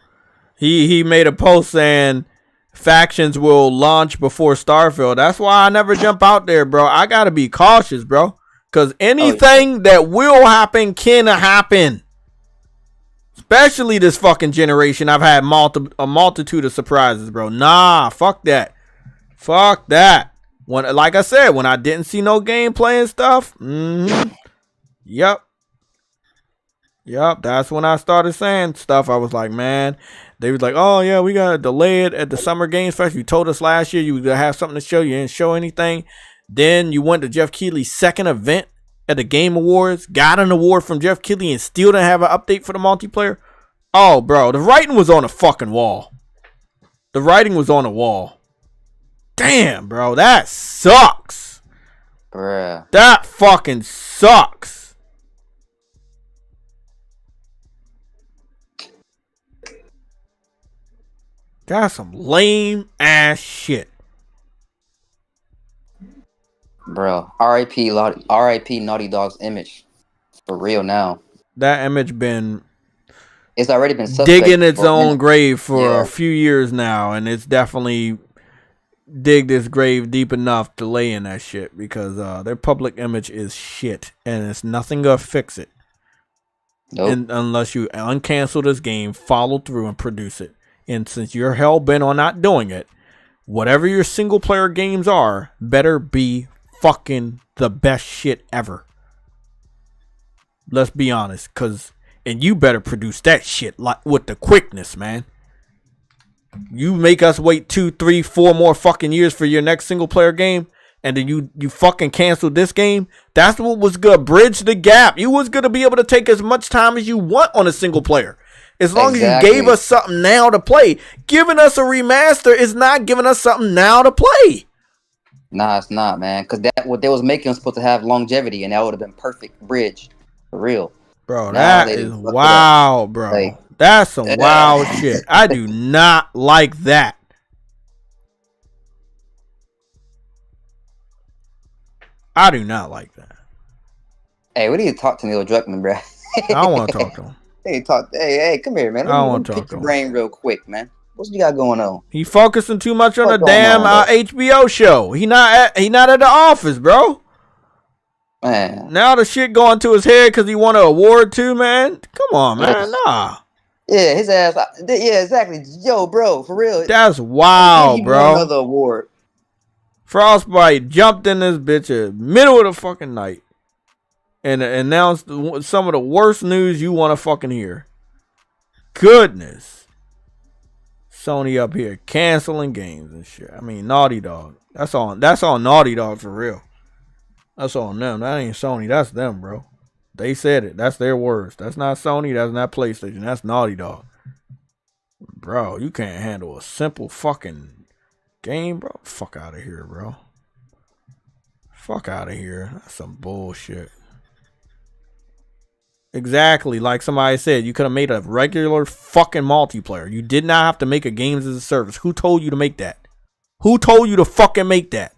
He made a post saying factions will launch before Starfield. That's why I never jump out there, bro. I gotta be cautious, bro. Because anything that will happen can happen. Especially this fucking generation. I've had a multitude of surprises, bro. Nah, fuck that. Fuck that. Like I said, when I didn't see no gameplay and stuff. Yep, that's when I started saying stuff. I was like, man, they was like, oh yeah, we gotta delay it at the Summer Games Fest. You told us last year you were gonna have something to show. You didn't show anything. Then you went to Jeff Keighley's second event at the Game Awards, got an award from Jeff Keighley, and still didn't have an update for the multiplayer. Oh, bro, the writing was on the fucking wall. The writing was on the wall. Damn, bro, that sucks. Bruh. That fucking sucks. That's some lame ass shit. Bro, R.I.P. Naughty Dog's image. For real now. That image been It's already been digging its own grave for a few years now, and it's definitely digged its grave deep enough to lay in that shit because their public image is shit, and it's nothing gonna fix it. Nope. And unless you uncancel this game, follow through, and produce it. And since you're hell bent on not doing it, whatever your single player games are, better be fucking the best shit ever. Let's be honest, and you better produce that shit like with the quickness, man. You make us wait 2, 3, 4 more fucking years for your next single player game, and then you fucking cancel this game. That's what was gonna bridge the gap. You was gonna be able to take as much time as you want on a single player. As long as you gave us something now to play. Giving us a remaster is not giving us something now to play. Nah, it's not, man. Because that what they was making was supposed to have longevity, and that would have been perfect bridge. For real. Bro, that is wild, bro. Like, that's some wild shit. I do not like that. I do not like that. Hey, we need to talk to Neil Druckmann, bro. I don't want to talk to him. Hey, come here, man. I don't want to talk to him. Brain real quick, man. What's you got going on? He focusing too much on the damn HBO show. He not at the office, bro. Man. Now the shit going to his head because he won an award too, man. Come on, man. Nah. Yeah, his ass. Yeah, exactly. Yo, bro, for real. That's wild, bro. Another award. Frostbite jumped in this bitch in the middle of the fucking night and announced some of the worst news you want to fucking hear. Goodness. Sony up here canceling games and shit. I mean, Naughty Dog. That's on Naughty Dog for real. That's on them. That ain't Sony. That's them, bro. They said it. That's their words. That's not Sony. That's not PlayStation. That's Naughty Dog. Bro, you can't handle a simple fucking game, bro. Fuck out of here, bro. Fuck out of here. That's some bullshit. Exactly. Like somebody said, you could have made a regular fucking multiplayer. You did not have to make a games as a service. Who told you to make that? Who told you to fucking make that?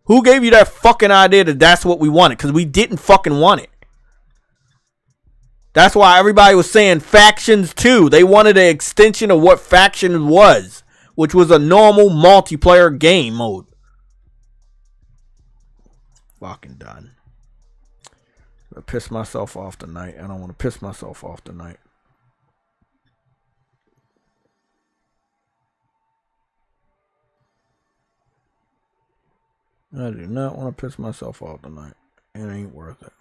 Who gave you that fucking idea that that's what we wanted? Because we didn't fucking want it. That's why everybody was saying Factions 2. They wanted an extension of what Factions was, which was a normal multiplayer game mode. Fucking done. I piss myself off tonight. I don't want to piss myself off tonight. I do not want to piss myself off tonight. It ain't worth it.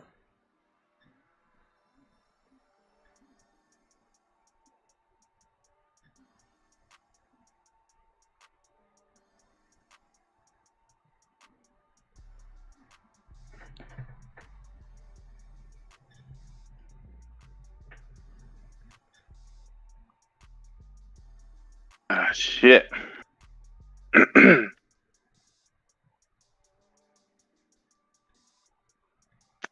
Ah, shit.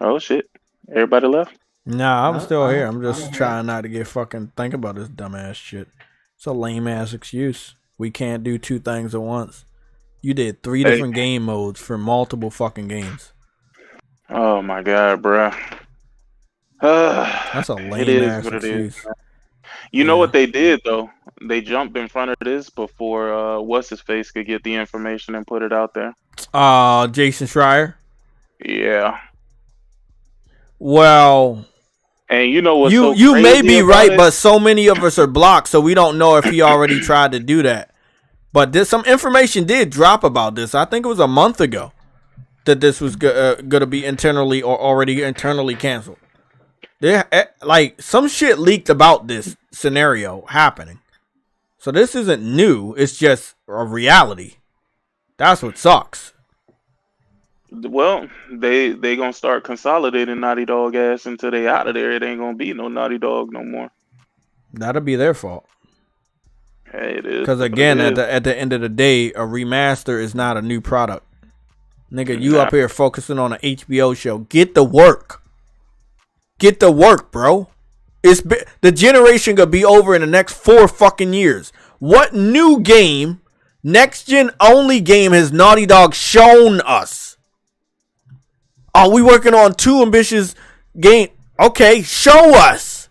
Oh shit! Everybody left? Nah, I'm still here. I'm just trying not to get fucking think about this dumbass shit. It's a lame ass excuse. We can't do two things at once. You did 3 different game modes for multiple fucking games. Oh my god, bruh. That's a lame ass excuse. You know what they did though? They jumped in front of this before what's his face could get the information and put it out there. Jason Schreier. Yeah. Well, and you know what? You may be right, but so many of us are blocked, so we don't know if he already tried to do that. But some information did drop about this. I think it was a month ago that this was going to be internally or already internally canceled. Like some shit leaked about this scenario happening. So this isn't new. It's just a reality. That's what sucks. Well, they gonna start consolidating Naughty Dog ass until they out of there. It ain't gonna be no Naughty Dog no more. That'll be their fault. Hey, it is. Because again, at the end of the day, a remaster is not a new product. Nigga, you up here focusing on an HBO show. Get the work. Get the work, bro. The generation gonna be over in the next 4 fucking years. What new game, next gen only game, has Naughty Dog shown us? Are we working on 2 ambitious game? Okay, show us.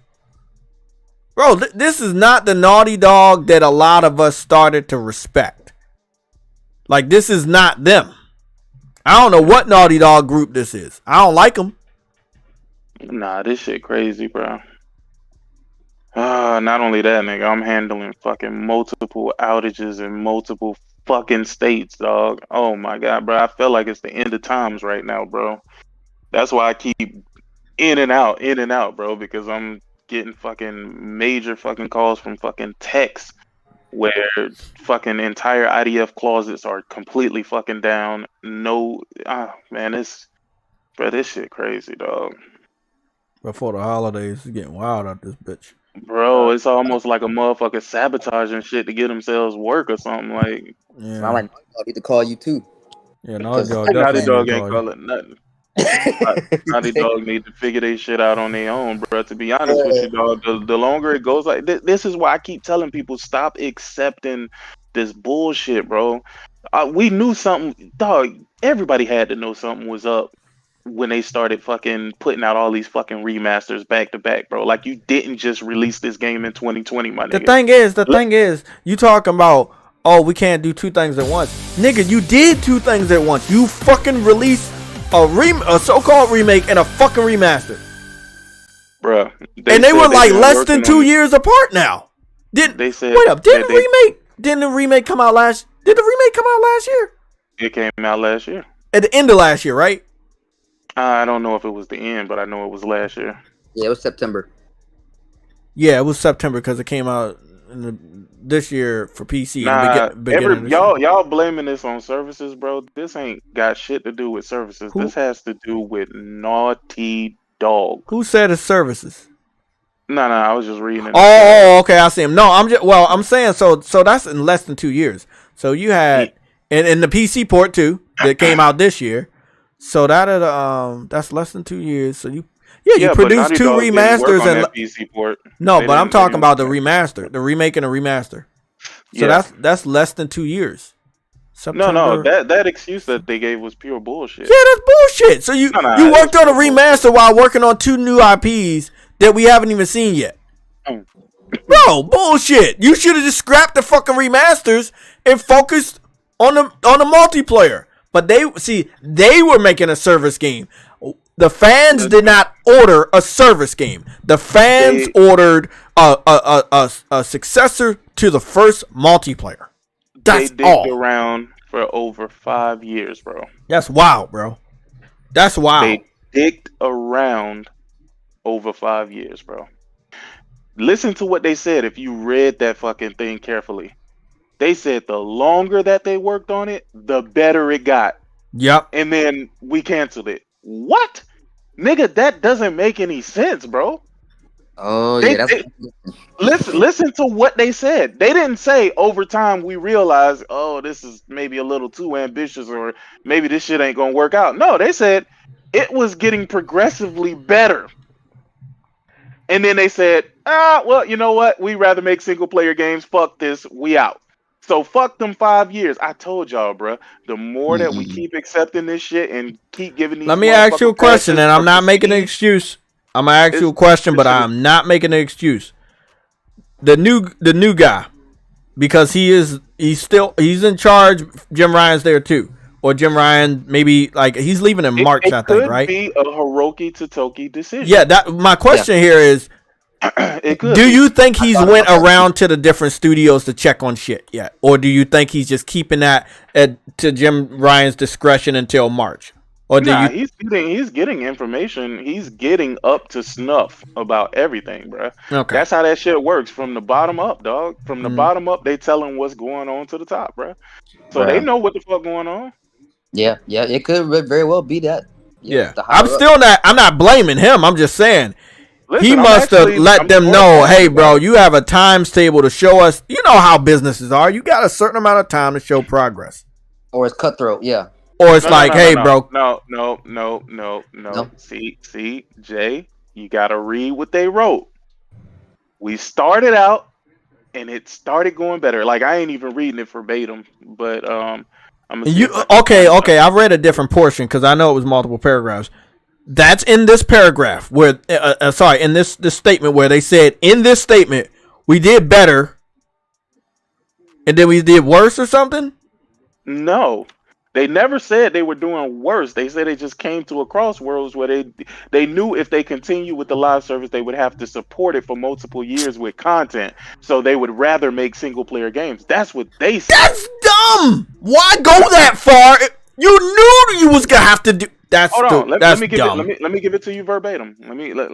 Bro, this is not the Naughty Dog that a lot of us started to respect. Like, this is not them. I don't know what Naughty Dog group this is. I don't like them. Nah, this shit crazy, bro. Not only that, nigga, I'm handling fucking multiple outages in multiple fucking states, dog. Oh my god, bro. I feel like it's the end of times right now, bro. That's why I keep in and out, bro, because I'm getting fucking major fucking calls from fucking techs where fucking entire IDF closets are completely fucking down. No, man, this shit crazy, dog. Before the holidays, it's getting wild out this bitch. Bro, it's almost like a motherfucker sabotaging shit to get themselves work or something. Like, yeah. Sound like I need to call you too. Yeah, Naughty Dog ain't calling nothing. Naughty Dog need to figure their shit out on their own, bro. To be honest with you, dog, the longer it goes, like this is why I keep telling people stop accepting this bullshit, bro. We knew something, dog. Everybody had to know something was up when they started fucking putting out all these fucking remasters back to back, bro. Like, you didn't just release this game in 2020, my nigga. The thing is, you talking about, oh, we can't do 2 things at once. Nigga, you did 2 things at once. You fucking released a so-called remake and a fucking remaster. Bruh. They were like less than 2 years apart now. Didn't the remake come out last year? It came out last year. At the end of last year, right? I don't know if it was the end, but I know it was last year. Yeah, it was September. Yeah, it was September because it came out this year for PC. Y'all blaming this on services, bro. This ain't got shit to do with services. This has to do with Naughty Dog. Who said it's services? No, I was just reading it. Oh, okay, I see him. No, I'm saying so that's in less than 2 years. So you had and the PC port too that came out this year. So that's less than 2 years. So you produced 2 remasters and PC port. No, but I'm talking about the remaster, the remake and the remaster. So that's less than 2 years. September. No, that excuse that they gave was pure bullshit. Yeah, that's bullshit. So you worked on a remaster while working on 2 new IPs that we haven't even seen yet. Bro, bullshit. You should have just scrapped the fucking remasters and focused on the multiplayer. But they were making a service game. The fans did not order a service game. The fans ordered a successor to the first multiplayer. That's they digged around for over 5 years, bro. That's wild, bro. That's wild. They digged around over 5 years, bro. Listen to what they said if you read that fucking thing carefully. They said the longer that they worked on it, the better it got. Yep. And then we canceled it. What? Nigga, that doesn't make any sense, bro. Oh, yeah. Listen to what they said. They didn't say over time we realized, oh, this is maybe a little too ambitious or maybe this shit ain't gonna work out. No, they said it was getting progressively better. And then they said, well, you know what? We'd rather make single player games. Fuck this. We out. So fuck them 5 years. I told y'all, bro. The more that we keep accepting this shit and keep giving these. Let me ask you a question, and I'm not making an excuse. I'm gonna ask you a question, but I'm not making an excuse. The new guy, because he's in charge. Jim Ryan's there too, or Jim Ryan maybe like he's leaving in March. I think, right? It could be a Hiroki Totoki decision. Yeah. That my question here is. Do you think he's went around to the different studios to check on shit yet, or do you think he's just keeping that to Jim Ryan's discretion until March? Or he's getting information. He's getting up to snuff about everything, bro. Okay, that's how that shit works from the bottom up, dog. From the bottom up, they tell him what's going on to the top, bro. So they know what the fuck going on. Yeah, it could very well be that. Yeah, I'm not blaming him. I'm just saying. Listen, he must have let them know, hey, bro, you have a times table to show us. You know how businesses are. You got a certain amount of time to show progress. Or it's cutthroat, yeah. Or it's bro. No. See, Jay, you got to read what they wrote. We started out and it started going better. Like I ain't even reading it verbatim, but I'm gonna okay. I've read a different portion because I know it was multiple paragraphs. That's in this paragraph where, in this statement where they said in this statement we did better, and then we did worse or something. No, they never said they were doing worse. They said they just came to a crossroads where they knew if they continue with the live service, they would have to support it for multiple years with content. So they would rather make single player games. That's what they said. That's dumb. Why go that far? You knew you was gonna have to do. That's Hold on. Let me give dumb. it. Let me give it to you verbatim. Let me look.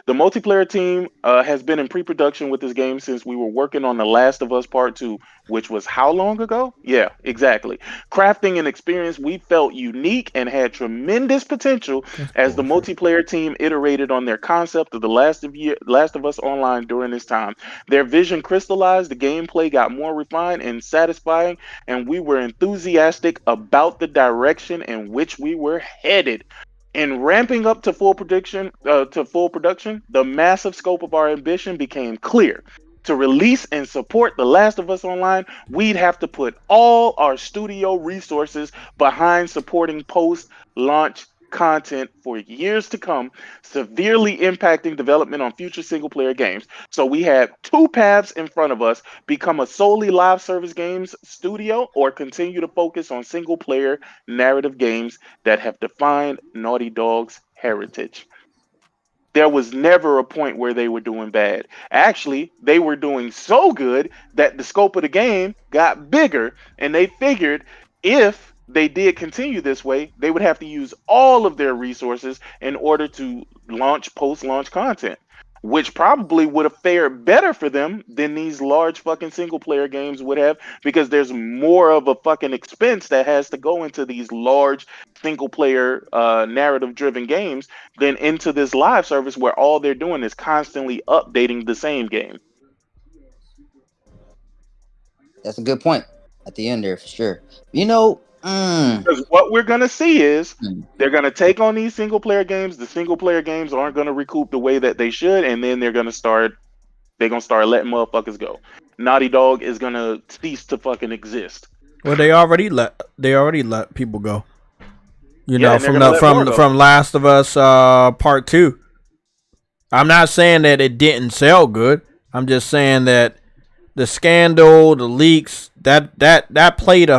The multiplayer team has been in pre-production with this game since we were working on The Last of Us Part 2, which was how long ago? Yeah, exactly. Crafting an experience we felt unique and had tremendous potential as the multiplayer team iterated on their concept of The Last of Us Online during this time. Their vision crystallized, the gameplay got more refined and satisfying, and we were enthusiastic about the direction in which we were headed. In ramping up to full production, the massive scope of our ambition became clear. To release and support The Last of Us Online, we'd have to put all our studio resources behind supporting post-launch content for years to come, severely impacting development on future single-player games. So we had two paths in front of us: become a solely live service games studio, or continue to focus on single-player narrative games that have defined Naughty Dog's heritage. There was never a point where they were doing bad. Actually, they were doing so good that the scope of the game got bigger, and they figured if they did continue this way, they would have to use all of their resources in order to launch post-launch content, which probably would have fared better for them than these large fucking single player games would have, because there's more of a fucking expense that has to go into these large single player narrative driven games than into this live service where all they're doing is constantly updating the same game. That's a good point at the end there for sure. You know, because what we're gonna see is they're gonna take on these single player games. The single player games aren't gonna recoup the way that they should, and then they're gonna start letting motherfuckers go. Naughty Dog is gonna cease to fucking exist. Well, they already let people go. You know, from Last of Us Part 2. I'm not saying that it didn't sell good. I'm just saying that the scandal, the leaks, that played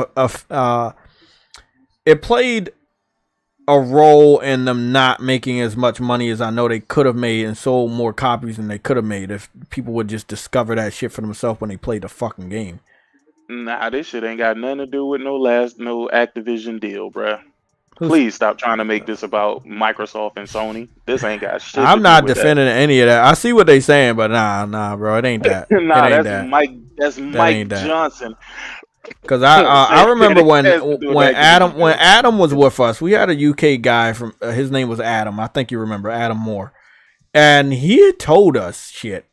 it played a role in them not making as much money as I know they could have made, and sold more copies than they could have made if people would just discover that shit for themselves when they played the fucking game. Nah, this shit ain't got nothing to do with no Activision deal, bruh. Please stop trying to make this about Microsoft and Sony. This ain't got shit. I'm not defending any of that. I see what they saying, but nah, bro, it ain't that. Nah, that's Mike Johnson. Because I remember when Adam was with us, we had a UK guy from his name was Adam. I think you remember Adam Moore, and he had told us shit,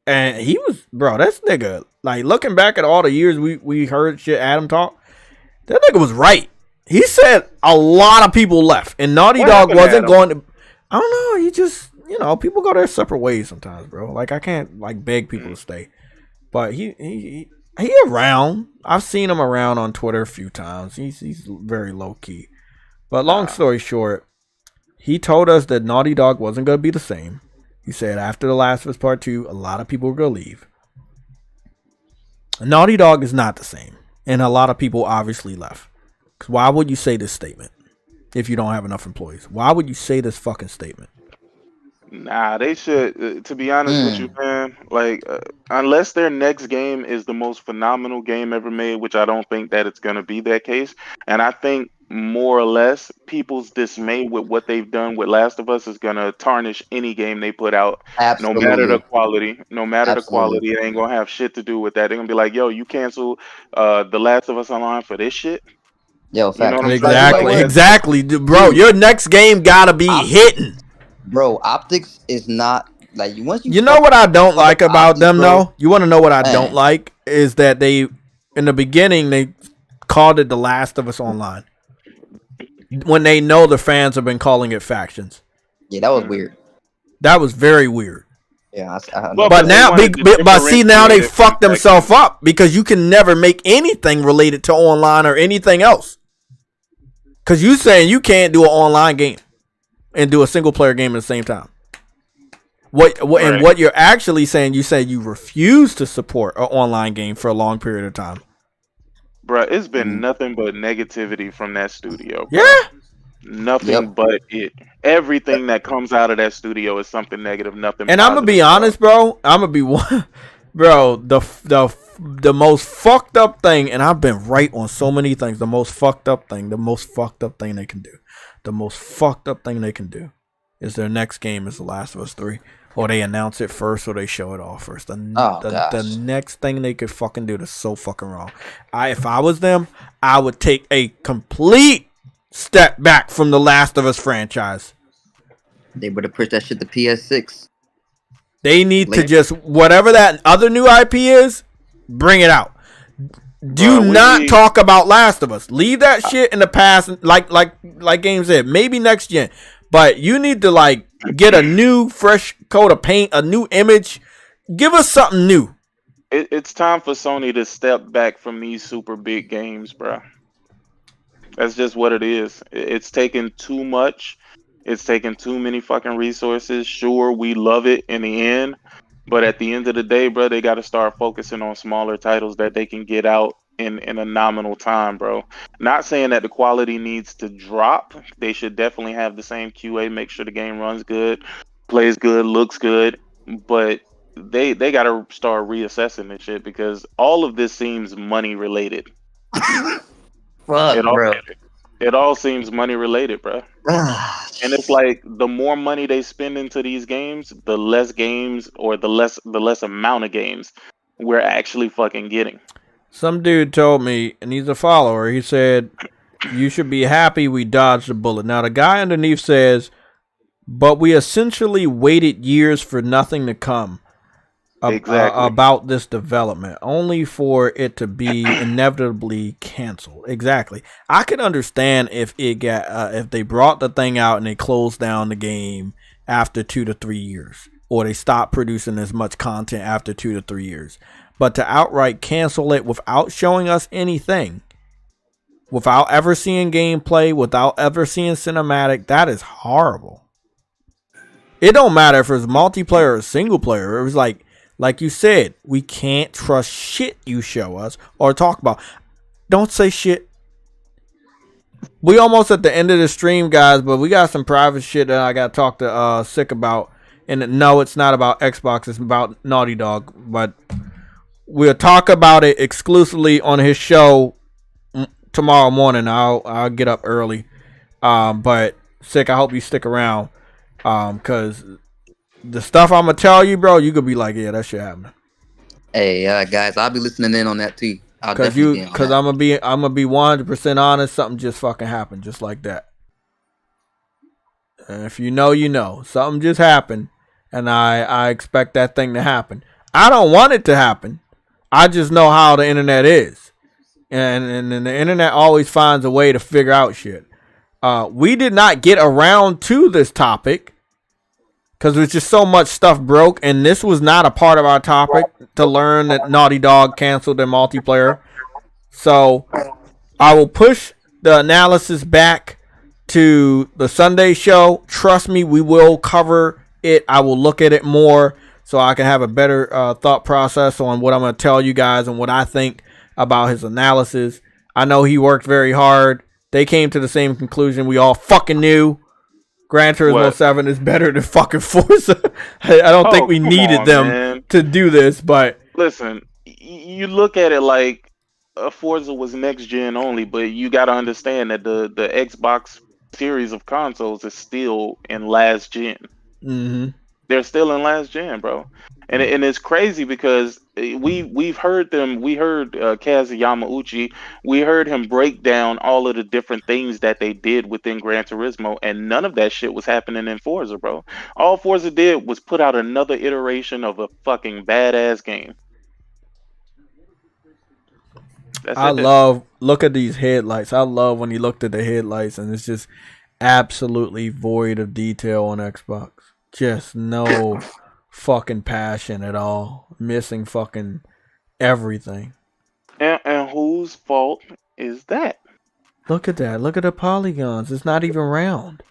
and he was this nigga. Like looking back at all the years we heard shit Adam talk, that nigga was right. He said a lot of people left, and Naughty Dog wasn't going to. I don't know. He just people go their separate ways sometimes, bro. Like I can't beg people to stay, but he around. I've seen him around on Twitter a few times. He's very low key. But long story short, he told us that Naughty Dog wasn't going to be the same. He said after The Last of Us Part 2, a lot of people were going to leave. Naughty Dog is not the same. And a lot of people obviously left. Because why would you say this statement if you don't have enough employees? Why would you say this fucking statement? Nah, they should. To be honest with you, man, unless their next game is the most phenomenal game ever made, which I don't think that it's gonna be that case, and I think more or less people's dismay with what they've done with Last of Us is gonna tarnish any game they put out. Absolutely. No matter the quality. The quality, it ain't gonna have shit to do with that. They're gonna be like, yo, you cancel The Last of Us Online for this shit? Yo, exactly, bro. Your next game gotta be hitting. Bro, optics is not like once you. You know what I don't like about them, though? You want to know what I don't like is that they, in the beginning, they called it The Last of Us Online when they know the fans have been calling it Factions. Yeah, that was weird. That was very weird. Yeah, but now, but see, now they fucked themselves up because you can never make anything related to online or anything else. Because you saying you can't do an online game and do a single player game at the same time. And what you're actually saying, you said you refuse to support an online game for a long period of time. Bruh, it's been nothing but negativity from that studio. Bro. Yeah. Nothing but it. Everything that comes out of that studio is something negative, nothing And positive. I'm going to be honest, bro. I'm going to be one. Bro, the most fucked up thing, and I've been right on so many things, the most fucked up thing they can do. The most fucked up thing they can do is their next game is The Last of Us 3. Or they announce it first or they show it off first. The next thing they could fucking do is so fucking wrong. If I was them, I would take a complete step back from the Last of Us franchise. They would have pushed that shit to PS6. They need to just, whatever that other new IP is, bring it out. Do not talk about Last of Us. Leave that shit in the past, like Game said. Maybe next gen. But you need to like get a new fresh coat of paint, a new image. Give us something new. It's time for Sony to step back from these super big games, bro. That's just what it is. It's taken too much. It's taken too many fucking resources. Sure, we love it in the end. But at the end of the day, bro, they got to start focusing on smaller titles that they can get out in a nominal time, bro. Not saying that the quality needs to drop. They should definitely have the same QA, make sure the game runs good, plays good, looks good. But they got to start reassessing this shit because all of this seems money related. It all seems money related, bro. And it's like the more money they spend into these games, the less games or the less amount of games we're actually fucking getting. Some dude told me, and he's a follower, he said, you should be happy we dodged a bullet. Now, the guy underneath says, but we essentially waited years for nothing to come about this development, only for it to be inevitably canceled. Exactly. I could understand if they brought the thing out and they closed down the game after 2 to 3 years, or they stopped producing as much content after 2 to 3 years. But to outright cancel it without showing us anything, without ever seeing gameplay, without ever seeing cinematic, that is horrible. It don't matter if it's multiplayer or single player. It was like you said, we can't trust shit you show us or talk about. Don't say shit. We almost at the end of the stream, guys, but we got some private shit that I got to talk to Sick about. And no, it's not about Xbox. It's about Naughty Dog. But we'll talk about it exclusively on his show tomorrow morning. I'll get up early. But Sick, I hope you stick around. Because the stuff I'm going to tell you, bro, you could be like, yeah, that shit happened. Hey, guys, I'll be listening in on that too. Because I'm gonna be 100% honest. Something just fucking happened, just like that. And if you know, you know. Something just happened, and I expect that thing to happen. I don't want it to happen. I just know how the internet is, and the internet always finds a way to figure out shit. We did not get around to this topic because there's just so much stuff broke, and this was not a part of our topic to learn that Naughty Dog canceled their multiplayer. So I will push the analysis back to the Sunday show. Trust me, we will cover it. I will look at it more so I can have a better thought process on what I'm going to tell you guys and what I think about his analysis. I know he worked very hard. They came to the same conclusion we all fucking knew. Gran Turismo 7 is better than fucking Forza. I don't think we needed them to do this, but listen, you look at it like Forza was next gen only, but you got to understand that the Xbox series of consoles is still in last gen. Mm-hmm. They're still in last gen, bro. And it's crazy because we've heard them. We heard Kaz Yamauchi. We heard him break down all of the different things that they did within Gran Turismo, and none of that shit was happening in Forza, bro. All Forza did was put out another iteration of a fucking badass game. Look at these headlights. I love when you looked at the headlights and it's just absolutely void of detail on Xbox. Just no fucking passion at all. Missing fucking everything. And whose fault is that? Look at that. Look at the polygons. It's not even round.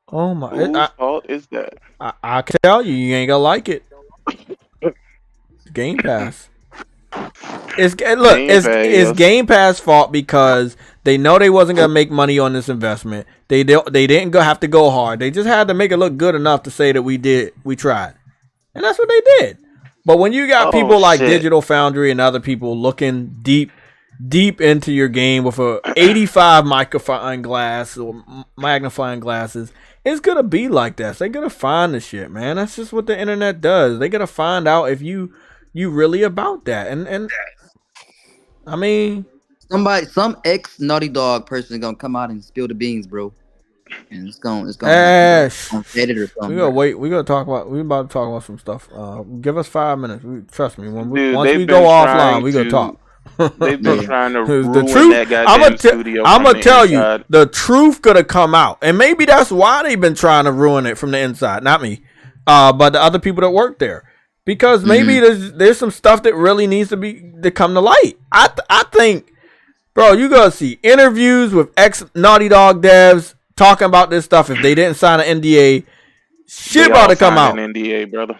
Oh my. Whose fault is that? I can tell you, you ain't gonna like it. Game Pass. It's Game Pass fault because they know they wasn't gonna make money on this investment. They didn't have to go hard. They just had to make it look good enough to say that we tried, and that's what they did. But when you got people like Digital Foundry and other people looking deep into your game with a 85 magnifying glasses, it's gonna be like that. They're gonna find the shit, man. That's just what the internet does. They're gonna find out if you really about that. And I mean, some ex Naughty Dog person is gonna come out and spill the beans, bro. And it's gonna edit or something. We gotta wait. We about to talk about some stuff. Give us 5 minutes. Trust me. Once we go offline, we gonna talk. They've been trying to ruin that goddamn studio. I'm gonna tell you, the truth gonna come out, and maybe that's why they've been trying to ruin it from the inside. Not me, but the other people that work there, because maybe there's some stuff that really needs to come to light. I think, bro, you gonna see interviews with ex Naughty Dog devs talking about this stuff. If they didn't sign an NDA, shit about to come out. An NDA, brother.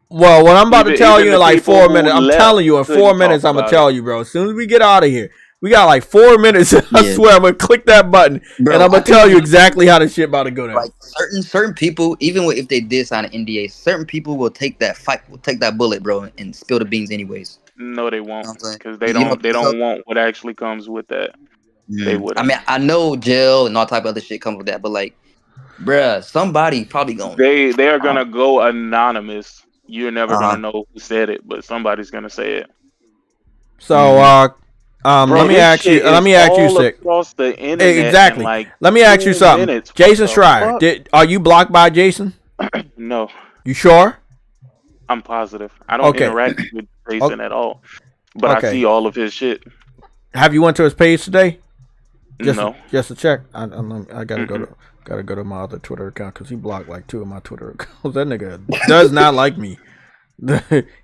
Well, what I'm about to tell you in like 4 minutes, I'm telling you in 4 minutes, I'm going to tell you, bro. As soon as we get out of here, we got like 4 minutes. I swear, I'm going to click that button, bro, and I'm going to tell you exactly how this shit about to go down. Like certain people, even if they did sign an NDA, certain people will take that bullet, bro, and spill the beans anyways. No, they won't, because they don't want what actually comes with that. They would. I mean, I know jail and all type of other shit comes with that, but like, bruh, somebody probably gonna. They are gonna go anonymous. You're never gonna know who said it, but somebody's gonna say it. So, let me ask you, Sick. Across the internet exactly. Like let me ask you something. Jason Schreier, are you blocked by Jason? No. You sure? I'm positive. I don't interact with Jason at all, but I see all of his shit. Have you went to his page today? No. Just to check. I gotta go to my other Twitter account because he blocked like 2 of my Twitter accounts. That nigga does not like me.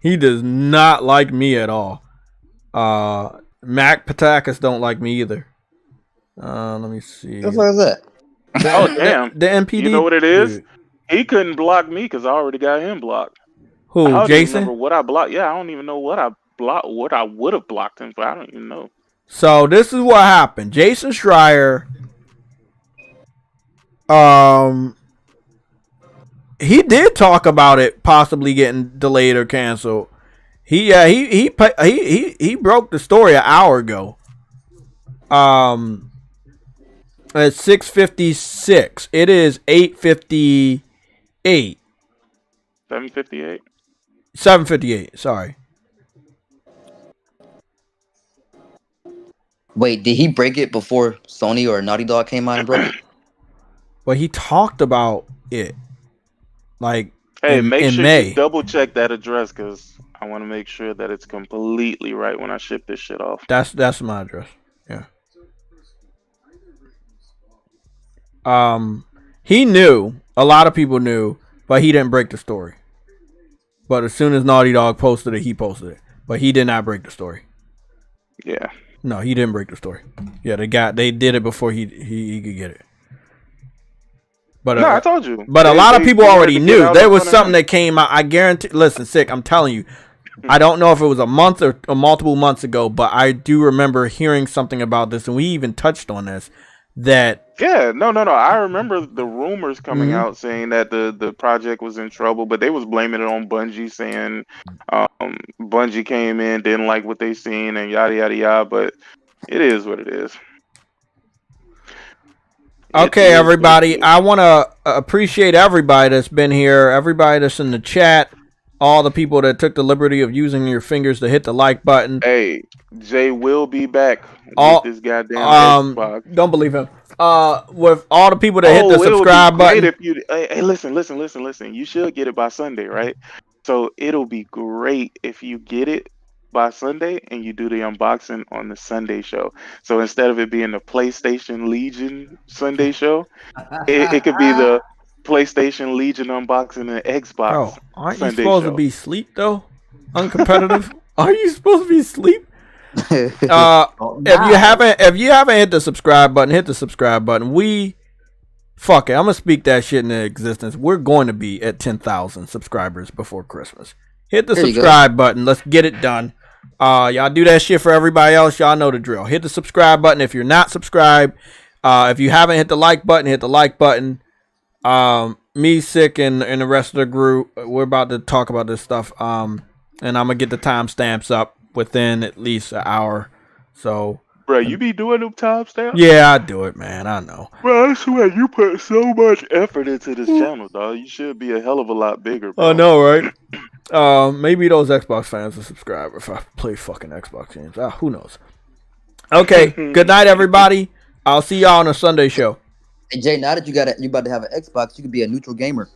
He does not like me at all. Mac Patakis don't like me either. Let me see. What the fuck is that? Oh damn! The NPD. You know what it is? Dude. He couldn't block me because I already got him blocked. Who? Jason? Remember what I blocked? Yeah, I don't even know what I blocked. What I would have blocked him for? I don't even know. So this is what happened. Jason Schreier, he did talk about it possibly getting delayed or canceled. He broke the story an hour ago. At 6:56. It is 8:58. 7:58. 7:58. Sorry. Wait, did he break it before Sony or Naughty Dog came out and broke it? Well, he talked about it, like make sure May. You double check that address because I want to make sure that it's completely right when I ship this shit off. That's my address. Yeah. He knew. A lot of people knew, but he didn't break the story. But as soon as Naughty Dog posted it, he posted it. But he did not break the story. Yeah. No, he didn't break the story. Yeah, they did it before he could get it. But no, I told you. But a lot of people already knew. There was something that came out. I guarantee. Listen, Sick, I'm telling you. I don't know if it was a month or multiple months ago, but I do remember hearing something about this, and we even touched on this. No. I remember the rumors coming out saying that the project was in trouble, but they was blaming it on Bungie, saying Bungie came in, didn't like what they seen, and yada yada yada. But it is what it is. Okay, everybody. I want to appreciate everybody that's been here, everybody that's in the chat, all the people that took the liberty of using your fingers to hit the like button. Hey, Jay will be back with this goddamn Xbox. Don't believe him. With all the people that hit the subscribe button. If you, hey, listen. You should get it by Sunday, right? So it'll be great if you get it by Sunday and you do the unboxing on the Sunday show. So instead of it being the PlayStation Legion Sunday show, it could be the PlayStation Legion unboxing and Xbox. Bro, aren't you Sunday supposed show. to be sleep though? Uncompetitive? Are you supposed to be sleep? If you haven't hit the subscribe button, hit the subscribe button. Fuck it, I'm gonna speak that shit into existence. We're going to be at 10,000 subscribers before Christmas. Hit the subscribe button. Let's get it done. Y'all do that shit for everybody else. Y'all know the drill. Hit the subscribe button if you're not subscribed. If you haven't hit the like button, hit the like button. Me, Sick, and the rest of the group, we're about to talk about this stuff. And I'm gonna get the timestamps up within at least an hour. So, bro, you be doing them timestamps? Yeah, I do it, man. I know. Bro, I swear you put so much effort into this channel, dog. You should be a hell of a lot bigger, bro. I know, right? Maybe those Xbox fans will subscribe if I play fucking Xbox games. Who knows? Okay, good night, everybody. I'll see y'all on a Sunday show. Hey Jay, now that you about to have an Xbox, you could be a neutral gamer.